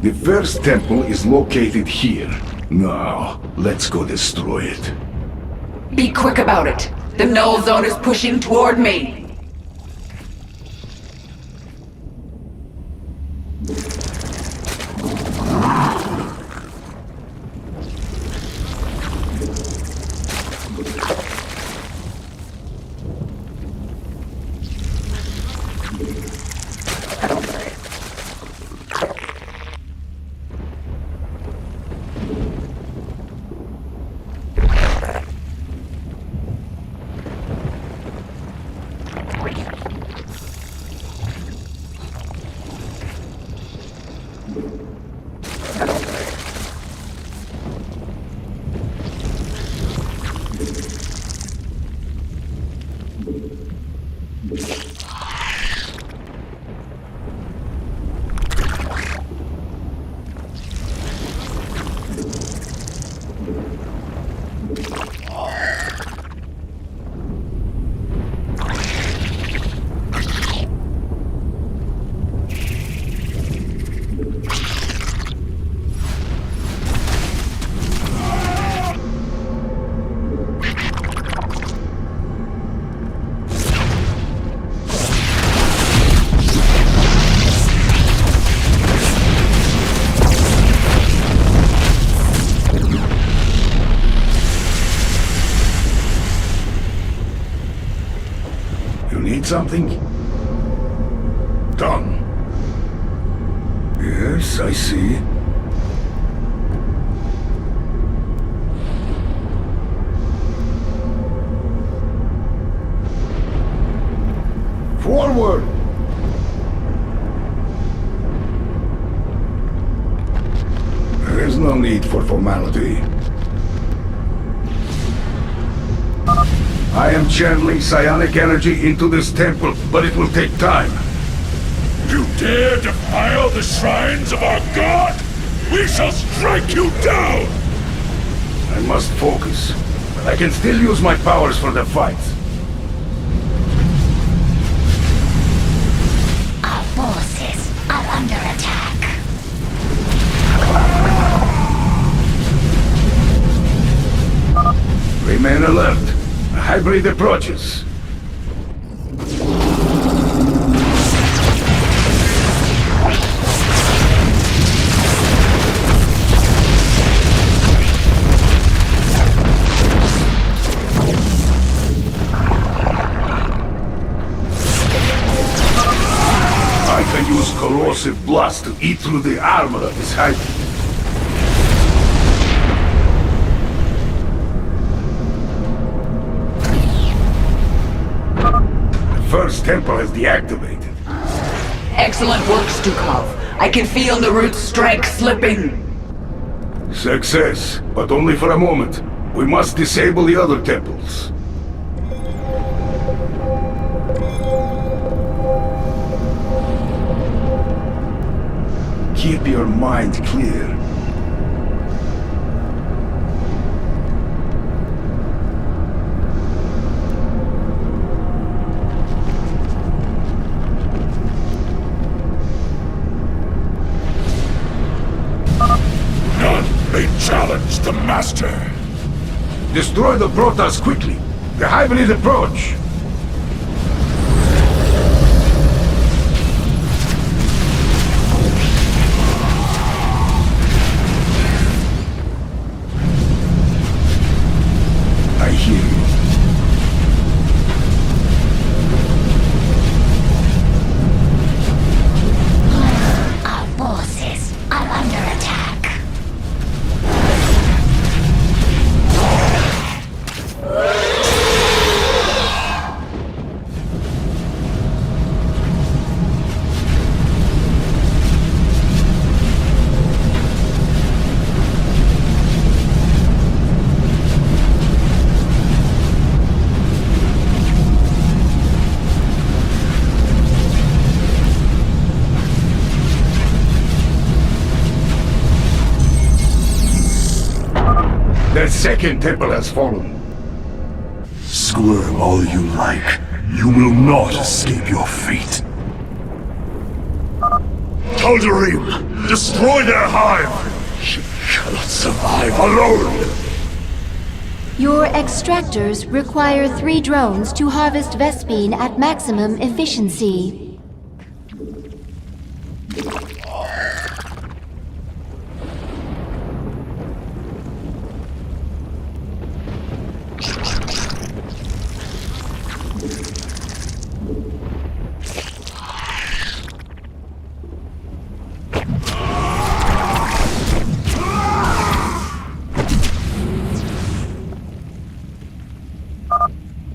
The first temple is located here. Now, let's go destroy it. Be quick about it. The null zone is pushing toward me. Something? Done. Yes, I see. Forward! There is no need for formality. I am channeling psionic energy into this temple, but it will take time. You dare defile the shrines of our god? We shall strike you down! I must focus, but I can still use my powers for the fight. Our forces are under attack. Remain alert. A hybrid approaches. I can use corrosive blast to eat through the armor of this hybrid. First temple is deactivated. Excellent work, Stukov. I can feel Narut's strength slipping. Success, but only for a moment. We must disable the other temples. Keep your mind clear. Challenge the Master. Destroy the Protoss quickly. The hybrid approach. I hear you. Our forces are under attack. The second temple has fallen. Squirm all you like. You will not escape your fate. Tal'Darim, destroy their hive! You cannot survive alone! Your extractors require 3 drones to harvest Vespene at maximum efficiency.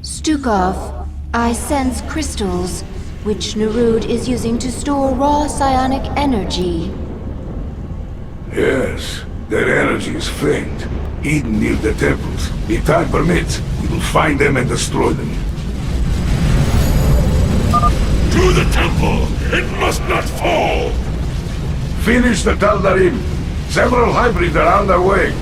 Stukov, I sense crystals, which Nerud is using to store raw psionic energy. Yes, their energy is faint, hidden near the temples. If time permits, we will find them and destroy them. To the temple! It must not fall! Finish the Tal'Darim. Several hybrids are on their way.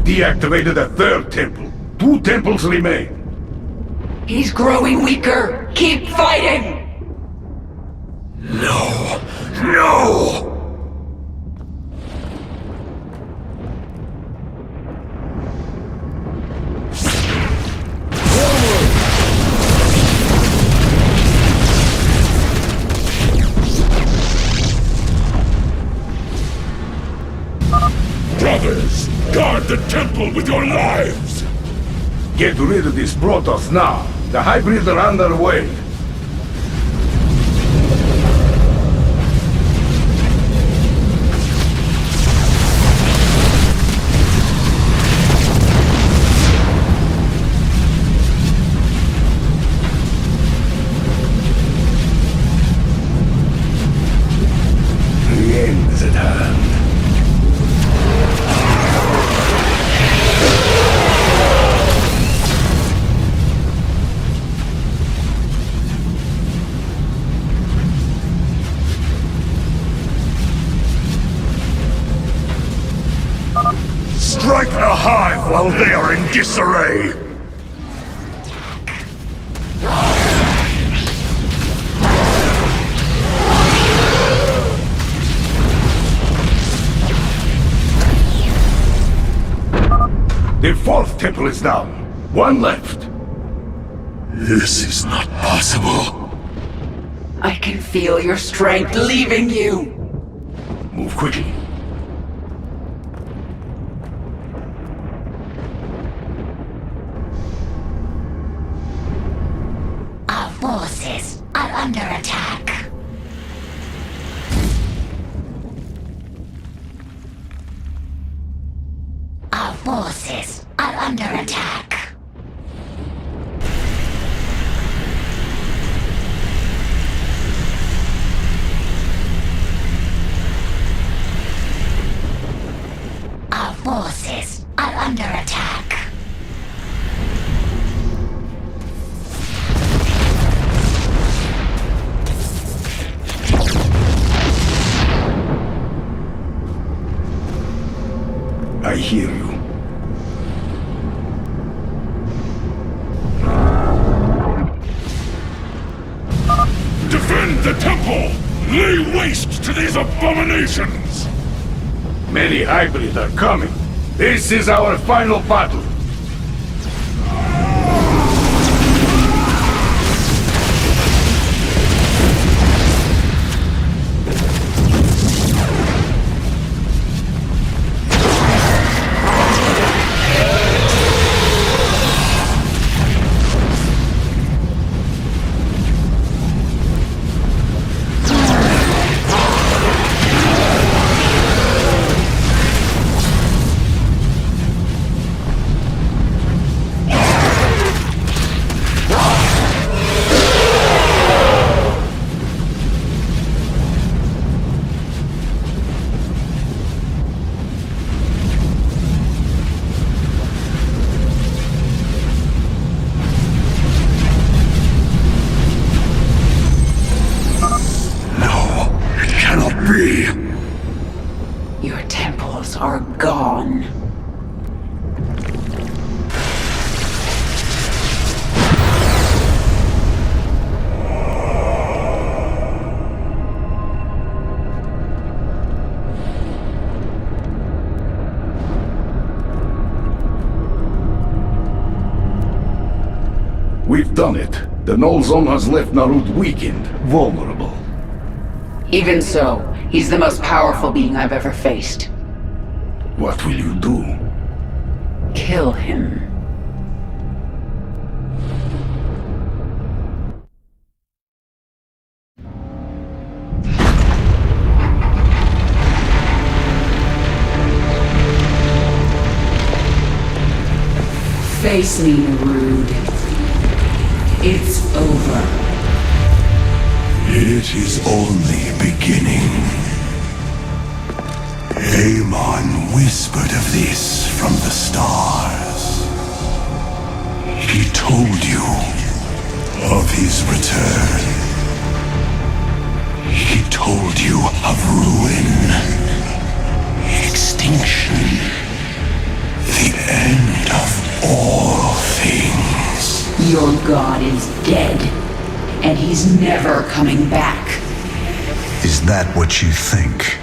Deactivated the 3rd temple. 2 temples remain. He's growing weaker. Keep fighting! No! No! Brothers, guard the temple with your lives! Get rid of this Protoss now. The hybrids are on their way. The end is at hand. Strike the hive while they are in disarray! The 4th temple is down. 1 left. This is not possible. I can feel your strength leaving you. Move quickly. Our forces are under attack. Our forces are under attack. Our forces are under attack. I hear you. Defend the temple! Lay waste to these abominations! Many hybrids are coming. This is our final battle. be? Your temples are gone. We've done it. The null zone has left Narut weakened, vulnerable. Even so, he's the most powerful being I've ever faced. What will you do? Kill him. Face me, Rude. It's over. It is only beginning. Amon whispered of this from the stars. He told you of his return. He told you of ruin, extinction, the end of all things. Your god is dead, and he's never coming back. Is that what you think?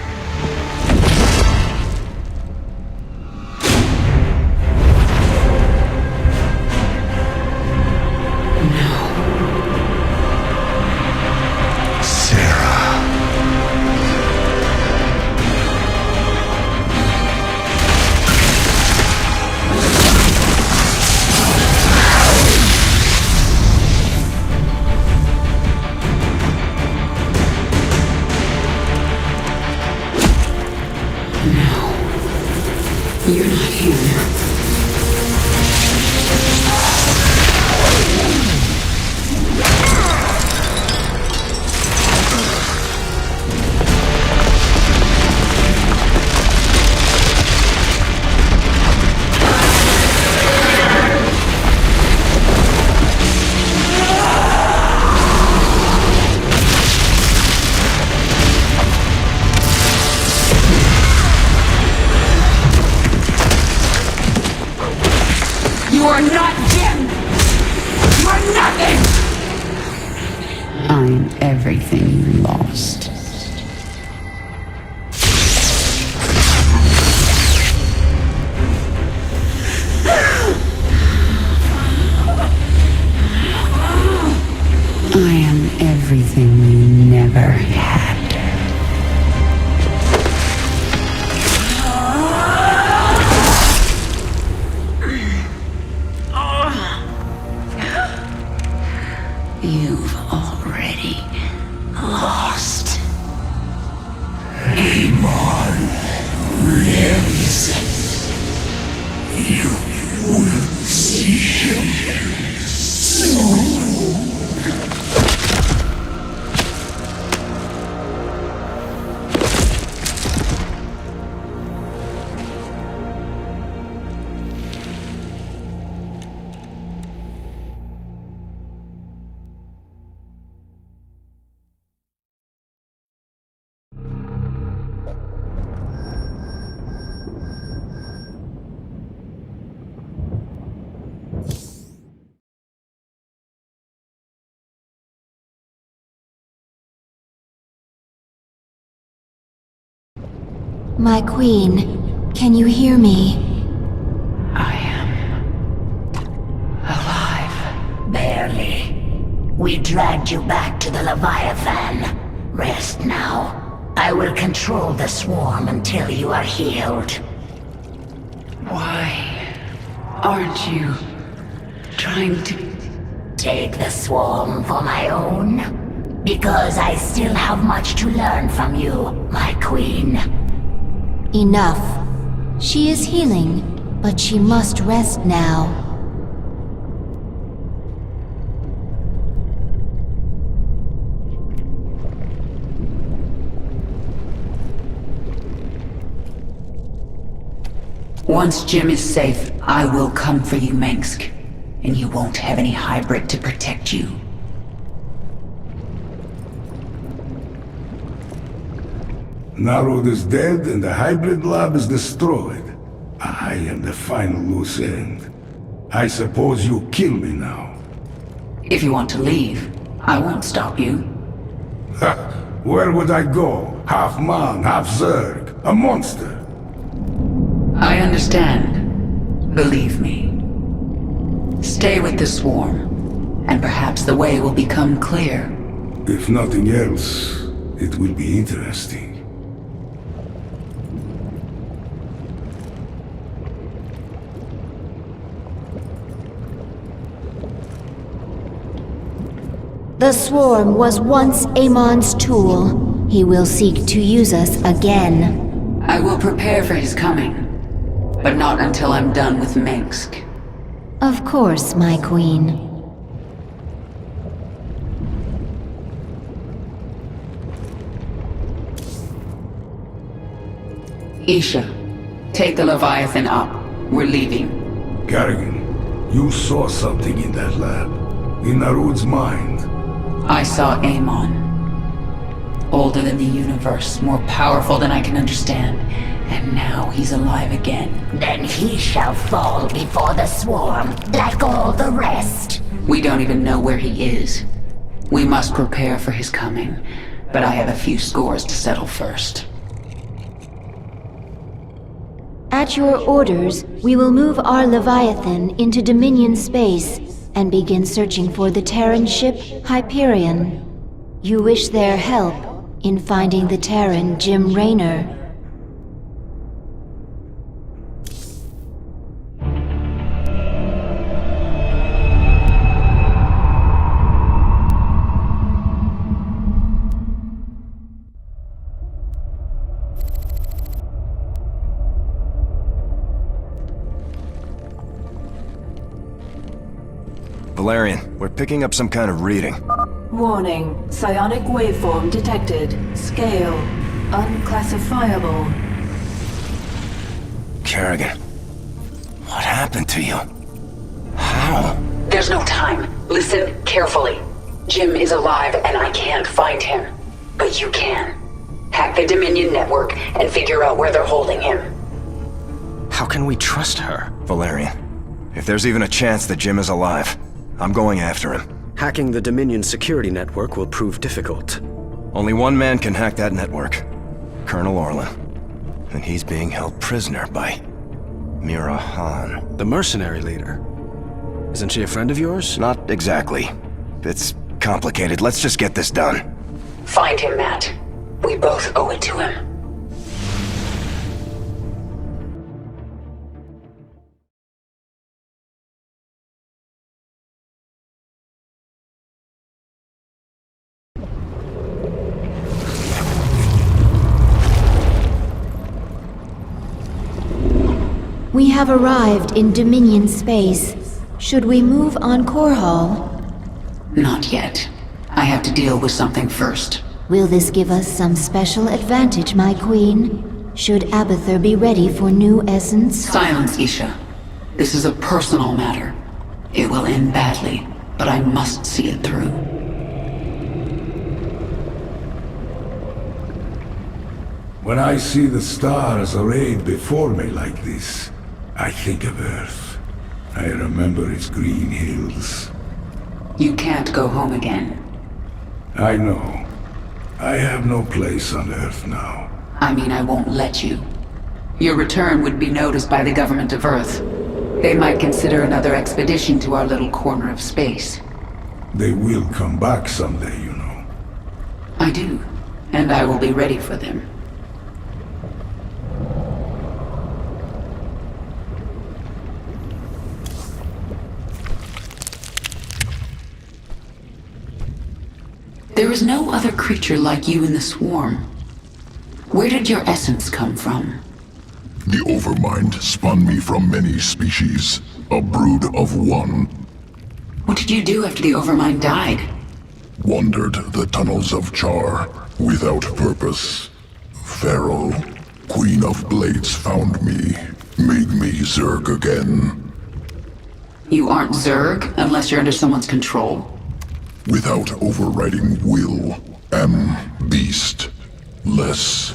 You're not human. You are not Jim! You are nothing! I'm everything you lost. I am everything you never had. You've already lost. Amon lives. You will see him soon. My queen, can you hear me? I am alive. Barely. We dragged you back to the Leviathan. Rest now. I will control the swarm until you are healed. Why aren't you trying to take the swarm for my own? Because I still have much to learn from you, my queen. Enough. She is healing, but she must rest now. Once Jim is safe, I will come for you, Mengsk. And you won't have any hybrid to protect you. Narod is dead and the hybrid lab is destroyed. I am the final loose end. I suppose you kill me now. If you want to leave, I won't stop you. Ha! Where would I go? Half man, half Zerg. A monster. I understand. Believe me. Stay with the swarm, and perhaps the way will become clear. If nothing else, it will be interesting. The swarm was once Amon's tool. He will seek to use us again. I will prepare for his coming, but not until I'm done with Minsk. Of course, my queen. Isha, take the Leviathan up. We're leaving. Kerrigan, you saw something in that lab. In Narod's mind. I saw Amon. Older than the universe, more powerful than I can understand. And now he's alive again. Then he shall fall before the swarm, like all the rest. We don't even know where he is. We must prepare for his coming, but I have a few scores to settle first. At your orders, we will move our Leviathan into Dominion space and begin searching for the Terran ship Hyperion. You wish their help in finding the Terran Jim Raynor. Valerian, we're picking up some kind of reading. Warning. Psionic waveform detected. Scale. Unclassifiable. Kerrigan, what happened to you? How? There's no time. Listen carefully. Jim is alive and I can't find him. But you can. Hack the Dominion network and figure out where they're holding him. How can we trust her? Valerian, if there's even a chance that Jim is alive, I'm going after him. Hacking the Dominion security network will prove difficult. Only one man can hack that network. Colonel Orlan. And he's being held prisoner by Mira Han. The mercenary leader. Isn't she a friend of yours? Not exactly. It's complicated. Let's just get this done. Find him, Matt. We both owe it to him. We have arrived in Dominion space. Should we move on Korhal? Not yet. I have to deal with something first. Will this give us some special advantage, my queen? Should Abathur be ready for new essence? Silence, Isha. This is a personal matter. It will end badly, but I must see it through. When I see the stars arrayed before me like this, I think of Earth. I remember its green hills. You can't go home again. I know. I have no place on Earth now. I mean, I won't let you. Your return would be noticed by the government of Earth. They might consider another expedition to our little corner of space. They will come back someday, you know. I do, and I will be ready for them. There is no other creature like you in the swarm. Where did your essence come from? The Overmind spun me from many species, a brood of one. What did you do after the Overmind died? Wandered the tunnels of Char, without purpose. Pharaoh, Queen of Blades, found me, made me Zerg again. You aren't Zerg unless you're under someone's control. Without overriding will, am beast. Less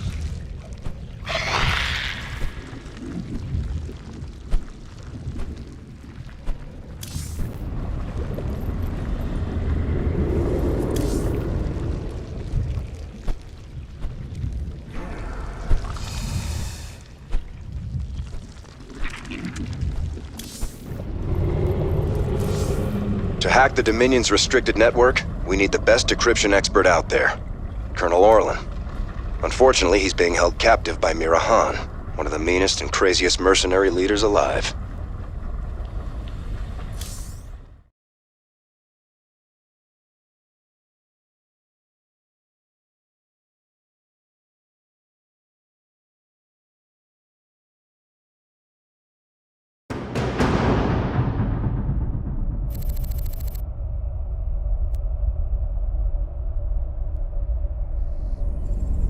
To hack the Dominion's restricted network, we need the best decryption expert out there, Colonel Orlan. Unfortunately, he's being held captive by Mira Han, one of the meanest and craziest mercenary leaders alive.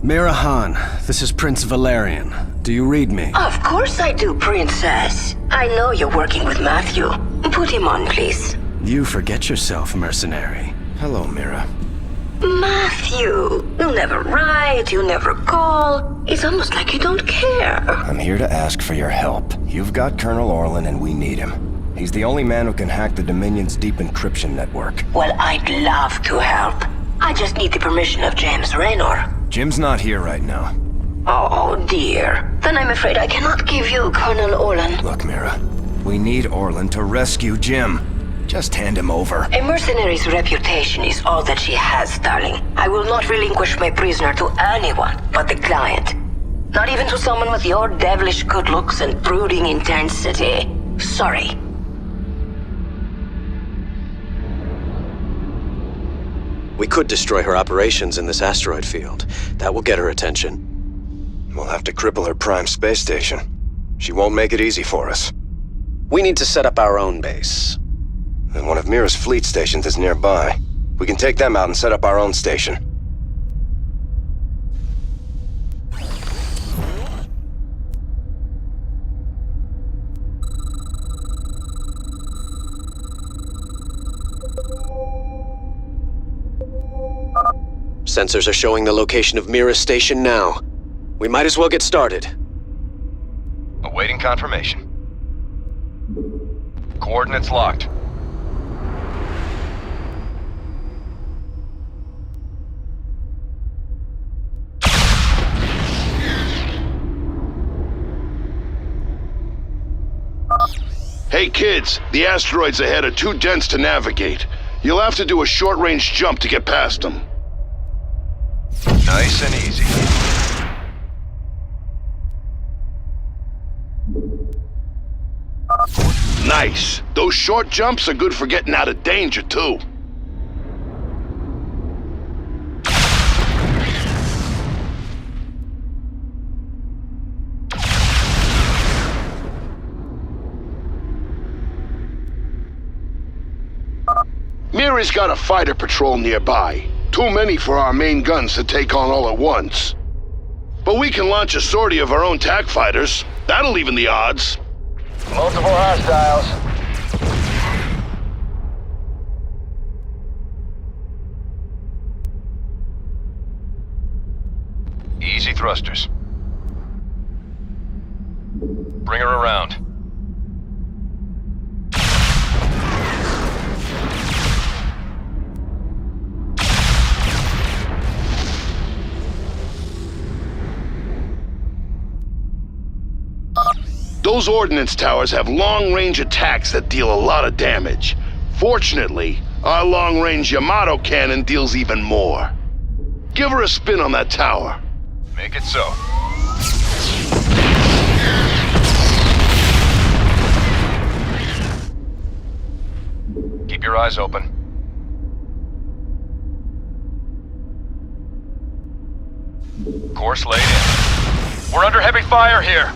Mira Han, this is Prince Valerian. Do you read me? Of course I do, Princess. I know you're working with Matthew. Put him on, please. You forget yourself, mercenary. Hello, Mira. Matthew, you never write, you never call. It's almost like you don't care. I'm here to ask for your help. You've got Colonel Orlan and we need him. He's the only man who can hack the Dominion's deep encryption network. Well, I'd love to help. I just need the permission of James Raynor. Jim's not here right now. Oh, dear. Then I'm afraid I cannot give you Colonel Orlan. Look, Mira, we need Orlan to rescue Jim. Just hand him over. A mercenary's reputation is all that she has, darling. I will not relinquish my prisoner to anyone but the client. Not even to someone with your devilish good looks and brooding intensity. Sorry. We could destroy her operations in this asteroid field. That will get her attention. We'll have to cripple her prime space station. She won't make it easy for us. We need to set up our own base. And one of Mira's fleet stations is nearby. We can take them out and set up our own station. Sensors are showing the location of Mira's station now. We might as well get started. Awaiting confirmation. Coordinates locked. Hey kids, the asteroids ahead are too dense to navigate. You'll have to do a short-range jump to get past them. Nice and easy. Nice. Those short jumps are good for getting out of danger, too. Mira's got a fighter patrol nearby. Too many for our main guns to take on all at once. But we can launch a sortie of our own TAC fighters. That'll even the odds. Multiple hostiles. Easy thrusters. Bring her around. Those ordnance towers have long-range attacks that deal a lot of damage. Fortunately, our long-range Yamato cannon deals even more. Give her a spin on that tower. Make it so. Keep your eyes open. Course laid in. We're under heavy fire here.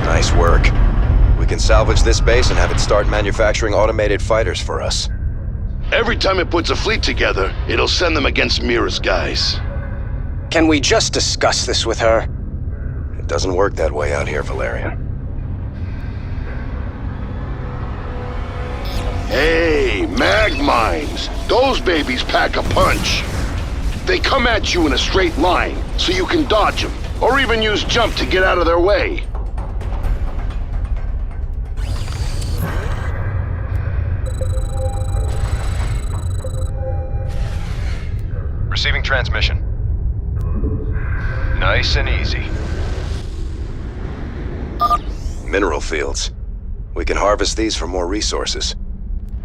Nice work. We can salvage this base and have it start manufacturing automated fighters for us. Every time it puts a fleet together, it'll send them against Mira's guys. Can we just discuss this with her? It doesn't work that way out here, Valerian. Hey, mag mines. Those babies pack a punch. They come at you in a straight line, so you can dodge them, or even use jump to get out of their way. Receiving transmission. Nice and easy. Mineral fields. We can harvest these for more resources.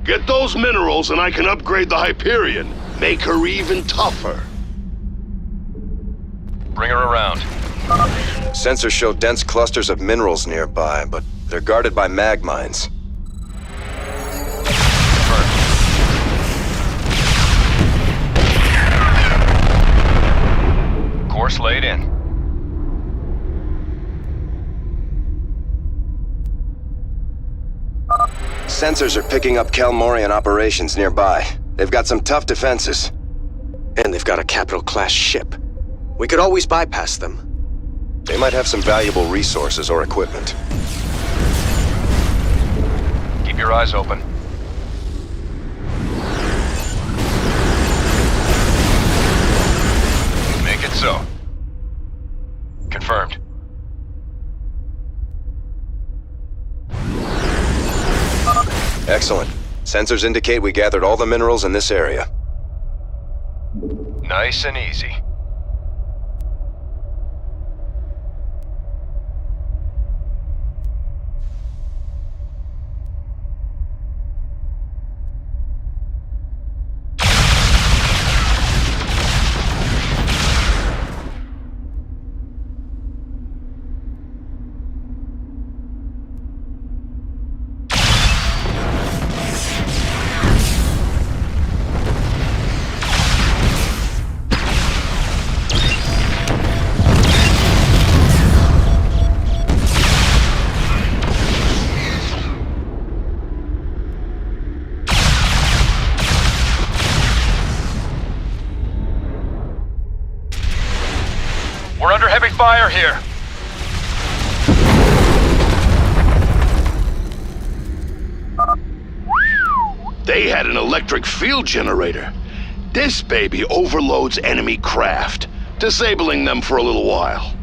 Get those minerals and I can upgrade the Hyperion. Make her even tougher. Bring her around. Sensors show dense clusters of minerals nearby, but they're guarded by mag mines. Course laid in. Sensors are picking up Kelmorian operations nearby. They've got some tough defenses. And they've got a capital-class ship. We could always bypass them. They might have some valuable resources or equipment. Keep your eyes open. Make it so. Confirmed. Excellent. Sensors indicate we gathered all the minerals in this area. Nice and easy. We're under heavy fire here. They had an electric field generator. This baby overloads enemy craft, disabling them for a little while.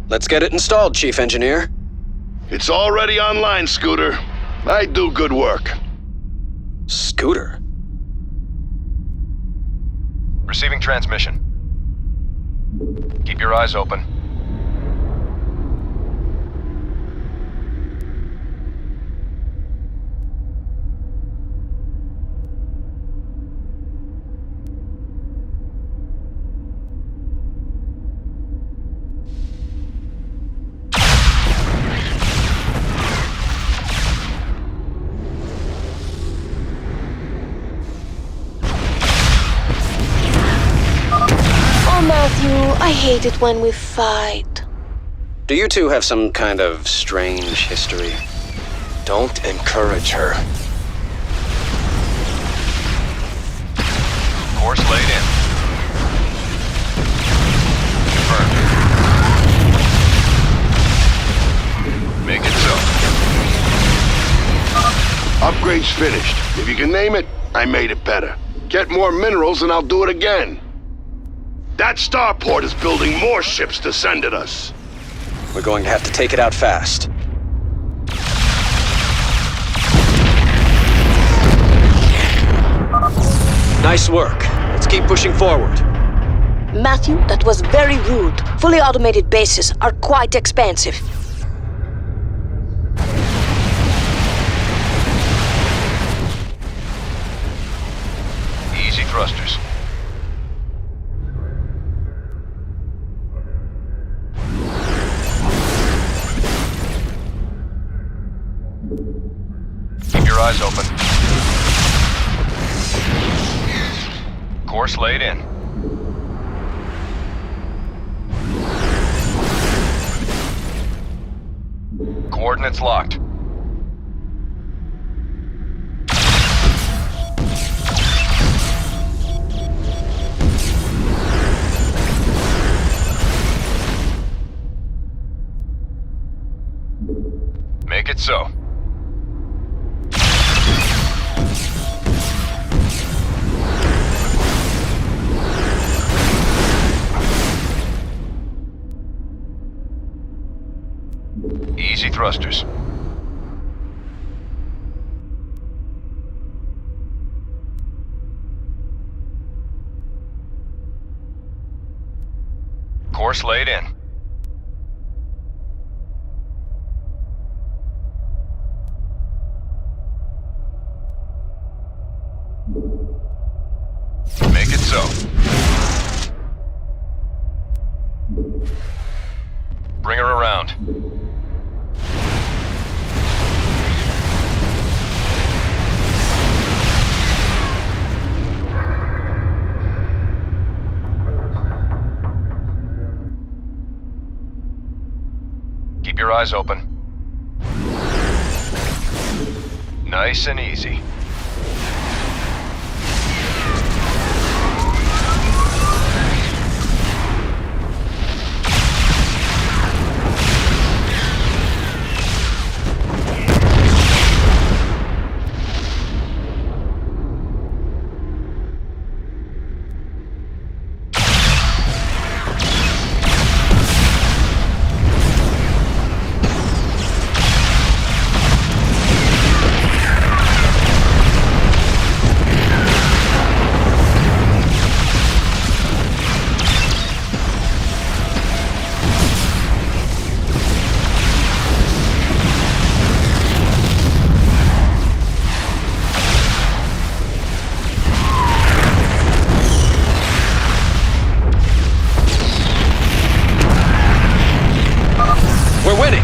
Let's get it installed, Chief Engineer. It's already online, Scooter. I do good work. Scooter? Receiving transmission. Keep your eyes open. Matthew, I hate it when we fight. Do you two have some kind of strange history? Don't encourage her. Course laid in. Confirmed. Make it so. Upgrade's finished. If you can name it, I made it better. Get more minerals and I'll do it again. That starport is building more ships to send at us. We're going to have to take it out fast. Nice work. Let's keep pushing forward. Matthew, that was very rude. Fully automated bases are quite expensive. Easy thrusters. Keep your eyes open. Course laid in. Coordinates locked. Make it so. Easy thrusters. Course laid in. Make it so. Bring her around. Keep your eyes open. Nice and easy.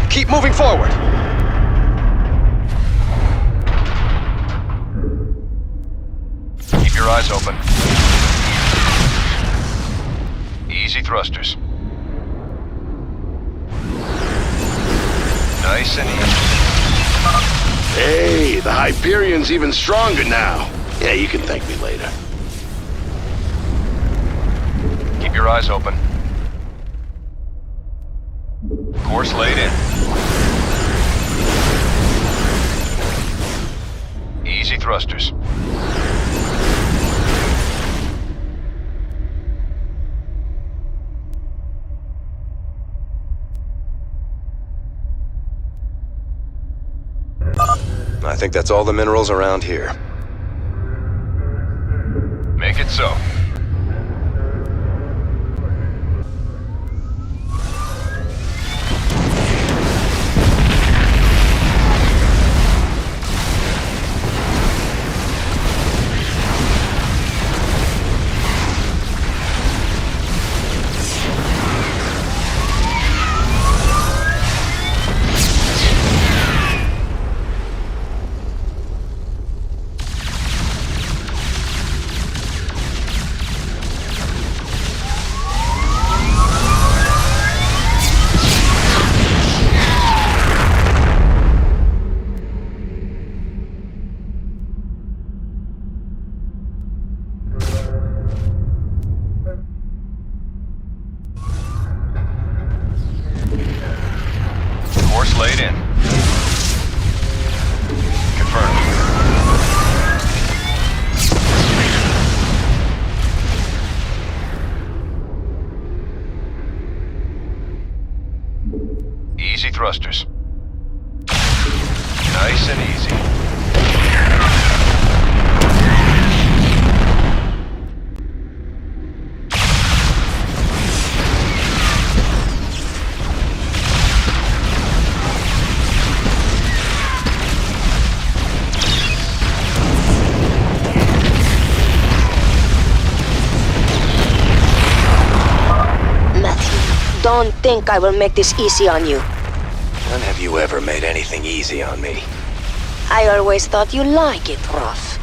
Keep moving forward! Keep your eyes open. Easy thrusters. Nice and easy. Hey, the Hyperion's even stronger now. Yeah, you can thank me later. Keep your eyes open. Course laid in. Easy thrusters. I think that's all the minerals around here. Make it so. Course laid in. Confirmed. Easy thrusters. Nice and easy. Don't think I will make this easy on you. When have you ever made anything easy on me? I always thought you like it rough.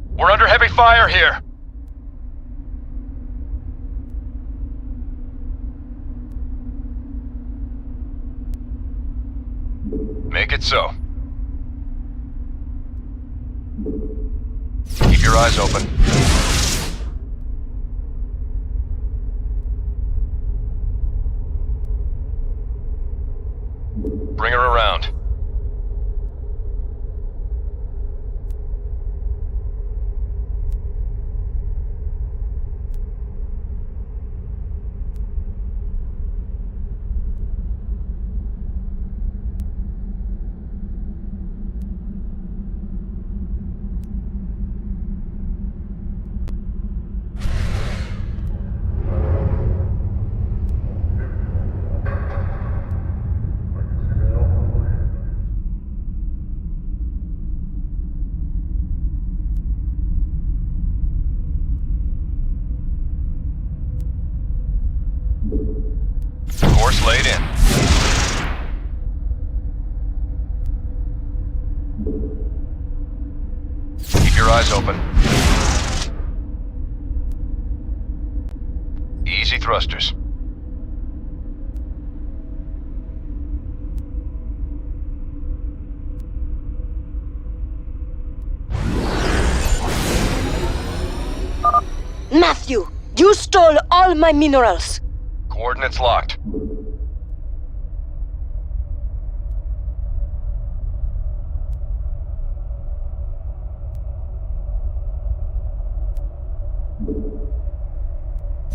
We're under heavy fire here. Make it so. Keep your eyes open. Bring her around. Course laid in. Keep your eyes open. Easy thrusters. Matthew, you stole all my minerals. Coordinates locked.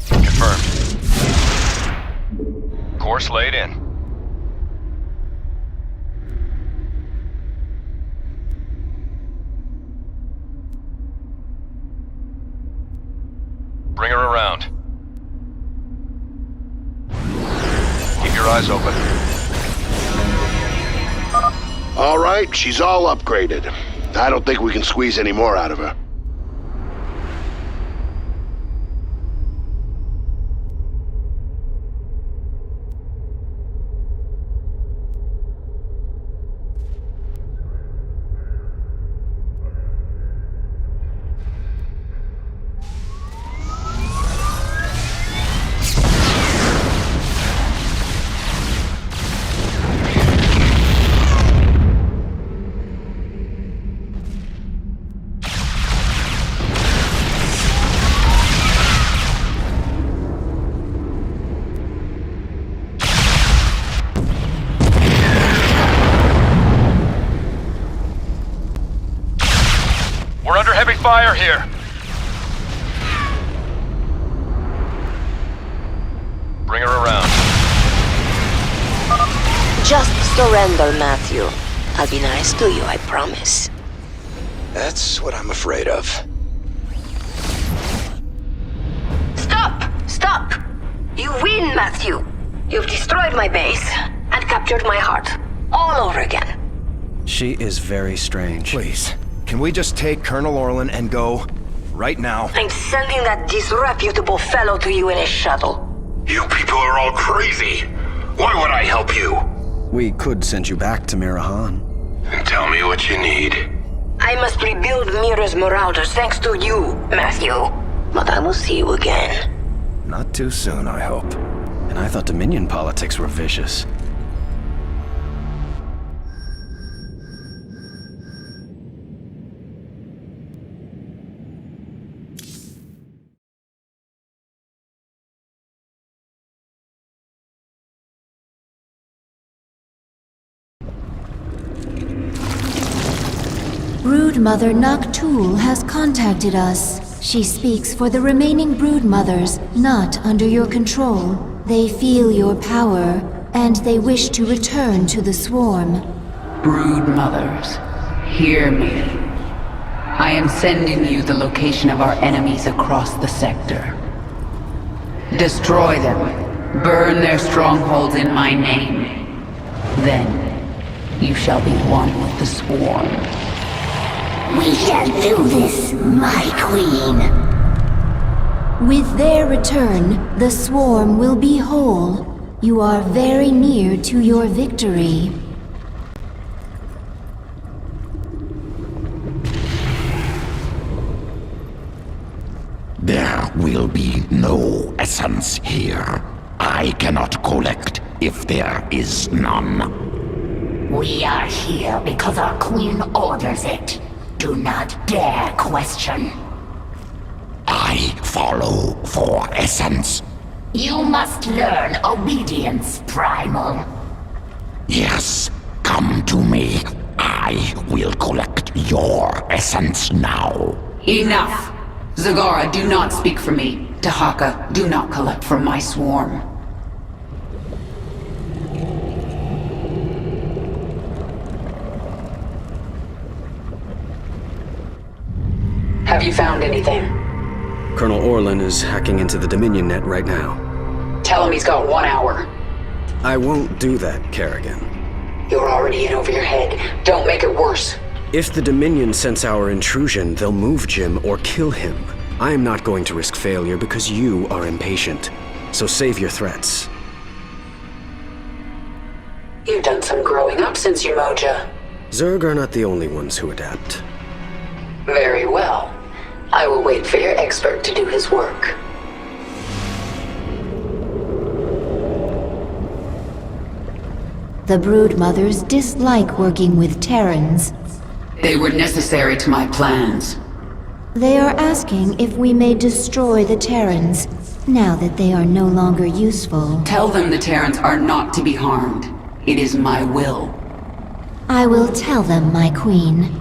Confirmed. Course laid in. Bring her around. Keep your eyes open. All right, she's all upgraded. I don't think we can squeeze any more out of her. We're under heavy fire here. Bring her around. Just surrender, Matthew. I'll be nice to you, I promise. That's what I'm afraid of. Stop! Stop! You win, Matthew. You've destroyed my base and captured my heart. All over again. She is very strange. Please, can we just take Colonel Orlan and go? Right now. I'm sending that disreputable fellow to you in a shuttle. You people are all crazy. Why would I help you? We could send you back to Mirahan. Tell me what you need. I must rebuild Mira's marauders thanks to you, Matthew. But I will see you again. Not too soon, I hope. And I thought Dominion politics were vicious. Broodmother Noctul has contacted us. She speaks for the remaining Broodmothers not under your control. They feel your power, and they wish to return to the swarm. Broodmothers, hear me. I am sending you the location of our enemies across the sector. Destroy them. Burn their strongholds in my name. Then, you shall be one with the swarm. We shall do this, my queen. With their return, the swarm will be whole. You are very near to your victory. There will be no essence here. I cannot collect if there is none. We are here because our queen orders it. Do not dare question. I follow for essence. You must learn obedience, Primal. Yes, come to me. I will collect your essence now. Enough! Zagara, do not speak for me. Tahaka, do not collect from my swarm. Have you found anything? Colonel Orlan is hacking into the Dominion net right now. Tell him he's got 1 hour. I won't do that, Kerrigan. You're already in over your head. Don't make it worse. If the Dominion sense our intrusion, they'll move Jim or kill him. I am not going to risk failure because you are impatient. So save your threats. You've done some growing up since you moja. Zerg are not the only ones who adapt. Very well. I will wait for your expert to do his work. The Broodmothers dislike working with Terrans. They were necessary to my plans. They are asking if we may destroy the Terrans, now that they are no longer useful. Tell them the Terrans are not to be harmed. It is my will. I will tell them, my queen.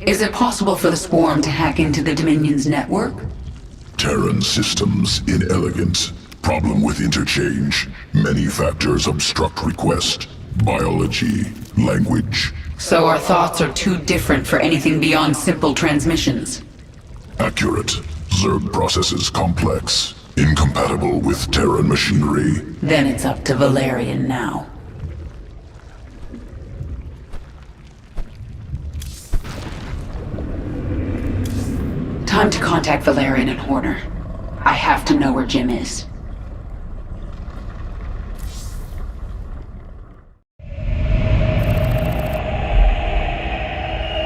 Is it possible for the Swarm to hack into the Dominion's network? Terran systems inelegant. Problem with interchange. Many factors obstruct request. Biology, language. So our thoughts are too different for anything beyond simple transmissions. Accurate. Zerg processes complex. Incompatible with Terran machinery. Then it's up to Valerian now. Time to contact Valerian and Horner. I have to know where Jim is.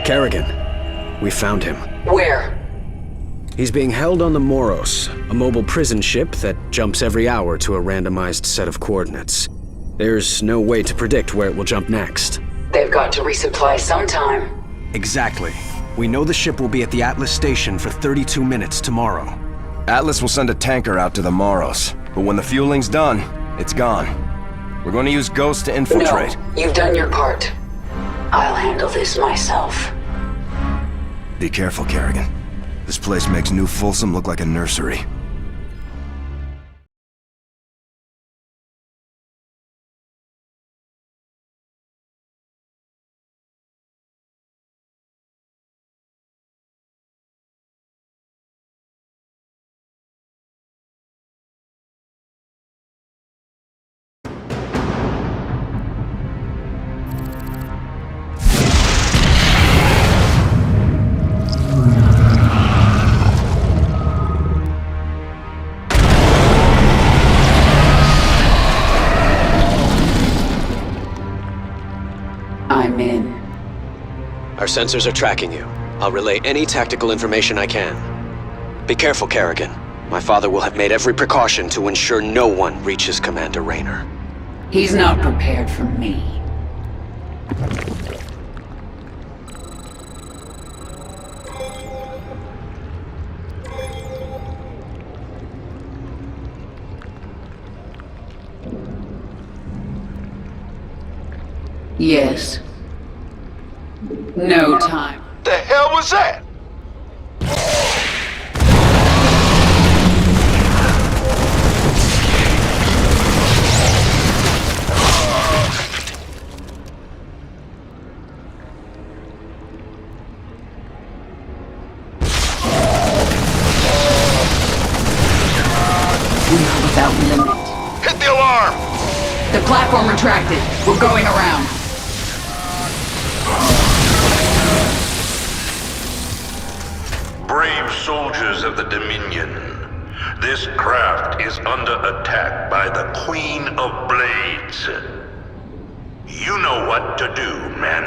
Kerrigan. We found him. Where? He's being held on the Moros, a mobile prison ship that jumps every hour to a randomized set of coordinates. There's no way to predict where it will jump next. They've got to resupply sometime. Exactly. We know the ship will be at the Atlas station for 32 minutes tomorrow. Atlas will send a tanker out to the Moros, but when the fueling's done, it's gone. We're going to use Ghost to infiltrate. No, you've done your part. I'll handle this myself. Be careful, Kerrigan. This place makes New Folsom look like a nursery. I'm in. Our sensors are tracking you. I'll relay any tactical information I can. Be careful, Kerrigan. My father will have made every precaution to ensure no one reaches Commander Raynor. He's not prepared for me. Yes. No time. The hell was that? We are without limit. Hit the alarm! The platform retracted. We're going around. Brave soldiers of the Dominion, this craft is under attack by the Queen of Blades. You know what to do, men.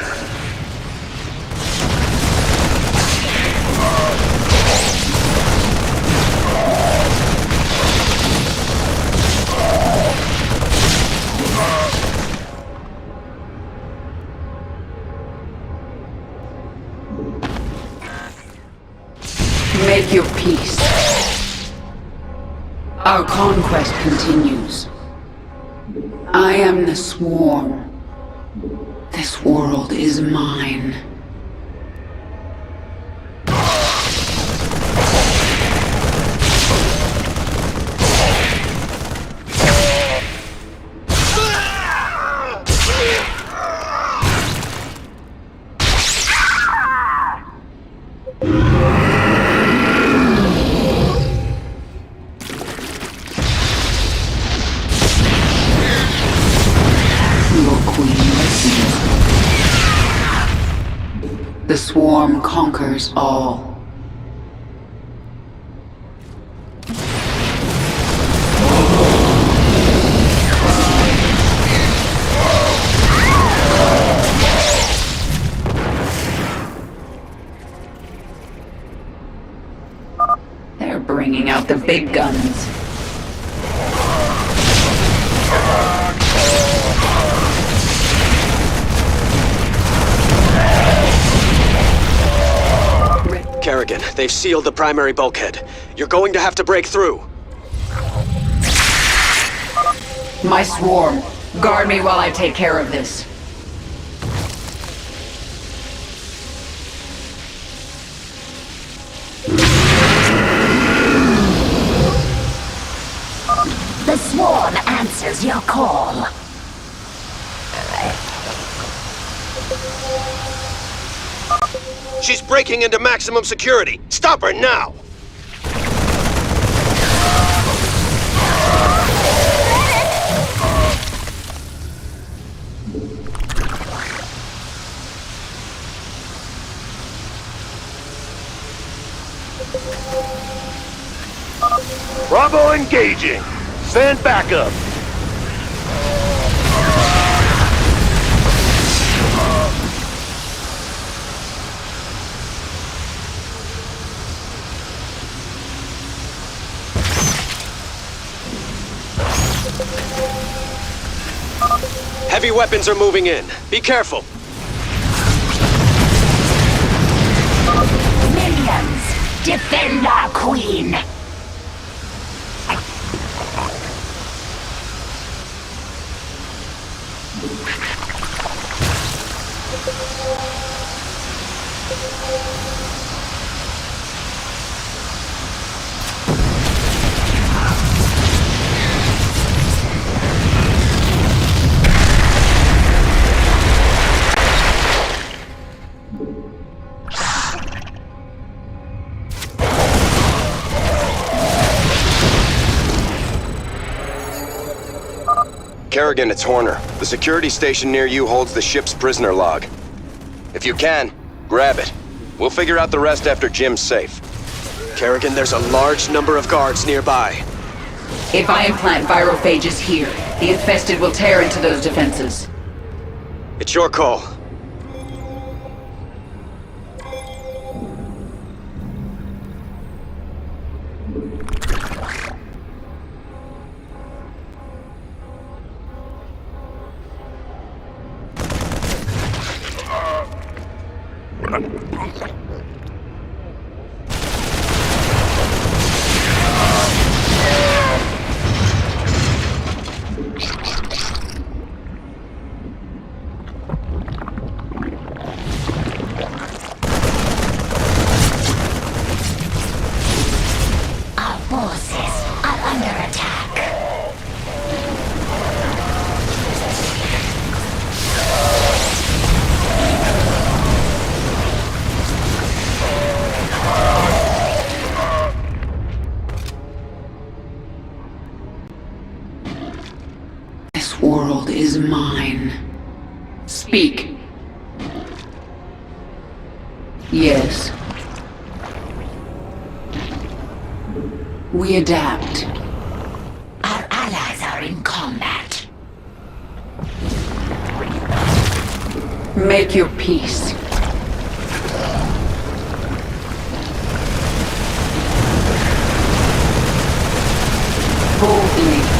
Make your peace. Our conquest continues. I am the Swarm. This world is mine. The Swarm conquers all. the big guns. Kerrigan, they've sealed the primary bulkhead. You're going to have to break through. My swarm. Guard me while I take care of this. The swarm answers your call. She's breaking into maximum security. Stop her now! Bravo engaging. Send backup. Heavy weapons are moving in. Be careful. Minions, defend our queen. Kerrigan, it's Horner. The security station near you holds the ship's prisoner log. If you can, grab it. We'll figure out the rest after Jim's safe. Kerrigan, there's a large number of guards nearby. If I implant virophages here, the infested will tear into those defenses. It's your call. World is mine. Speak. Yes. We adapt. Our allies are in combat. Make your peace. Boldly.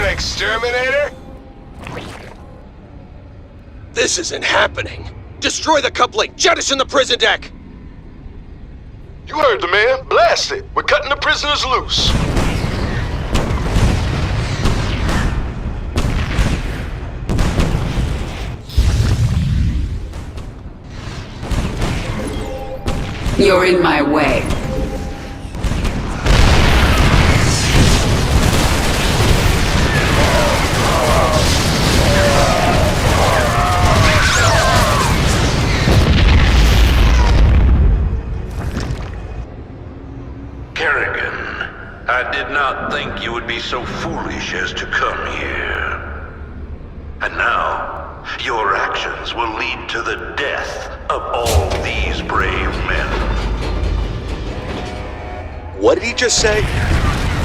Exterminator? This isn't happening. Destroy the coupling! Jettison the prison deck! You heard the man. Blast it. We're cutting the prisoners loose. You're in my way. I did not think you would be so foolish as to come here. And now, your actions will lead to the death of all these brave men. What did he just say?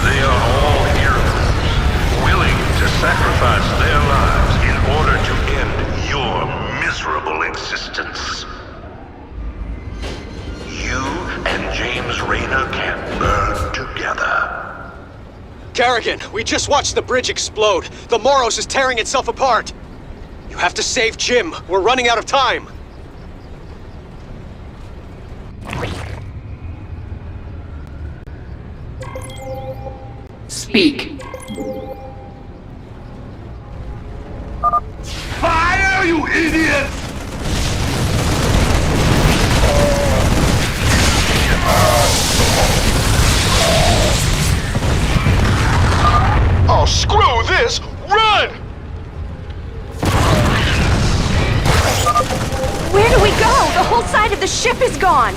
They are all heroes, willing to sacrifice their lives in order to end your miserable existence. You and James Raynor can burn together. Kerrigan, we just watched the bridge explode. The Moros is tearing itself apart. You have to save Jim. We're running out of time. Speak. Fire, you idiots! Oh, screw this! Run! Where do we go? The whole side of the ship is gone!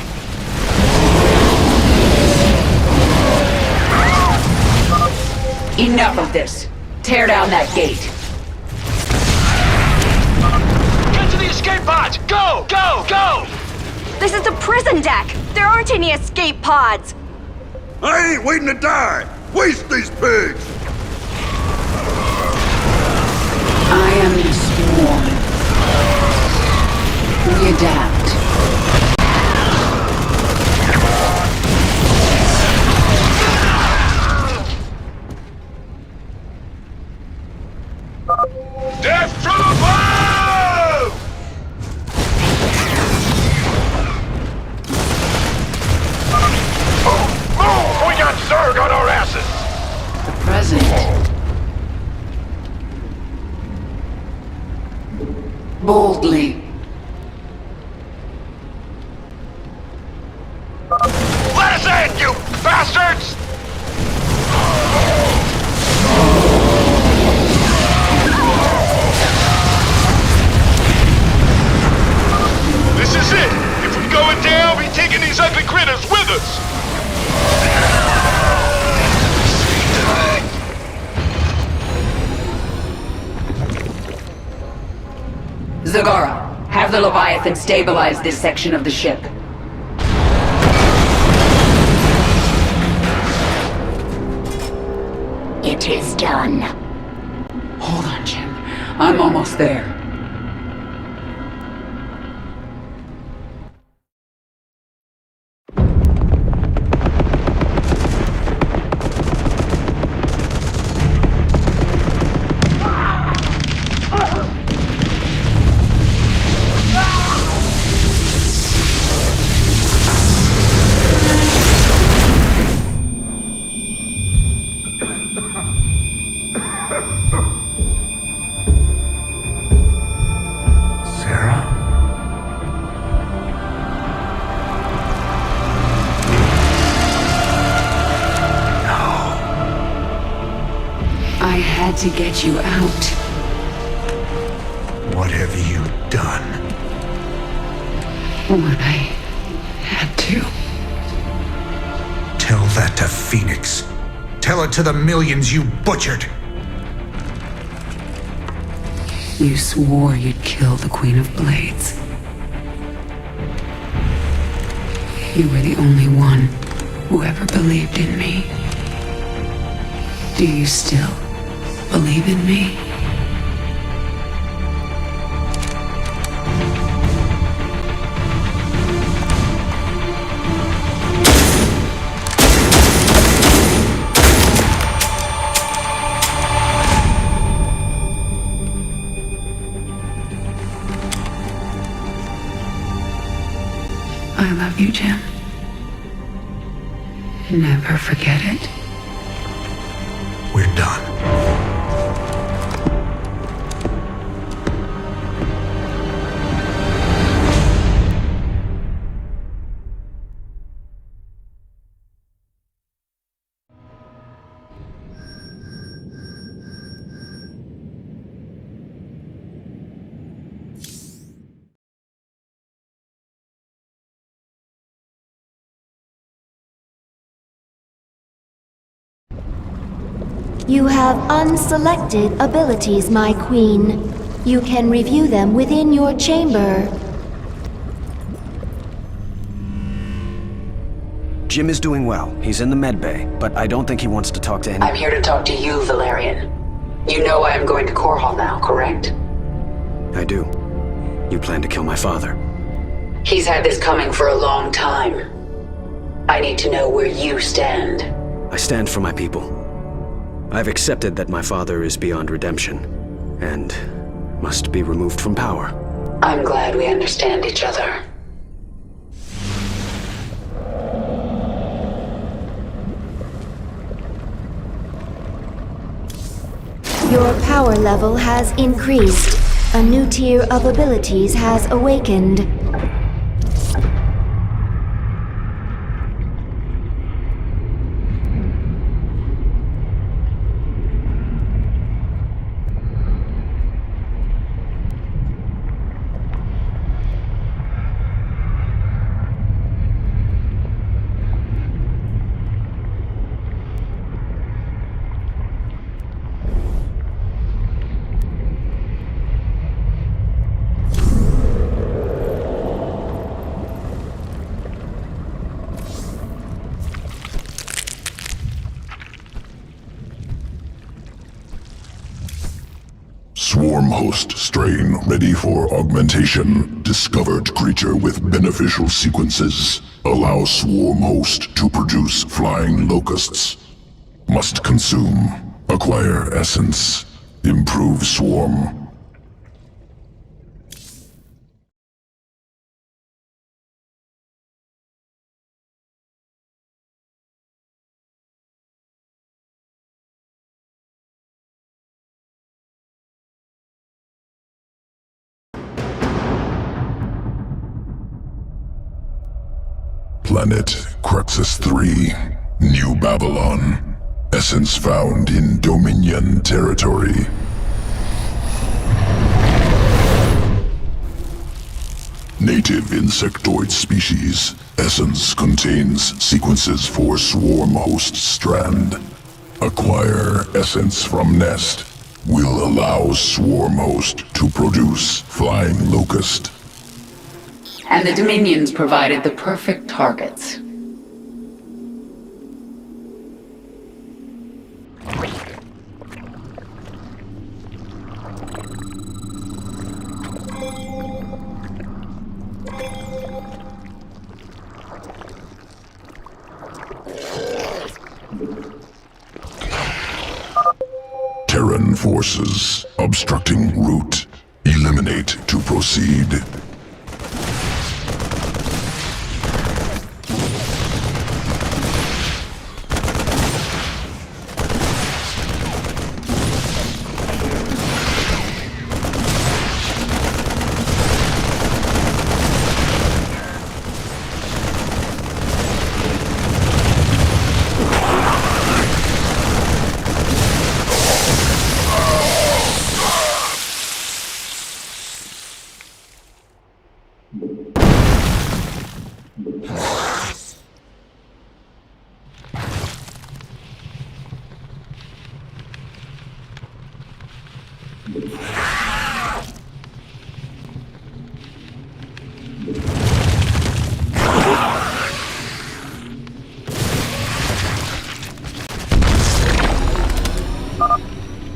Enough of this. Tear down that gate. Get to the escape pods! Go! Go! Go! This is the prison deck! There aren't any escape pods! I ain't waiting to die! Waste these pigs! I am the Swarm. We adapt. Death from above! Move! We got Zerg on our asses! The present. Boldly. Let us in, you bastards! This is it! If we go it down, we taking these ugly critters with us! Zagara, have the Leviathan stabilize this section of the ship. It is done. Hold on, Jim. I'm almost there. I had to get you out. What have you done? What I had to. Tell that to Phoenix. Tell it to the millions you butchered. You swore you'd kill the Queen of Blades. You were the only one who ever believed in me. Do you still believe in me? I love you, Jim. Never forget it. We're done. You have unselected abilities, my queen. You can review them within your chamber. Jim is doing well. He's in the med bay, but I don't think he wants to talk to anyone. I'm here to talk to you, Valerian. You know I am going to Core Hall now, correct? I do. You plan to kill my father. He's had this coming for a long time. I need to know where you stand. I stand for my people. I've accepted that my father is beyond redemption, and must be removed from power. I'm glad we understand each other. Your power level has increased. A new tier of abilities has awakened. Swarm host strain ready for augmentation. Discovered creature with beneficial sequences. Allow swarm host to produce flying locusts. Must consume. Acquire essence. Improve swarm. Planet Cruxus 3, New Babylon. Essence found in Dominion territory. Native insectoid species. Essence contains sequences for swarm host strand. Acquire essence from nest. Will allow swarm host to produce flying locust. And the Dominions provided the perfect targets. Terran forces obstructing route. Eliminate to proceed.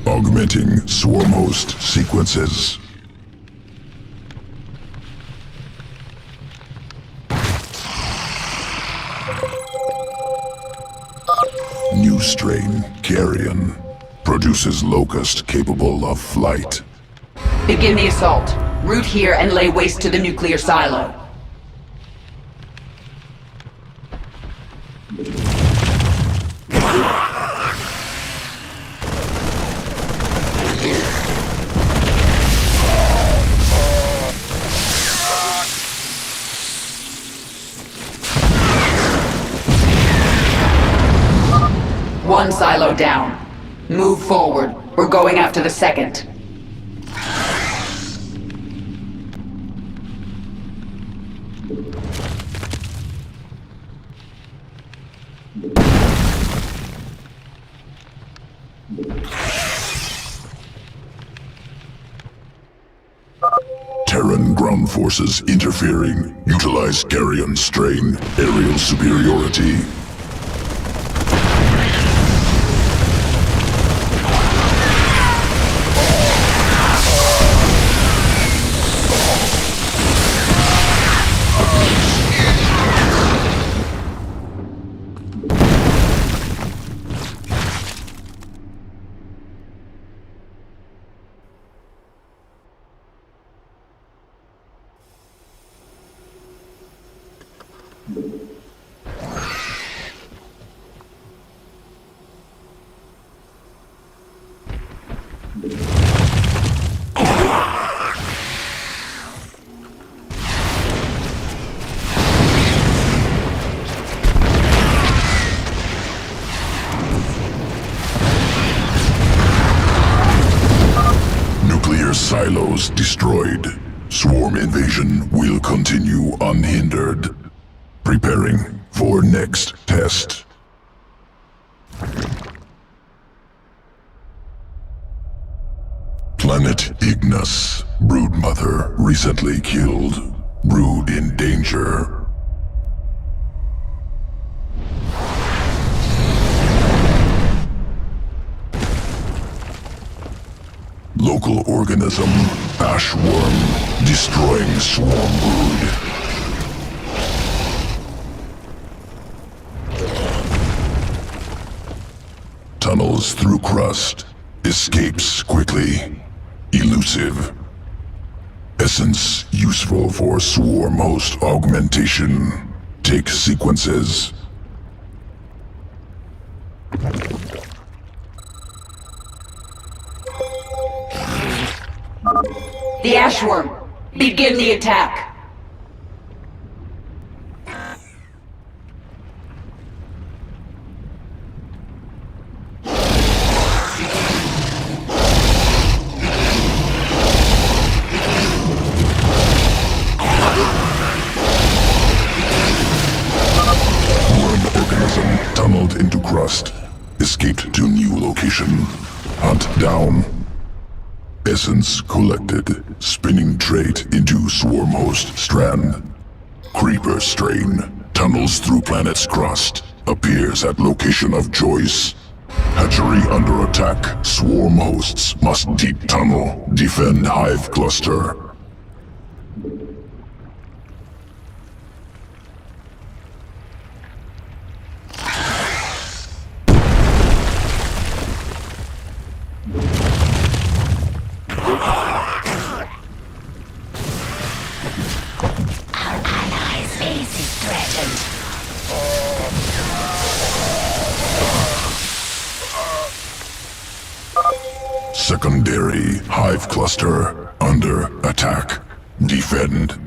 Augmenting swarm host sequences. New strain, Carrion. Produces locust capable of flight. Begin the assault. Root here and lay waste to the nuclear silo. One silo down. Move forward. We're going after the second. Terran ground forces interfering. Utilize carrion strain. Aerial superiority. Silos destroyed. Swarm invasion will continue unhindered. Preparing for next test. Planet Ignis. Broodmother recently killed. Brood in danger. Local organism, Ashworm, destroying swarm brood. Tunnels through crust. Escapes quickly. Elusive. Essence useful for swarm host augmentation. Take sequences. The Ashworm! Begin the attack! Worm organism tunneled into crust. Escaped to new location. Hunt down. Essence collected. Spinning trait into swarm host strand. Creeper strain. Tunnels through planet's crust. Appears at location of choice. Hatchery under attack. Swarm hosts must deep tunnel. Defend hive cluster. Secondary hive cluster under attack. Defend.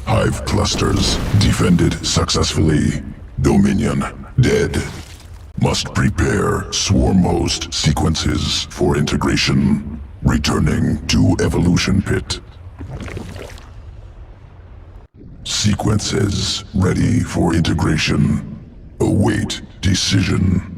Hive clusters defended successfully. Dominion dead. Must prepare swarm host sequences for integration. Returning to evolution pit. Sequences ready for integration. Await decision.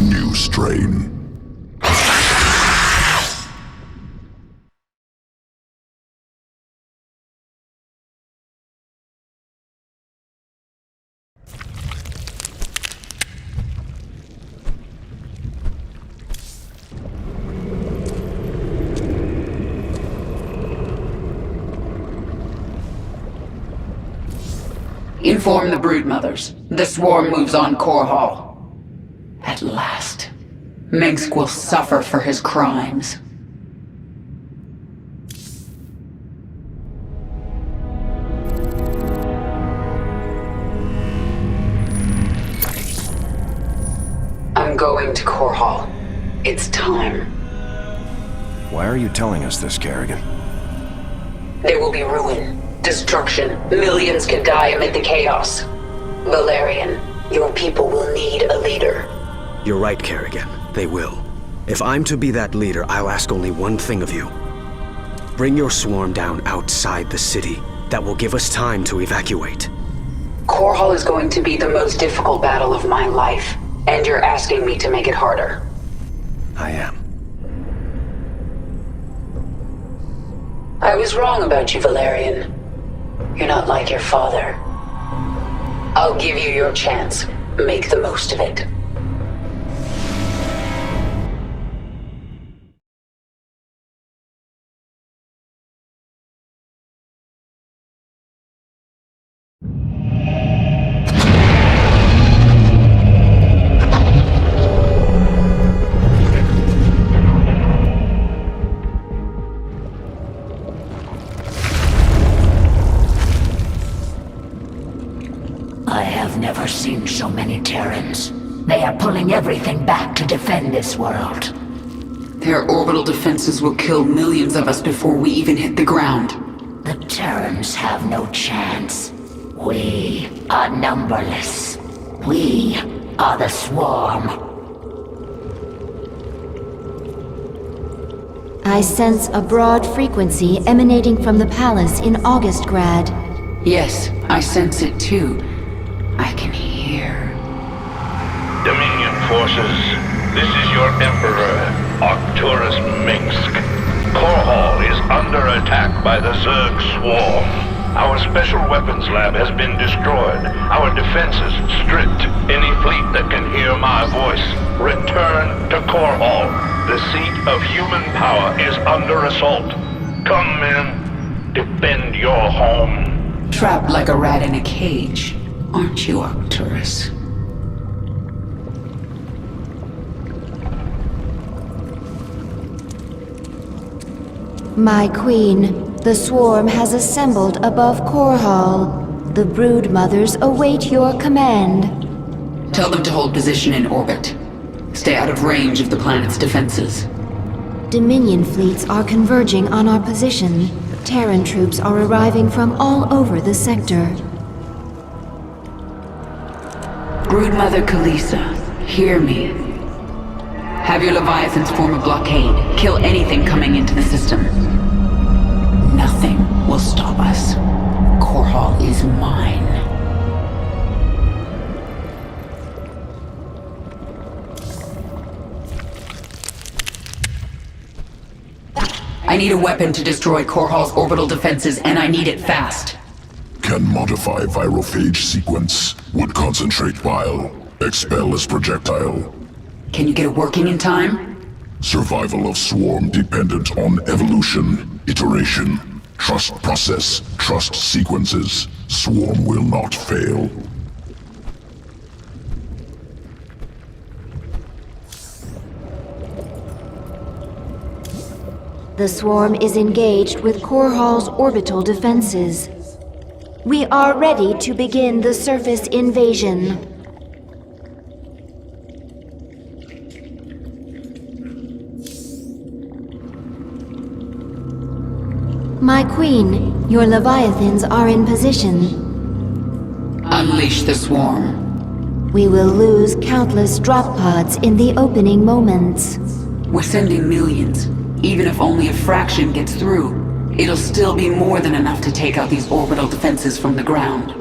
New strain. Inform the broodmothers. The swarm moves on Core Hall. At last, Mengsk will suffer for his crimes. going to Core Hall. It's time. Why are you telling us this, Kerrigan? There will be ruin, destruction. Millions could die amid the chaos. Valerian, your people will need a leader. You're right, Kerrigan. They will. If I'm to be that leader, I'll ask only one thing of you. Bring your swarm down outside the city. That will give us time to evacuate. Core Hall is going to be the most difficult battle of my life, and you're asking me to make it harder. I am. I was wrong about you, Valerian. You're not like your father. I'll give you your chance. Make the most of it. I have never seen so many Terrans. They are pulling everything back to defend this world. Their orbital defenses will kill millions of us before we even hit the ground. The Terrans have no chance. We are numberless. We are the Swarm. I sense a broad frequency emanating from the palace in Augustgrad. Yes, I sense it too. I can hear. Dominion forces, this is your Emperor, Arcturus Minsk. Core Hall is under attack by the Zerg swarm. Our special weapons lab has been destroyed. Our defenses stripped. Any fleet that can hear my voice, return to Core Hall. The seat of human power is under assault. Come, men. Defend your home. Trapped like a rat in a cage, aren't you, Arcturus? My queen, the swarm has assembled above Core Hall. The brood mothers await your command. Tell them to hold position in orbit. Stay out of range of the planet's defenses. Dominion fleets are converging on our position. Terran troops are arriving from all over the sector. Broodmother Kalisa, hear me. Have your Leviathans form a blockade. Kill anything coming into the system. Nothing will stop us. Core Hall is mine. I need a weapon to destroy Core Hall's orbital defenses, and I need it fast. Can modify virophage sequence. Would concentrate bile. Expel as projectile. Can you get it working in time? Survival of swarm dependent on evolution, iteration, trust process, trust sequences. Swarm will not fail. The swarm is engaged with Core Hall's orbital defenses. We are ready to begin the surface invasion. My queen, your Leviathans are in position. Unleash the swarm. We will lose countless drop pods in the opening moments. We're sending millions. Even if only a fraction gets through, it'll still be more than enough to take out these orbital defenses from the ground.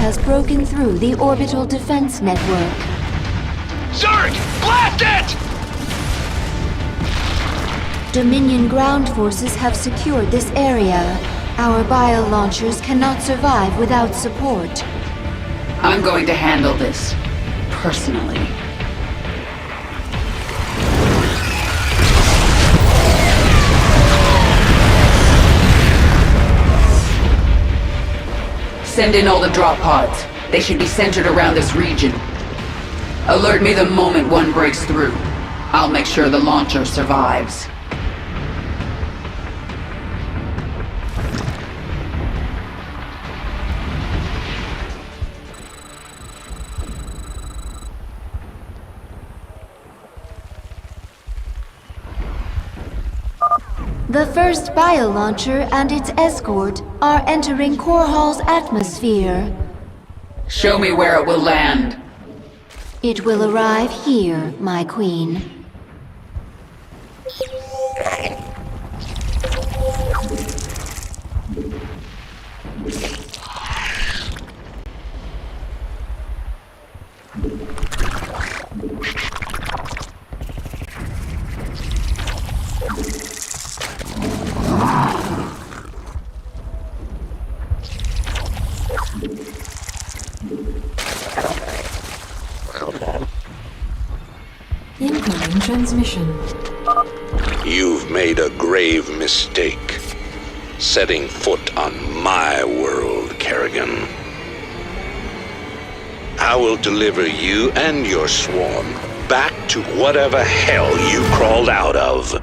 Has broken through the orbital defense network. Zerg! Blast it! Dominion ground forces have secured this area. Our bio launchers cannot survive without support. I'm going to handle this personally. Send in all the drop pods. They should be centered around this region. Alert me the moment one breaks through. I'll make sure the launcher survives. The first biolauncher and its escort are entering Core Hall's atmosphere. Show me where it will land. It will arrive here, my queen. Incoming transmission. You've made a grave mistake. Setting foot on my world, Kerrigan. I will deliver you and your swarm back to whatever hell you crawled out of.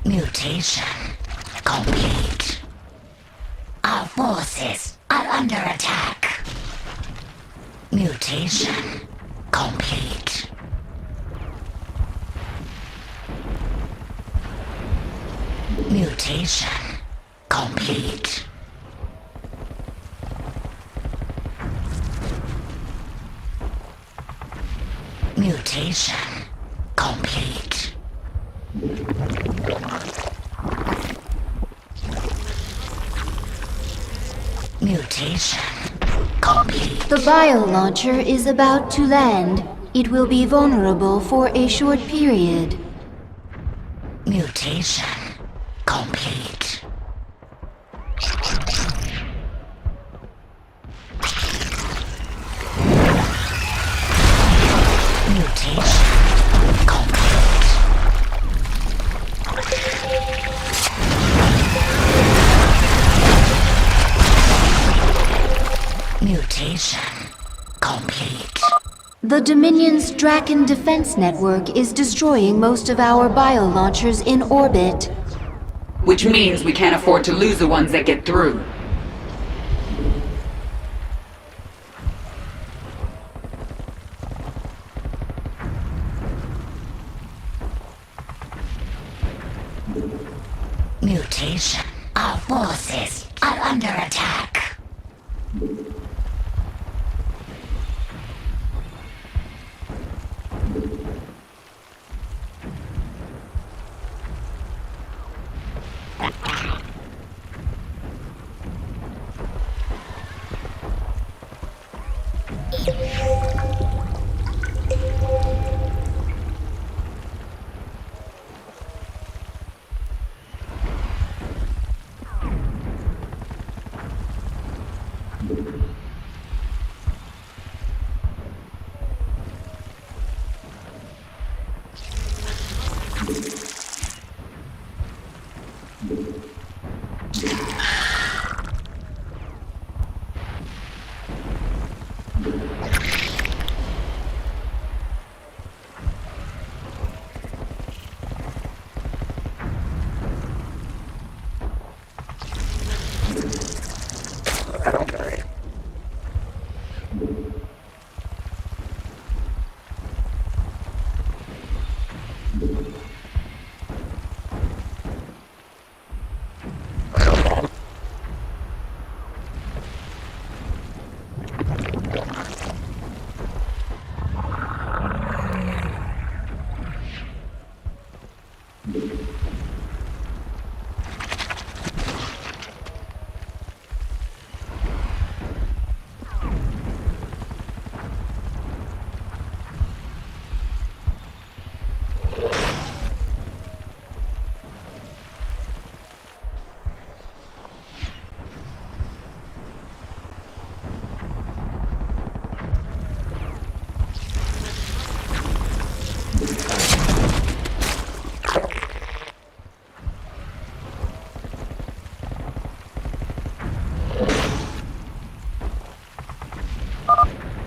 Mutation complete. Our forces are under attack. Mutation complete. Mutation complete. Mutation complete. Mutation complete. The biolauncher is about to land. It will be vulnerable for a short period. Mutation complete. Mutation complete. Mutation complete. The Dominion's Draken defense network is destroying most of our biolaunchers in orbit. Which means we can't afford to lose the ones that get through. Mutation. Our forces are under attack.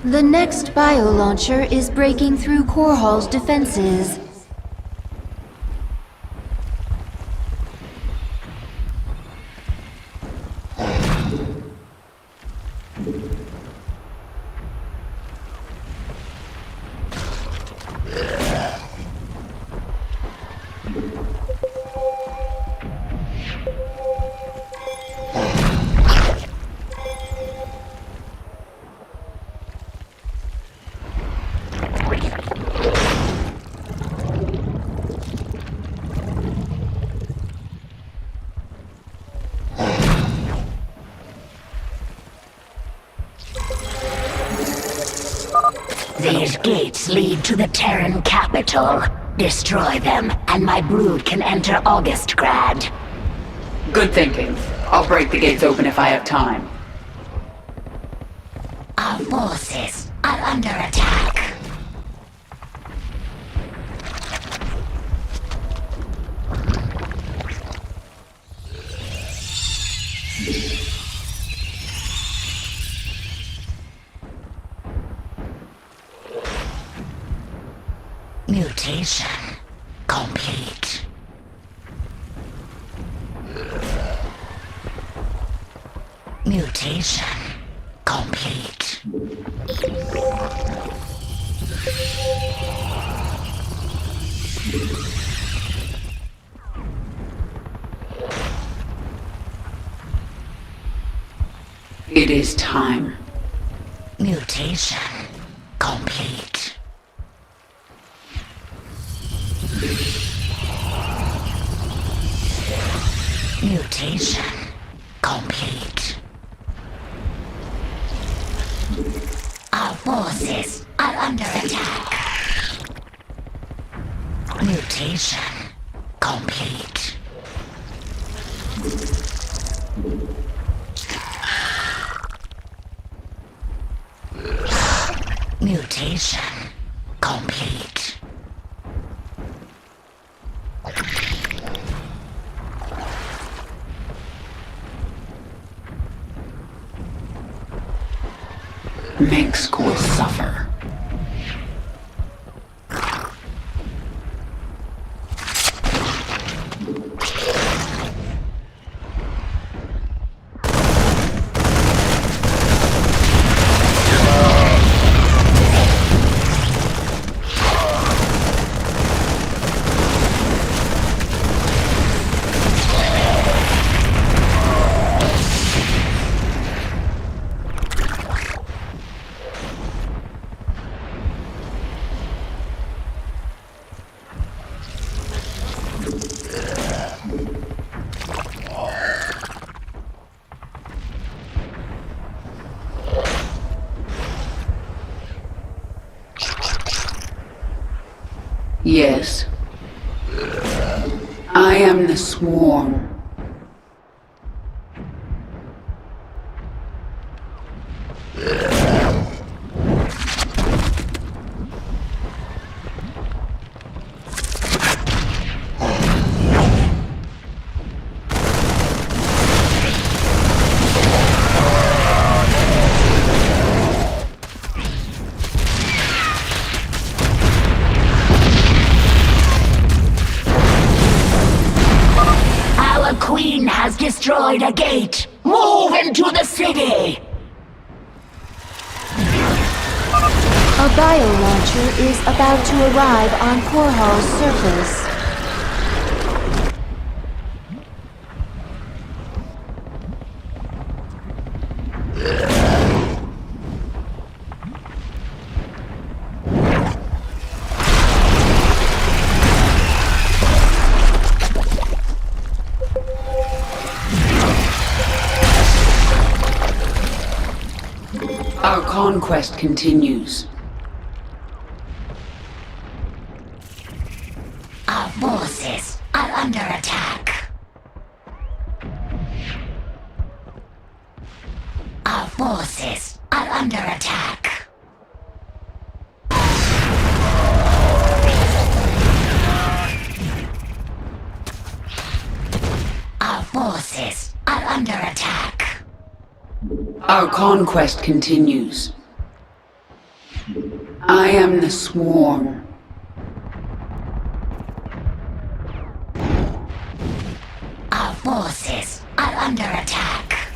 The next bio-launcher is breaking through Core Hall's defenses. These gates lead to the Terran capital. Destroy them, and my brood can enter Augustgrad. Good thinking. I'll break the gates open if I have time. Our forces are under attack. Mutation complete. Mutation complete. It is time. Mutation complete. Mutation complete. Our forces are under attack. Mutation complete. Mutation complete. Minsk will suffer. Yes. I am the Swarm. Queen has destroyed a gate! Move into the city! A bio-launcher is about to arrive on Core Hall's surface. Our conquest continues. Our forces are under attack. Our forces are under attack. Our forces are under attack. Our conquest continues. I am the Swarm. Our forces are under attack.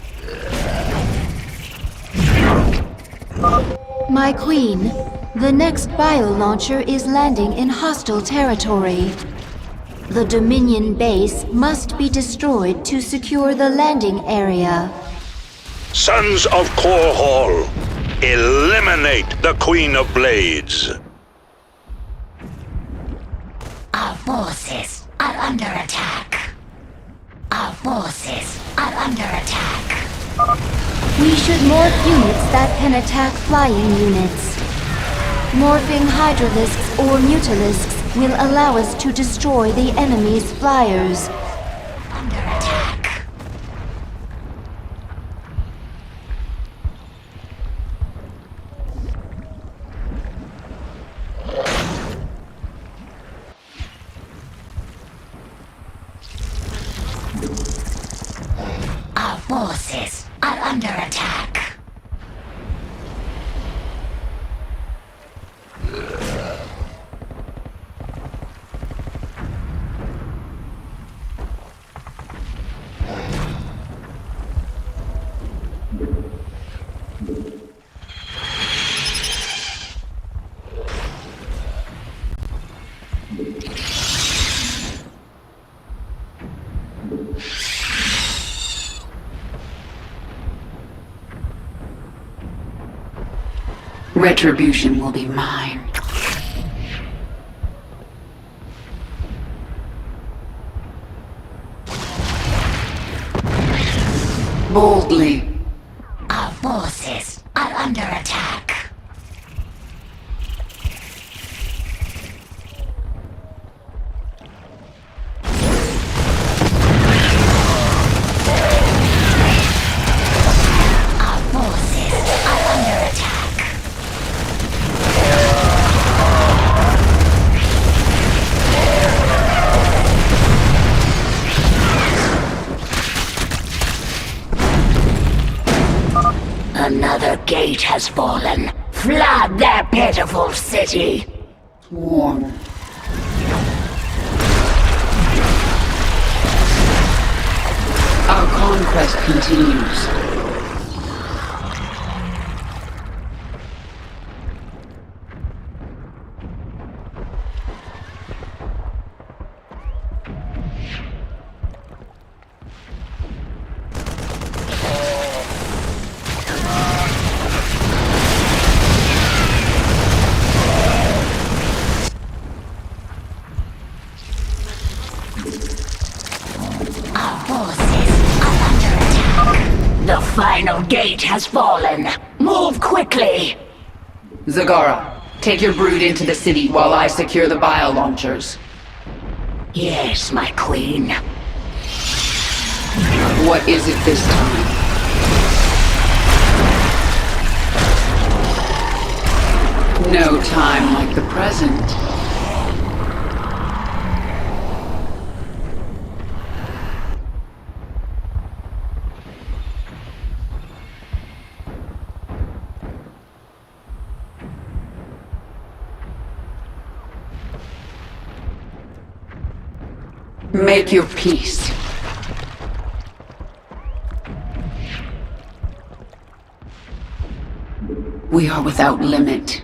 My queen, the next bio-launcher is landing in hostile territory. The Dominion base must be destroyed to secure the landing area. Sons of Korhal, eliminate the Queen of Blades. Our forces are under attack. Our forces are under attack. We should morph units that can attack flying units. Morphing hydralisks or mutalisks will allow us to destroy the enemy's flyers. Under attack. Our forces are under attack. Retribution will be mine. Boldly. Our forces are under attack. Our forces are under attack. Another gate has fallen. Flood their pitiful city. Swarm. Our conquest continues. Our forces are under attack. The final gate has fallen. Move quickly. Zagara, take your brood into the city while I secure the bio-launchers. Yes, my queen. What is it this time? No time like the present. Make your peace. We are without limit.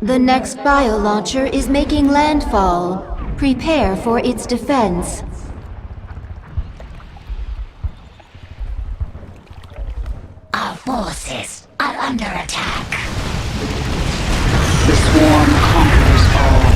The next bio-launcher is making landfall. Prepare for its defense. Our forces are under attack. The swarm conquers all.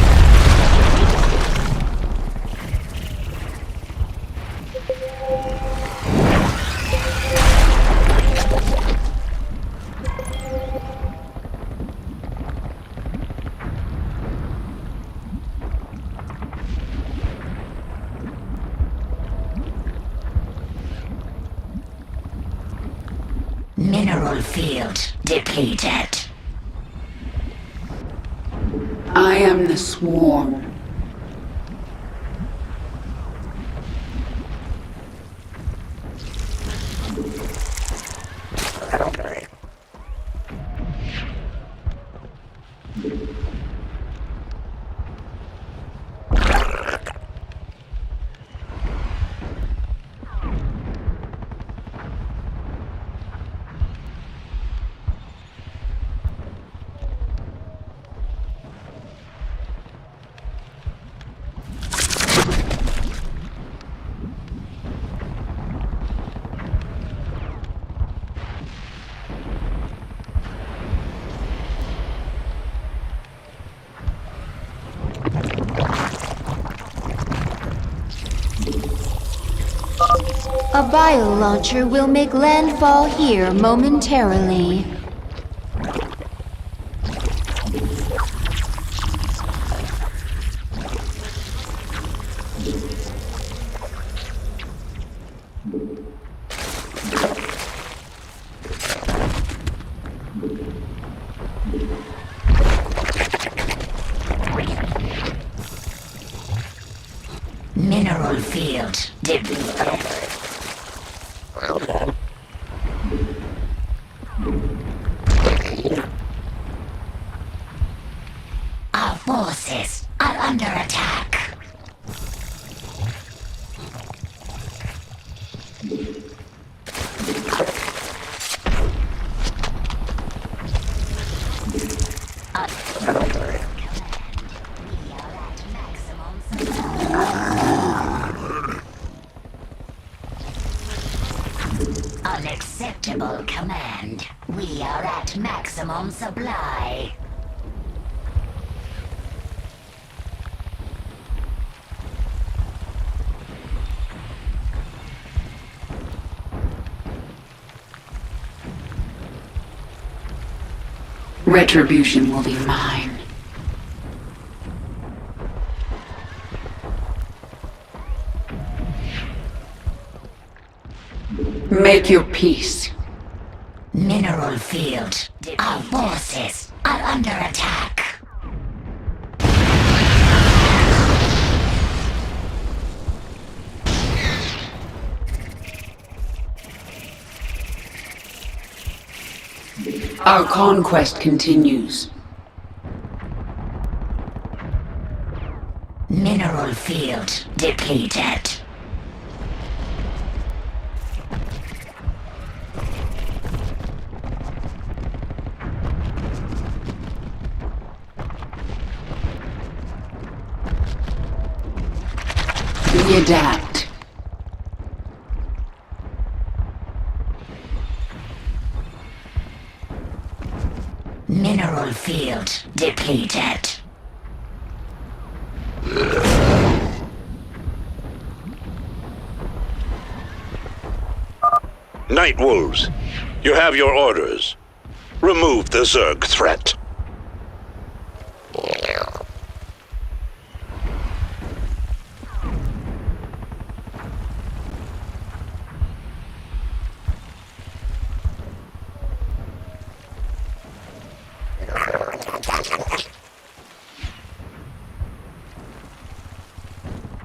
Mineral field depleted. I am the swarm. A bio-launcher will make landfall here momentarily. Mineral field depleted. Our forces are under attack. Unacceptable command. We are at maximum supply. Retribution will be mine. Make your peace. Mineral field. Our forces are under attack. Our conquest continues. Mineral field depleted. We adapt. Mineral field depleted. Night Wolves, you have your orders. Remove the Zerg threat.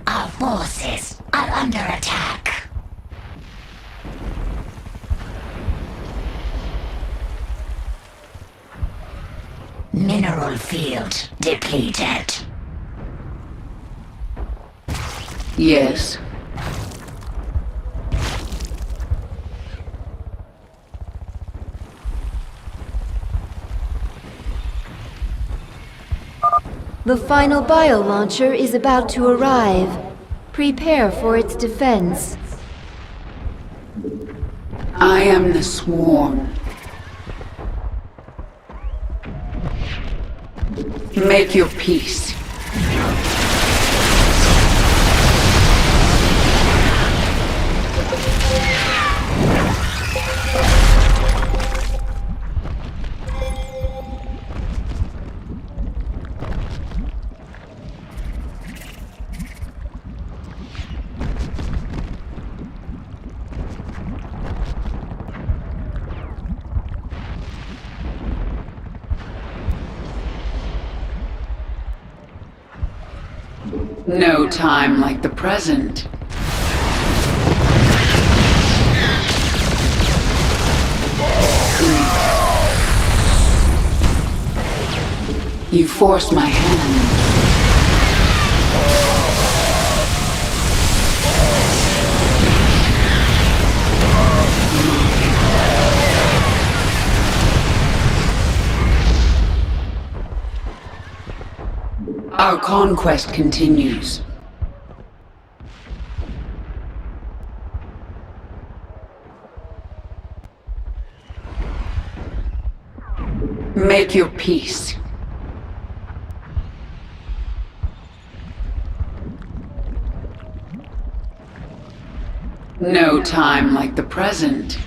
Our forces are under attack. Mineral field depleted. Yes. The final bio-launcher is about to arrive. Prepare for its defense. I am the Swarm. Make your peace. No time like the present. You forced my hand. Our conquest continues. Make your peace. No time like the present.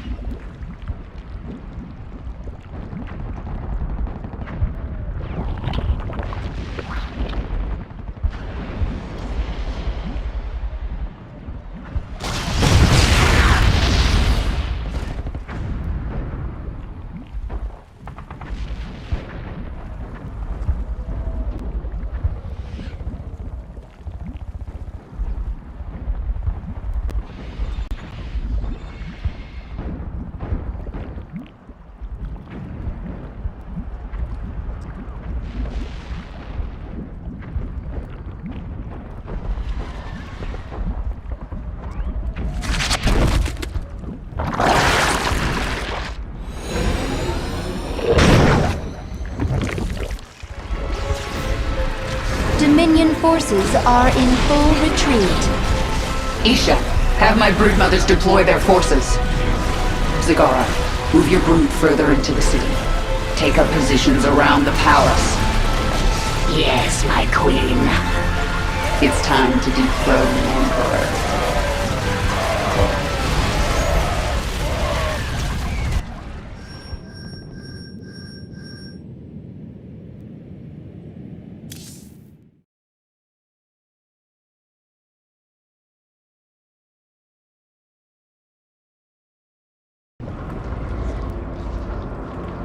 Dominion forces are in full retreat. Isha, have my broodmothers deploy their forces. Zagara, move your brood further into the city. Take up positions around the palace. Yes, my queen. It's time to dethrone the Emperor.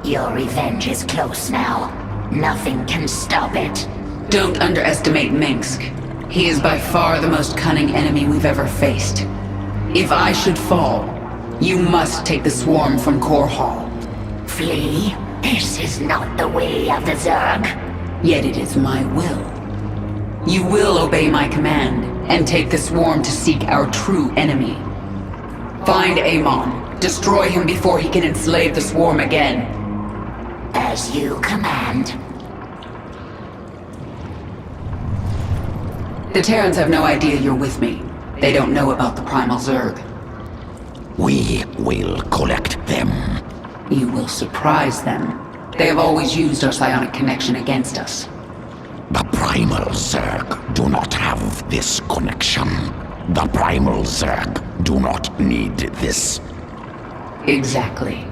Your revenge is close now. Nothing can stop it. Don't underestimate Minsk. He is by far the most cunning enemy we've ever faced. If I should fall, you must take the swarm from Core Hall. Flee? This is not the way of the Zerg. Yet it is my will. You will obey my command, and take the swarm to seek our true enemy. Find Amon. Destroy him before he can enslave the swarm again. As you command. The Terrans have no idea you're with me. They don't know about the Primal Zerg. We will collect them. You will surprise them. They have always used our psionic connection against us. The Primal Zerg do not have this connection. The Primal Zerg do not need this. Exactly.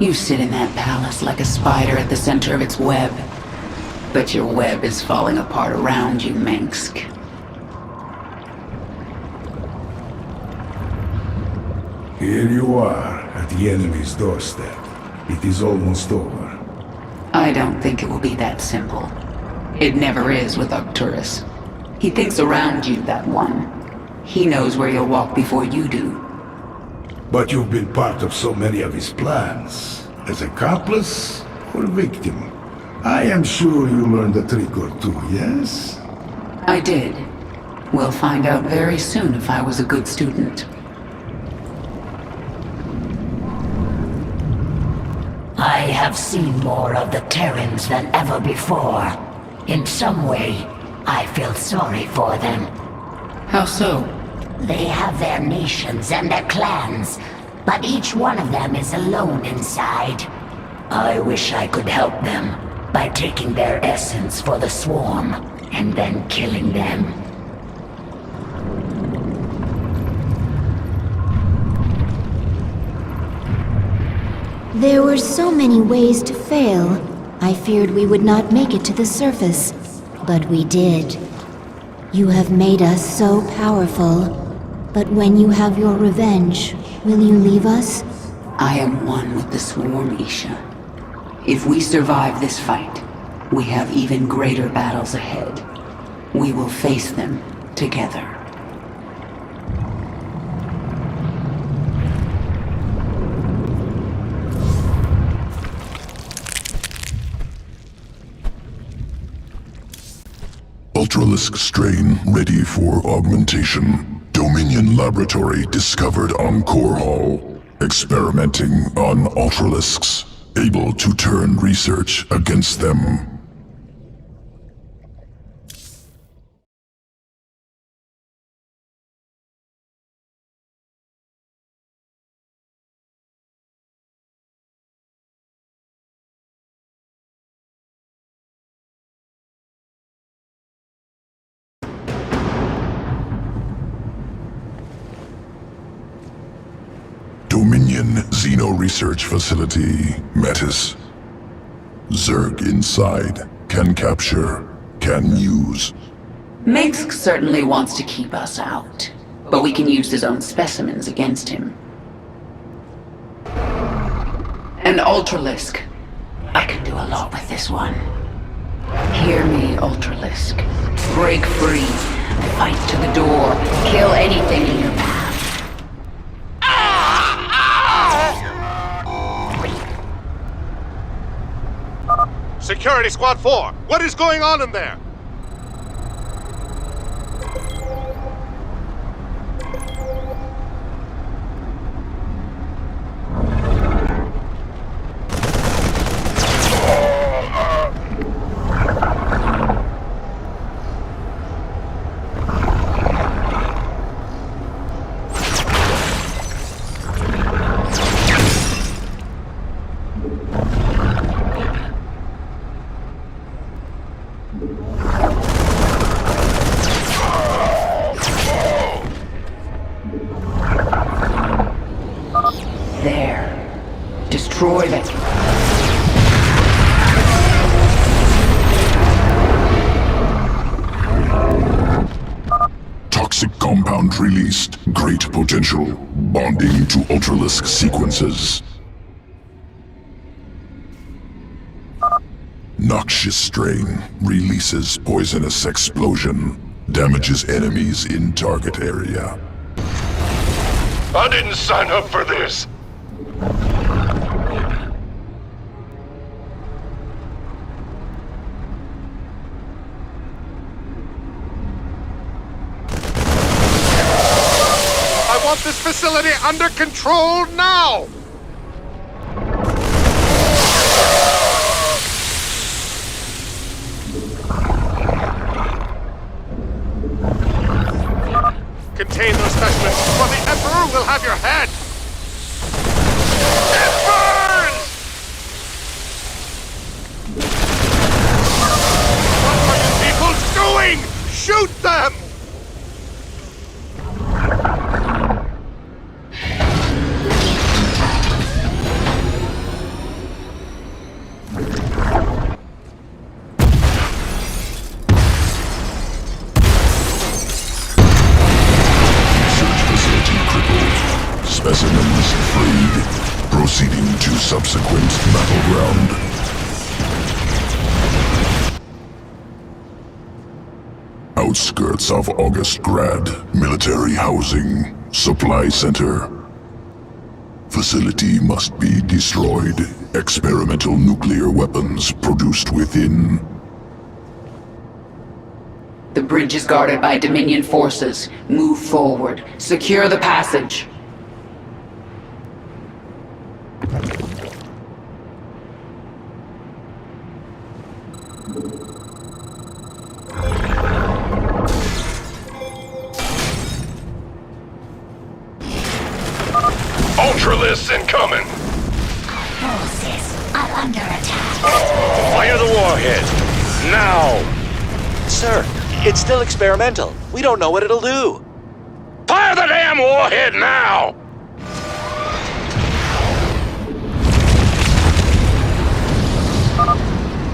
You sit in that palace like a spider at the center of its web. But your web is falling apart around you, Minsk. Here you are, at the enemy's doorstep. It is almost over. I don't think it will be that simple. It never is with Arcturus. He thinks around you, that one. He knows where you'll walk before you do. But you've been part of so many of his plans. As accomplice or victim? I am sure you learned a trick or two, yes? I did. We'll find out very soon if I was a good student. I have seen more of the Terrans than ever before. In some way, I feel sorry for them. How so? They have their nations and their clans, but each one of them is alone inside. I wish I could help them by taking their essence for the swarm and then killing them. There were so many ways to fail. I feared we would not make it to the surface, but we did. You have made us so powerful, but when you have your revenge, will you leave us? I am one with the swarm, Isha. If we survive this fight, we have even greater battles ahead. We will face them together. Ultralisk strain ready for augmentation. Dominion laboratory discovered on Core Hall. Experimenting on Ultralisks. Able to turn research against them. Xeno Research Facility, Metis. Zerg inside. Can capture. Can use. Mengsk certainly wants to keep us out, but we can use his own specimens against him. An Ultralisk. I can do a lot with this one. Hear me, Ultralisk. Break free. Fight to the door. Kill anything in your path. Security Squad 4, what is going on in there? Destroy them. Toxic compound released. Great potential. Bonding to Ultralisk sequences. Noxious strain. Releases poisonous explosion. Damages enemies in target area. I didn't sign up for this. I want this facility under control now! Contain those specimens, or the Emperor will have your head! It burns! What are you people doing? Shoot them! Specimens freed. Proceeding to subsequent battleground. Outskirts of August Grad. Military housing. Supply center. Facility must be destroyed. Experimental nuclear weapons produced within. The bridge is guarded by Dominion forces. Move forward. Secure the passage. Ultralists incoming! Forces are under attack. Fire the warhead! Now! Sir, it's still experimental. We don't know what it'll do. Fire the damn warhead now!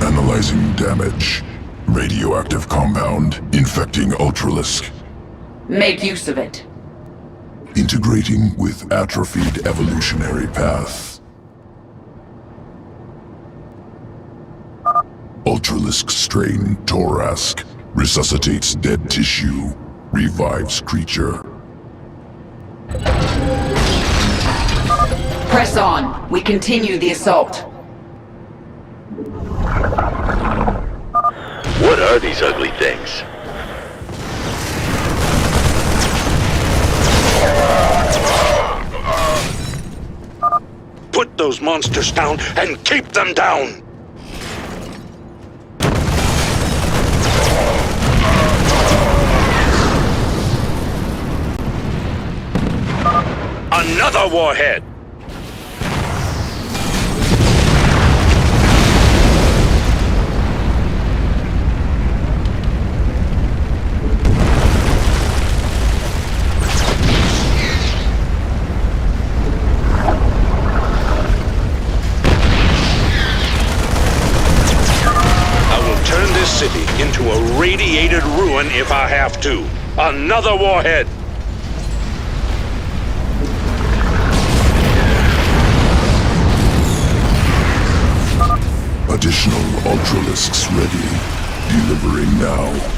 Analyzing damage. Radioactive compound infecting Ultralisk. Make use of it. Integrating with atrophied evolutionary path. Ultralisk strain Torask. Resuscitates dead tissue. Revives creature. Press on. We continue the assault. What are these ugly things? Put those monsters down and keep them down! Another warhead! have to. Another warhead! Additional Ultralisks ready. Delivering now.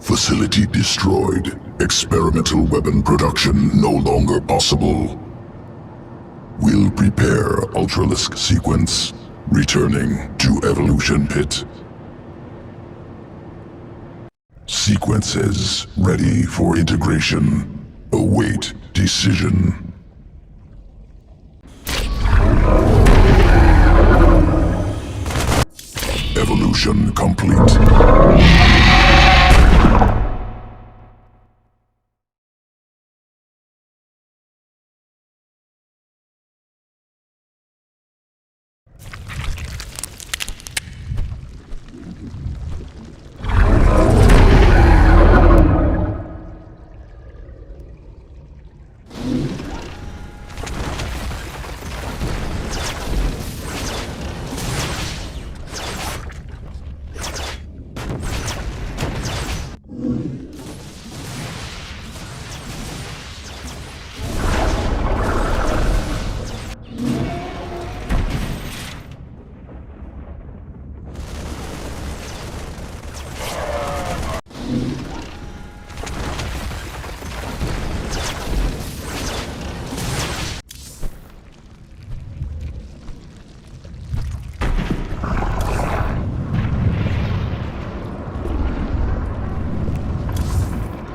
Facility destroyed. Experimental weapon production no longer possible. We'll prepare Ultralisk sequence. Returning to Evolution Pit. Sequences ready for integration. Await decision. Evolution complete.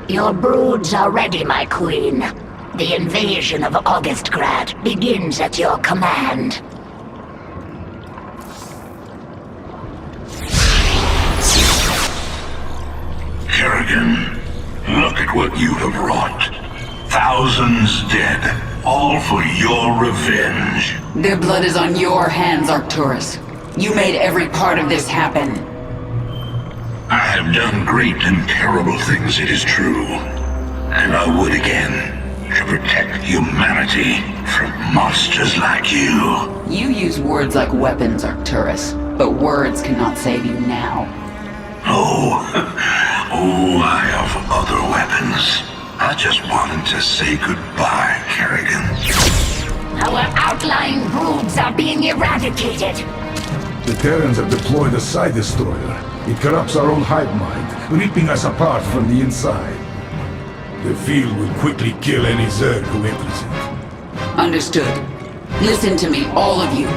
Your broods are ready, my queen. The invasion of Augustgrad begins at your command. Kerrigan, look at what you have wrought. Thousands dead, all for your revenge. Their blood is on your hands, Arcturus. You made every part of this happen. I have done great and terrible things, it is true. And I would again, to protect humanity from monsters like you. You use words like weapons, Arcturus, but words cannot save you now. Oh, I have other weapons. I just wanted to say goodbye, Kerrigan. Our outlying broods are being eradicated. The Terrans have deployed a Psi Destroyer. It corrupts our own hive mind, ripping us apart from the inside. The field will quickly kill any Zerg who enters it. Understood. Listen to me, all of you.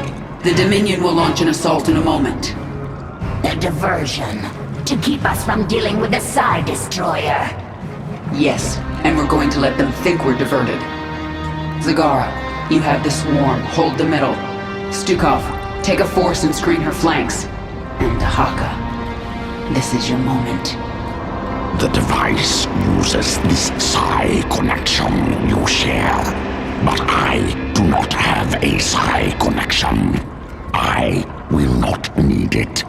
The Dominion will launch an assault in a moment. A diversion, to keep us from dealing with the Psi Destroyer. Yes, and we're going to let them think we're diverted. Zagara, you have the swarm. Hold the middle. Stukov, take a force and screen her flanks. And Dahaka, this is your moment. The device uses this Psi connection you share. But I do not have a Psi connection. I will not need it.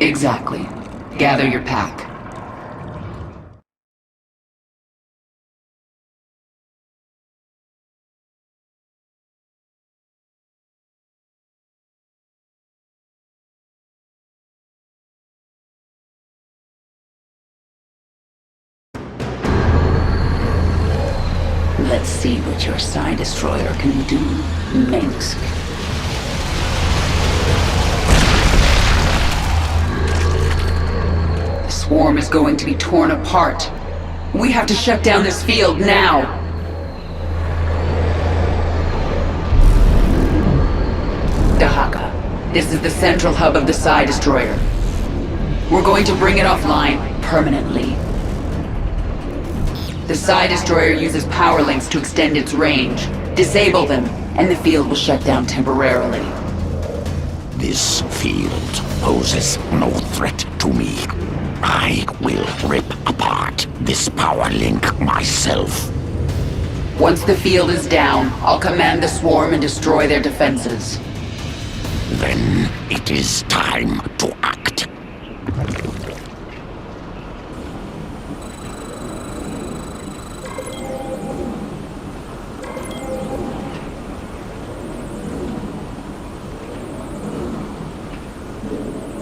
Exactly. Gather your pack. Let's see what your Psi Destroyer can do, Minsk. The swarm is going to be torn apart. We have to shut down this field now. Dahaka, this is the central hub of the Psi Destroyer. We're going to bring it offline permanently. The Psi Destroyer uses power links to extend its range. Disable them, and the field will shut down temporarily. This field poses no threat to me. I will rip apart this power link myself. Once the field is down, I'll command the swarm and destroy their defenses. Then it is time to act.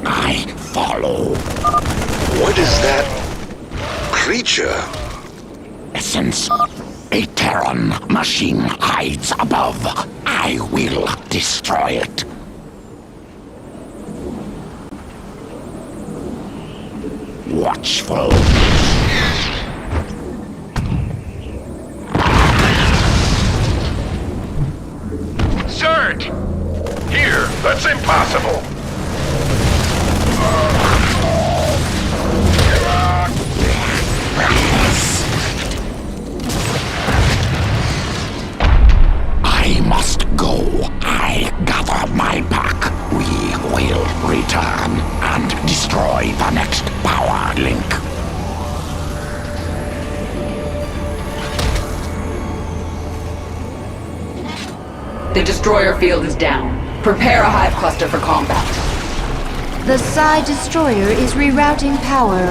I follow. What is that creature? Essence. A Terran machine hides above. I will destroy it. Watchful. Zerg! Here, that's impossible. I must go. I gather my pack. We will return and destroy the next power link. The destroyer field is down. Prepare a hive cluster for combat. The Psi Destroyer is rerouting power.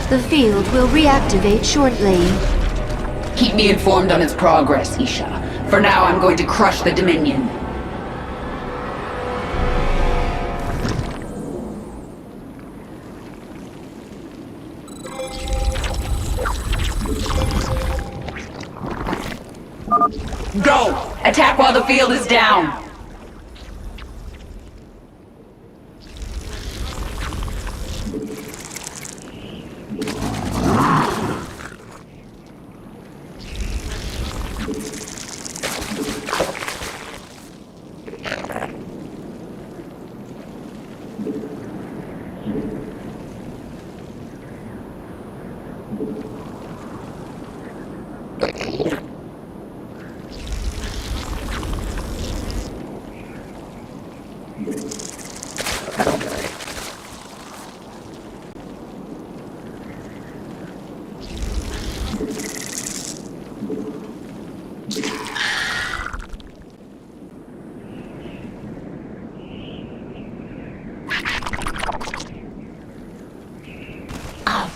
The field will reactivate shortly. Keep me informed on its progress, Isha. For now, I'm going to crush the Dominion. Go! Attack while the field is down!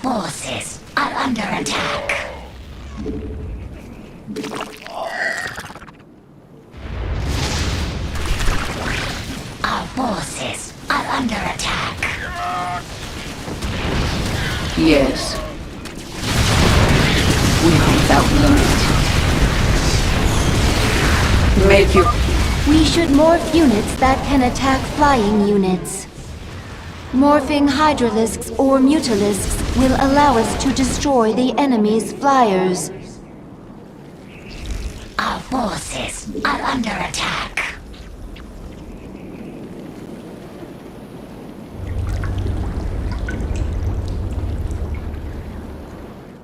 Forces are under attack. Our forces are under attack. Yes. We are without limit. Make your... We should morph units that can attack flying units. Morphing Hydralisks or Mutalisks will allow us to destroy the enemy's flyers. Our forces are under attack.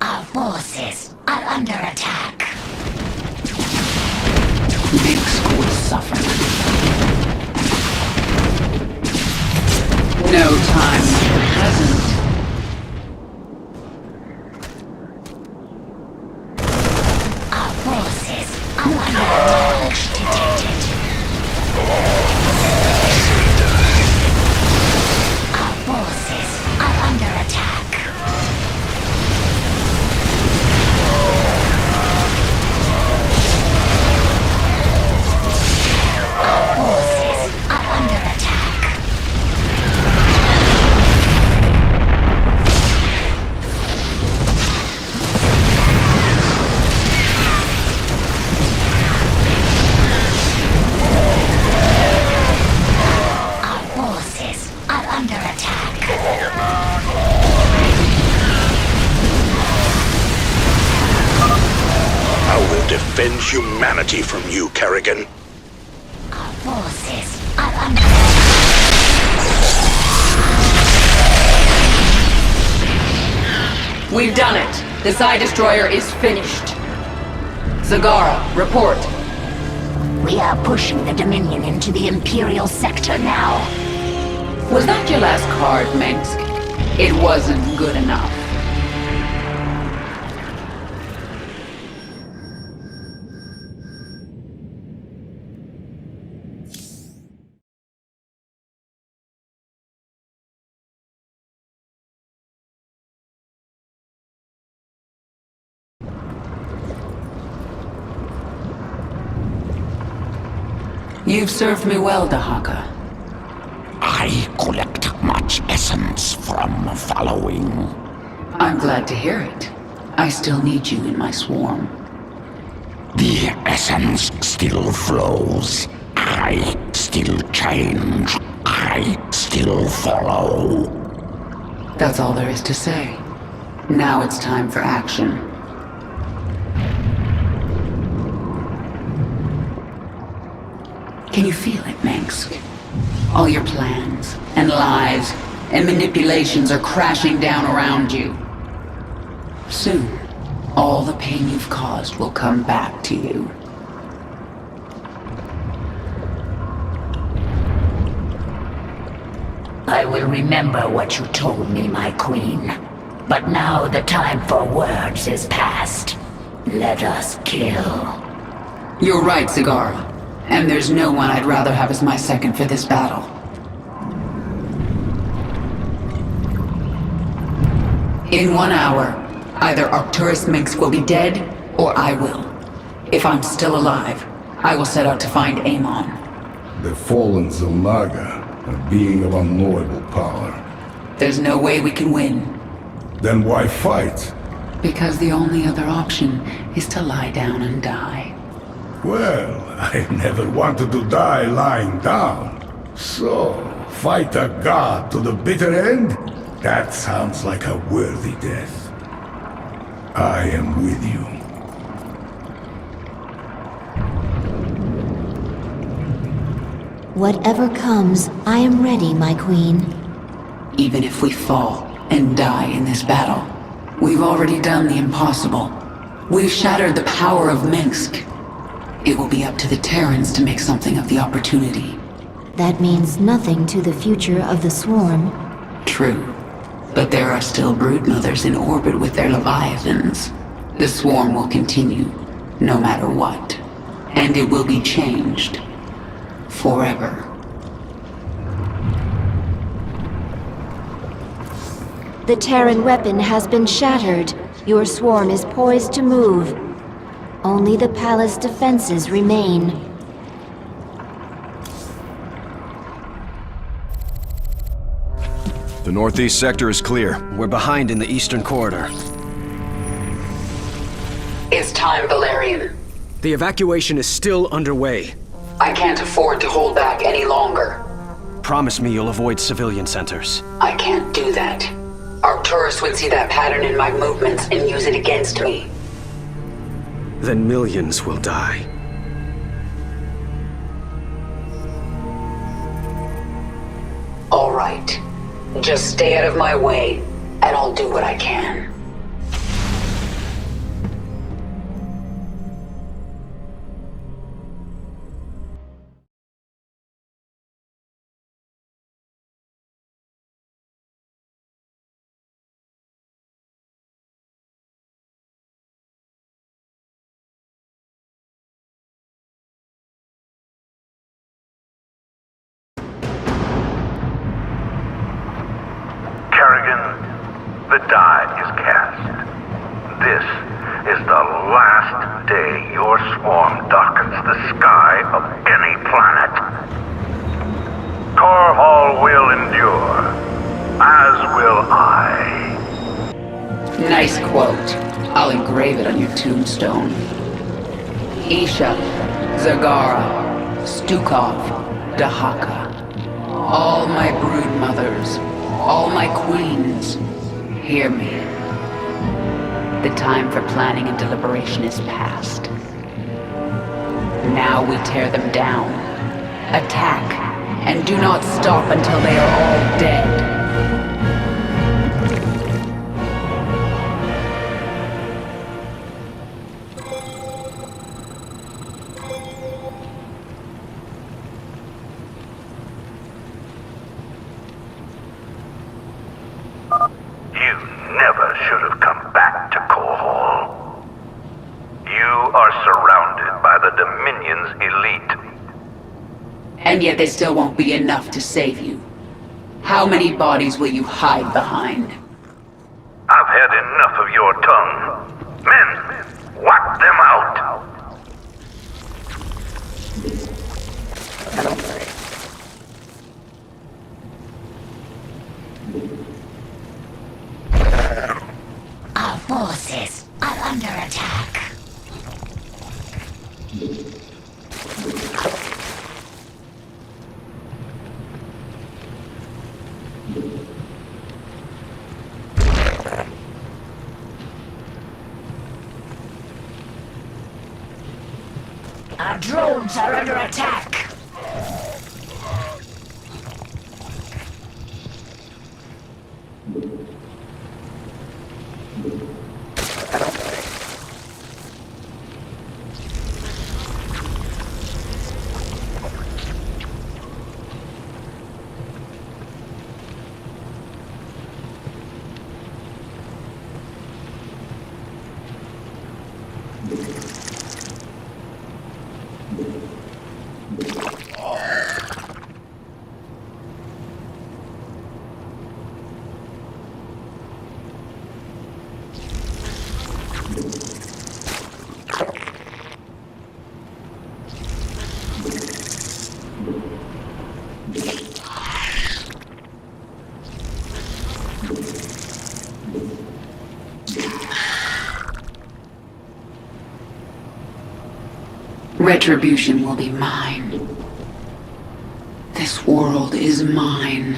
Our forces are under attack. Mix will suffer. No time like the present. Our forces are under attack. Detected. Our forces are under attack. Our forces are under attack. Defend humanity from you, Kerrigan. Our forces are under attack. We've done it. The Psi Destroyer is finished. Zagara, report. We are pushing the Dominion into the Imperial sector now. Was that your last card, Mengsk? It wasn't good enough. You've served me well, Dahaka. I collect much essence from following. I'm glad to hear it. I still need you in my swarm. The essence still flows. I still change. I still follow. That's all there is to say. Now it's time for action. Can you feel it, Mengsk? All your plans, and lies, and manipulations are crashing down around you. Soon, all the pain you've caused will come back to you. I will remember what you told me, my queen. But now the time for words is past. Let us kill. You're right, Zagara. And there's no one I'd rather have as my second for this battle. In 1 hour, either Arcturus Mengsk will be dead, or I will. If I'm still alive, I will set out to find Amon. The fallen Zalnaga, a being of unknowable power. There's no way we can win. Then why fight? Because the only other option is to lie down and die. Well, I never wanted to die lying down. So, fight a god to the bitter end? That sounds like a worthy death. I am with you. Whatever comes, I am ready, my queen. Even if we fall and die in this battle, we've already done the impossible. We've shattered the power of Mengsk. It will be up to the Terrans to make something of the opportunity. That means nothing to the future of the swarm. True. But there are still broodmothers in orbit with their leviathans. The swarm will continue, no matter what. And it will be changed. Forever. The Terran weapon has been shattered. Your swarm is poised to move. Only the palace defenses remain. The northeast sector is clear. We're behind in the eastern corridor. It's time, Valerian. The evacuation is still underway. I can't afford to hold back any longer. Promise me you'll avoid civilian centers. I can't do that. Arcturus would see that pattern in my movements and use it against me. Then millions will die. All right. Just stay out of my way, and I'll do what I can. The die is cast. This is the last day your swarm darkens the sky of any planet. Korhal will endure, as will I. Nice quote. I'll engrave it on your tombstone. Isha, Zagara, Stukov, Dahaka. All my brood mothers, all my queens. Hear me. The time for planning and deliberation is past. Now we tear them down. Attack, and do not stop until they are all dead. And yet there still won't be enough to save you. How many bodies will you hide behind? I've had enough of your tongue. Men, whack them out! forces are under attack. Our drones are under attack. Retribution will be mine. This world is mine.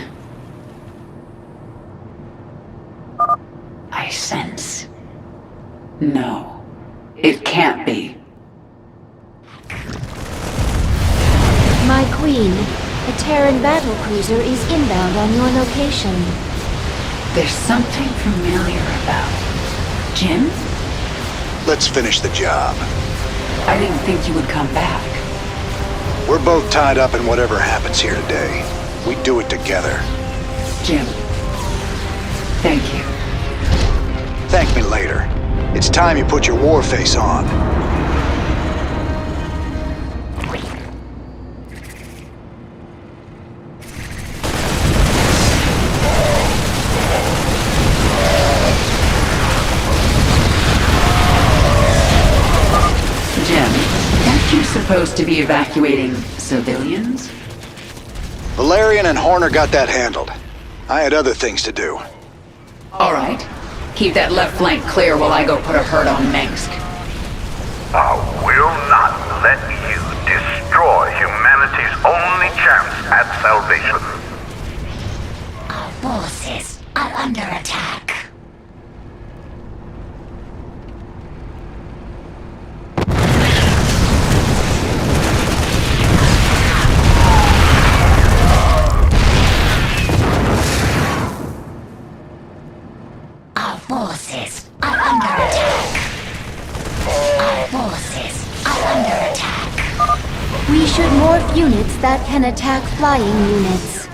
I sense. No, it can't be. My queen, a Terran battlecruiser is inbound on your location. There's something familiar about Jim? Let's finish the job. I didn't think you would come back. We're both tied up in whatever happens here today. We do it together. Jim, thank you. Thank me later. It's time you put your war face on. Supposed to be evacuating civilians? Valerian and Horner got that handled. I had other things to do. All right. Keep that left flank clear while I go put a hurt on Mengsk. I will not let you destroy humanity's only chance at salvation. Our forces are under attack. Forces are under attack. Our forces are under attack. We should morph units that can attack flying units.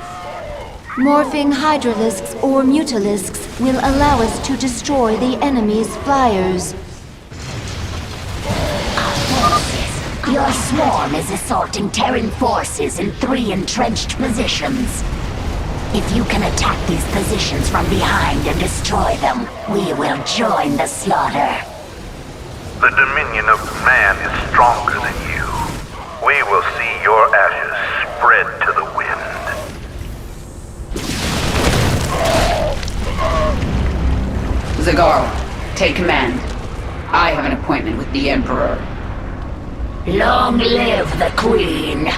Morphing hydralisks or mutalisks will allow us to destroy the enemy's flyers. Our forces. Your swarm is assaulting Terran forces in 3 entrenched positions. If you can attack these positions from behind and destroy them, we will join the slaughter. The dominion of man is stronger than you. We will see your ashes spread to the wind. Zagara, take command. I have an appointment with the Emperor. Long live the Queen!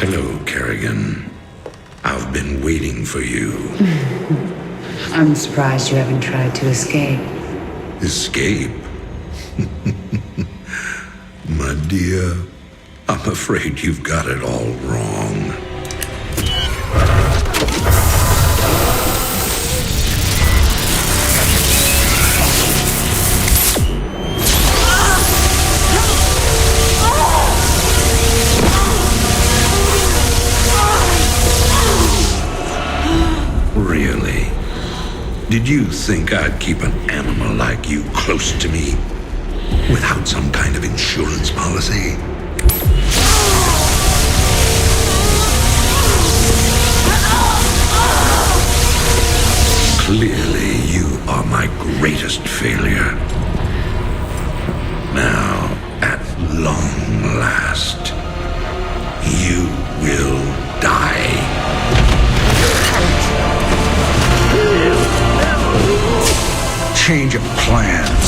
Hello, Kerrigan. I've been waiting for you. I'm surprised you haven't tried to escape. Escape? My dear, I'm afraid you've got it all wrong. Really? Did you think I'd keep an animal like you close to me without some kind of insurance policy? Clearly, you are my greatest failure. Now, at long last, you will die. Change of plans.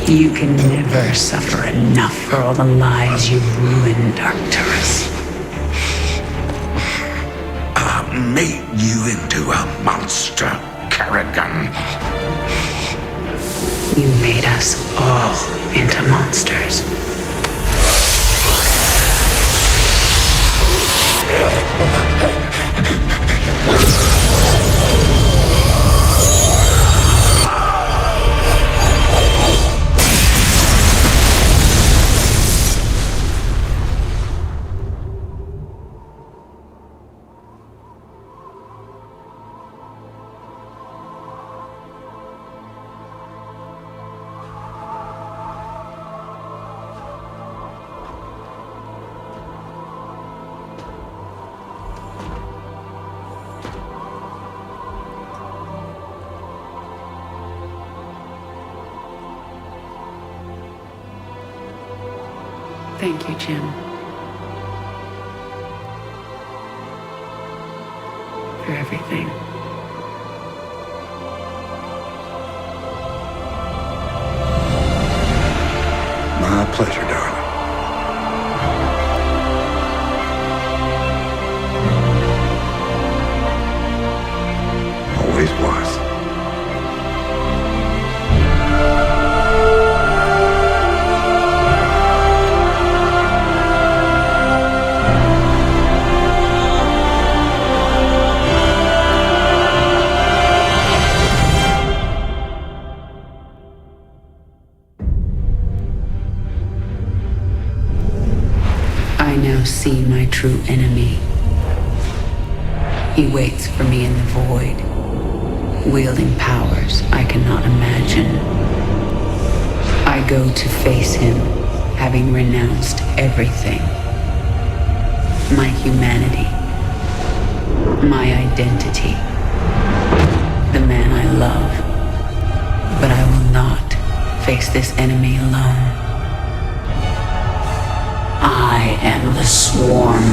You can never suffer enough for all the lives you've ruined, Arcturus. I made you into a monster, Kerrigan. You made us all into monsters. Thank you, Jim. For everything. My pleasure, darling. Always was. See my true enemy. He waits for me in the void, wielding powers I cannot imagine. I go to face him, having renounced everything. My humanity, my identity, the man I love. But I will not face this enemy alone. I am the Swarm.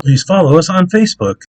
Please follow us on Facebook.